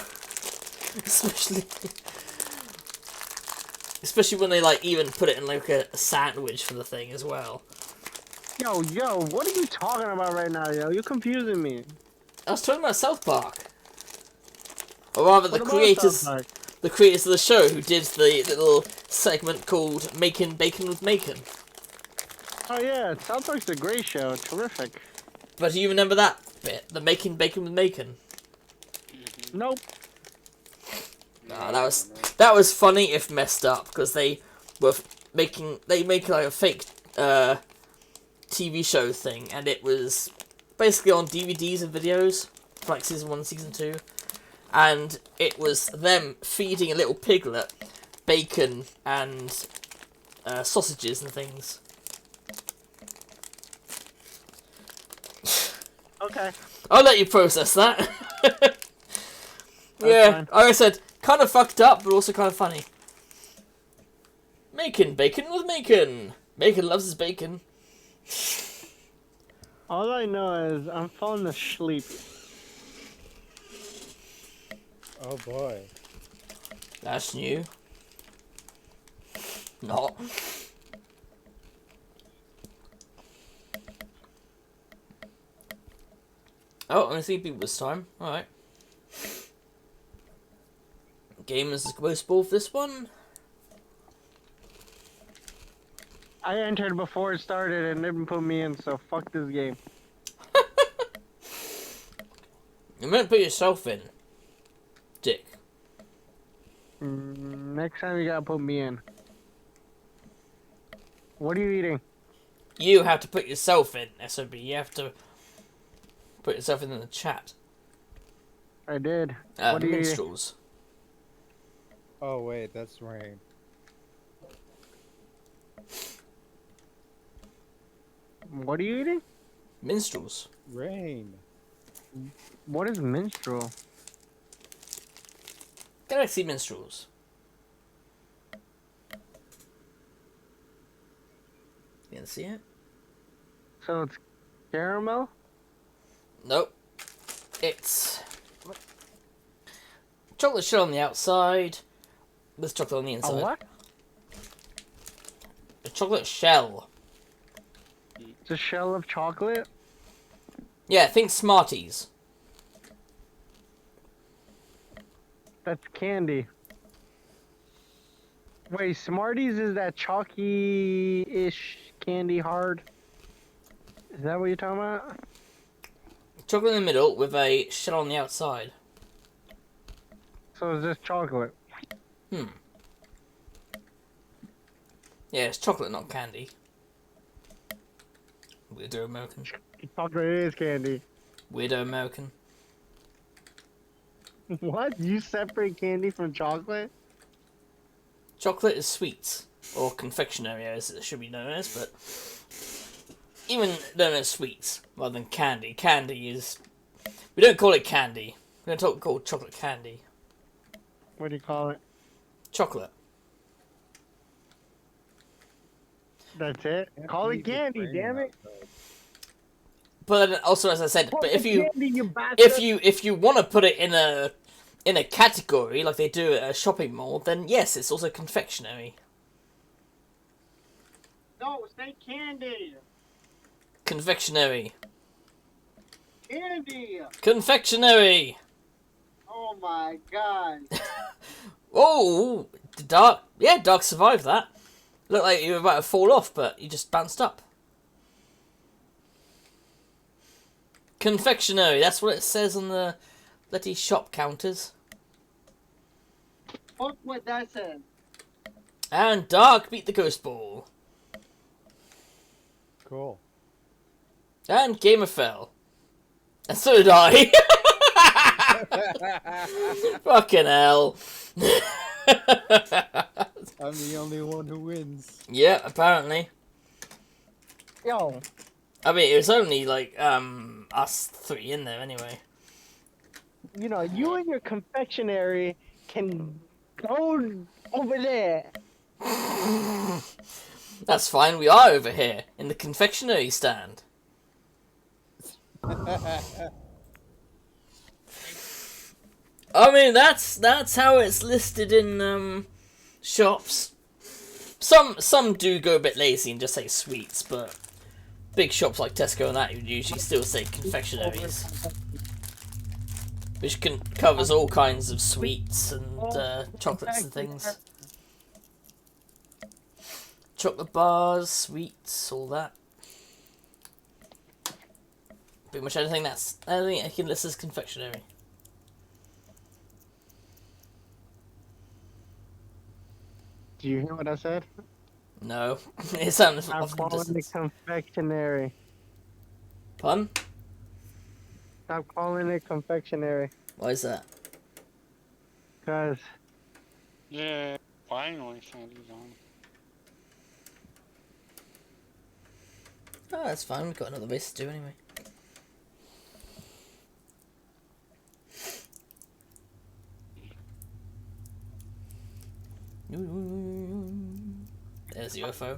Especially when they, like, even put it in, like, a sandwich for the thing as well. Yo, what are you talking about right now, yo? You're confusing me. I was talking about South Park. Or rather, What about South Park? the creators of the show who did the little segment called Making Bacon with Macon. Oh yeah, South Park's a great show. Terrific. But do you remember that bit? The Making Bacon with Macon? Nope. Nah, that was funny if messed up, because they make like a fake TV show thing, and it was basically on DVDs and videos for like season 1 and season 2, and it was them feeding a little piglet bacon and sausages and things. Okay. I'll let you process that. Yeah, fine. like I said, kind of fucked up, but also kind of funny. Making bacon with Macon. Macon loves his bacon. All I know is I'm falling asleep. Oh boy. That's new. Not. Oh, only 3 people this time. Alright. Gamers Ghost Ball for this one. I entered before it started and didn't put me in, so fuck this game. You meant to put yourself in. Dick. Next time you gotta put me in. What are you eating? You have to put yourself in, SOB. You have to put yourself in the chat. I did. What are you eating? Minstrels. Oh wait, that's rain. What are you eating? Minstrels. Rain. What is minstrel? Galaxy Minstrels. You can see it? So it's caramel? Nope. It's chocolate shell on the outside with chocolate on the A inside. what? A chocolate shell. It's a shell of chocolate? Yeah, think Smarties. That's candy. Wait, Smarties is that chalky-ish candy hard? Is that what you're talking about? Chocolate in the middle with a shell on the outside. So it's just chocolate. Yeah, it's chocolate, not candy. Weirdo American. Chocolate is candy. Weirdo American. What? You separate candy from chocolate? Chocolate is sweets, or confectionery as it should be known as, but even known as sweets rather than candy. Candy is... We don't call it candy. We don't call it chocolate candy. What do you call it? Chocolate. That's it? Call it candy, damn it. But then also, as I said, but if you Candy, you bastard. if you want to put it in a category like they do at a shopping mall, then yes, it's also confectionery. No, say candy. Confectionery. Candy. Confectionery. Oh my god. Oh, Dark. Yeah, Dark survived that. Looked like you were about to fall off, but you just bounced up. Confectionery. That's what it says on the bloody shop counters. Fuck what that said. And Dark beat the Ghost Ball. Cool. And Gamer fell. And so did I. Fucking hell. I'm the only one who wins. Yeah, apparently. Yo, I mean, it was only like us three in there anyway. you know, you and your confectionery can go over there. That's fine. We are over here in the confectionery stand. I mean, that's how it's listed in shops. Some do go a bit lazy and just say sweets, but big shops like Tesco and that would usually still say confectionaries, which covers all kinds of sweets and chocolates and things. Chocolate bars, sweets, all that. Pretty much anything I can list as confectionery. Do you hear what I said? No, it sounds I'm off the calling it distance. confectionery. Pun? Stop calling it confectionery. Why is that? Cause Yeah, finally Sandy's on. Oh, that's fine. We've got another race to do anyway. There's UFO.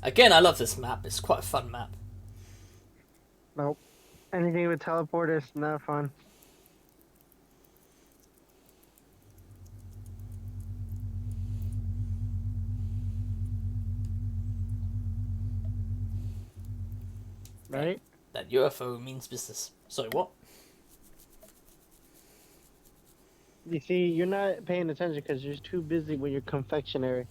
Again, I love this map. It's quite a fun map. nope. Anything with teleporters, not fun. Right? That UFO means business. Sorry, what? You see, you're not paying attention because you're too busy with your confectionery.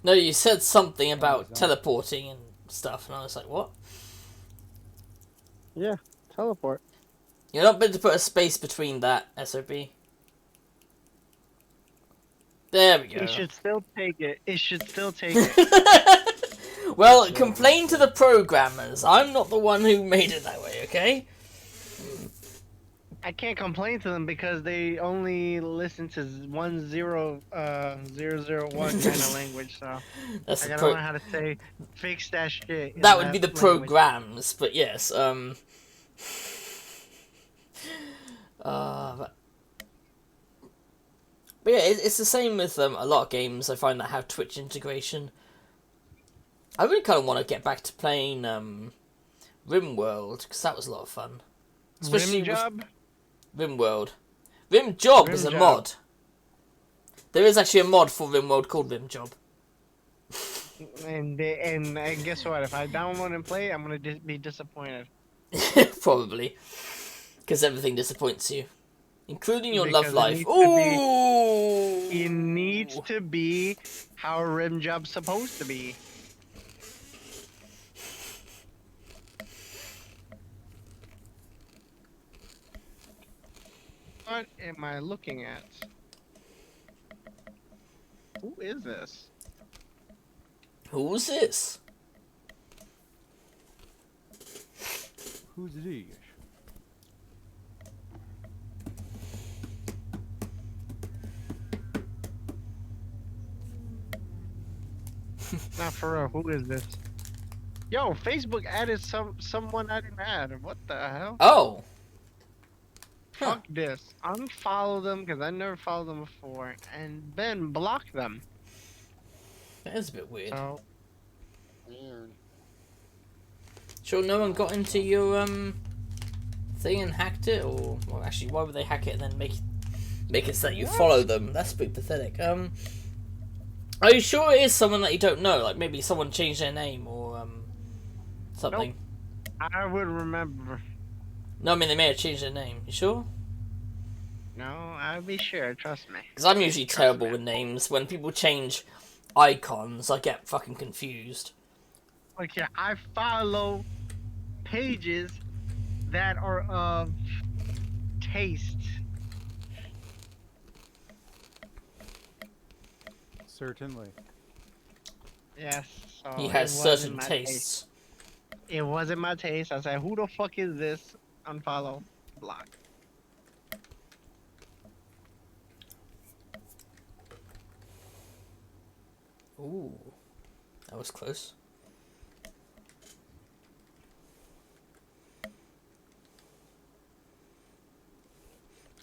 No, you said something about Amazon. teleporting and stuff, and I was like, what? Yeah, teleport. You're not meant to put a space between that, SOB. There we go. It should still take it. It should still take it. Well, complain to the programmers. I'm not the one who made it that way, okay? I can't complain to them because they only listen to 1001 kind of language, so That's I the gotta learn how to say fix that shit. in that would be the language. programs, but yes, but yeah, it's the same with a lot of games. I find that have Twitch integration. I really kind of want to get back to playing RimWorld because that was a lot of fun. Especially Rim with job. RimWorld. RimJob is a RimJob. mod. There is actually a mod for RimWorld called RimJob. And guess what? If I download and play, I'm gonna be disappointed. Probably. Because everything disappoints you. Including your Because love it life. needs to be- Ooh! It needs to be how a rim job's supposed to be. What am I looking at? Who is this? Who's this? Who's these? Not for real. Who is this? Yo, Facebook added someone I didn't add. What the hell? Oh. Huh. Fuck this. Unfollow them because I never followed them before, and then block them. That is a bit weird. So Weird. Sure, no one got into your thing and hacked it, or well, actually, why would they hack it and then make it so that you follow them? That's a bit pathetic. Are you sure it is someone that you don't know? Like maybe someone changed their name or something. I would remember. No, I mean they may have changed their name. You sure? No, I'll be sure. Trust me. Because I'm usually Trust terrible me. with names. When people change icons, I get fucking confused. Okay, I follow pages that are of taste. Certainly. Yes. So He it has wasn't certain my tastes. taste. It wasn't my taste. I said, who the fuck is this? Unfollow, block. Ooh, that was close.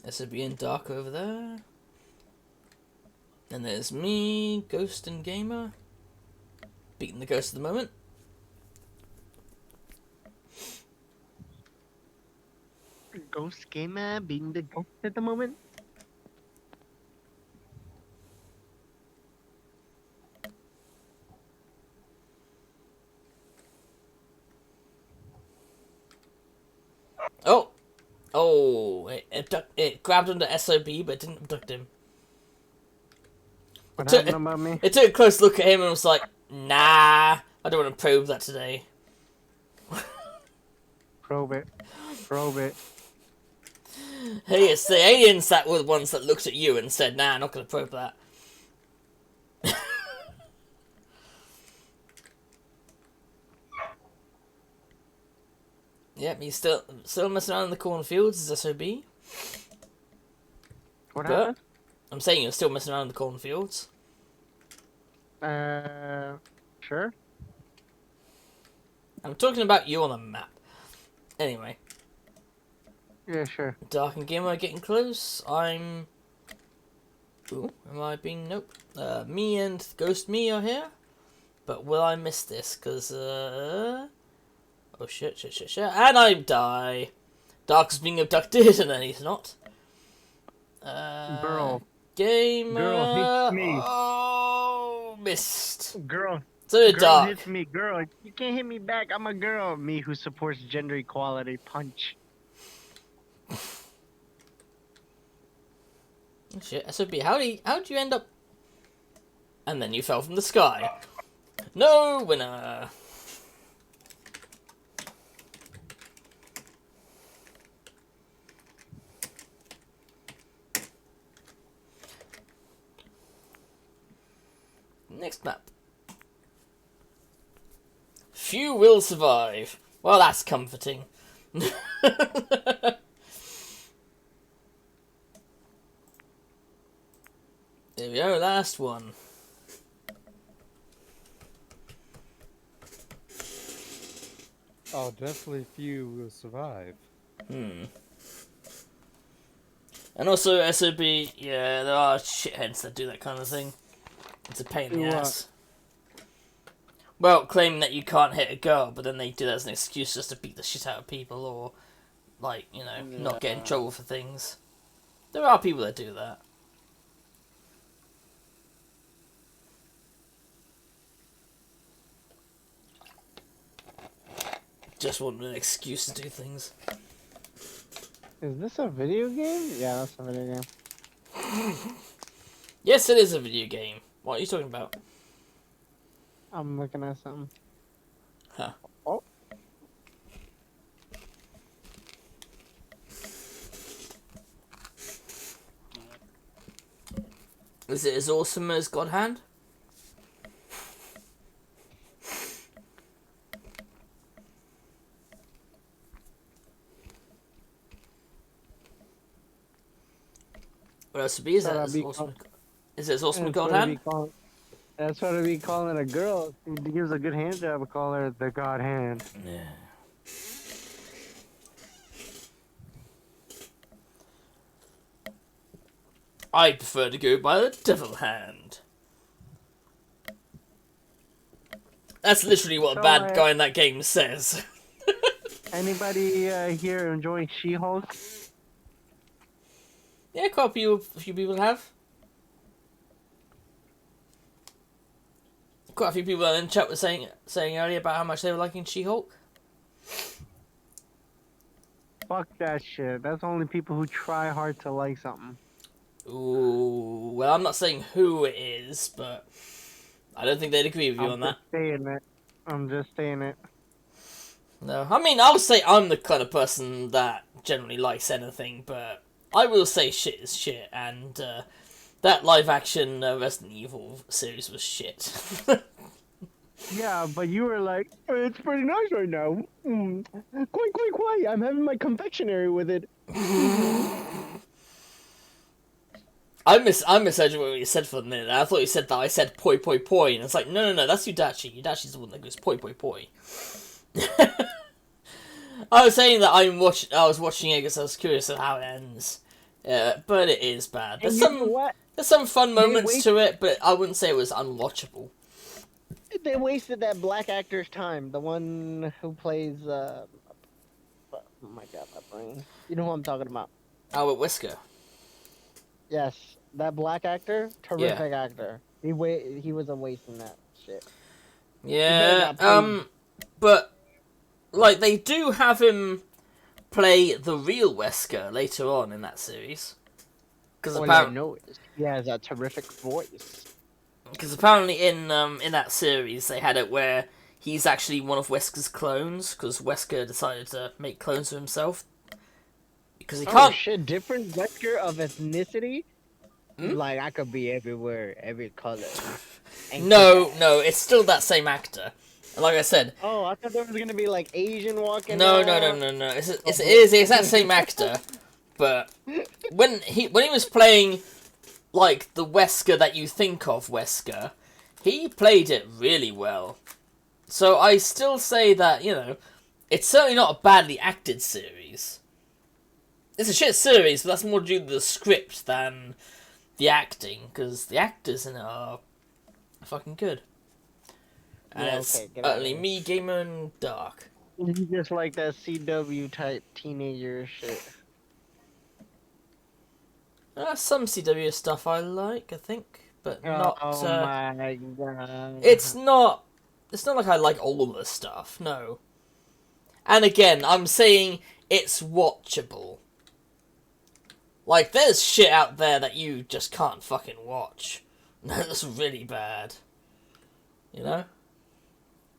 This would be in dark over there. And there's me, Ghost and Gamer. Beating the ghost at the moment. Ghost gamer being the ghost at the moment. Oh! Oh, it grabbed onto SOB but didn't abduct him. What took- happened about me? It took a close look at him and was like, nah, I don't want to probe that today. Probe it. Probe it. Hey, it's the aliens that were the ones that looked at you and said, nah, I'm not going to probe that. Yep, he's still messing around in the cornfields as SOB. What But- happened? I'm saying you're still messing around in the cornfields. Sure. I'm talking about you on the map. Anyway, Yeah, sure. Dark and Gamer are getting close. I'm... Ooh, am I being... Nope. Me and Ghost Me are here. But will I miss this? Because, Oh, shit. And I die. Dark's being abducted, and then he's not. Girl. Gamer... Girl hits me. Oh, missed. Girl. So did Girl Dark. hits me. Girl, you can't hit me back. I'm a girl. Me who supports gender equality. Punch. Oh, shit, SOB, how'd you end up... And then you fell from the sky. No winner. Next map. Few will survive. Well, that's comforting. There we go, last one. Oh, definitely few will survive. And also SOB, yeah, there are shitheads that do that kind of thing. It's a pain in the Do what? ass. Well, claiming that you can't hit a girl, but then they do that as an excuse just to beat the shit out of people or, like, you know, not get in Yeah. trouble for things. There are people that do that. Just want an excuse to do things. Is this a video game? Yeah, that's a video game. Yes, it is a video game. What are you talking about? I'm looking at something. Huh. Oh. Is it as awesome as God Hand? What else would be? Is So that that'd as be awesome? called- Is it as awesome as It's God gonna Hand? be called- That's what I be calling a girl. He gives a good hand job. I call her the God Hand. Yeah. I prefer to go by the devil hand. That's literally what a So, bad guy in that game says. Anybody here enjoying She-Hulk? Yeah, quite a few people have. Quite a few people in chat were saying earlier about how much they were liking She-Hulk. Fuck that shit. That's only people who try hard to like something. Ooh, well, I'm not saying who it is, but I don't think they'd agree with you on that. I'm just saying it. No, I mean, I'll say I'm the kind of person that generally likes anything, but I will say shit is shit, and that live-action Resident Evil series was shit. Yeah, but you were like, it's pretty nice right now. Quite. I'm having my confectionery with it. I misheard what you said for a minute. I thought you said that I said poi poi poi, and it's like, no, that's Yudachi. Yudachi's the one that goes poi poi poi. I was saying that I was watching it because I was curious of how it ends. But it is bad. And you know what? There's some fun moments wait- to it, but I wouldn't say it was unwatchable. They wasted that black actor's time. The one who plays, oh my god, my brain. You know who I'm talking about. Albert Wesker. Yes, that black actor, terrific actor. He wasn't wasting that shit. Yeah, got paid. but like they do have him play the real Wesker later on in that series. Because All I know is he has a terrific voice. apparently in that series they had it where he's actually one of Wesker's clones because Wesker decided to make clones of himself because he Oh can't. shit, different vector of ethnicity? Hmm? Like, I could be everywhere, every color. No, it's still that same actor. And like I said, Oh, I thought there was gonna be like Asian walking. no. It is the exact same actor, but when he was playing like the Wesker that you think of Wesker, he played it really well. So I still say that, it's certainly not a badly acted series. It's a shit series, but that's more due to the script than the acting, because the actors in it are fucking good. And Yeah, it's okay, get out of utterly here. me, gamer, and dark. You just like that CW type teenager shit. Some CW stuff I like, I think, but not. Oh my god. It's not like I like all of the stuff, no. And again, I'm saying it's watchable. Like, there's shit out there that you just can't fucking watch. That's really bad. You know?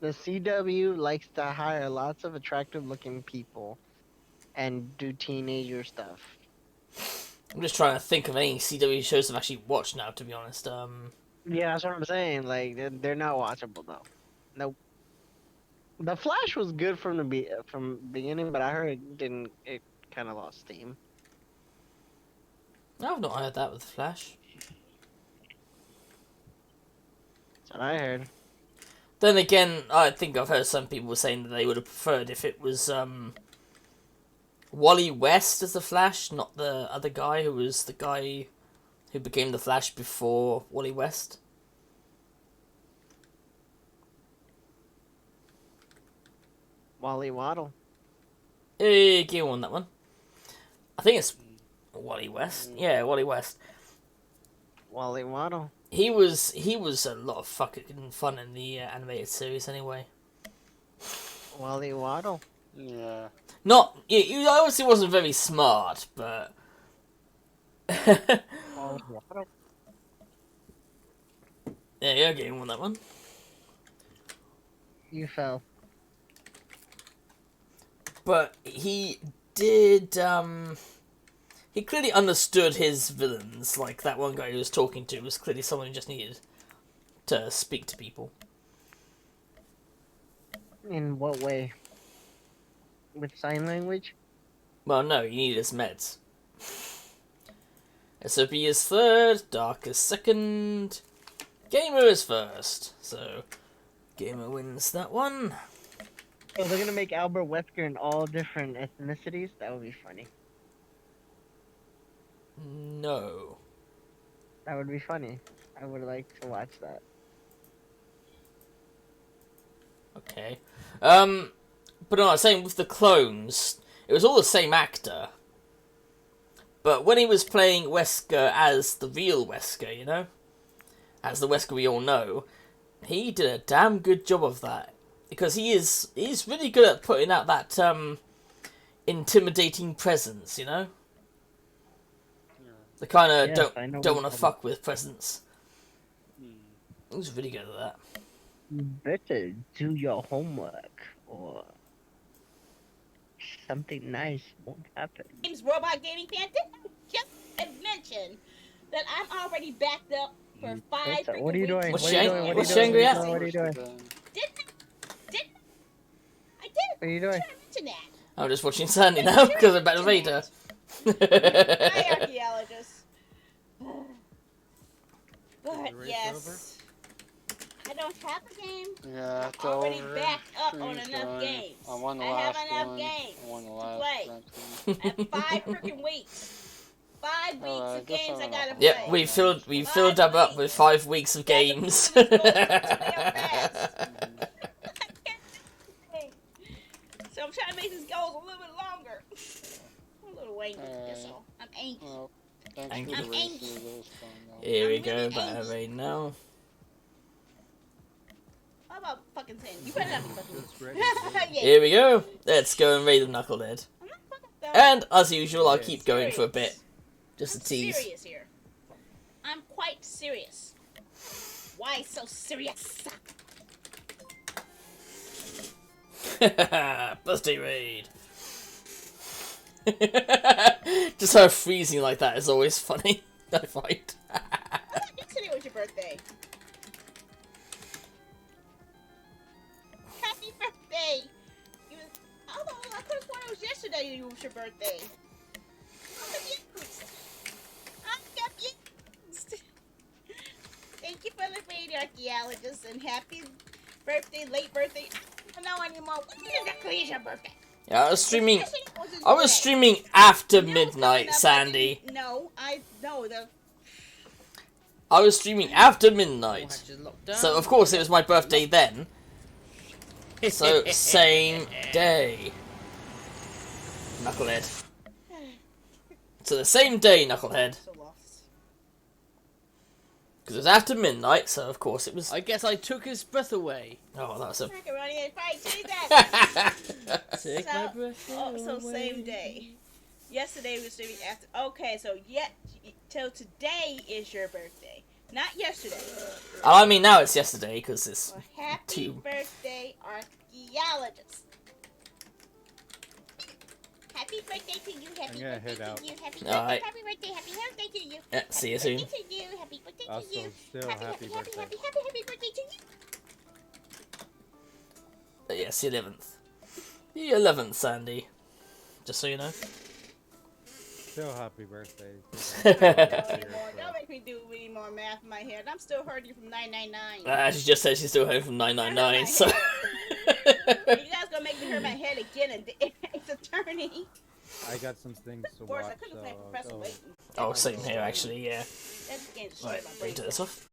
The CW likes to hire lots of attractive looking people and do teenager stuff. I'm just trying to think of any CW shows I've actually watched now, to be honest. Yeah, that's what I'm saying. Like, they're not watchable though. Nope. The Flash was good from from beginning, but I heard it kind of lost steam. I've not heard that with Flash. That's what I heard. Then again, I think I've heard some people saying that they would have preferred if it was, Wally West as the Flash, not the other guy who was the guy who became the Flash before Wally West. Wally Waddle. Give me on that one. I think it's Wally West. Yeah, Wally West. Wally Waddle. He was a lot of fucking fun in the animated series anyway. Wally Waddle. Yeah. Not he obviously wasn't very smart, but Wally Waddle. yeah, give me on that one. You fell. But he did, he clearly understood his villains. Like, that one guy he was talking to was clearly someone who just needed to speak to people. In what way? With sign language? Well, no, he needed his meds. SOP is third, Dark is second, Gamer is first, so Gamer wins that one. Oh, they're gonna make Albert Wesker in all different ethnicities? That would be funny. No. That would be funny. I would like to watch that. Okay. But no, I was saying with the clones, it was all the same actor. But when he was playing Wesker as the real Wesker, you know? As the Wesker we all know, he did a damn good job of that. Because he's really good at putting out that intimidating presence, you know? The kind of Yes, I know don't what want to you're fuck with presence. He was really good at that. Better do your homework, or something nice won't happen. Games Robot Gaming Fan, didn't just mention that I'm already backed up for 5 freaking What are you doing? weeks. What's What are you Shang- doing? What are what's you doing? Shangri-La? What are you doing? Didn't I did What are you doing? mention that. I'm just watching Sandy now because I'm Battle Vader. Hi, archaeologists. But The race yes, I don't have a game. Yeah, it's Already over. backed up on Stream's enough done. games. I won the I last have enough one. games I won the to last play. one. At 5 freaking weeks. 5 weeks Alright, of guess games I I'm gotta not- play. Yep, we filled up weeks. with 5 weeks of games. That's a fast. So I'm trying to make these goals a little bit longer. I'm a little angry, that's all. I'm angry. Well, thanks Thank for you. the race. It was fun, though. Here we I'm go, really Battle angry. Vader now. How about fucking 10? You better not be fucking Just ready. yeah. Here we go. Let's go and raid the Knucklehead. I'm not fucking dumb. And as usual, I'll keep going for a bit. Serious. Just I'm to tease. serious here. I'm quite serious. Why so serious? Birthday raid. Just her freezing like that is always funny. I find. I thought yesterday was your birthday. Happy birthday! You was, although I could have sworn it was yesterday it was your birthday. I'm confused. I'm confused. Thank you for the raid, archaeologists, and happy birthday, late birthday. I don't know anymore. When exactly is your birthday? Yeah, I was streaming. Yesterday wasn't I was today. streaming after You know what's coming midnight, up, Sandy. No, I know the. I was streaming after midnight. So of course it was my birthday then. So same day. Knucklehead. So the same day, Knucklehead. So lost. Because it was after midnight, so of course it was. I guess I took his breath away. Oh, that was a. Macaroni and fried cheese. That. Take my breath away. So same day. Yesterday we were streaming after. Okay, so yet till today is your birthday, not yesterday. I mean, now it's yesterday because it's. Well, happy Two. birthday, archaeologist. Happy birthday to you. Happy I'm gonna birthday head to out. you. Happy birthday. Alright. Happy birthday. Happy birthday to you. Yeah, see you Happy soon. birthday to you. Happy birthday to Also, you. still happy birthday. Happy birthday to you. Yes, the 11th. The 11th, Sandy. Just so you know. Still happy birthday. Don't make me do any more math in my head. I'm still hurting from 999. She just said she's still home from 999, so. You guys gonna make me hurt my head again, and it's a turning. I got some things to Of course, watch. I could have So played Professor I'll go. Layton. Oh, same here, actually, yeah. That game's Right, my let me brain. turn this off.